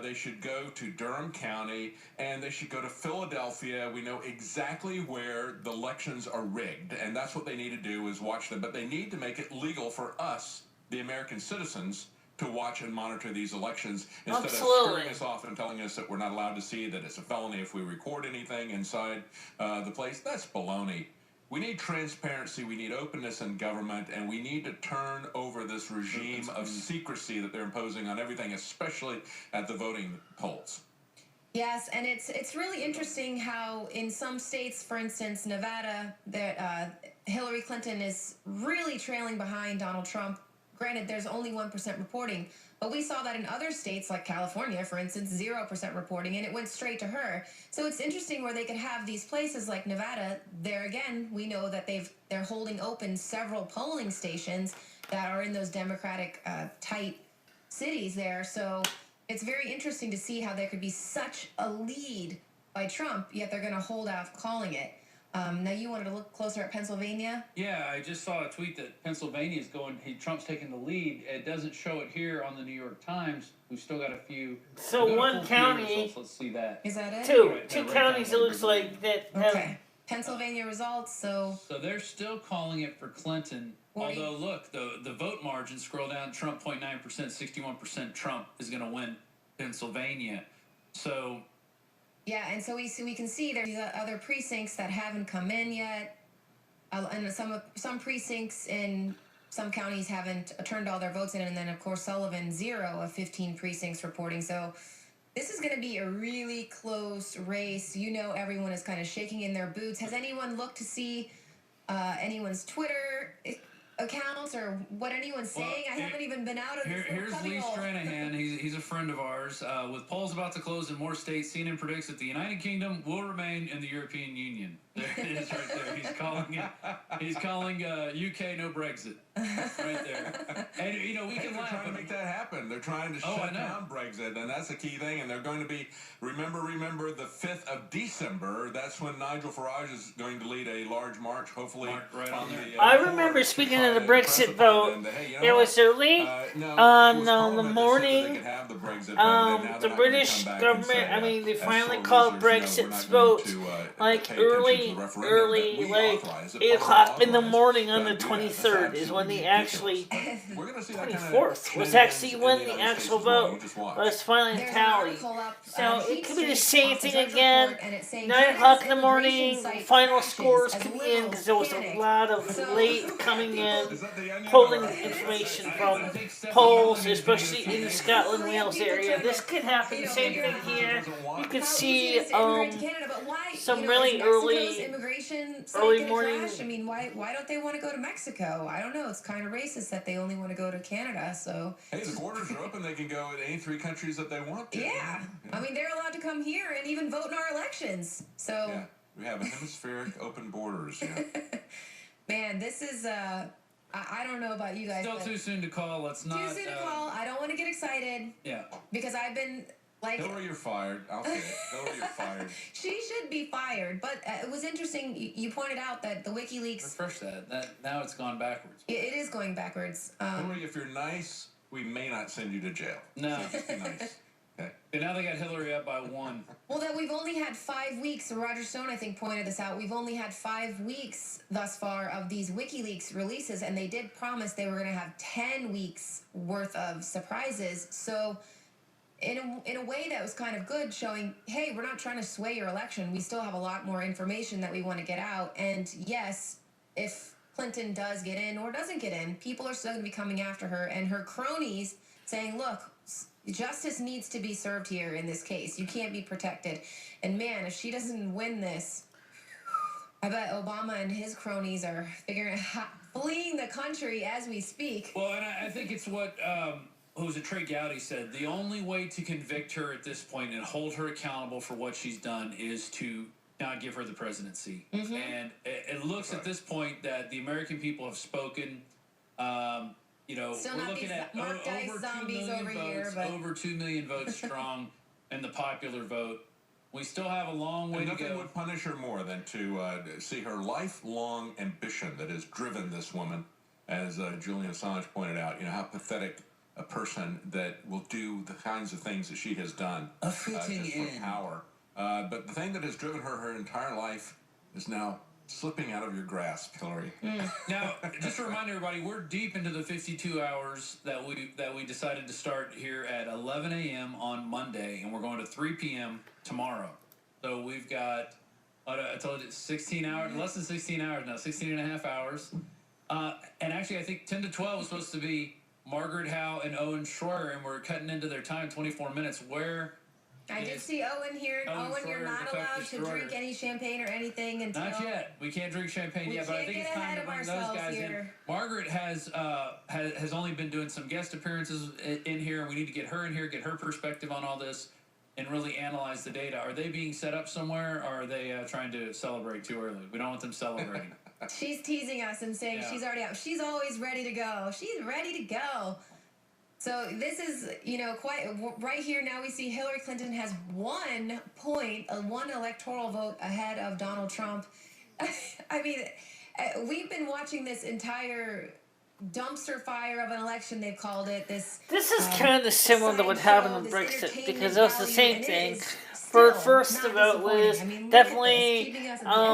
They should go to Durham County, and they should go to Philadelphia. We know exactly where the elections are rigged, and that's what they need to do is watch them. But they need to make it legal for us, the American citizens, to watch and monitor these elections instead of stirring us off and telling us that we're not allowed to see, that it's a felony if we record anything inside the place. That's baloney. We need transparency, we need openness in government, and we need to turn over this regime of secrecy that they're imposing on everything, especially at the voting polls. Yes, and it's really interesting how in some states, for instance, Nevada, Hillary Clinton is really trailing behind Donald Trump. Granted, there's only 1% reporting, But we saw that in other states like California, for instance, 0% reporting, and it went straight to her. So it's interesting where they could have these places like Nevada. There again, we know that they're holding open several polling stations that are in those Democratic tight cities there. So it's very interesting to see how there could be such a lead by Trump, yet they're going to hold off calling it. Now you wanted to look closer at Pennsylvania? Yeah, I just saw a tweet that Pennsylvania is Trump's taking the lead. It doesn't show it here on the New York Times. We've still got a few. So we've got a one full few county. results. Let's see that. Is that it? Two Right, two right counties. down It looks like that. Okay. Pennsylvania results. So they're still calling it for Clinton. 40. Although, look, the vote margin, scroll down, Trump 0.9%, 61% Trump is going to win Pennsylvania. So yeah, and so we can see there's other precincts that haven't come in yet, and some precincts in some counties haven't turned all their votes in, and then of course Sullivan 0 of 15 precincts reporting. So this is going to be a really close race. You know, everyone is kind of shaking in their boots. Has anyone looked to see anyone's Twitter accounts or what anyone's saying? I haven't even been out of this here's Lee Stranahan. He's a friend of ours. With polls about to close in more states, CNN predicts that the United Kingdom will remain in the European Union. There it is, right there. He's calling UK no Brexit. Right there. And we can They're laugh. trying to make that happen. They're trying to shut down Brexit, and that's the key thing. And they're going to be remember the 5th of December. That's when Nigel Farage is going to lead a large march, hopefully. Right on there. I remember, speaking of the Brexit vote, it was early on the morning. The British government, they finally called Brexit's vote like early, like 8 o'clock in the morning on the 23rd is when the actually 24th was actually when the actual vote was finally tallied. So it could be the same thing again. 9 o'clock in the morning, final scores could be in because there was a lot of late coming in polling information from polls, especially in the Scotland Wales area. This could happen. The same thing here. You could see some really early morning. I mean, why don't they want to go to Mexico? I don't know. It's kind of racist that they only want to go to Canada. So hey, the borders are open. They can go to any 3 countries that they want to. Yeah. I mean, they're allowed to come here and even vote in our elections. So yeah, we have a hemispheric open borders. Yeah. Man, this is I don't know about you guys. Still too soon to call. Let's not. Too soon to call. I don't want to get excited. Yeah. Because I've been like. Hillary, you're fired. I'll say it. Hillary, you're fired. She should be fired. But it was interesting. You pointed out that the WikiLeaks. Refresh that. Now it's gone backwards. It is going backwards. Hillary, if you're nice, we may not send you to jail. No. So just be nice. Okay. And now they got Hillary up by 1. Well, that we've only had 5 weeks. Roger Stone, I think, pointed this out. We've only had 5 weeks thus far of these WikiLeaks releases, and they did promise they were going to have 10 weeks worth of surprises. So, in a way, that was kind of good, showing, hey, we're not trying to sway your election. We still have a lot more information that we want to get out. And yes, if Clinton does get in or doesn't get in, people are still going to be coming after her, and her cronies saying, look, justice needs to be served here in this case. You can't be protected. And man, if she doesn't win this, I bet Obama and his cronies are fleeing the country as we speak. Well, and I think it's what who's it, Trey Gowdy said. The only way to convict her at this point and hold her accountable for what she's done is to not give her the presidency. Mm-hmm. And it looks at this point that the American people have spoken. Still we're looking at over 2 million votes, over 2 million votes strong in the popular vote. We still have a long way to go. Nothing would punish her more than to see her lifelong ambition that has driven this woman, as Julian Assange pointed out, how pathetic a person that will do the kinds of things that she has done just for power. But the thing that has driven her entire life is now slipping out of your grasp, Hillary. Now, just to remind everybody, we're deep into the 52 hours that we decided to start here at 11 a.m. on Monday, and we're going to 3 p.m. tomorrow. So we've got, I told you, 16 hours, less than 16 hours now, 16 and a half hours. And actually, I think 10 to 12 was supposed to be Margaret Howe and Owen Schroyer, and we're cutting into their time, 24 minutes. Where I did see Owen here. Owen, you're Fryer, not Effect allowed to Destroyer. drink any champagne or anything until... Not yet. We can't drink champagne We yet, but I can't think get it's time ahead to of bring those ourselves guys in. here. Margaret has only been doing some guest appearances in here. We need to get her in here, get her perspective on all this, and really analyze the data. Are they being set up somewhere, or are they trying to celebrate too early? We don't want them celebrating. She's teasing us and saying she's already out. She's always ready to go. She's ready to go. So this is, quite right here. Now we see Hillary Clinton has 1 point, one electoral vote ahead of Donald Trump. I mean, we've been watching this entire dumpster fire of an election, they've called it. This is kind of similar to what happened in Brexit, because it was the same thing. First the vote was definitely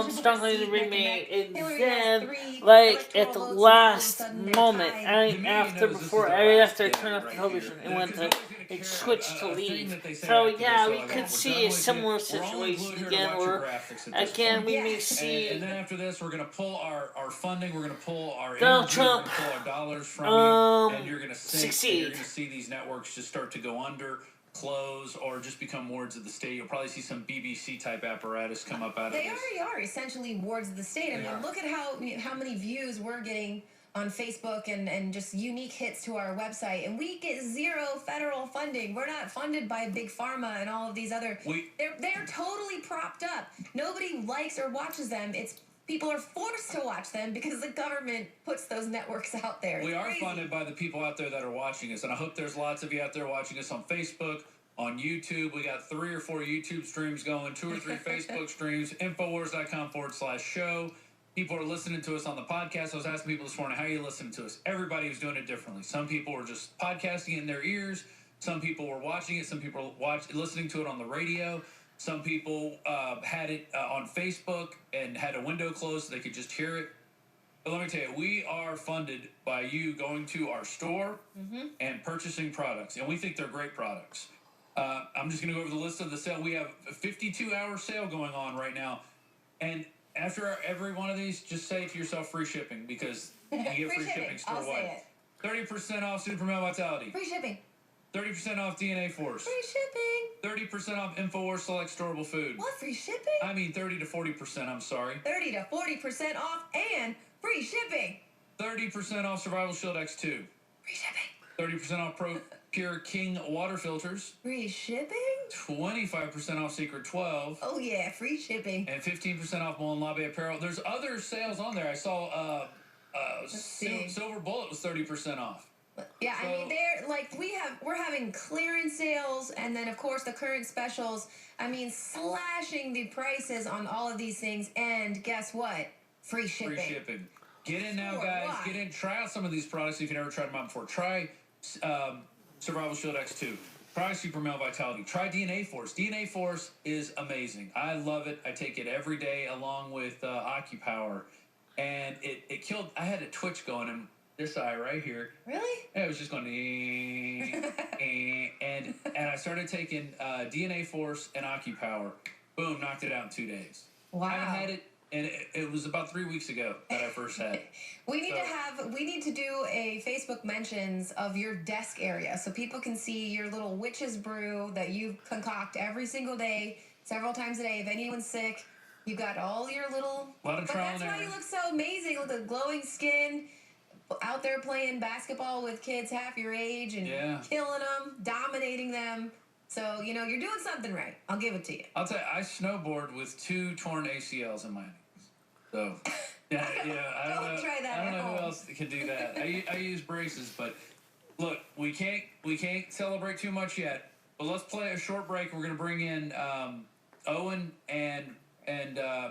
strongly to remain, and then at the last moment, after I turned off the television and it switched to leave. So yeah, we could see a similar situation again, where again we may see. And then after this, we're gonna pull our funding, we're gonna pull our Donald energy, Trump, we're gonna pull our dollars from you, and you're gonna succeed. You're gonna see these networks just start to go under, close, or just become wards of the state. You'll probably see some BBC type apparatus come up out of this. They already are essentially wards of the state. I mean, look at how many views we're getting on Facebook and just unique hits to our website, and we get 0 federal funding. We're not funded by Big Pharma and all of these other. They're totally propped up. Nobody likes or watches them. People are forced to watch them because the government puts those networks out there. We are funded by the people out there that are watching us, and I hope there's lots of you out there watching us on Facebook, on YouTube. We got 3 or 4 YouTube streams going, 2 or 3 Facebook streams, Infowars.com/show. People are listening to us on the podcast. I was asking people this morning, how are you listening to us? Everybody was doing it differently. Some people were just podcasting in their ears. Some people were watching it. Some people were listening to it on the radio. Some people had it on Facebook and had a window closed so they could just hear it. But let me tell you, we are funded by you going to our store and purchasing products. And we think they're great products. I'm just going to go over the list of the sale. We have a 52-hour sale going on right now. And after every one of these, just say to yourself, free shipping, because you get free shipping store-wide. 30% off Superman Vitality. Free shipping. 30% off DNA Force. Free shipping. 30% off InfoWars Select Storable Food. What, free shipping? I mean 30 to 40%, I'm sorry. 30 to 40% off and free shipping. 30% off Survival Shield X2. Free shipping. 30% off Pro Pure King water filters. Free shipping. 25% off Secret 12. Oh yeah, free shipping. And 15% off Mullen Lobby apparel. There's other sales on there. I saw Silver Bullet was 30% off. Yeah, so, I mean, we're having clearance sales, and then of course the current specials. I mean, slashing the prices on all of these things, and guess what? Free shipping. Free shipping. Get in now, guys. What? Get in. Try out some of these products if you've never tried them out before. Try Survival Shield X2. Try Super Male Vitality. Try DNA Force. DNA Force is amazing. I love it. I take it every day along with OcuPower, and it killed. I had a twitch going in this eye right here. Really? Yeah, it was just going and I started taking DNA Force and OcuPower. Boom, knocked it out in 2 days. Wow. I haven't had it, and it was about 3 weeks ago that I first had it. We need to do a Facebook mentions of your desk area so people can see your little witch's brew that you concoct every single day, several times a day. If anyone's sick, you got all your little. A lot of trial and error. That's why you look so amazing with the glowing skin. Out there playing basketball with kids half your age and killing them, dominating them. So, you're doing something right. I'll give it to you. I'll tell you, I snowboard with 2 torn ACLs in my knees. So, I don't know who else can do that. I use braces, but look, we can't celebrate too much yet. But let's play a short break. We're going to bring in Owen and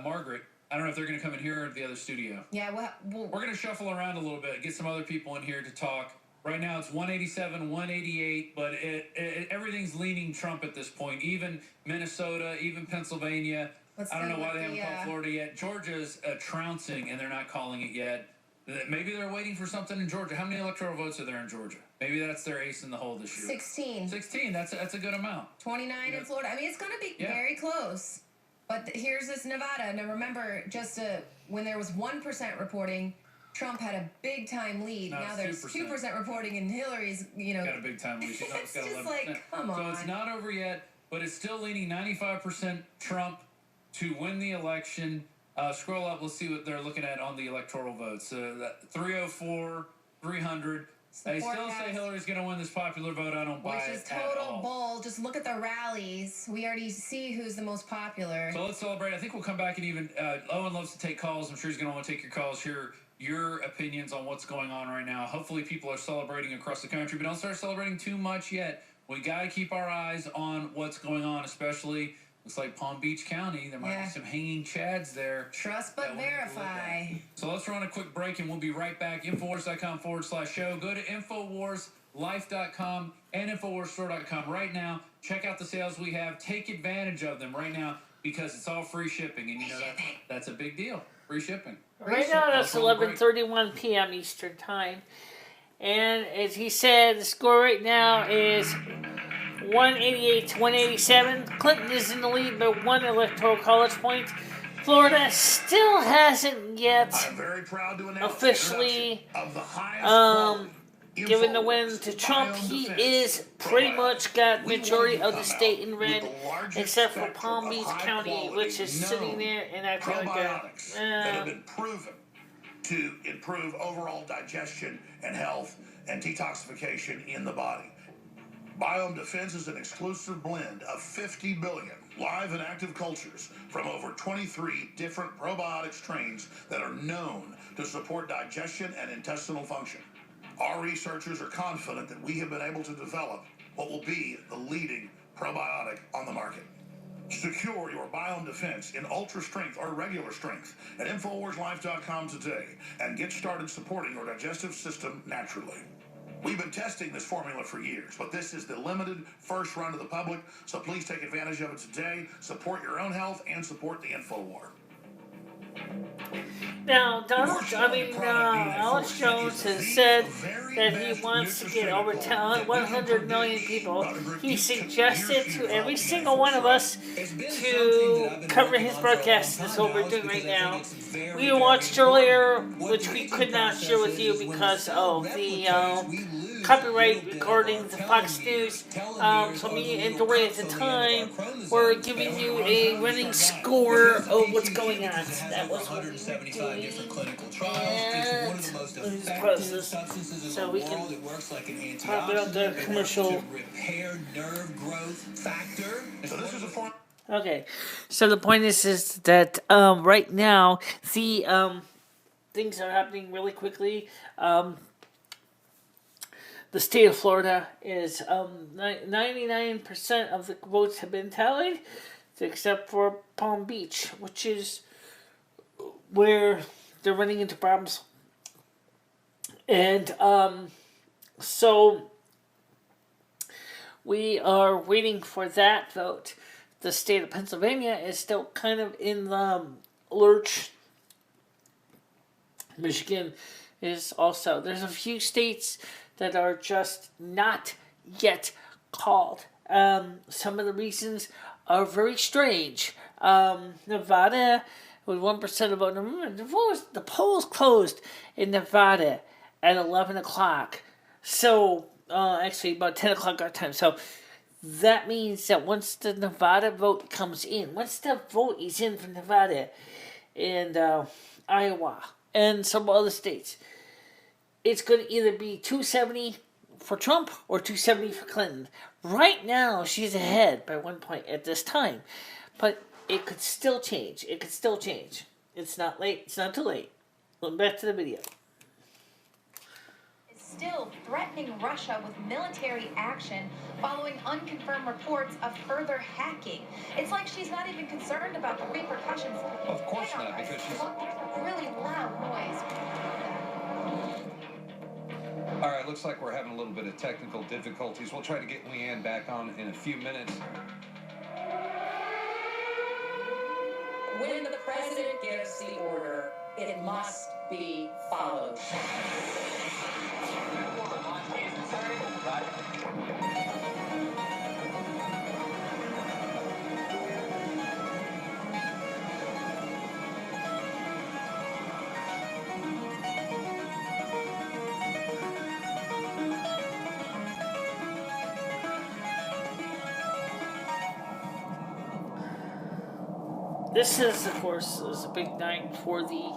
Margaret. I don't know if they're going to come in here or the other studio. Yeah, we're going to shuffle around a little bit, get some other people in here to talk. Right now it's 187, 188, but everything's leaning Trump at this point. Even Minnesota, even Pennsylvania. I don't know why they haven't called Florida yet. Georgia's trouncing, and they're not calling it yet. Maybe they're waiting for something in Georgia. How many electoral votes are there in Georgia? Maybe that's their ace in the hole this year. 16. 16. That's a good amount. 29 in Florida. I mean, it's going to be very close. But here's this Nevada. Now remember, when there was 1% reporting, Trump had a big time lead. Now there's 2% reporting, and Hillary's, got a big time lead. It's just like, come on. So it's not over yet. but it's still leaning 95% Trump to win the election. Scroll up, let's see what they're looking at on the electoral votes. 304, 300. They still say Hillary's going to win this popular vote. I don't buy it. Which is total bull. Just look at the rallies. We already see who's the most popular. So let's celebrate. I think we'll come back and even Owen loves to take calls. I'm sure he's going to want to take your calls, hear your opinions on what's going on right now. Hopefully people are celebrating across the country, but don't start celebrating too much yet. We got to keep our eyes on what's going on, especially looks like Palm Beach County. There might be some hanging chads there. Trust but verify. So let's run a quick break and we'll be right back. Infowars.com/show. Go to InfoWarsLife.com and InfoWarsStore.com right now. Check out the sales we have. Take advantage of them right now because it's all free shipping. And you know that's a big deal. Free shipping. Right now it's 11:31 p.m. Eastern Time. And as he said, the score right now is 188 to 187. Clinton is in the lead by 1 electoral college point. Florida still hasn't yet officially given the win to Trump. He is pretty much got majority of the state in red, except for Palm Beach County, which is sitting there and acting like probiotics that have been proven to improve overall digestion and health and detoxification in the body. Biome Defense is an exclusive blend of 50 billion live and active cultures from over 23 different probiotic strains that are known to support digestion and intestinal function. Our researchers are confident that we have been able to develop what will be the leading probiotic on the market. Secure your Biome Defense in ultra strength or regular strength at InfoWarsLife.com today and get started supporting your digestive system naturally. We've been testing this formula for years, but this is the limited first run to the public, so please take advantage of it today. Support your own health and support the InfoWar. Now, Alex Jones has said that he wants to get over 100 million people. He suggested to every single one of us to cover his broadcast. That's what we're doing right now. We watched earlier, which we could not share with you because of the copyright recordings of Fox News. So me and Dory at the time were giving you a running score of what's going on. That was 175 different clinical trials. It's one of the most effective substances in the world. It works like an antioxidant. The commercial to repair nerve growth factor. So this is a form. Okay, so the point is that right now the things are happening really quickly. The state of Florida is 99% of the votes have been tallied, except for Palm Beach, which is where they're running into problems. And so we are waiting for that vote. The state of Pennsylvania is still kind of in the lurch. Michigan is also. There's a few states that are just not yet called. Some of the reasons are very strange. Nevada, with 1% of vote. Remember, the polls closed in Nevada at 11 o'clock. So, actually about 10 o'clock our time. So, that means that once the Nevada vote comes in, once the vote is in from Nevada and Iowa and some other states, it's going to either be 270 for Trump or 270 for Clinton. Right now, she's ahead by 1 point at this time. But it could still change. It could still change. It's not late. It's not too late. Back to the video. Still threatening Russia with military action following unconfirmed reports of further hacking. It's like she's not even concerned about the repercussions. Of course not, because she's... There's a really loud noise. All right, looks like we're having a little bit of technical difficulties. We'll try to get Leanne back on in a few minutes. When the president gives the order, it must be followed. this is, of course, is a big night for the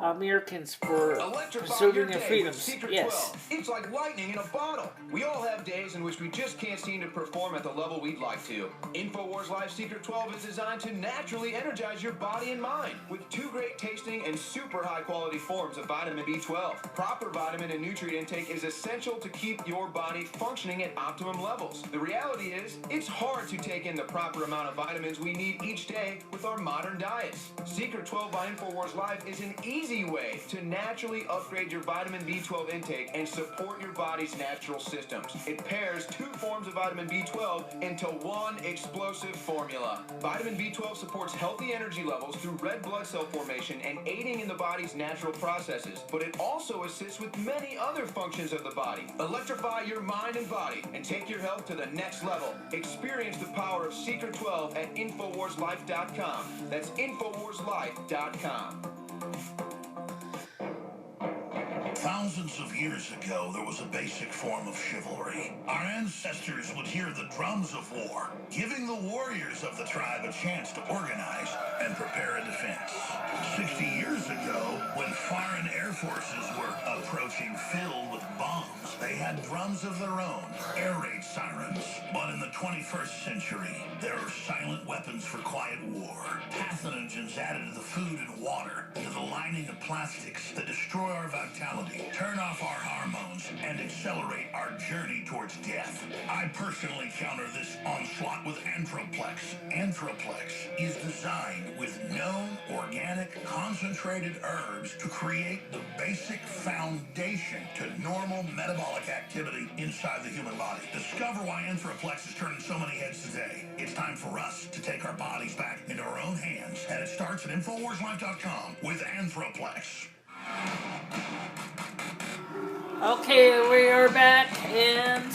Americans for preserving their freedoms. Secret Yes. 12. It's like lightning in a bottle. We all have days in which we just can't seem to perform at the level we'd like to. InfoWars Life Secret 12 is designed to naturally energize your body and mind with 2 great tasting and super high quality forms of vitamin B12. Proper vitamin and nutrient intake is essential to keep your body functioning at optimum levels. The reality is, it's hard to take in the proper amount of vitamins we need each day with our modern diets. Secret 12 by InfoWars Life is an easy way to naturally upgrade your vitamin B12 intake and support your body's natural systems. It pairs 2 forms of vitamin B12 into one explosive formula. Vitamin B12 supports healthy energy levels through red blood cell formation and aiding in the body's natural processes, but it also assists with many other functions of the body. Electrify your mind and body and take your health to the next level. Experience the power of Secret 12 at InfoWarsLife.com. That's InfoWarsLife.com. Thousands of years ago, there was a basic form of chivalry. Our ancestors would hear the drums of war, giving the warriors of the tribe a chance to organize and prepare a defense. 60 years ago, when foreign air forces were approaching filled with bombs, they had drums of their own, air raid sirens. But in the 21st century, there are silent weapons for quiet war. Pathogens added to the food and water, to the lining of plastics that destroy our vitality, turn off our hormones, and accelerate our journey towards death. I personally counter this onslaught with Anthroplex. Anthroplex is designed with known organic concentrated herbs to create the basic foundation to normal metabolic activity inside the human body. Discover why Anthroplex is turning so many heads today. It's time for us to take our bodies back into our own hands, and it starts at InfoWarsLife.com with Anthroplex. Okay, we are back, and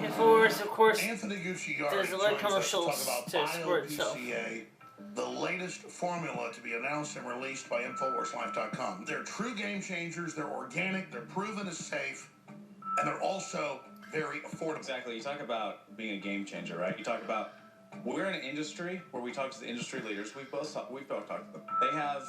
InfoWars, of course, Anthony Gucciardi does a lot of commercials talk to about support itself. BioPCA, the latest formula to be announced and released by InfoWarsLife.com. They're true game changers. They're organic. They're proven as safe, and they're also very affordable. Exactly. You talk about being a game changer, right? You talk about we're in an industry where we talk to the industry leaders. We've both talked to them. They have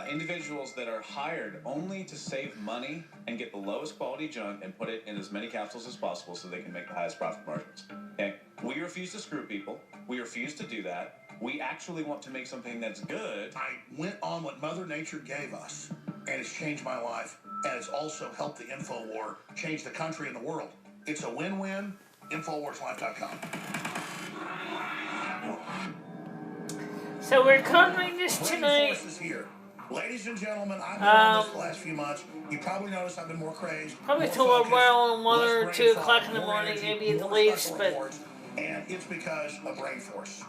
individuals that are hired only to save money and get the lowest quality junk and put it in as many capsules as possible so they can make the highest profit margins. Okay? We refuse to screw people. We refuse to do that. We actually want to make something that's good. I went on what Mother Nature gave us, and it's changed my life, and it's also helped the InfoWar change the country and the world. It's a win-win. InfoWarsLife.com. So we're covering this tonight. Is here. Ladies and gentlemen, I've been on this the last few months. You probably noticed I've been more crazed. Probably till around 1 or 2 o'clock in the morning, maybe at the latest, but... And it's because of Brain Force.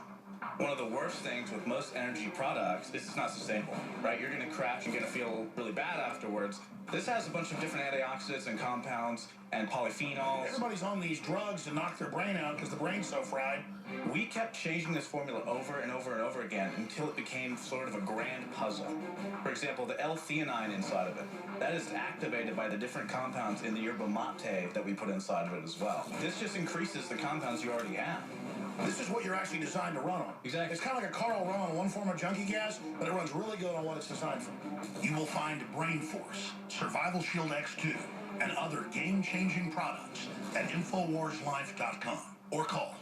One of the worst things with most energy products is it's not sustainable, right? You're going to crash, you're going to feel really bad afterwards. This has a bunch of different antioxidants and compounds and polyphenols. Everybody's on these drugs to knock their brain out because the brain's so fried. We kept changing this formula over and over and over again until it became sort of a grand puzzle. For example, the L-theanine inside of it, that is activated by the different compounds in the yerba mate that we put inside of it as well. This just increases the compounds you already have. This is what you're actually designed to run on. Exactly. It's kind of like a car will run on one form of junkie gas, but it runs really good on what it's designed for. You will find Brain Force, Survival Shield X2, and other game-changing products at InfoWarsLife.com or call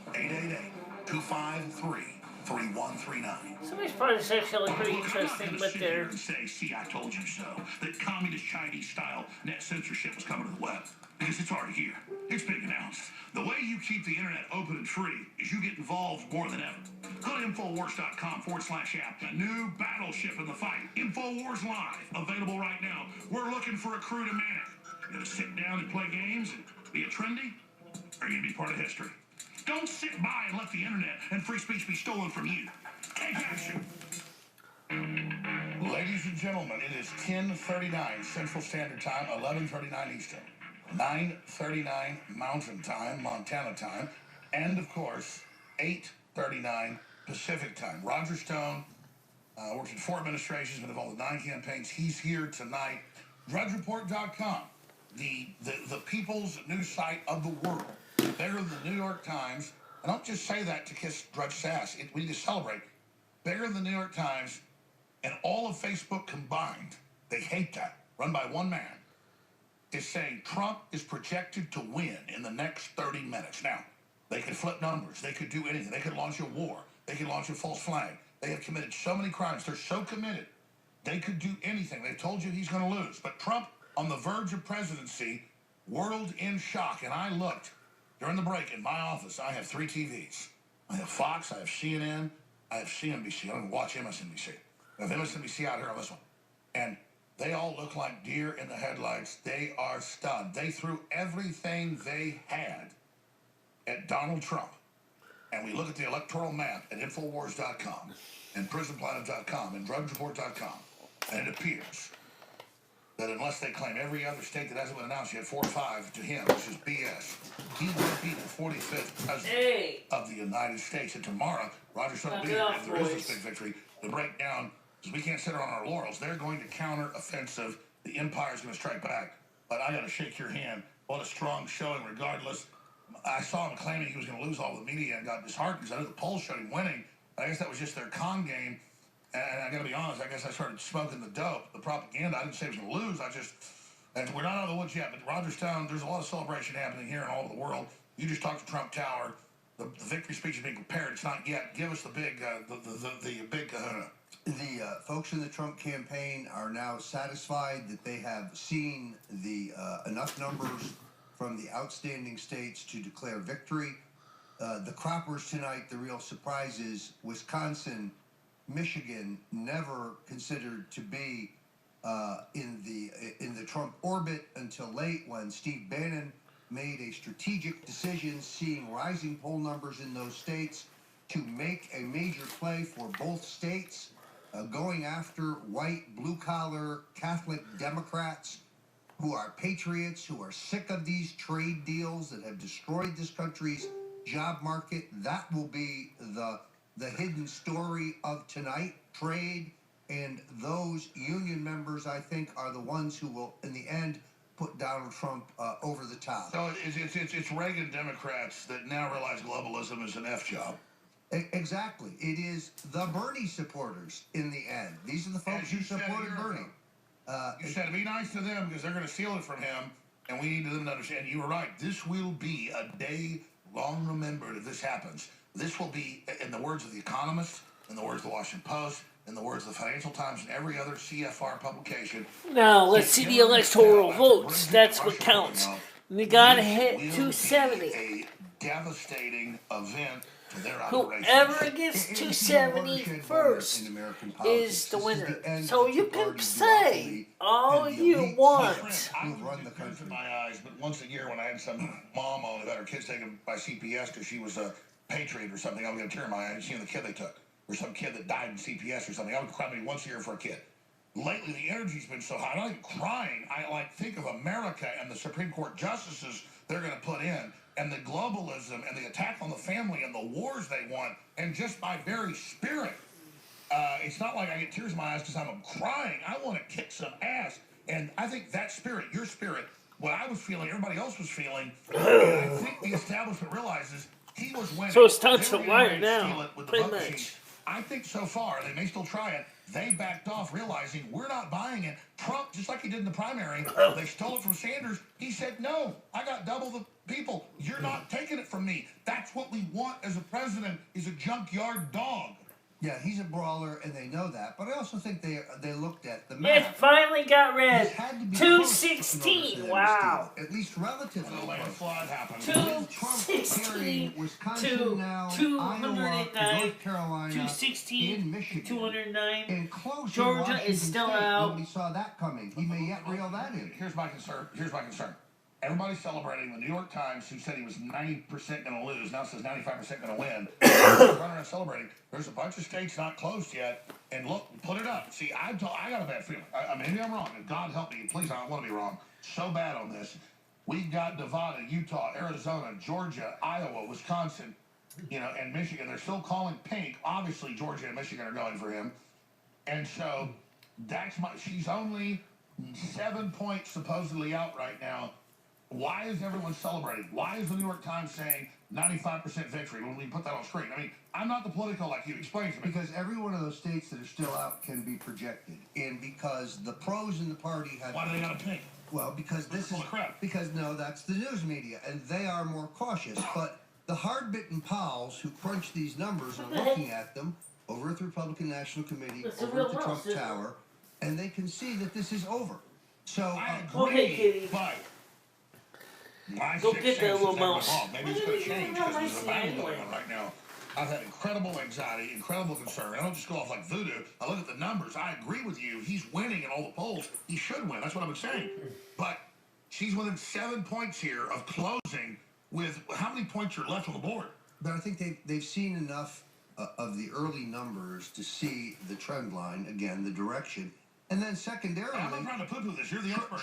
888-253-3139. Some of these products actually pretty interesting, but they're... And say, see, I told you so. That communist Chinese-style net censorship was coming to the web. Because it's already here. It's been announced. The way you keep the internet open and free is you get involved more than ever. Go to Infowars.com/app. A new battleship in the fight. Infowars Live. Available right now. We're looking for a crew to man it. You gonna sit down and play games and be a trendy? Or are you gonna be part of history? Don't sit by and let the internet and free speech be stolen from you. Take action. Ladies and gentlemen, it is 10:39 Central Standard Time, 11:39 Eastern. 9:39 Mountain Time, Montana Time, and of course, 8:39 Pacific Time. Roger Stone works in 4 administrations, been involved with 9 campaigns. He's here tonight. DrudgeReport.com, the people's news site of the world. Bigger than the New York Times, I don't just say that to kiss Drudge's ass. We need to celebrate. Bigger than the New York Times and all of Facebook combined, they hate that, run by one man, is saying Trump is projected to win in the next 30 minutes. Now, they could flip numbers. They could do anything. They could launch a war. They could launch a false flag. They have committed so many crimes. They're so committed. They could do anything. They've told you he's going to lose. But Trump, on the verge of presidency, world in shock. And I looked during the break in my office. I have 3 TVs. I have Fox. I have CNN. I have CNBC. I don't watch MSNBC. I have MSNBC out here on this one. And they all look like deer in the headlights. They are stunned. They threw everything they had at Donald Trump. And we look at the electoral map at Infowars.com and PrisonPlanet.com and DrugReport.com, and it appears that unless they claim every other state that hasn't been announced yet, 4 or 5 to him, which is BS, he will be the 45th president of the United States. And tomorrow, Roger Stone will be here if there is this big victory to break down, because we can't sit on our laurels. They're going to counter-offensive. The empire's going to strike back. But I got to shake your hand. What a strong showing, regardless. I saw him claiming he was going to lose all the media and got disheartened because I know the polls showed him winning. I guess that was just their con game. And I got to be honest, I guess I started smoking the dope, the propaganda. I didn't say he was going to lose. And we're not out of the woods yet. But Roger Stone, there's a lot of celebration happening here and all over the world. You just talked to Trump Tower. The victory speech is being prepared. It's not yet. Give us the big, the big kahuna. The folks in the Trump campaign are now satisfied that they have seen the enough numbers from the outstanding states to declare victory. The croppers tonight, the real surprise is Wisconsin, Michigan, never considered to be in the Trump orbit until late, when Steve Bannon made a strategic decision, seeing rising poll numbers in those states, to make a major play for both states, going after white, blue-collar, Catholic Democrats who are patriots, who are sick of these trade deals that have destroyed this country's job market. That will be the hidden story of tonight, trade, and those union members, I think, are the ones who will, in the end, put Donald Trump over the top. So it's Reagan Democrats that now realize globalism is an F job. Exactly. It is the Bernie supporters in the end. These are the folks who supported Bernie. You said be nice to them because they're going to steal it from him, and we need them to understand. You were right. This will be a day long remembered if this happens. This will be, in the words of The Economist, in the words of the Washington Post, in the words of the Financial Times, and every other CFR publication. Now, let's see the electoral votes. That's what counts. We gotta hit 270. A devastating event. Whoever gets 270 first is the winner. So you can say all you want. I run the country in my eyes, but once a year when I had some mom on who had her kids taken by CPS because she was a patriot or something, I was going to tear my eyes seeing the kid they took, or some kid that died in CPS or something. I would cry maybe once a year for a kid. Lately, the energy's been so high. I'm not even crying. I think of America and the Supreme Court justices they're going to put in, and the globalism and the attack on the family and the wars they want, and just my very spirit. It's not like I get tears in my eyes because I'm crying. I want to kick some ass. And I think that spirit, your spirit, what I was feeling, everybody else was feeling, and I think the establishment realizes he was winning. So it's touch the wire now, pretty much. I think so far, they may still try it, they backed off realizing we're not buying it. Trump, just like he did in the primary, they stole it from Sanders. He said, no, I got double the people. You're not taking it from me. That's what we want as a president, is a junkyard dog. Yeah, he's a brawler, and they know that. But I also think they looked at the map. It finally got red. 216. Wow. At least relatively. A flood happened. 216 Wisconsin now, 209, North Carolina, 216, in Michigan, 209. and close Georgia Washington is still State. out. Nobody saw that coming. He may yet reel that in. Here's my concern. Everybody's celebrating. The New York Times, who said he was 90% going to lose, now says 95% going to win. Running around celebrating. There's a bunch of states not closed yet. And look, put it up. See, I got a bad feeling. Maybe I'm wrong. And God help me. Please, I don't want to be wrong. So bad on this. We've got Nevada, Utah, Arizona, Georgia, Iowa, Wisconsin, and Michigan. They're still calling pink. Obviously, Georgia and Michigan are going for him. And so she's only 7 points supposedly out right now. Why is everyone celebrating? Why is the New York Times saying 95% victory when we put that on screen? I mean, I'm not the political like you. Explain to me. Because every one of those states that are still out can be projected. And because the pros in the party have... Why do they got to pink? Well, because this is... crap. Because, no, that's the news media, and they are more cautious. But the hard-bitten pals who crunch these numbers are looking at them over at the Republican National Committee, over at the Trump Tower, and they can see that this is over. So, I agree, okay, Kitty. but my Go sixth get that sense little is never mouse. wrong. Maybe it's going to change because there's a Nicely battle anyway. going on right now. I've had incredible anxiety, incredible concern. I don't just go off like voodoo. I look at the numbers. I agree with you. He's winning in all the polls. He should win. That's what I've been saying. But she's within 7 points here of closing with how many points are left on the board? But I think they've seen enough of the early numbers to see the trend line, again, the direction. And then secondarily... I'm not trying to poo-poo this. You're the expert.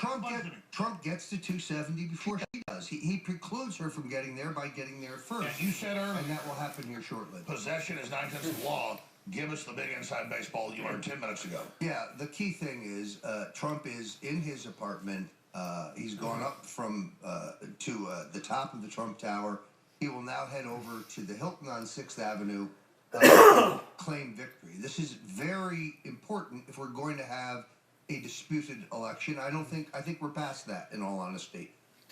Trump gets to 270 before she does. He precludes her from getting there by getting there first. And you said earlier... And that will happen here shortly. Possession is 9/10 of the law. Give us the big inside baseball you learned 10 minutes ago. Yeah, the key thing is Trump is in his apartment. He's gone up from to the top of the Trump Tower. He will now head over to the Hilton on 6th Avenue claim victory. This is very important if we're going to have a disputed election. I think we're past that, in all honesty.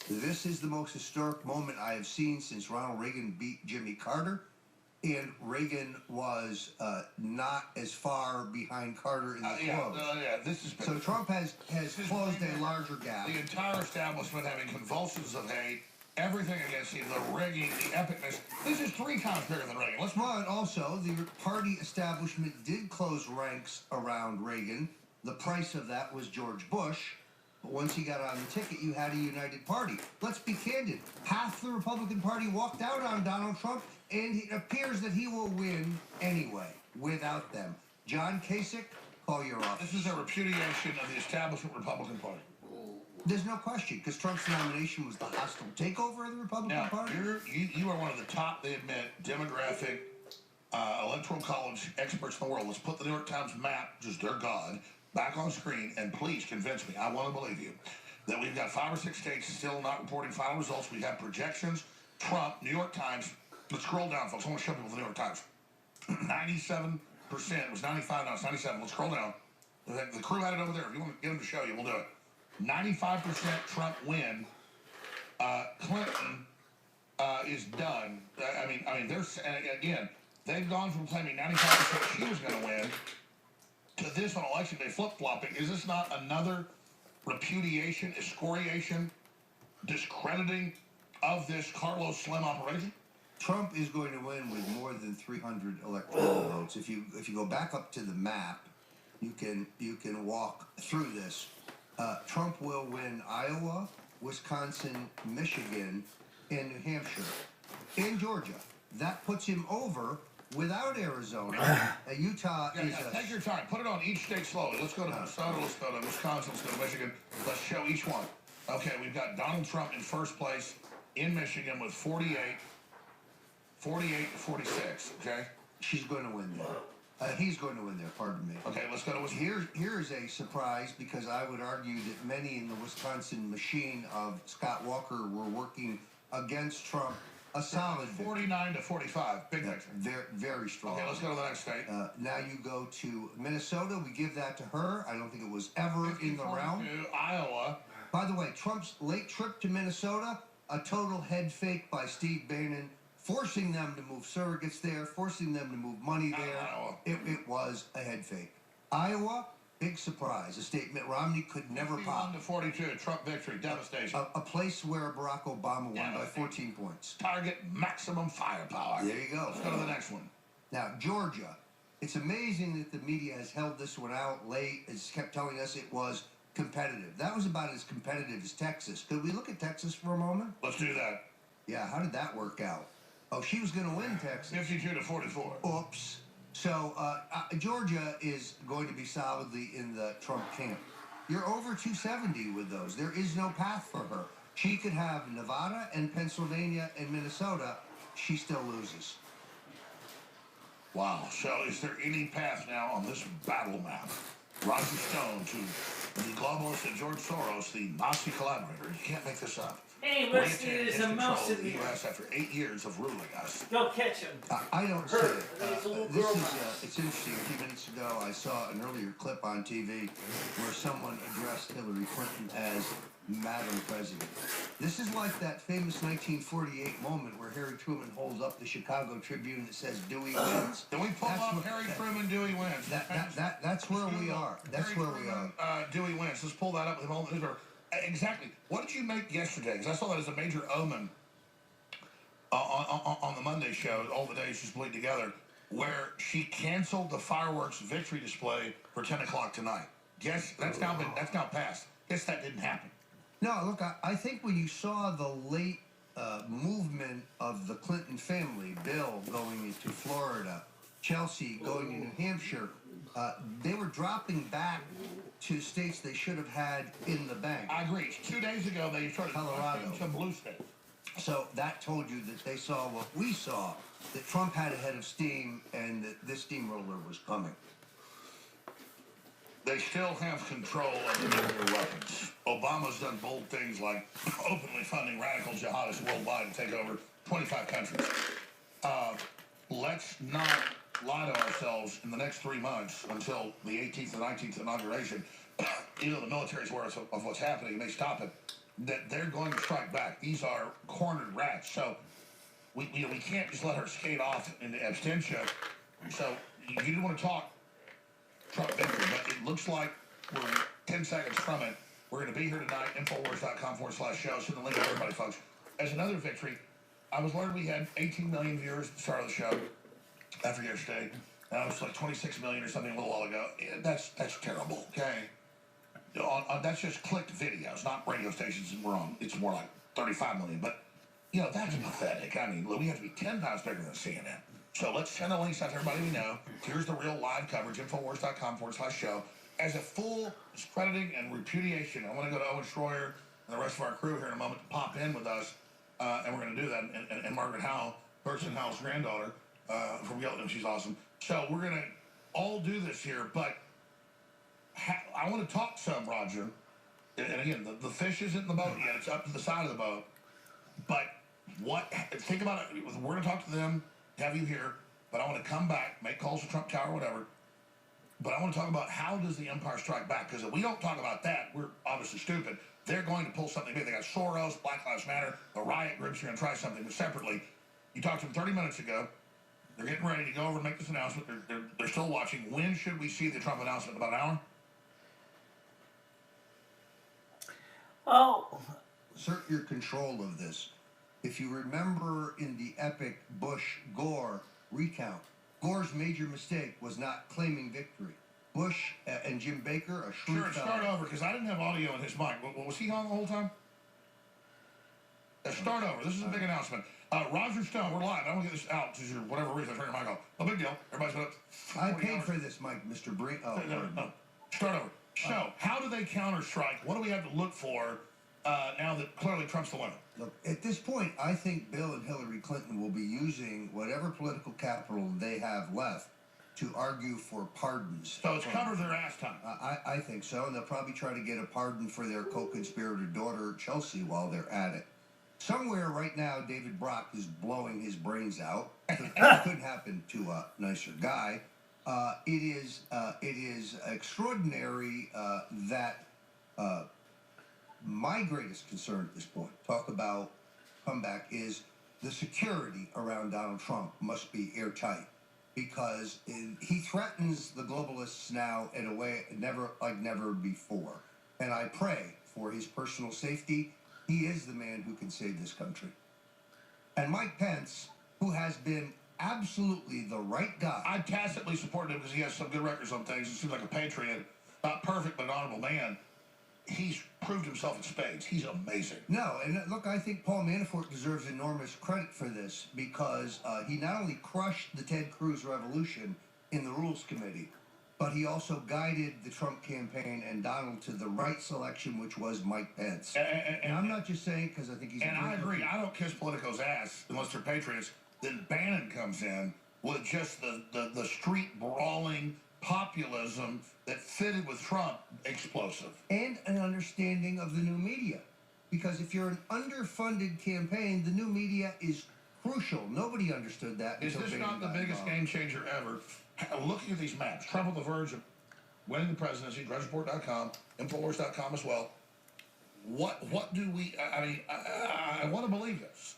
This is the most historic moment I have seen since Ronald Reagan beat Jimmy Carter. And Reagan was not as far behind Carter in the close. This is so Trump has closed a larger gap. The entire establishment having convulsions of hate, everything against him, the rigging, the epicness. This is 3 times bigger than Reagan. But also, the party establishment did close ranks around Reagan. The price of that was George Bush. But once he got on the ticket, you had a united party. Let's be candid. Half the Republican Party walked out on Donald Trump, and it appears that he will win anyway, without them. John Kasich, call your office. This is a repudiation of the establishment Republican Party. There's no question, because Trump's nomination was the hostile takeover of the Republican Party. You are one of the top, they admit, demographic, electoral college experts in the world. Let's put the New York Times map, just their God, back on screen, and please convince me, I want to believe you, that we've got 5 or 6 states still not reporting final results. We have projections. Trump, New York Times. Let's scroll down, folks. I want to show people the New York Times. 97%. It was 95, now it's 97. Let's scroll down. The crew had it over there. If you want to get them to show you, we'll do it. 95% Trump win. Clinton is done. I mean, there's again, they've gone from claiming 95% she was going to win to this on election day flip-flopping. Is this not another repudiation, excoriation, discrediting of this Carlos Slim operation? Trump is going to win with more than 300 electoral votes. If you go back up to the map, you can walk through this. Trump will win Iowa, Wisconsin, Michigan, and New Hampshire, and Georgia. That puts him over without Arizona. Utah is take your time. Put it on each state slowly. Let's go to Minnesota. Let's go to Wisconsin. Let's go to Michigan. Let's show each one. Okay, we've got Donald Trump in first place in Michigan with 48 to 46. Okay, she's going to win there. He's going to win there. Pardon me. Okay, let's go to Wisconsin. Here's a surprise, because I would argue that many in the Wisconsin machine of Scott Walker were working against Trump. A solid 49 to 45. Big victory. Very, very strong. Okay, let's go to the next state. Now you go to Minnesota. We give that to her. I don't think it was ever in the realm. Iowa. By the way, Trump's late trip to Minnesota, a total head fake by Steve Bannon, forcing them to move surrogates there, forcing them to move money there. It was a head fake. Iowa, big surprise. A state Mitt Romney could never pop. 51 to 42. Trump victory. Devastation. A place where Barack Obama won by 14 points. Target maximum firepower. There you go. Let's go to the next one. Now, Georgia. It's amazing that the media has held this one out late. It's kept telling us it was competitive. That was about as competitive as Texas. Could we look at Texas for a moment? Let's do that. Yeah, how did that work out? Oh, she was going to win Texas. 52 to 44. Oops. So, Georgia is going to be solidly in the Trump camp. You're over 270 with those. There is no path for her. She could have Nevada and Pennsylvania and Minnesota. She still loses. Wow. So is there any path now on this battle map? Roger Stone to the globalist and George Soros, the Nazi collaborator. You can't make this up. Hey, Rusty, reattaining there's his a mouse control of in the here. U.S. after 8 years of ruling us. Go catch him. I don't see Her. it. There's a little This girl is, mouse. it's interesting. A few minutes ago, I saw an earlier clip on TV where someone addressed Hillary Clinton as Madam President. This is like that famous 1948 moment where Harry Truman holds up the Chicago Tribune that says Dewey wins. Can we pull up Harry Truman, Dewey wins? That's where we are. That's where we are. Dewey wins. Let's pull that up with the moment. Exactly. What did you make yesterday? Because I saw that as a major omen on the Monday show, all the days she's played together, where she canceled the fireworks victory display for 10 o'clock tonight. Guess that's now passed. Guess that didn't happen. No, look, I think when you saw the late movement of the Clinton family, Bill going into Florida, Chelsea going to New Hampshire, they were dropping back to states they should have had in the bank. I agree. 2 days ago, they started Colorado. some blue state. So that told you that they saw what we saw, that Trump had a head of steam and that this steamroller was coming. They still have control of the nuclear weapons. Obama's done bold things like openly funding radical jihadists worldwide to take over 25 countries. Let's not lie to ourselves in the next 3 months until the 18th and 19th inauguration, even though the military's aware of what's happening and they stop it, that they're going to strike back. These are cornered rats. So we can't just let her skate off into abstention. So you didn't want to talk Trump victory, but it looks like we're 10 seconds from it. We're going to be here tonight, Infowars.com/show. Send the link to everybody, folks. As another victory, I was learned we had 18 million viewers at the start of the show after yesterday. It was like 26 million or something a little while ago. Yeah, that's terrible, okay? That's just clicked videos, not radio stations we're on. It's more like 35 million. But, that's pathetic. I mean, we have to be 10 times bigger than CNN. So let's send the links out to everybody we know. Here's the real live coverage, Infowars.com/show. As a full discrediting and repudiation, I want to go to Owen Schroyer and the rest of our crew here in a moment to pop in with us. And we're going to do that. And Margaret Howell, Bertson Howell's granddaughter, from Yelton, she's awesome. So we're going to all do this here. But I want to talk some, Roger. And again, the fish isn't in the boat yet. It's up to the side of the boat. But think about it. We're going to talk to them, have you here. But I want to come back, make calls to Trump Tower, whatever. But I want to talk about how does the empire strike back? Because if we don't talk about that, we're obviously stupid. They're going to pull something big. They got Soros, Black Lives Matter, the riot groups are going to try something separately. You talked to them 30 minutes ago. They're getting ready to go over and make this announcement. They're still watching. When should we see the Trump announcement? About an hour? Oh. Assert your control of this. If you remember in the epic Bush-Gore recount, Gore's major mistake was not claiming victory. Bush and Jim Baker, a shrewd Sure, fellow. start over, because I didn't have audio in his mic. Was he on the whole time? Start over. This is a big announcement. Roger Stone, we're live. I want to get this out to whatever reason. I turned your mic off. No big deal. Everybody's been up. I paid for this mic, Mr. Brink. Oh, no. Start over. So, how do they counter-strike? What do we have to look for now that clearly Trump's the winner? Look, at this point, I think Bill and Hillary Clinton will be using whatever political capital they have left to argue for pardons. So it's cover their ass time. I think so, and they'll probably try to get a pardon for their co-conspirator daughter, Chelsea, while they're at it. Somewhere right now, David Brock is blowing his brains out. It couldn't happen to a nicer guy. It is extraordinary that my greatest concern at this point, talk about comeback, is the security around Donald Trump must be airtight, because he threatens the globalists now in a way never before. And I pray for his personal safety. He is the man who can save this country. And Mike Pence, who has been absolutely the right guy. I tacitly support him because he has some good records on things. He seems like a patriot. Not perfect, but an honorable man. He's proved himself in spades. He's amazing. No, and look, I think Paul Manafort deserves enormous credit for this, because he not only crushed the Ted Cruz revolution in the Rules Committee, but he also guided the Trump campaign and Donald to the right selection, which was Mike Pence. And I'm not just saying because I think he's... And I agree. I don't kiss Politico's ass unless they're patriots. Then Bannon comes in with just the street brawling populism that fitted with Trump, explosive. And an understanding of the new media. because if you're an underfunded campaign, the new media is crucial. Nobody understood that. Is this not the biggest game changer ever? Looking at these maps, Trump on the verge of winning the presidency, DrudgeReport.com, Infowars.com as well. What do we, I mean, I want to believe this,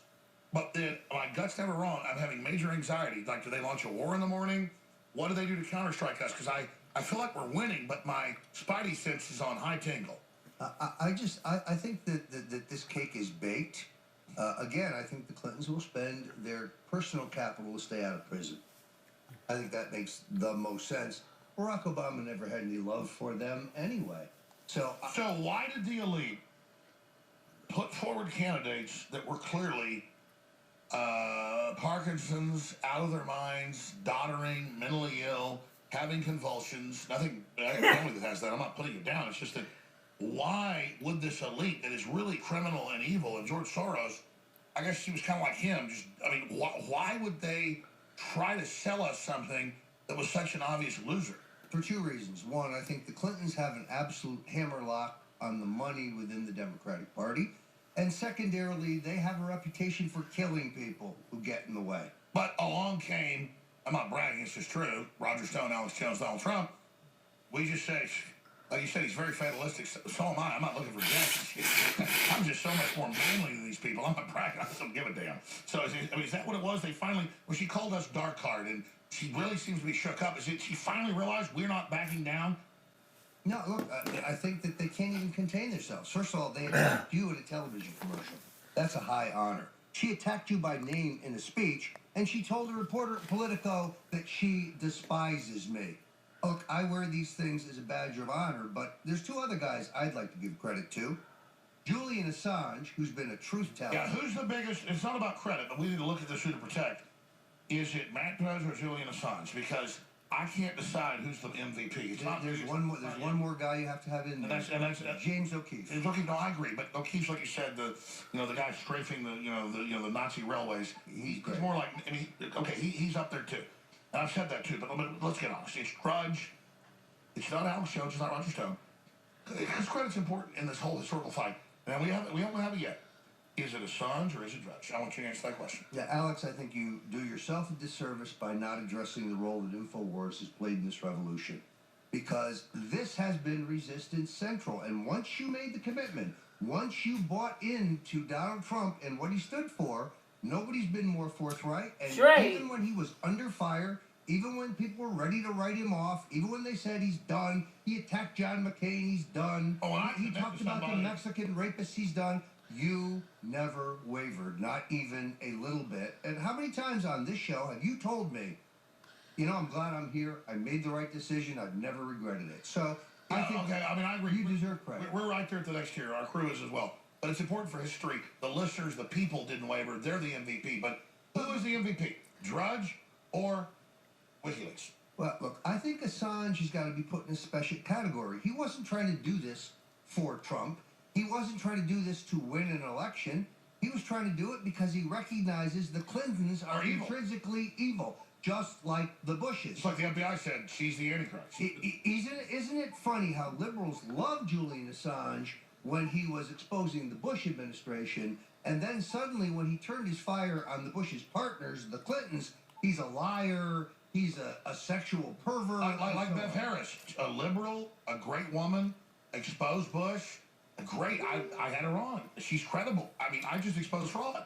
but then my gut's never wrong. I'm having major anxiety. Like, do they launch a war in the morning? What do they do to counterstrike us? Because I feel like we're winning, but my spidey sense is on high tingle. I think that this cake is baked. Again, I think the Clintons will spend their personal capital to stay out of prison. I think that makes the most sense. Barack Obama never had any love for them anyway. So why did the elite put forward candidates that were clearly Parkinson's, out of their minds, doddering, mentally ill, having convulsions? Nothing, family that has that. I'm not putting it down. It's just that why would this elite that is really criminal and evil, and George Soros, I guess she was kind of like him. Just, I mean, why would they try to sell us something that was such an obvious loser? For two reasons. One, I think the Clintons have an absolute hammerlock on the money within the Democratic Party. And secondarily, they have a reputation for killing people who get in the way. But along came, I'm not bragging, it's just true, Roger Stone, Alex Jones, Donald Trump. We just say, like you said, he's very fatalistic. So am I. I'm not looking for death. I'm just so much more manly than these people. I'm not bragging. I just don't give a damn. So, I mean, is that what it was? They finally, when she called us dark card, and she really seems to be shook up. Is it she finally realized we're not backing down? No, look, I think that they can't even contain themselves. First of all, they attacked you in a television commercial. That's a high honor. She attacked you by name in a speech, and she told a reporter at Politico that she despises me. Look, I wear these things as a badge of honor, but there's two other guys I'd like to give credit to. Julian Assange, who's been a truth teller. Yeah, who's the biggest? It's not about credit, but we need to look at this who to protect. Is it Matt Drudge or Julian Assange? Because I can't decide who's the MVP. It's not. There's one more guy you have to have in there. And that's James O'Keefe. James O'Keefe. No, I agree. But O'Keefe's, like you said, the guy strafing the Nazi railways. He's more like, I mean, okay, he's up there too. And I've said that too. But let's get honest. It's Drudge. It's not Alex Jones. It's not Roger Stone. Because credit's important in this whole historical fight. And we don't have it yet. Is it Assange or is it Drudge? I want you to answer that question. Yeah, Alex, I think you do yourself a disservice by not addressing the role that InfoWars has played in this revolution. Because this has been resistance central. And once you made the commitment, once you bought into Donald Trump and what he stood for, nobody's been more forthright. And even when he was under fire, even when people were ready to write him off, even when they said he's done, he attacked John McCain, he's done. He talked about the Mexican rapists, he's done. You never wavered, not even a little bit. And how many times on this show have you told me, I'm glad I'm here, I made the right decision, I've never regretted it. So, I think I agree. You deserve credit. We're right there at the next tier, our crew is as well. But it's important for history. The listeners, the people didn't waver, they're the MVP. But who is the MVP? Drudge or WikiLeaks? Well, look, I think Assange has got to be put in a special category. He wasn't trying to do this for Trump. He wasn't trying to do this to win an election. He was trying to do it because he recognizes the Clintons are intrinsically evil, just like the Bushes. It's like the FBI said, she's the Antichrist. Isn't it funny how liberals loved Julian Assange when he was exposing the Bush administration, and then suddenly when he turned his fire on the Bush's partners, the Clintons, he's a liar, he's a sexual pervert. Like Beth Harris, a liberal, a great woman, exposed Bush. Great, I had her on. She's credible. I mean, I just exposed fraud.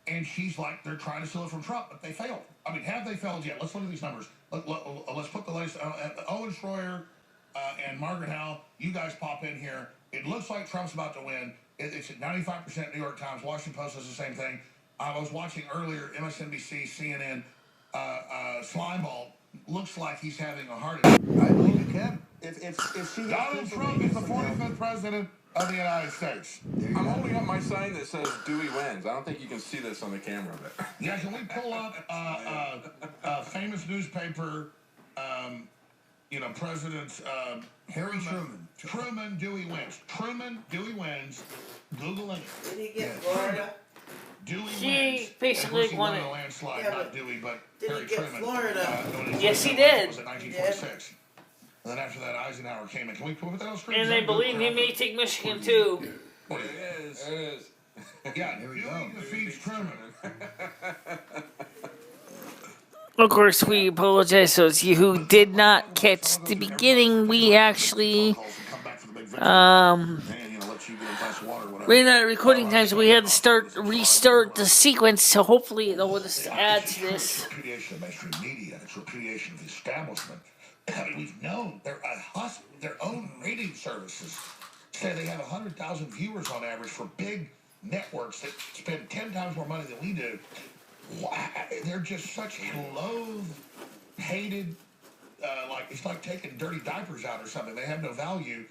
And she's like, they're trying to steal it from Trump, but they failed. I mean, have they failed yet? Let's look at these numbers. Let's put the latest. Owen Schroyer and Margaret Howe, you guys pop in here. It looks like Trump's about to win. It's at 95% New York Times. Washington Post does the same thing. I was watching earlier, MSNBC, CNN, Slimeball. Looks like he's having a heart attack. I believe you can. If Donald Trump is the 45th president of the United States. I'm holding up my sign that says Dewey wins. I don't think you can see this on the camera, but yeah, can we pull up a famous newspaper, President Harry Truman. Truman, Dewey wins. Truman, Dewey wins. Google it. Did he get Florida? Dewey wins. He basically won a landslide, not Dewey, but Harry Did he get Truman. Florida? Yes, he did. Was it 1946? And then after that, Eisenhower came in. Can we put that on screen? And they believe he may take Michigan too. There it is. There it is. Yeah, Here we Dewey go. defeats Truman. Of course, we apologize to those of you who did not catch the beginning. We actually, ran out of recording time, so we had to restart the sequence. So hopefully, they'll just add to this. It's repudiation of mainstream media. It's repudiation of the establishment. I mean, we've known their own rating services say they have 100,000 viewers on average for big networks that spend 10 times more money than we do. They're just such loathed, hated, like it's like taking dirty diapers out or something. They have no value.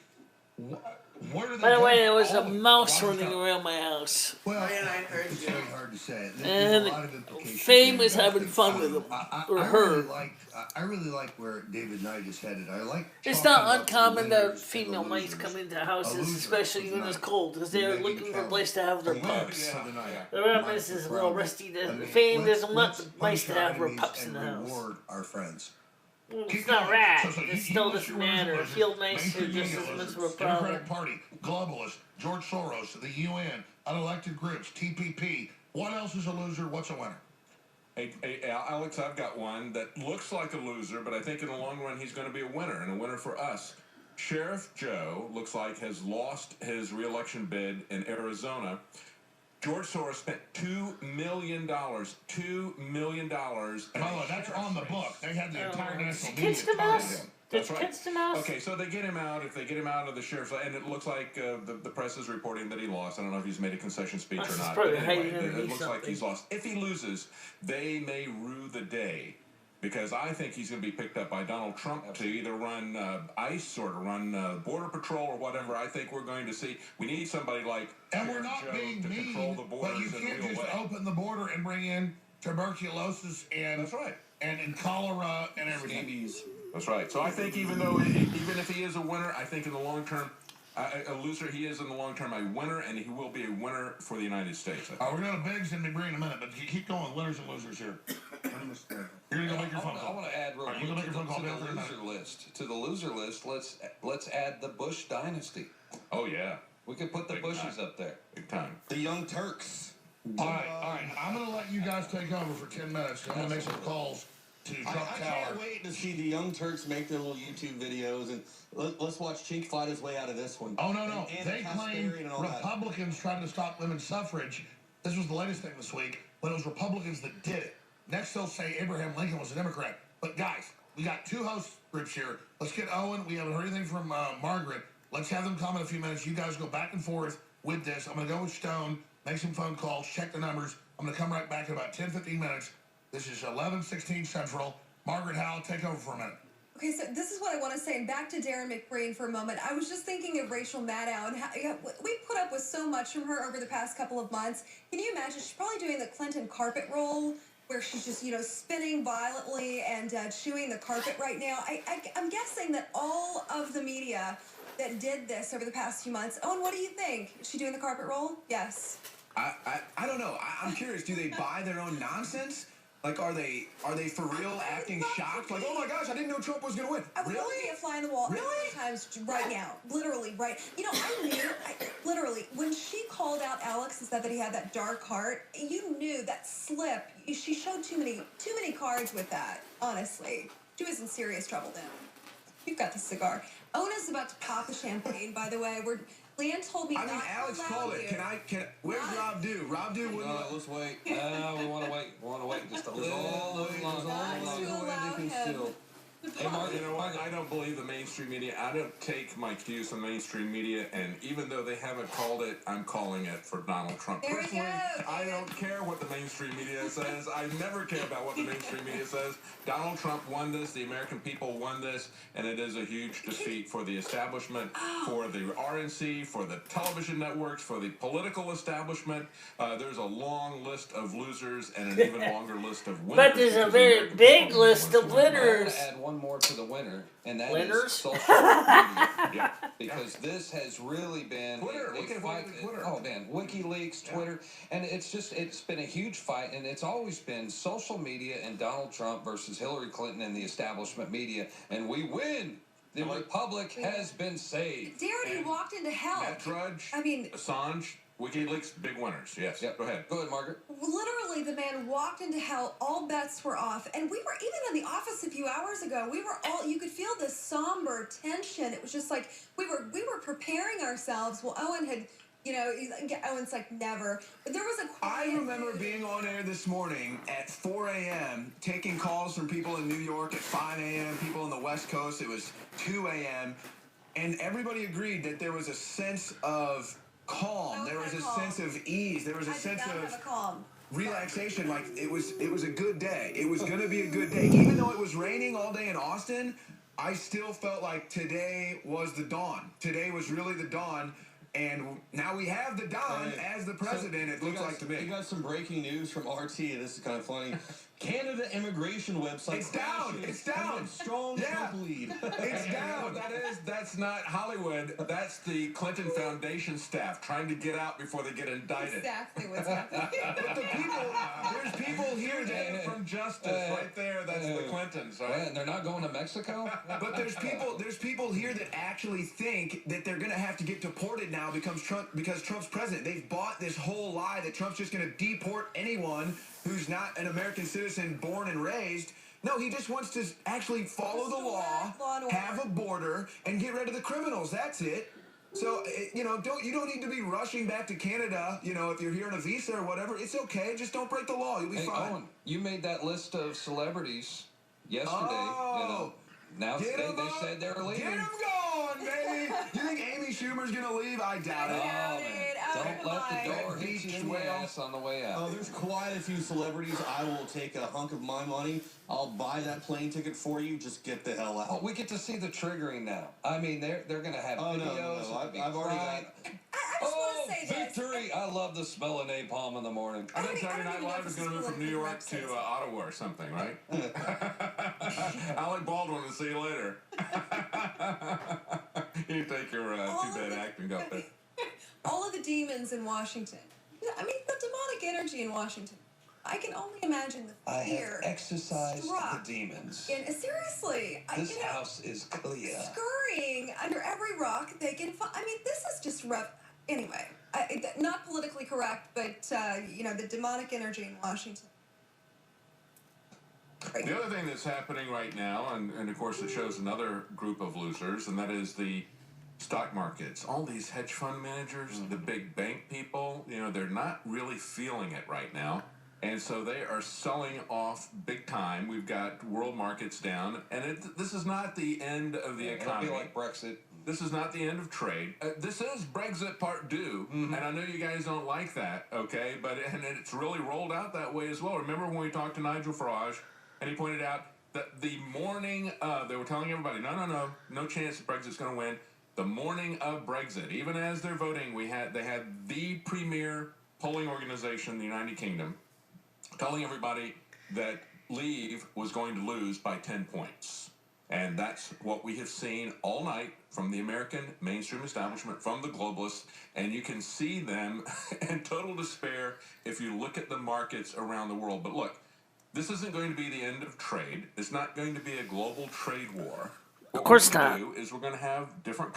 Where do they By the way, there go? was a mouse running around my house. Well, it's very hard to say. And There's a lot of implications. Fame was having fun with him, or her. I really like where David Knight is headed. I like. It's not uncommon that female mice come into houses, especially when it's cold, because they're looking for a place to have their pups. The rabbit is a little rusty. The Fame doesn't want the mice to have their pups in the house. Reward our friends. It's not rat. It still doesn't matter. Field mice are just as much of a problem. Democratic Party, globalists, George Soros, the UN, unelected groups, TPP. What else is a loser? What's a winner? Hey, Alex, I've got one that looks like a loser, but I think in the long run he's going to be a winner, and a winner for us. Sheriff Joe looks like has lost his re-election bid in Arizona. George Soros spent $2 million. $2 million. By the way, that's on the book. They had the entire national media target him. That's right. Okay, so they get him out. If they get him out of the sheriff's, and it looks like the press is reporting that he lost. I don't know if he's made a concession speech or not. But anyway, it looks like he's lost. If he loses, they may rue the day. Because I think he's going to be picked up by Donald Trump to either run ICE or to run Border Patrol or whatever. I think we're going to see. We need somebody like and we're not Joe being to mean, control the borders but you can't just open the border and bring in tuberculosis and that's right, and cholera and everything. Scabies. That's right. So I think even if he is a winner, I think in the long term. A loser, he is in the long term a winner, and he will be a winner for the United States. We're going to Biggs and McBree in a minute, but keep going. Winners and losers here. You're going to go make your phone call. I want to add real quick to the loser list. To the loser list, let's add the Bush dynasty. Oh yeah, we could put the Bushes up there. Big time. The Young Turks. All right. I'm going to let you guys take over for 10 minutes. I'm going to make some calls to Trump Tower. I can't wait to see the Young Turks make their little YouTube videos, and let's watch Chink fight his way out of this one. Oh, no. They claim Republicans tried to stop women's suffrage. This was the latest thing this week, but it was Republicans that did it. Next, they'll say Abraham Lincoln was a Democrat. But, guys, we got two host groups here. Let's get Owen. We haven't heard anything from Margaret. Let's have them come in a few minutes. You guys go back and forth with this. I'm going to go with Stone, make some phone calls, check the numbers. I'm going to come right back in about 10, 15 minutes. This is 11:16 Central. Margaret Howell, take over for a minute. Okay, so this is what I want to say. And back to Darren McBreen for a moment. I was just thinking of Rachel Maddow, and how, we put up with so much from her over the past couple of months. Can you imagine? She's probably doing the Clinton carpet roll, where she's just, spinning violently and chewing the carpet right now. I'm guessing that all of the media that did this over the past few months. Owen, what do you think? Is she doing the carpet roll? Yes. I don't know. I'm curious. Do they buy their own nonsense? Like, are they for real acting shocked? Like, oh my gosh, I didn't know Trump was going to win. I would really be a fly on the wall times right now. Literally, right. I knew, literally, when she called out Alex and said that he had that dark heart, you knew that slip. She showed too many cards with that, honestly. She was in serious trouble then. You've got the cigar. Ona's about to pop the champagne, by the way. Leanne told me not to allow Alex called it. Where's Rob Dew? Rob Dew wouldn't. No, let's wait. We want to wait. We want to wait just a little longer. Hey, Mark, you know what? I don't believe the mainstream media. I don't take my cues from mainstream media, and even though they haven't called it, I'm calling it for Donald Trump. There Personally, I don't care what the mainstream media says. I never care about what the mainstream media says. Donald Trump won this. The American people won this, and it is a huge defeat for the establishment, for the RNC, for the television networks, for the political establishment. There's a long list of losers and an even longer list of winners. But there's a very big list of winners. One more to the winner, and that is social media. Because this has really been a fight. Oh man, WikiLeaks, Twitter, and it's been a huge fight, and it's always been social media and Donald Trump versus Hillary Clinton and the establishment media, and we win. The Republic has been saved. Darren walked into hell. Matt Drudge, I mean, Assange, WikiLeaks, big winners. Yes. Yep. Go ahead. Go ahead, Margaret. literally, the man walked into hell. All bets were off, and we were even in the office a few hours ago. We were all. You could feel this somber tension. It was just like we were preparing ourselves. Well, Owen had. You know, Owen's like, never. But there was a quiet I remember being on air this morning at 4 a.m., taking calls from people in New York at 5 a.m., people on the West Coast. It was 2 a.m., and everybody agreed that there was a sense of calm. There was a sense of ease. There was a sense of relaxation. Like, it was a good day. It was going to be a good day. Even though it was raining all day in Austin, I still felt like today was the dawn. Today was really the dawn. And now we have the Don as the president, it looks like to me. We got some breaking news from RT. This is kind of funny. Canada immigration website. It's down. It's down. Strong Trump lead. It's down. That's not Hollywood. That's the Clinton Foundation staff trying to get out before they get indicted. Exactly what's happening. But there's people here that from justice right there. That's the Clintons, right? And they're not going to Mexico. But there's people here that actually think that they're going to have to get deported now because Trump's president. They've bought this whole lie that Trump's just going to deport anyone who's not an American citizen born and raised. No, he just wants to actually follow the law, have a border, and get rid of the criminals. That's it. So, you don't need to be rushing back to Canada, if you're here on a visa or whatever. It's okay. Just don't break the law. You'll be fine. Owen, you made that list of celebrities yesterday. Oh, now they said they're leaving. Get them going, baby. You think Amy Schumer's going to leave? I doubt it. Don't let the door hit you in the ass on the way out. Oh, there's quite a few celebrities. I will take a hunk of my money. I'll buy that plane ticket for you. Just get the hell out. Oh, we get to see the triggering now. I mean, they're going to have videos. No. I've already got... I just want to say this. Victory! I love the smell of napalm in the morning. I think Saturday Night Live is going to move from New York to Ottawa or something, right? Alec Baldwin will see you later. You take your too bad acting, go ahead. All of the demons in Washington. I mean, the demonic energy in Washington. I can only imagine the fear. I have exercised the demons. And seriously, this house is clear. Scurrying under every rock they can find. I mean, this is just rough. Anyway, not politically correct, but the demonic energy in Washington. The other thing that's happening right now, and of course it shows another group of losers, and that is the stock markets. All these hedge fund managers, the big bank people, they're not really feeling it right now. And so they are selling off big time. We've got world markets down. And this is not the end of the economy. It'll be like Brexit. This is not the end of trade. This is Brexit Part 2. And I know you guys don't like that, okay? And it's really rolled out that way as well. Remember when we talked to Nigel Farage, and he pointed out that the morning of, they were telling everybody, no chance that Brexit's going to win. The morning of Brexit, even as they're voting, they had the premier polling organization in the United Kingdom telling everybody that Leave was going to lose by 10 points. And that's what we have seen all night from the American mainstream establishment, from the globalists, and you can see them in total despair if you look at the markets around the world. But look, this isn't going to be the end of trade. It's not going to be a global trade war. What of course we're not. going to do is we're going to have different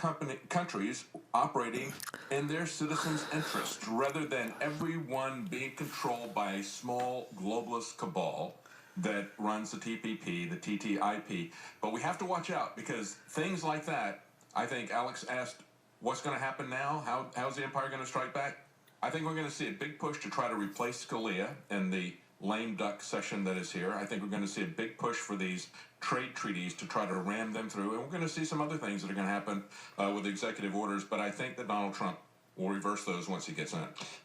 countries operating in their citizens' interest rather than everyone being controlled by a small globalist cabal that runs the TPP, the TTIP. But we have to watch out because things like that, I think Alex asked, what's going to happen now? How's the empire going to strike back? I think we're going to see a big push to try to replace Scalia in the lame duck session that is here. I think we're going to see a big push for these trade treaties to try to ram them through. And we're going to see some other things that are going to happen with executive orders. But I think that Donald Trump will reverse those once he gets in.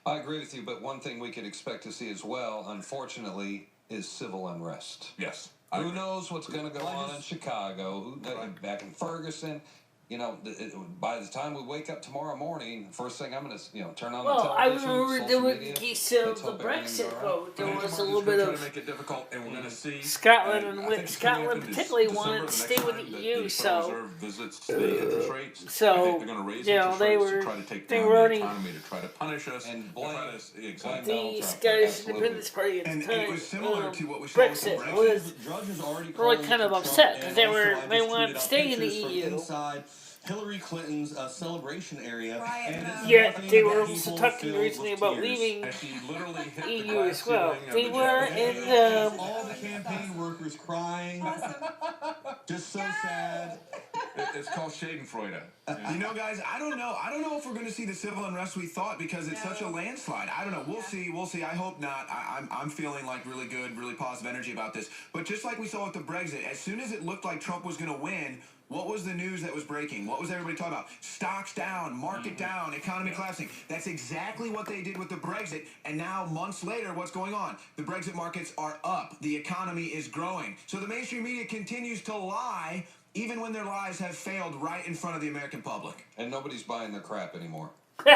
I agree with you, but one thing we could expect to see as well, unfortunately, is civil unrest. Yes. Who knows what's going to go on in Chicago, back in Ferguson. by the time we wake up tomorrow morning, first thing I'm going to, turn on the Well, I television, remember social when media. he said Let's the hope everything's Brexit all right. vote, there Financial was a markets little are bit trying to of make it difficult, and we're going to see Scotland I and think it's Scotland coming up in particularly December, wanted the to next stay with time the that EU, the Federal so Reserve visits the interest rates. I so think they're going to raise you know interest they rates to were try to take they down were the only economy, to try to punish us, and to blame try to the Scottish Independence Party at the And time. it was similar to what we saw with the Brexit Brexit. Drudge is already really calling kind it of to upset Trump, because and they also I just wanted tweeted to out stay in the pictures from EU. inside Hillary Clinton's celebration area. And it's Yet nothing they but were people also talking filled recently with about tears. leaving And she literally hit the EU glass as well. ceiling of They the were Japanese in all the campaign workers crying. Just so sad. It's called Schadenfreude. You know, guys, I don't know if we're going to see the civil unrest we thought because it's such a landslide. I don't know. We'll see. We'll see. I hope not. I'm feeling like really good, really positive energy about this. But just like we saw with the Brexit, as soon as it looked like Trump was going to win, what was the news that was breaking? What was everybody talking about? Stocks down, market down, economy collapsing. That's exactly what they did with the Brexit. And now, months later, what's going on? The Brexit markets are up. The economy is growing. So the mainstream media continues to lie, even when their lies have failed right in front of the American public. And nobody's buying their crap anymore. Nope,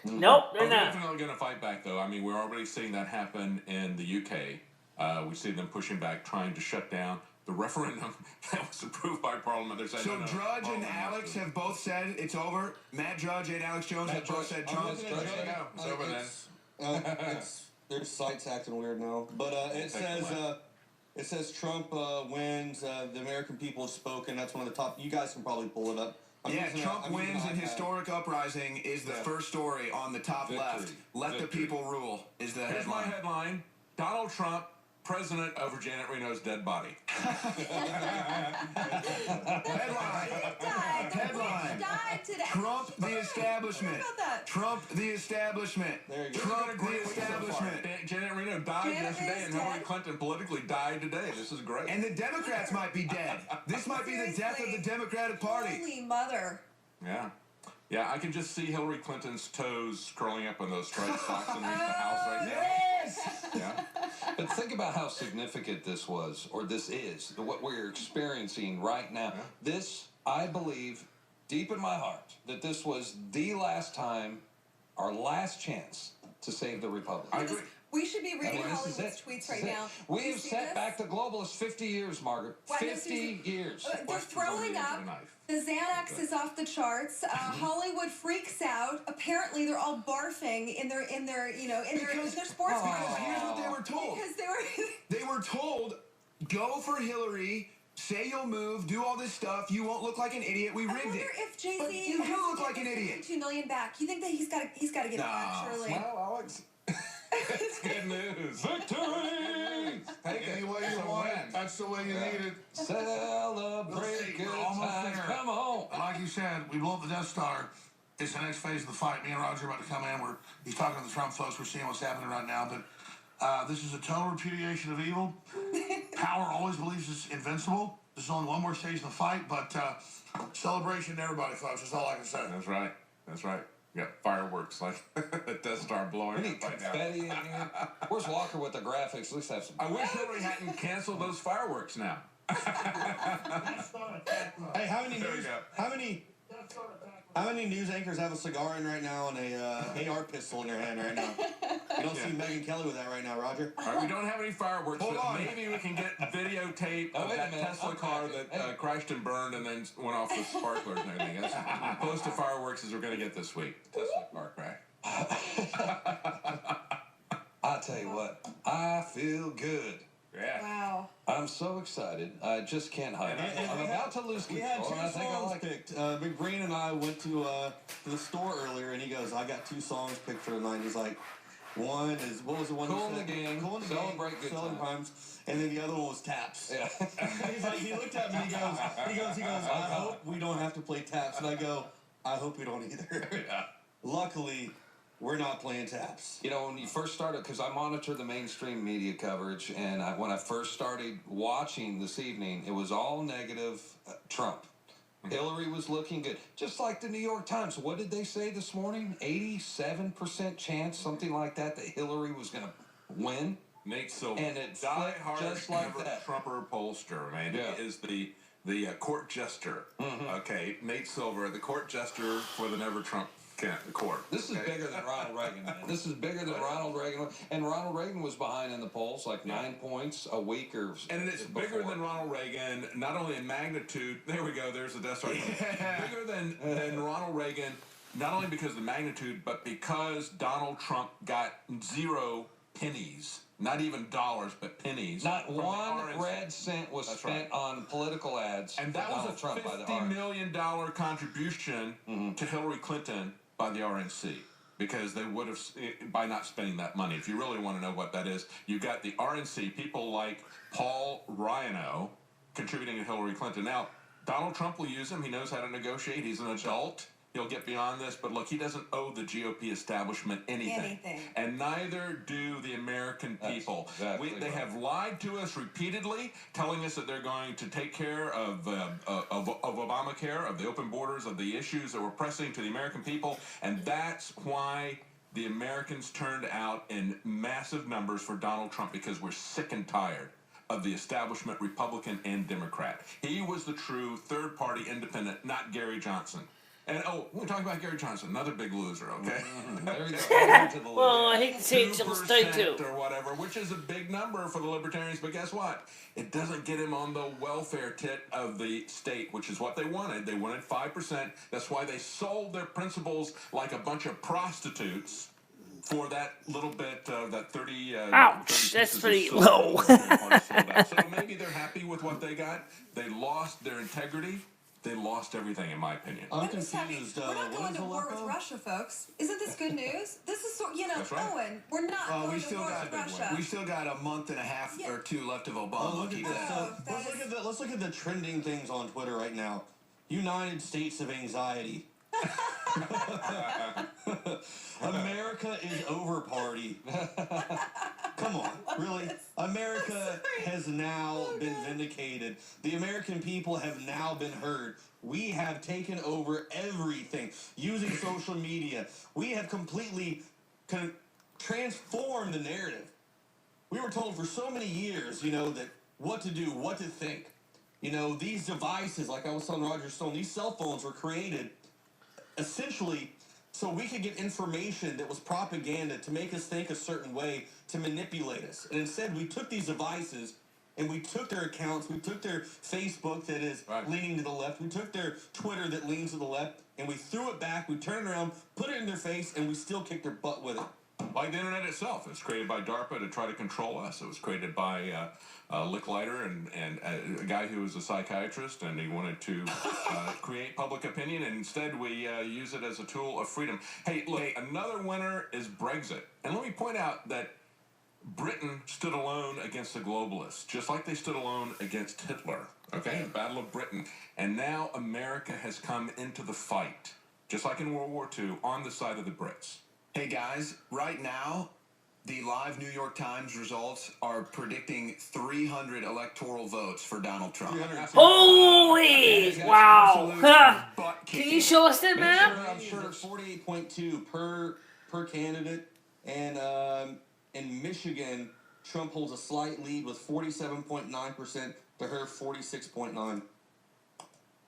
they're We're not. definitely going to fight back, though. I mean, we're already seeing that happen in the UK. We see them pushing back, trying to shut down the referendum that was approved by Parliament. They're saying, So no, Drudge and Parliament Alex have both said it's over. Matt Drudge and Alex Jones have both said Trump. There you go. It's over then. Their site's acting weird now, but it says Trump wins. The American people have spoken. That's one of the top. You guys can probably pull it up. Trump wins in historic uprising is the first story on the top left. Let the people rule is the Here's my headline. headline. Donald Trump, president over Janet Reno's dead body. Headline. Trump the establishment. Trump the establishment. There you go. Trump the establishment. Janet Reno died yesterday, and Hillary Clinton politically died today. This is great. And the Democrats might be dead. This might be the death of the Democratic Party. Holy mother. Yeah. Yeah, I can just see Hillary Clinton's toes curling up on those striped socks underneath the house right now. Yes! Yeah. But think about how significant this was, or this is, what we're experiencing right now. Yeah. This, I believe, deep in my heart, that this was the last time, our last chance to save the Republic. I agree. We should be reading this is Hollywood's it. tweets This right is it. now. We You have see set this? back the globalists 50 years, Margaret. Why, no, 50 seriously. years. They're throwing up. The Xanax is off the charts. Hollywood freaks out. Apparently, they're all barfing in their sports cars. Here's what they were told. Because They were told, go for Hillary, say you'll move, do all this stuff, you won't look like an idiot, we I rigged wonder it. if Jay-Z But you do look like an idiot. $2 million back. You think that he's got to get it back, surely? Well, Alex, it's good news. Victory! Take Any way you want it, that's the way you need it. Celebrate good times. Come on. Like you said, we blew up the Death Star. It's the next phase of the fight. Me and Roger are about to come in. He's talking to the Trump folks. We're seeing what's happening right now. But this is a total repudiation of evil. Power always believes it's invincible. There's only one more stage in the fight, but celebration to everybody, folks. That's all I can say. That's right. That's right. You got fireworks like the Death Star blowing We up need right now. confetti in here. Where's Walker with the graphics? Let's have some. I wish Hillary hadn't canceled those fireworks now. Hey, how many There we news? go. How many news anchors have a cigar in right now and a AR pistol in their hand right now? You don't see Megyn Kelly with that right now, Roger. All right, we don't have any fireworks, Hold but on. maybe we can get videotape Oh, of wait a that minute. Tesla car that crashed and burned and then went off with sparklers and everything. That's as close to fireworks as we're going to get this week. Tesla car crash. I tell you what, I feel good. Yeah. Wow. I'm so excited. I just can't hide it. And I'm we about to lose We had control, two and I think I songs like it. picked. Big Green and I went to the store earlier, and he goes, "I got 2 songs picked for tonight." He's like, "One is what was the one? Cool you in said? the Gang, Cool in the Celebrate Gang, Good Selling Times. Times, and then the other one was Taps." Yeah. He's like, he looked at me, and he goes, "I hope we don't have to play Taps," and I go, "I hope we don't either." Yeah. Luckily, we're not playing Taps. You know, when you first started, because I monitor the mainstream media coverage, and when I first started watching this evening, it was all negative Trump. Hillary was looking good. Just like the New York Times. What did they say this morning? 87% chance, something like that Hillary was going to win. Nate Silver, And it die flipped hard just like never that. Trumper pollster, man. Yeah. He is the the court jester. Okay, Nate Silver, the court jester for the Never Trump court. This is bigger than Ronald Reagan, man. This is bigger than Ronald Reagan. And Ronald Reagan was behind in the polls, like 9 points a week or And it's bigger than Ronald Reagan, not only in magnitude. There we go, there's the Death Star. Bigger than Ronald Reagan, not only because of the magnitude, but because Donald Trump got 0 pennies. Not even dollars, but pennies. Not one red cent was spent on political ads. And that was Donald a Trump by the $50 million contribution to Hillary Clinton by the RNC. Because they would have, by not spending that money. If you really want to know what that is, you've got the RNC, people like Paul Ryan contributing to Hillary Clinton. Now, Donald Trump will use him. He knows how to negotiate. He's an adult. He'll get beyond this, but look, he doesn't owe the GOP establishment anything. And neither do the American people. They have lied to us repeatedly, telling us that they're going to take care of Obamacare, of the open borders, of the issues that we're pressing to the American people, and that's why the Americans turned out in massive numbers for Donald Trump, because we're sick and tired of the establishment, Republican and Democrat. He was the true third-party independent, not Gary Johnson. And, we're talking about Gary Johnson, another big loser, okay? There you go. Well, I hate to say it, he'll stay too. Or whatever, which is a big number for the Libertarians, but guess what? It doesn't get him on the welfare tit of the state, which is what they wanted. They wanted 5%. That's why they sold their principles like a bunch of prostitutes for that little bit, that 30... Ouch, that's pretty low. So maybe they're happy with what they got. They lost their integrity. They lost everything, in my opinion. I'm confused. We're not going to war with Russia, folks. Isn't this good news? This is, Owen, we're not going to war with Russia. We still got a month and a half or 2 left of Obama. Let's look at the trending things on Twitter right now. United States of Anxiety. America is over party. Come on, really? America has now been vindicated. The American people have now been heard. We have taken over everything using social media. We have completely transformed the narrative. We were told for so many years, that what to do, what to think. These devices, like I was telling Roger Stone, these cell phones were created essentially so we could get information that was propaganda to make us think a certain way, to manipulate us. And instead, we took these devices and we took their accounts, we took their Facebook that is leaning to the left, we took their Twitter that leans to the left, and we threw it back, we turned it around, put it in their face, and we still kicked their butt with it. Like the internet itself. It was created by DARPA to try to control us. It was created by Licklider and a guy who was a psychiatrist, and he wanted to create public opinion, and instead we use it as a tool of freedom. Hey, look, another winner is Brexit. And let me point out that Britain stood alone against the globalists, just like they stood alone against Hitler, okay? The Battle of Britain. And now America has come into the fight, just like in World War II, on the side of the Brits. Hey guys, right now, the live New York Times results are predicting 300 electoral votes for Donald Trump. Holy! Wow! Can you show us that map? I'm sure 48.2 per candidate, and in Michigan, Trump holds a slight lead with 47.9% to her 46.9%.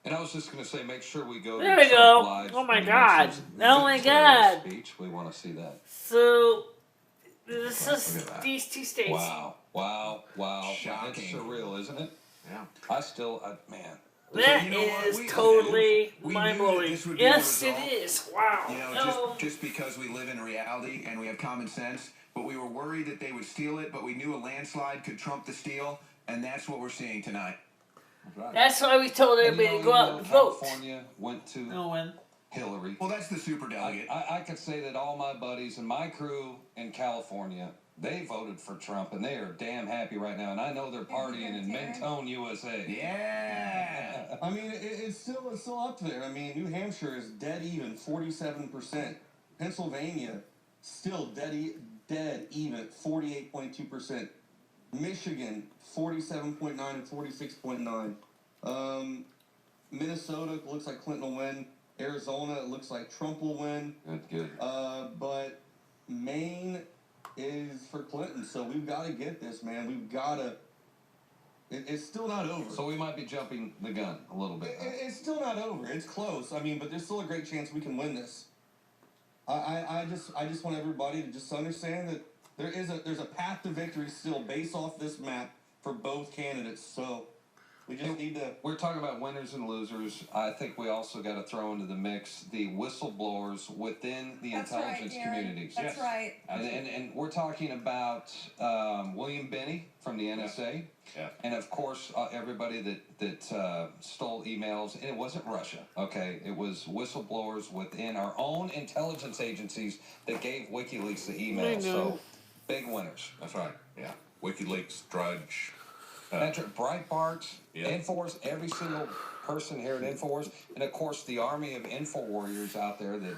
And I was just going to say, make sure we go. There we go. Oh my God. Oh my God. Speech. We want to see that. So, this is these 2 states. Wow. Shocking. It's surreal, isn't it? Yeah. Man. That is totally mind-blowing. Yes, it is. Wow. Just because we live in reality and we have common sense, but we were worried that they would steal it, but we knew a landslide could trump the steal, and that's what we're seeing tonight. Right. That's why we told everybody to go out and vote. California went to Hillary. Well, that's the superdelegate. I could say that all my buddies and my crew in California, they voted for Trump, and they are damn happy right now. And I know they're partying in Mentone, USA. Yeah. I mean, it's still up there. I mean, New Hampshire is dead even, 47%. Pennsylvania, still dead even, 48.2%. Michigan, 47.9 and 46.9. Minnesota looks like Clinton will win. Arizona, it looks like Trump will win. Good. But Maine is for Clinton, so we've got to get this, man. We've got to It's still not over. So we might be jumping the gun a little bit. It's still not over. It's close. I mean, but there's still a great chance we can win this. I just want everybody to just understand that there's a path to victory still based off this map for both candidates. So we just need to. We're talking about winners and losers. I think we also got to throw into the mix the whistleblowers within the intelligence communities. That's right. And we're talking about William Binney from the NSA. Yeah. And of course, everybody that stole emails, and it wasn't Russia, okay? It was whistleblowers within our own intelligence agencies that gave WikiLeaks the emails. So, big winners. That's right. Yeah. WikiLeaks, Drudge. That's right. Breitbart, Yeah. Infowars, every single person here at Infowars, and of course the army of Info warriors out there that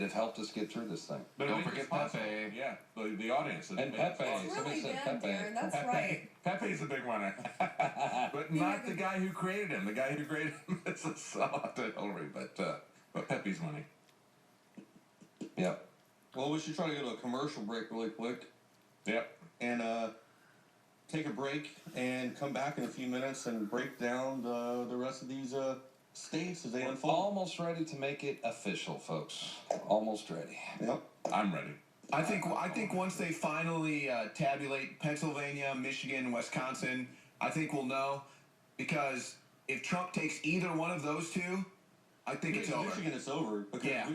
have helped us get through this thing. But Don't I think forget it's possible. Pepe. Yeah, the audience. And Pepe. It's Somebody really said them, Pepe. Darren. That's Pepe. right. Pepe's the big winner. But not the guy who created him. The guy who created him is a sellout to Hillary, but Pepe's winning. Yep. Well, we should try to go to a commercial break really quick. Yep. And take a break and come back in a few minutes and break down the rest of these states as they We're unfold. almost ready to make it official, folks. Almost ready. Yep. I'm ready. I think once they finally tabulate Pennsylvania, Michigan, Wisconsin, I think we'll know, because if Trump takes either one of those two, I think it's over. Michigan is over because Yeah.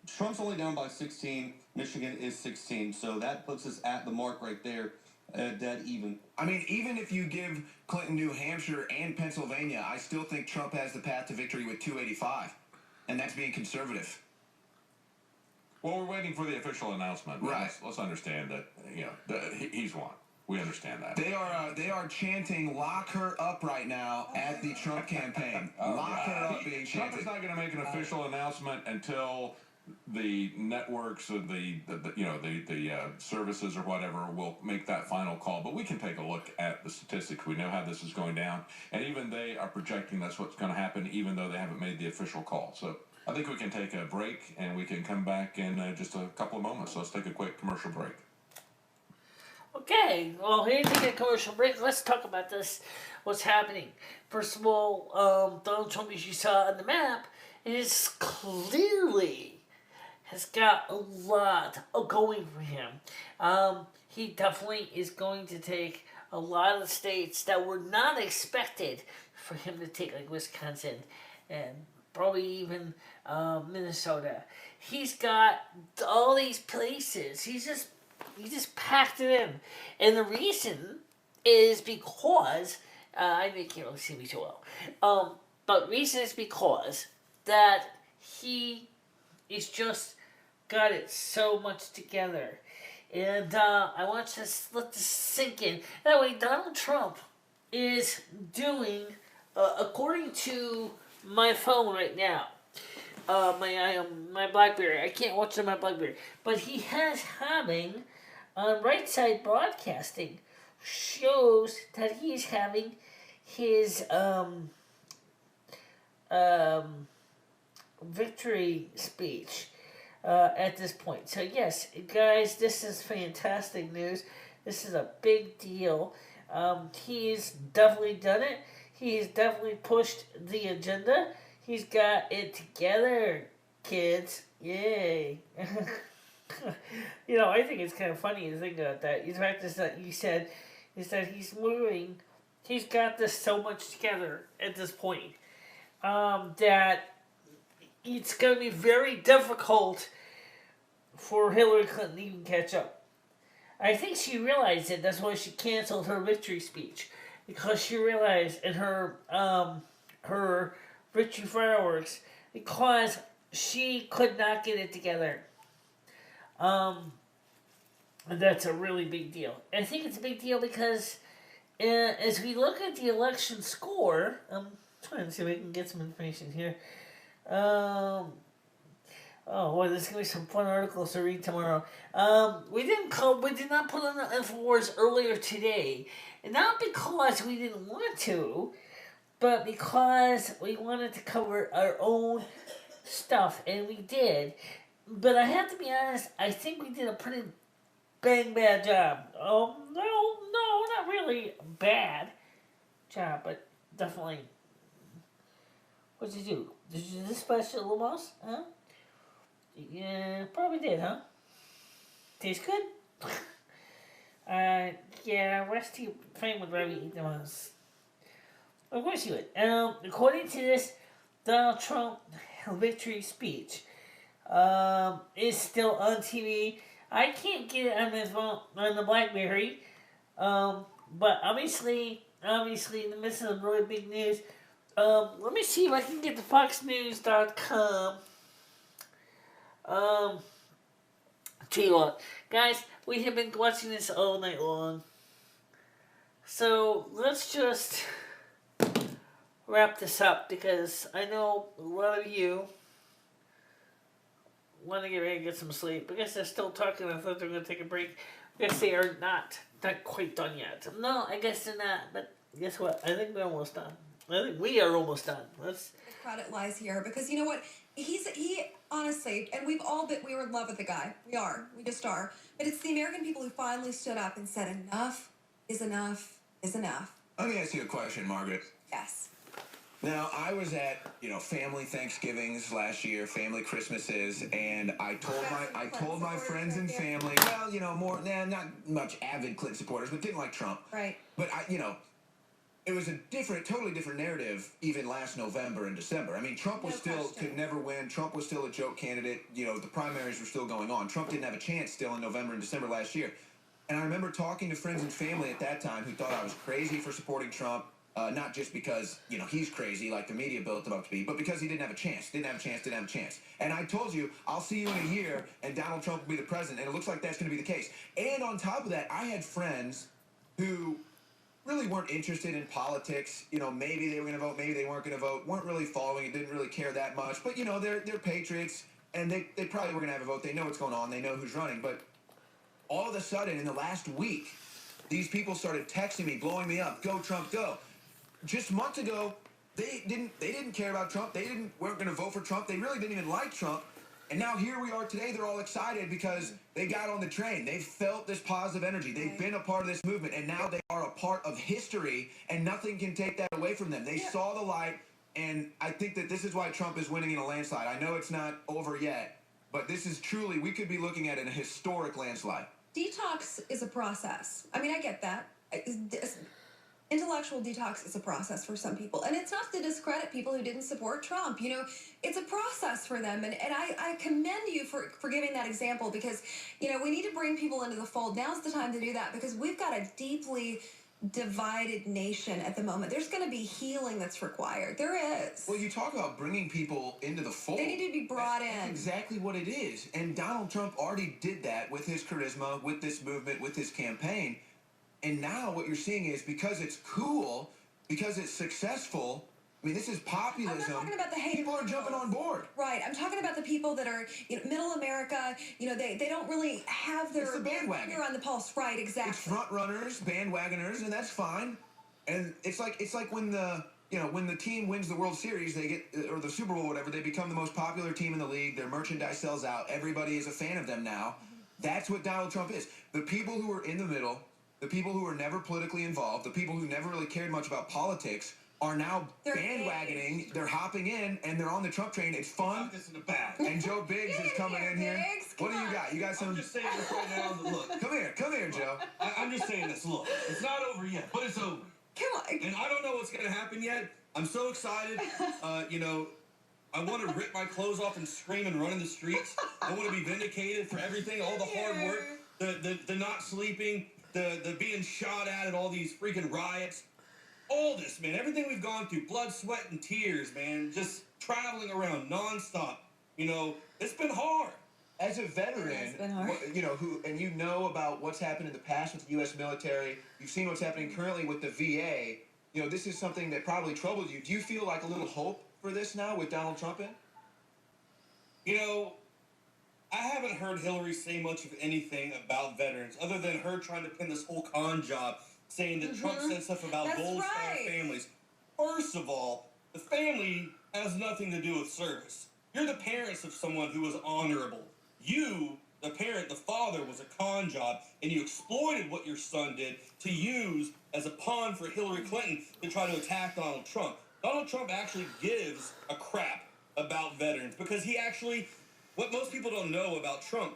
Trump's only down by 16. Michigan is 16, so that puts us at the mark right there, dead even. I mean, even if you give Clinton New Hampshire and Pennsylvania, I still think Trump has the path to victory with 285, and that's being conservative. Well, we're waiting for the official announcement. Right. Let's understand that he's won. We understand that. They are chanting "Lock her up" right now at the Trump campaign. Lock her up being Trump chanted. is not going to make an official announcement until the networks or the services or whatever will make that final call. But we can take a look at the statistics. We know how this is going down, and even they are projecting that's what's going to happen, even though they haven't made the official call. So I think we can take a break, and we can come back in just a couple of moments. So let's take a quick commercial break. Okay, well, here to get a commercial break. Let's talk about this. What's happening? First of all, Donald Trump, as you saw on the map, is clearly has got a lot going for him. He definitely is going to take a lot of states that were not expected for him to take, like Wisconsin and probably even Minnesota. He's got all these places. He just packed it in. And the reason is because, I can't really see me too well, but reason is because that he is just got it so much together. And I want to let this sink in. That way, Donald Trump is doing, according to my phone right now, my BlackBerry. I can't watch it on my BlackBerry, but he has having on Right Side Broadcasting shows that he's having his victory speech at this point. So yes, guys, this is fantastic news. This is a big deal. He's definitely done it. He's definitely pushed the agenda. He's got it together, kids. Yay. I think it's kind of funny to think about that. In fact, is that you said is that he's got this so much together at this point that it's going to be very difficult for Hillary Clinton to even catch up. I think she realized it. That's why she canceled her victory speech, because she realized in her victory fireworks, because she could not get it together. And that's a really big deal. And I think it's a big deal because as we look at the election score, I'm trying to see if I can get some information here. Oh boy, there's gonna be some fun articles to read tomorrow. We did not put on the Infowars earlier today, and not because we didn't want to, but because we wanted to cover our own stuff, and we did. But I have to be honest, I think we did a pretty bad job. No, not really bad. job, but definitely. What did you do? Did you dispatch the little mouse? Huh? Yeah, probably did, huh? Tastes good? Yeah, Rusty Fame would rather eat the mouse. Of course he would. According to this Donald Trump victory speech, is still on TV. I can't get it on my phone, on the BlackBerry. But obviously, in the midst of really big news, let me see if I can get to FoxNews.com. Tell you what, guys, we have been watching this all night long. So let's just wrap this up because I know a lot of you want to get ready to get some sleep. I guess they're still talking. I thought they were going to take a break. I guess they are not quite done yet. No, I guess they're not. But guess what? I think we're almost done. I think we are almost done. Let's. The credit lies here because you know what? He honestly, and we were in love with the guy. We just are. But it's the American people who finally stood up and said enough is enough is enough. Let me ask you a question, Margaret. Yes. Now, I was at, family Thanksgivings last year, family Christmases, and I told my friends and family, not much avid Clinton supporters, but didn't like Trump. Right. But it was a totally different narrative even last November and December. I mean, Trump was could never win. Trump was still a joke candidate. The primaries were still going on. Trump didn't have a chance still in November and December last year. And I remember talking to friends and family at that time who thought I was crazy for supporting Trump. Not just because, he's crazy like the media built him up to be, but because he didn't have a chance. And I told you, I'll see you in a year and Donald Trump will be the president. And it looks like that's going to be the case. And on top of that, I had friends who really weren't interested in politics. Maybe they were going to vote, maybe they weren't going to vote, weren't really following it, didn't really care that much. But, they're patriots and they probably were going to have a vote. They know what's going on. They know who's running. But all of a sudden, in the last week, these people started texting me, blowing me up, go Trump, go. Just months ago, they didn't care about Trump. They weren't going to vote for Trump. They really didn't even like Trump. And now here we are today. They're all excited because they got on the train. They felt this positive energy. They've been a part of this movement, and now they are a part of history, and nothing can take that away from them. They saw the light, and I think that this is why Trump is winning in a landslide. I know it's not over yet, but this is truly, we could be looking at a historic landslide. Detox is a process. I mean, I get that. Intellectual detox is a process for some people. And it's not to discredit people who didn't support Trump. It's a process for them. And I commend you for giving that example because, we need to bring people into the fold. Now's the time to do that because we've got a deeply divided nation at the moment. There's going to be healing that's required. There is. Well, you talk about bringing people into the fold. They need to be brought in. That's exactly what it is. And Donald Trump already did that with his charisma, with this movement, with his campaign. And now what you're seeing is because it's cool, because it's successful, I mean, this is populism. I'm not talking about the hate. People are jumping on board. Right. I'm talking about the people that are, middle America, they don't really have their finger on the pulse. Right, exactly. It's front runners, bandwagoners, and that's fine. And it's like when when the team wins the World Series, they get, or the Super Bowl, whatever, they become the most popular team in the league. Their merchandise sells out. Everybody is a fan of them now. That's what Donald Trump is. The people who are in the middle, the people who were never politically involved, the people who never really cared much about politics are now bandwagoning. They're hopping in, and they're on the Trump train. It's fun. This in the back. And Joe Biggs is coming in here. What do you got? You got some? I'm just saying this right now. Look. Come here, Joe. I'm just saying this. Look, it's not over yet, but it's over. Come on. And I don't know what's going to happen yet. I'm so excited. I want to rip my clothes off and scream and run in the streets. I want to be vindicated for everything, all the hard work, the not sleeping, the being shot at all these freaking riots. All this, man, everything we've gone through, blood, sweat, and tears, man, just traveling around nonstop. It's been hard. As a veteran, you know about what's happened in the past with the U.S. military. You've seen what's happening currently with the VA. This is something that probably troubled you. Do you feel like a little hope for this now with Donald Trump in? I haven't heard Hillary say much of anything about veterans other than her trying to pin this whole con job, saying that Trump said stuff about Gold Star families. First of all, the family has nothing to do with service. You're the parents of someone who was honorable. You, the parent, the father, was a con job, and you exploited what your son did to use as a pawn for Hillary Clinton to try to attack Donald Trump. Donald Trump actually gives a crap about veterans because he actually, what most people don't know about Trump,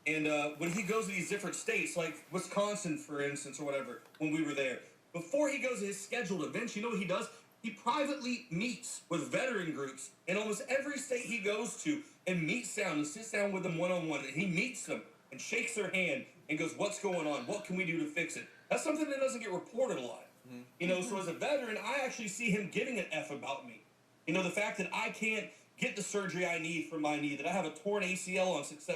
and when he goes to these different states, like Wisconsin, for instance, or whatever, when we were there, before he goes to his scheduled events, you know what he does? He privately meets with veteran groups in almost every state he goes to and meets down and sits down with them one-on-one. And he meets them and shakes their hand and goes, what's going on? What can we do to fix it? That's something that doesn't get reported a lot. Mm-hmm. You know, so as a veteran, I actually see him giving an F about me. You know, the fact that I can't get the surgery I need for my knee, that I have a torn ACL on since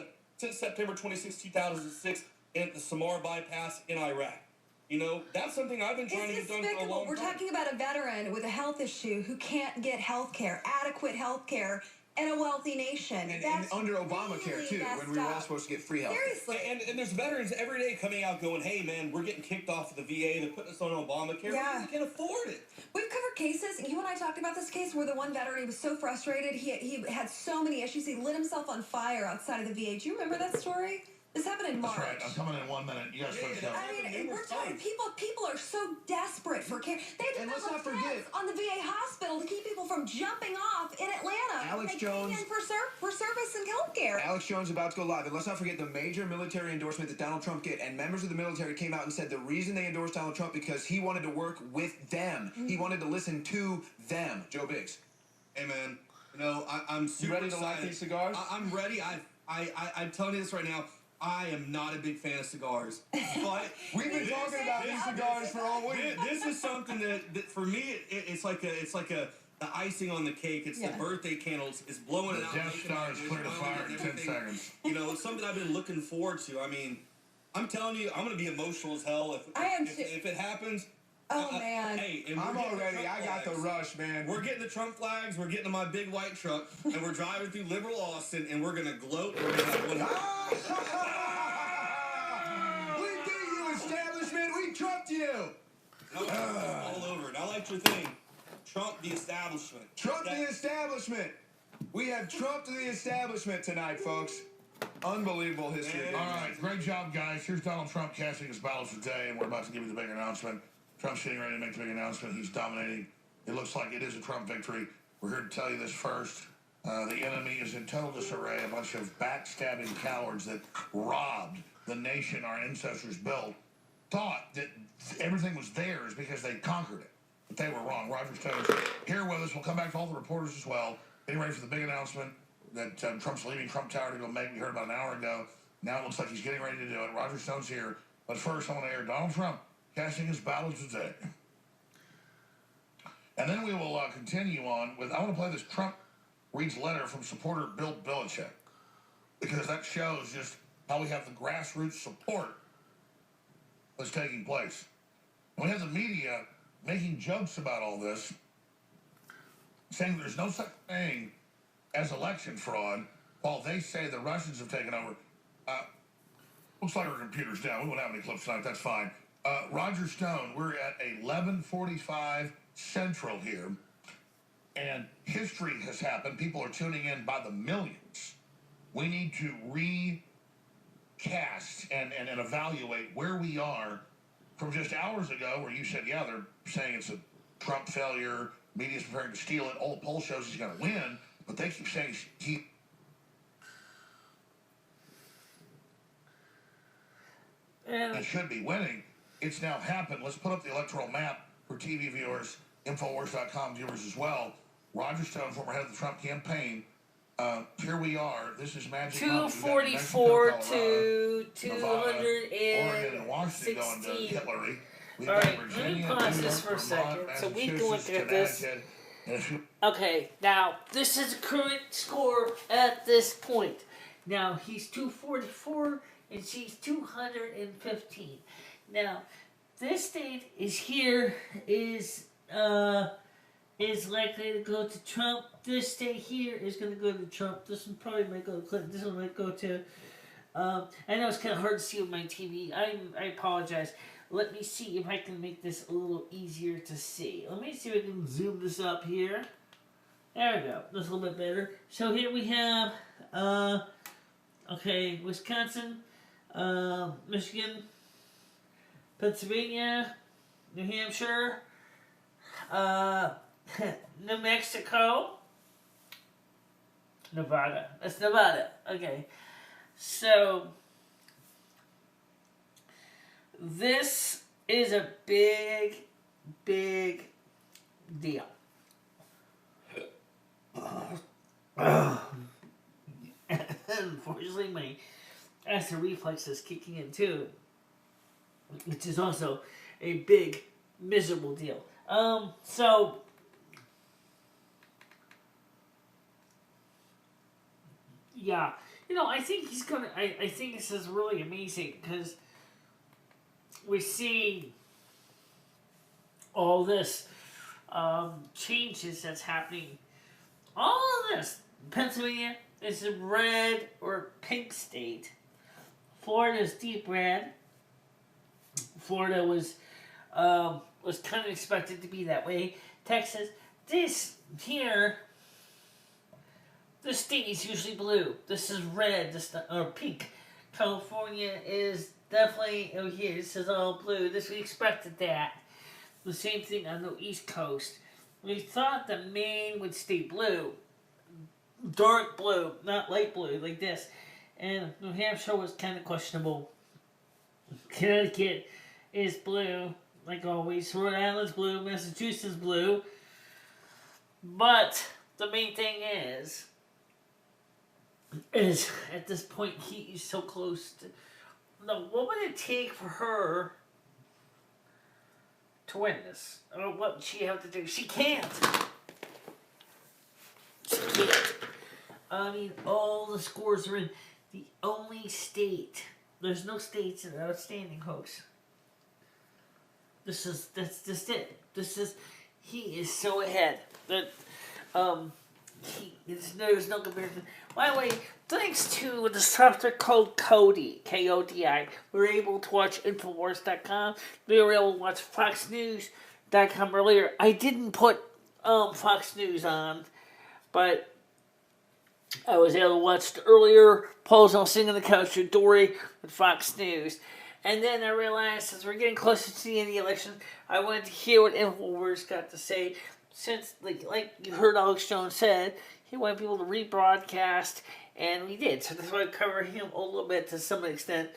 September 26, 2006 at the Samar bypass in Iraq. You know, that's something I've been trying to get done for a long time. We're talking about a veteran with a health issue who can't get health care, adequate health care, in a wealthy nation. And under Obamacare, too, when we were all supposed to get free health care. Seriously. And there's veterans every day coming out going, hey, man, we're getting kicked off of the VA. They're putting us on Obamacare. Yeah. We can't afford it. We've covered cases. You and I talked about this case where the one veteran, he was so frustrated. He had so many issues. He lit himself on fire outside of the VA. Do you remember that story? This happened in March. That's right. I'm coming in 1 minute. You guys folks go. I mean, we're talking people are so desperate for care. They developed tests on the VA hospital to keep people from jumping off in Atlanta. Alex they Jones came in for service and health care. Alex Jones about to go live, and let's not forget the major military endorsement that Donald Trump get. And members of the military came out and said the reason they endorsed Donald Trump because he wanted to work with them. He wanted to listen to them. Joe Biggs. Hey man, you know I'm super ready to light these cigars? I'm ready. I'm telling you this right now. I am not a big fan of cigars, but we've been talking about these cigars for all week. This is something that for me it's like the icing on the cake. It's the birthday candles. It's blowing it out. The Death Star is clear to fire in 10 seconds. You know, it's something I've been looking forward to. I mean, I'm telling you, I'm going to be emotional as hell if it happens. Oh, man. Hey, I'm all ready. I got the rush, man. We're getting the Trump flags. We're getting in my big white truck, and we're driving through liberal Austin, and we're going to gloat. We're going to have one. We beat you, establishment. We trumped you. All over. And I like your thing. Trump the establishment. Trump the establishment. We have trumped the establishment tonight, folks. Unbelievable history. All right, great job, guys. Here's Donald Trump casting his ballots today, and we're about to give you the big announcement. Trump's getting ready to make the big announcement. He's dominating. It looks like it is a Trump victory. We're here to tell you this first. The enemy is in total disarray, a bunch of backstabbing cowards that robbed the nation our ancestors built, thought that everything was theirs because they conquered it. But they were wrong. Roger Stone's here with us. We'll come back to all the reporters as well. Getting ready for the big announcement that Trump's leaving Trump Tower to go make. We heard about an hour ago. Now it looks like he's getting ready to do it. Roger Stone's here. But first, I want to air Donald Trump casting his ballot today. And then we will continue on with, I want to play this Trump reads letter from supporter Bill Belichick, because that shows just how we have the grassroots support that's taking place. And we have the media making jokes about all this, saying there's no such thing as election fraud, while they say the Russians have taken over. Looks like our computer's down. We won't have any clips tonight. That's fine. Roger Stone, we're at 11:45 Central here, and history has happened. People are tuning in by the millions. We need to recast and evaluate where we are from just hours ago, where you said, yeah, they're saying it's a Trump failure, media's preparing to steal it, all the poll shows he's going to win, but they keep saying he... It should be winning. It's now happened. Let's put up the electoral map for TV viewers, Infowars.com viewers as well. Roger Stone, former head of the Trump campaign. Here we are. This is magic. 244 to 216. Oregon and Washington going to Hillary. All right, let me pause this for a second so we can look at this. Okay, now this is the current score at this point. Now he's 244 and she's 215. Now this state is here is likely to go to Trump. This state here is going to go to Trump. This one probably might go to Clinton. This one might go to... I know it's kind of hard to see with my TV. I apologize. Let me see if I can make this a little easier to see. Let me see if I can zoom this up here. There we go. That's a little bit better. So here we have Okay, Wisconsin, Michigan, Pennsylvania, New Hampshire, New Mexico, Nevada. That's Nevada. Okay. So, this is a big, big deal. Unfortunately, my acid reflex is kicking in too, which is also a big, miserable deal. So, yeah, I think he's gonna. I think this is really amazing because we see all this changes that's happening. All of this, Pennsylvania is a red or pink state. Florida is deep red. Florida was kind of expected to be that way. Texas, this here, the state is usually blue. This is red. Or pink. California is definitely here. This is all blue. We expected that. The same thing on the East Coast. We thought that Maine would stay blue. Dark blue, not light blue, like this. And New Hampshire was kind of questionable. Connecticut is blue, like always. Rhode Island's blue. Massachusetts blue. But the main thing is at this point, he is so close to... No, what would it take for her to win this? Or what would she have to do? She can't. She can't. I mean, all the scores are in. The only state. There's no states that are outstanding, folks. That's just it. He is so ahead that, there's no comparison. By the way, thanks to the software called Kodi, K-O-D-I, we were able to watch Infowars.com. We were able to watch FoxNews.com earlier. I didn't put Fox News on, but I was able to watch the earlier polls on Sitting on the Couch with Dory with Fox News. And then I realized, as we're getting closer to the end of the election, I wanted to hear what Infowars got to say. Since, like you heard Alex Jones said, he wanted people to rebroadcast, and we did. So that's why I cover him a little bit to some extent,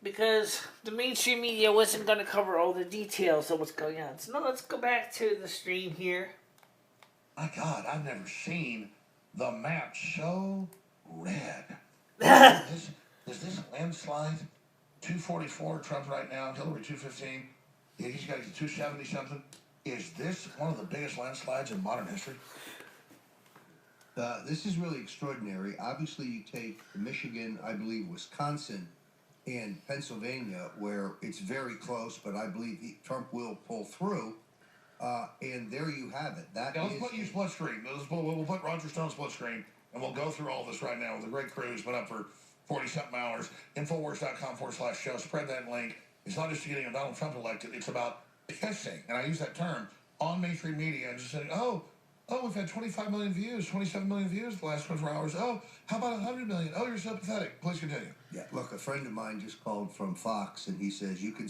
because the mainstream media wasn't going to cover all the details of what's going on. So now let's go back to the stream here. My God, I've never seen the map so red. Is this landslide? 244 Trump right now, Hillary 215. Yeah, he's got to 270 something. Is this one of the biggest landslides in modern history? This is really extraordinary. Obviously, you take Michigan, I believe Wisconsin, and Pennsylvania, where it's very close, but I believe Trump will pull through. And there you have it. Let's put you split screen. We'll put Roger Stone split screen, and we'll go through all this right now with a great crew who's been up for 40-something hours. Infowars.com/show. Spread that link. It's not just getting Donald Trump elected. It's about pissing, and I use that term, on mainstream media and just saying, oh, we've had 25 million views, 27 million views the last 24 hours. Oh, how about 100 million? Oh, you're so pathetic. Please continue. Yeah, look, a friend of mine just called from Fox, and he says, you can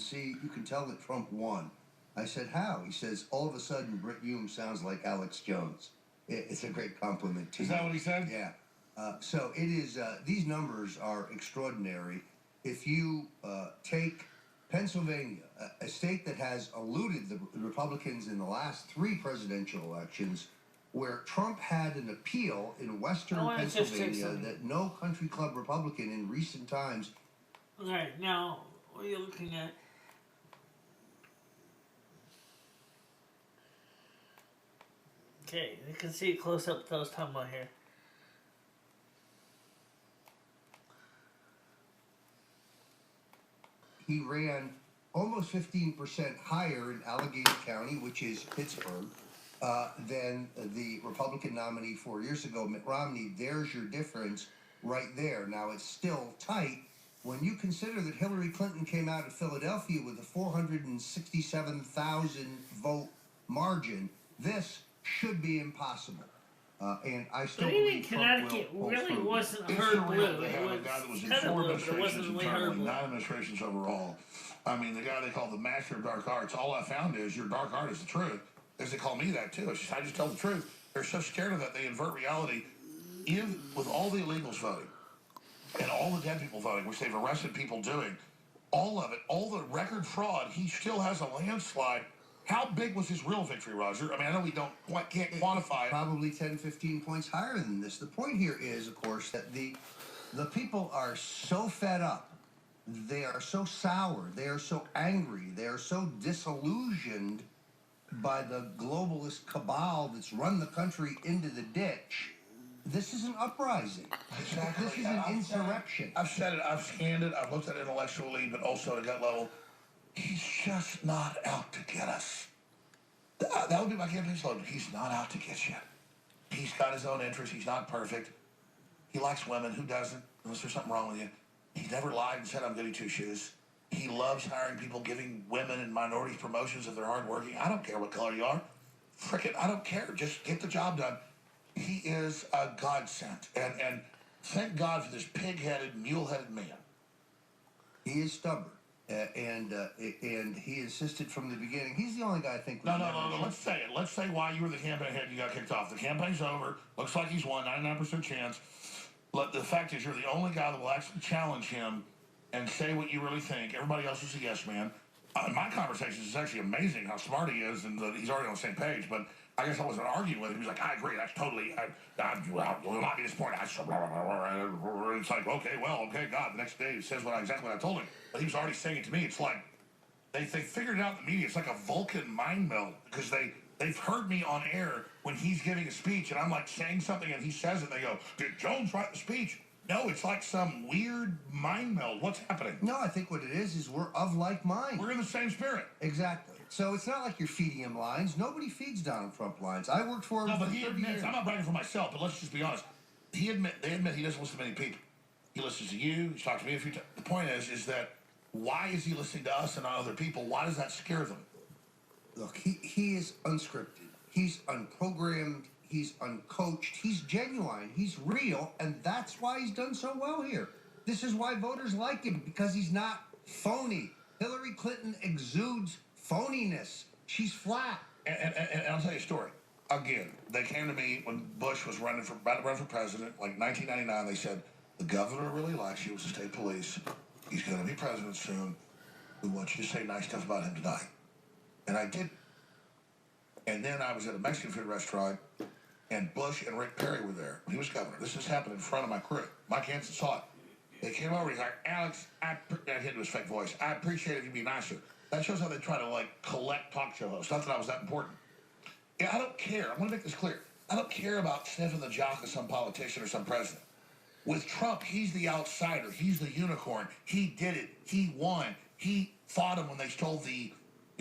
tell that Trump won. I said, how? He says, all of a sudden, Britt Hume sounds like Alex Jones. It's a great compliment to you. Is that what he said? Yeah. So it is, these numbers are extraordinary. If you take Pennsylvania, a state that has eluded the Republicans in the last 3 presidential elections, where Trump had an appeal in western Pennsylvania that no country club Republican in recent times. All right, now, what are you looking at? Okay, you can see it close up to what I was talking about here. He ran almost 15% higher in Allegheny County, which is Pittsburgh, than the Republican nominee 4 years ago, Mitt Romney. There's your difference right there. Now, it's still tight when you consider that Hillary Clinton came out of Philadelphia with a 467,000 vote margin. This should be impossible. And I still But even believe Connecticut Trump will really pull wasn't It's hard surreal blue. to It have a was guy that was in kind of 4 blue, but it wasn't administrations really hard internally, blue. 9 administrations overall. I mean, the guy they call the master of dark arts, all I found is your dark art is the truth. As they call me that too. It's just, I just tell the truth. They're so scared of that they invert reality. Even with all the illegals voting and all the dead people voting, which they've arrested people doing, all of it, all the record fraud, he still has a landslide. How big was his real victory, Roger? I mean, I know we can't quantify it. Probably 10, 15 points higher than this. The point here is, of course, that the people are so fed up. They are so sour. They are so angry. They are so disillusioned by the globalist cabal that's run the country into the ditch. This is an uprising. Exactly. This is an insurrection. I've said it. I've scanned it. I've looked at it intellectually, but also at a gut level. He's just not out to get us. That would be my campaign slogan. He's not out to get you. He's got his own interests. He's not perfect. He likes women. Who doesn't? Unless there's something wrong with you. He never lied and said, I'm goody two-shoes. He loves hiring people, giving women and minorities promotions if they're hardworking. I don't care what color you are. Frickin', I don't care. Just get the job done. He is a godsend. And thank God for this pig-headed, mule-headed man. He is stubborn. And he insisted from the beginning. He's the only guy I think. No. Let's say it. Let's say why you were the campaign head and you got kicked off. The campaign's over. Looks like he's won. 99% chance. The fact is, you're the only guy that will actually challenge him and say what you really think. Everybody else is a yes man. In my conversations, it's actually amazing how smart he is and that he's already on the same page. But I guess I wasn't arguing with him. He was like, I agree. That's totally. You'll not be disappointed. It's like, okay, God. The next day, he says exactly what I told him. But he was already saying it to me. It's like they figured it out in the media. It's like a Vulcan mind meld because they've heard me on air when he's giving a speech and I'm like saying something and he says it. And they go, did Jones write the speech? No, it's like some weird mind meld. What's happening? No, I think what it is we're of like mind. We're in the same spirit. Exactly. So it's not like you're feeding him lines. Nobody feeds Donald Trump lines. I worked for him for 30 years. I'm not bragging for myself, but let's just be honest. They admit he doesn't listen to many people. He listens to you. He's talked to me a few times. The point is that why is he listening to us and not other people? Why does that scare them? Look, he is unscripted. He's unprogrammed. He's uncoached. He's genuine. He's real. And that's why he's done so well here. This is why voters like him, because he's not phony. Hillary Clinton exudes phoniness. She's flat. And I'll tell you a story. Again, they came to me when Bush was about to run for president, like 1999. They said, the governor really likes you as the state police. He's going to be president soon. We want you to say nice stuff about him tonight. And I did. And then I was at a Mexican food restaurant, and Bush and Rick Perry were there. He was governor. This happened in front of my crew. Mike Hansen saw it. They came over. He's like, Alex, I hit his fake voice. I appreciate it if you be nicer. That shows how they try to, collect talk show hosts. Not that I was that important. Yeah, I don't care. I want to make this clear. I don't care about sniffing the jock of some politician or some president. With Trump, he's the outsider. He's the unicorn. He did it. He won. He fought him when they stole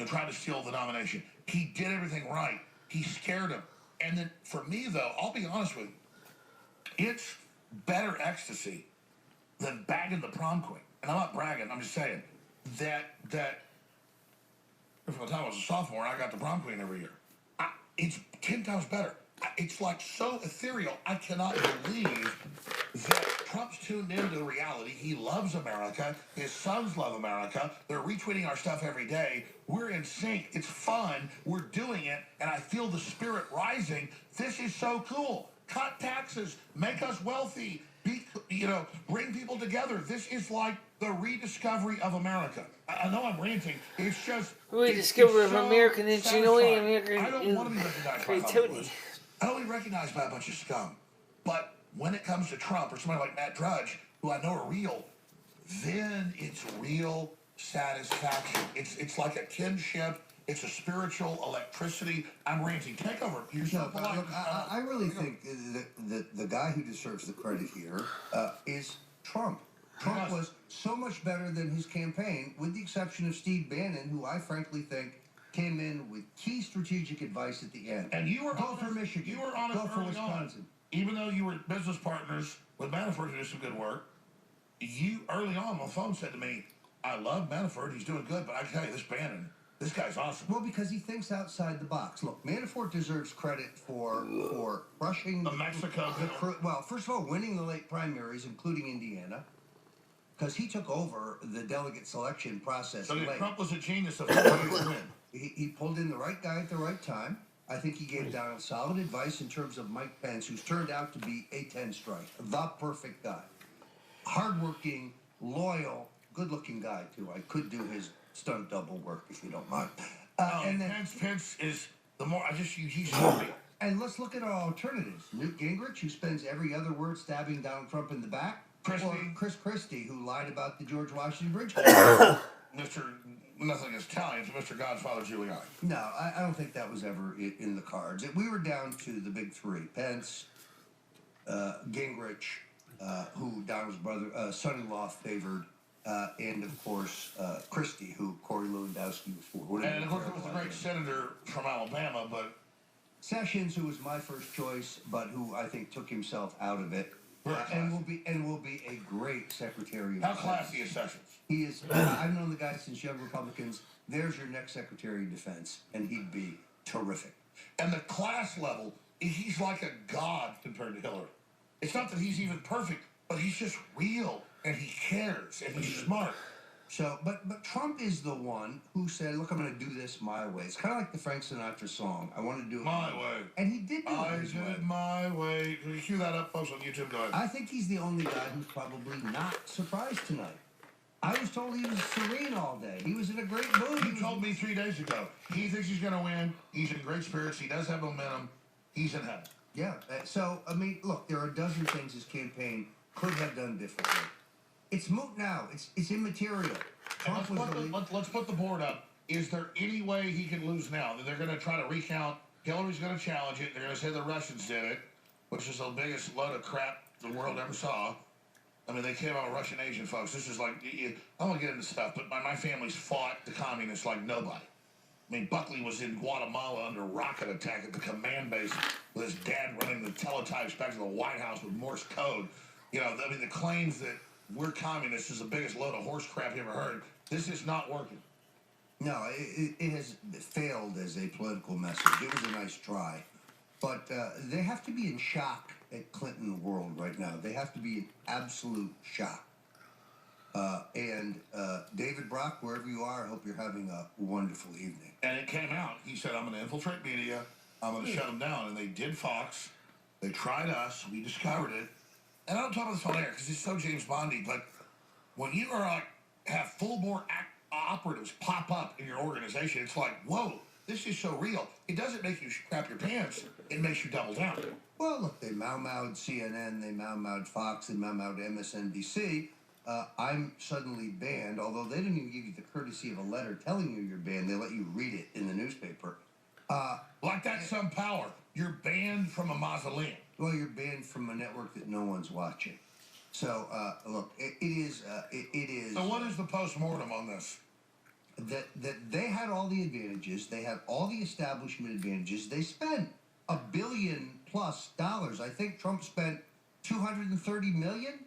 tried to steal the nomination. He did everything right. He scared him. And then for me, though, I'll be honest with you, it's better ecstasy than bagging the prom queen. And I'm not bragging. I'm just saying that from the time I was a sophomore, I got the prom queen every year. It's 10 times better. It's like so ethereal. I cannot believe that Trump's tuned into reality. He loves America. His sons love America. They're retweeting our stuff every day. We're in sync. It's fun. We're doing it. And I feel the spirit rising. This is so cool. Cut taxes. Make us wealthy. Bring people together. This is like the rediscovery of America. I know I'm ranting. It's just rediscovery of so American ingenuity, American I don't want to be recognized creativity. I don't want to be recognized by a bunch of scum. But when it comes to Trump or somebody like Matt Drudge, who I know are real, then it's real satisfaction. It's like a kinship. It's a spiritual electricity. I'm ranting. Take over. You're so polite. Look, I really think that the guy who deserves the credit here is Trump. Trump was so much better than his campaign, with the exception of Steve Bannon, who I frankly think came in with key strategic advice at the end. And you were go for Michigan. You were honest go for early Wisconsin. On. Even though you were business partners with Manafort, who did some good work, you early on the phone said to me, I love Manafort. He's doing good, but I tell you, this Bannon, This guy's awesome. Well, because he thinks outside the box. Look, Manafort deserves credit for crushing Mexico. Well, first of all, winning the late primaries, including Indiana, because he took over the delegate selection process. So late. Trump was a genius of how to win. He pulled in the right guy at the right time. I think he gave Donald solid advice in terms of Mike Pence, who's turned out to be a 10 strike, the perfect guy. Hardworking, loyal, good-looking guy, too. I could do his stunt double work, if you don't mind. And then Pence is the more, he's so real. And let's look at our alternatives. Newt Gingrich, who spends every other word stabbing Donald Trump in the back. Or Chris Christie, who lied about the George Washington Bridge. Nothing against Italians, Mr. Godfather Giuliani. No, I don't think that was ever in the cards. We were down to the big three: Pence, Gingrich, who Donald's brother, son-in-law favored, and of course Christie, who Corey Lewandowski was for. And of course, it was a great senator from Alabama, but Sessions, who was my first choice, but who I think took himself out of it. And will be a great Secretary of How Defense. classy is Sessions? He is. I've known the guy since Young Republicans. There's your next Secretary of Defense, and he'd be terrific. And the class level, he's like a god compared to Hillary. It's not that he's even perfect, but he's just real, and he cares, and he's smart. So, but Trump is the one who said, "Look, I'm going to do this my way." It's kind of like the Frank Sinatra song. I want to do it my way, and he did do it his way. I did my way. Can you cue that up, folks, on YouTube? Go ahead. I think he's the only guy who's probably not surprised tonight. I was told he was serene all day. He was in a great mood. He told me 3 days ago. He thinks he's going to win. He's in great spirits. He does have momentum. He's in heaven. Yeah. So, I mean, look, there are a dozen things his campaign could have done differently. It's moot now. It's immaterial. Let's put the board up. Is there any way he can lose now? They're going to try to recount. Hillary's going to challenge it. They're going to say the Russians did it, which is the biggest load of crap the world ever saw. I mean, they came out with Russian agent, folks. This is like, I don't want to get into stuff, but my family's fought the communists like nobody. I mean, Buckley was in Guatemala under rocket attack at the command base with his dad running the teletypes back to the White House with Morse code. You know, I mean, the claims that we're communists is the biggest load of horse crap you ever heard. This is not working. No, it has failed as a political message. It was a nice try. But they have to be in shock at Clinton world right now. They have to be in absolute shock. And David Brock, wherever you are, I hope you're having a wonderful evening. And it came out. He said, I'm going to infiltrate media. I'm going to shut them down. And they did Fox. They tried us. We discovered it. And I don't talk about this on air because it's so James Bondy, but when you are like, have full-bore operatives pop up in your organization, it's like, whoa, this is so real. It doesn't make you crap your pants. It makes you double down. Well, look, they mau-maued CNN, they mau-maued Fox, they mau-maued MSNBC. I'm suddenly banned, although they didn't even give you the courtesy of a letter telling you you're banned. They let you read it in the newspaper. Like that's some power. You're banned from a mausoleum. Well, you're banned from a network that no one's watching. So, look, it is. So what is the post-mortem on this? That they had all the advantages. They have all the establishment advantages. They spent $1 billion+ I think Trump spent $230 million.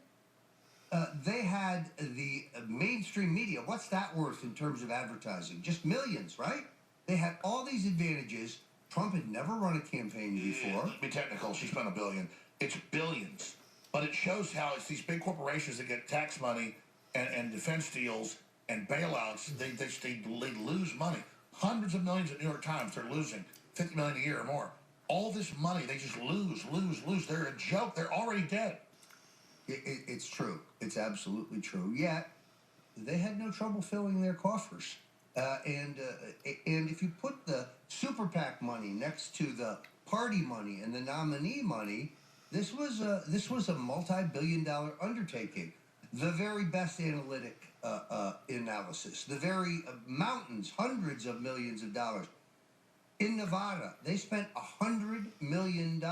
They had the mainstream media. What's that worth in terms of advertising? Just millions, right? They had all these advantages. Trump had never run a campaign before. Be technical. She spent $1 billion. It's billions. But it shows how it's these big corporations that get tax money and defense deals and bailouts. They lose money. Hundreds of millions at New York Times. They're losing $50 million a year or more. All this money, they just lose. They're a joke. They're already dead. It's true. It's absolutely true. Yet, they had no trouble filling their coffers. And if you put the super PAC money next to the party money and the nominee money, this was a multi-billion-dollar undertaking. The very best analytic analysis, the very mountains, hundreds of millions of dollars. In Nevada, they spent $100 million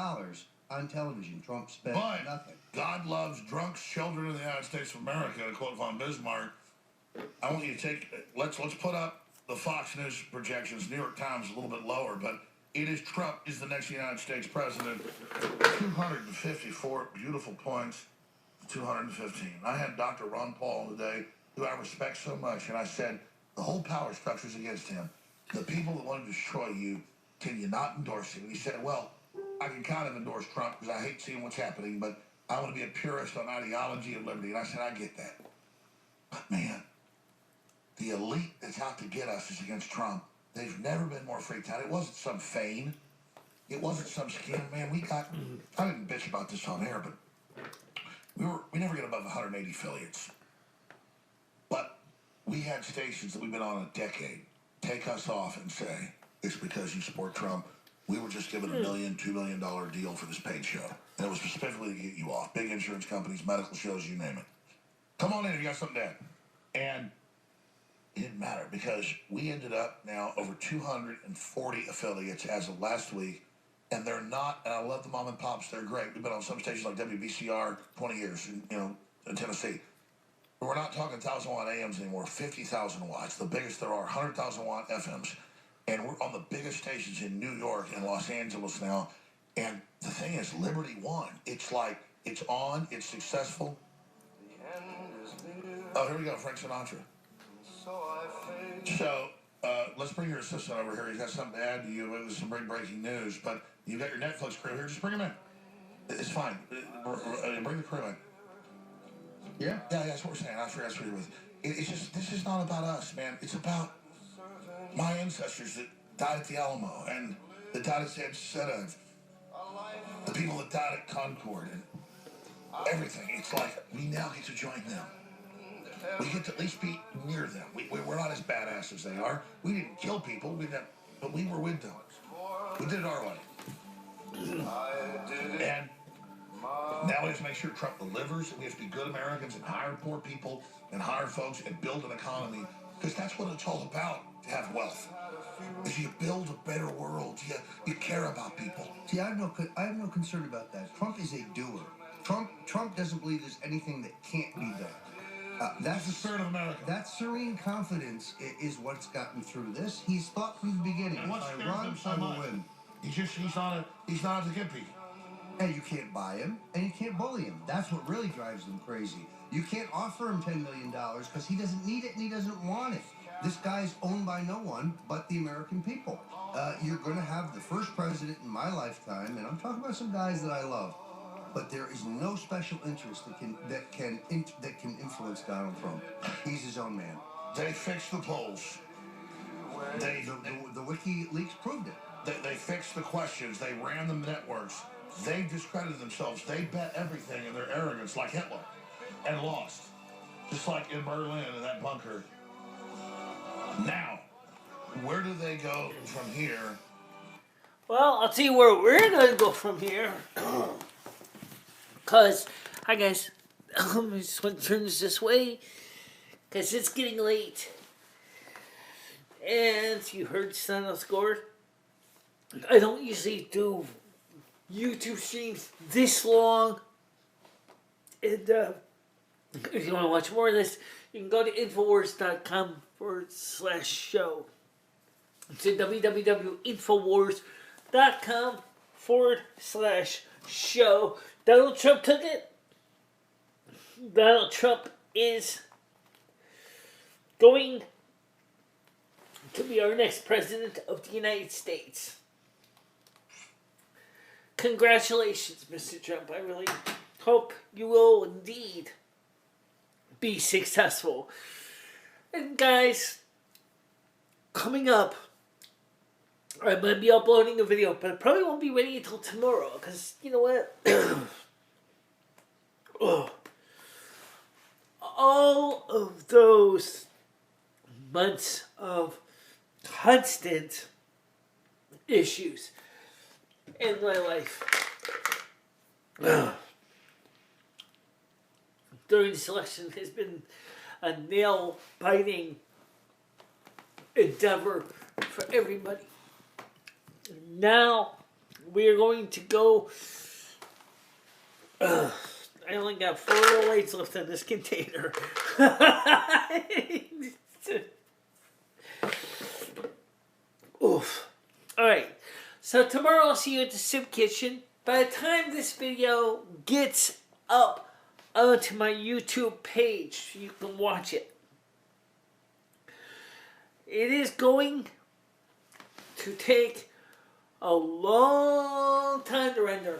on television. Trump spent nothing. God loves drunks, children of the United States of America, to quote von Bismarck. I want you to take, let's put up the Fox News projections, New York Times a little bit lower, but it is Trump is the next United States president. 254 beautiful points, 215. I had Dr. Ron Paul today, who I respect so much, and I said, the whole power structure is against him. the people that want to destroy you, can you not endorse him? And he said, well, I can kind of endorse Trump because I hate seeing what's happening, but I want to be a purist on ideology and liberty. And I said, I get that. But man, the elite that's out to get us is against Trump. They've never been more freaked out. It wasn't some feign. It wasn't some scam. Man, I didn't bitch about this on air, but we never get above 180 affiliates. But we had stations that we've been on a decade take us off and say, it's because you support Trump. We were just given $1 million, $2 million deal for this paid show. And it was specifically to get you off. Big insurance companies, medical shows, you name it. Come on in if you got something to add. And it didn't matter because we ended up now over 240 affiliates as of last week. And they're not, and I love the mom and pops, they're great. We've been on some stations like WBCR 20 years in Tennessee. But we're not talking 1,000 watt AMs anymore, 50,000 watts, the biggest there are, 100,000 watt FMs. And we're on the biggest stations in New York and Los Angeles now. And the thing is, Liberty won. It's like, it's on, it's successful. Oh, here we go, Frank Sinatra. So, let's bring your assistant over here. He's got something to add to you. It was some breaking news, but you got your Netflix crew here. Just bring him in. It's fine. Bring the crew in. Yeah, that's what we're saying. I forgot to agree with. It's just, this is not about us, man. It's about my ancestors that died at the Alamo and that died at San Seta, the people that died at Concord and everything. It's like we now get to join them. We get to at least be near them. We're not as badass as they are. We didn't kill people, but we were with them. We did it our way. And now we have to make sure Trump delivers. We have to be good Americans and hire poor people and hire folks and build an economy. Because that's what it's all about, to have wealth. Is you build a better world. You care about people. See, I have no concern about that. Trump is a doer. Trump doesn't believe there's anything that can't be done. That's the spirit of America. That serene confidence is what's gotten through this. He's thought from the beginning. And what if I scares run, him so I will much? win. He's not out to get people. And you can't buy him, and you can't bully him. That's what really drives them crazy. You can't offer him $10 million because he doesn't need it and he doesn't want it. This guy's owned by no one but the American people. You're going to have the first president in my lifetime, and I'm talking about some guys that I love. But there is no special interest that can influence Donald Trump. He's his own man. They fixed the polls. The WikiLeaks proved it. They fixed the questions. They ran the networks. They discredited themselves. They bet everything in their arrogance, like Hitler, and lost. Just like in Berlin in that bunker. Now, where do they go from here? Well, I'll tell you where we're going to go from here. Because, hi guys, I just want to turn this way. Because it's getting late. And you heard the sound of the score. I don't usually do YouTube streams this long. And if you want to watch more of this, you can go to Infowars.com/show. It's at www.infowars.com/show. Donald Trump took it. Donald Trump is going to be our next president of the United States. Congratulations, Mr. Trump. I really hope you will indeed be successful. And guys, coming up, I might be uploading a video, but it probably won't be ready until tomorrow, because, you know what? All of those months of constant issues in my life during this election has been a nail-biting endeavor for everybody. Now we are going to go. I only got 4 little lights left in this container. Oof. Alright. So tomorrow I'll see you at the Soup Kitchen. By the time this video gets up onto my YouTube page, you can watch it. It is going to take a long time to render.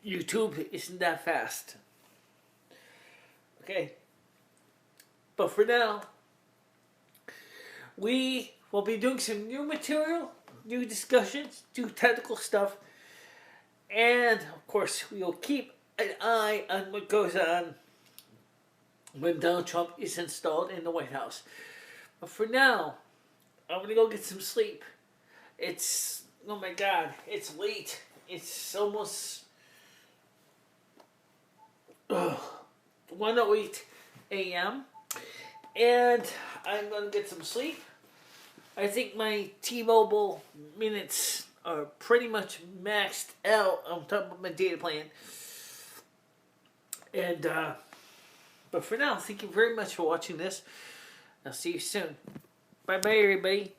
YouTube isn't that fast. Okay. But for now, we will be doing some new material, new discussions, new technical stuff, and of course we will keep an eye on what goes on when Donald Trump is installed in the White House. But for now, I'm going to go get some sleep. It's, oh my God, it's late. It's almost 1:08 a.m. And I'm going to get some sleep. I think my T-Mobile minutes are pretty much maxed out on top of my data plan. And, but for now, thank you very much for watching this. I'll see you soon. Bye-bye, everybody.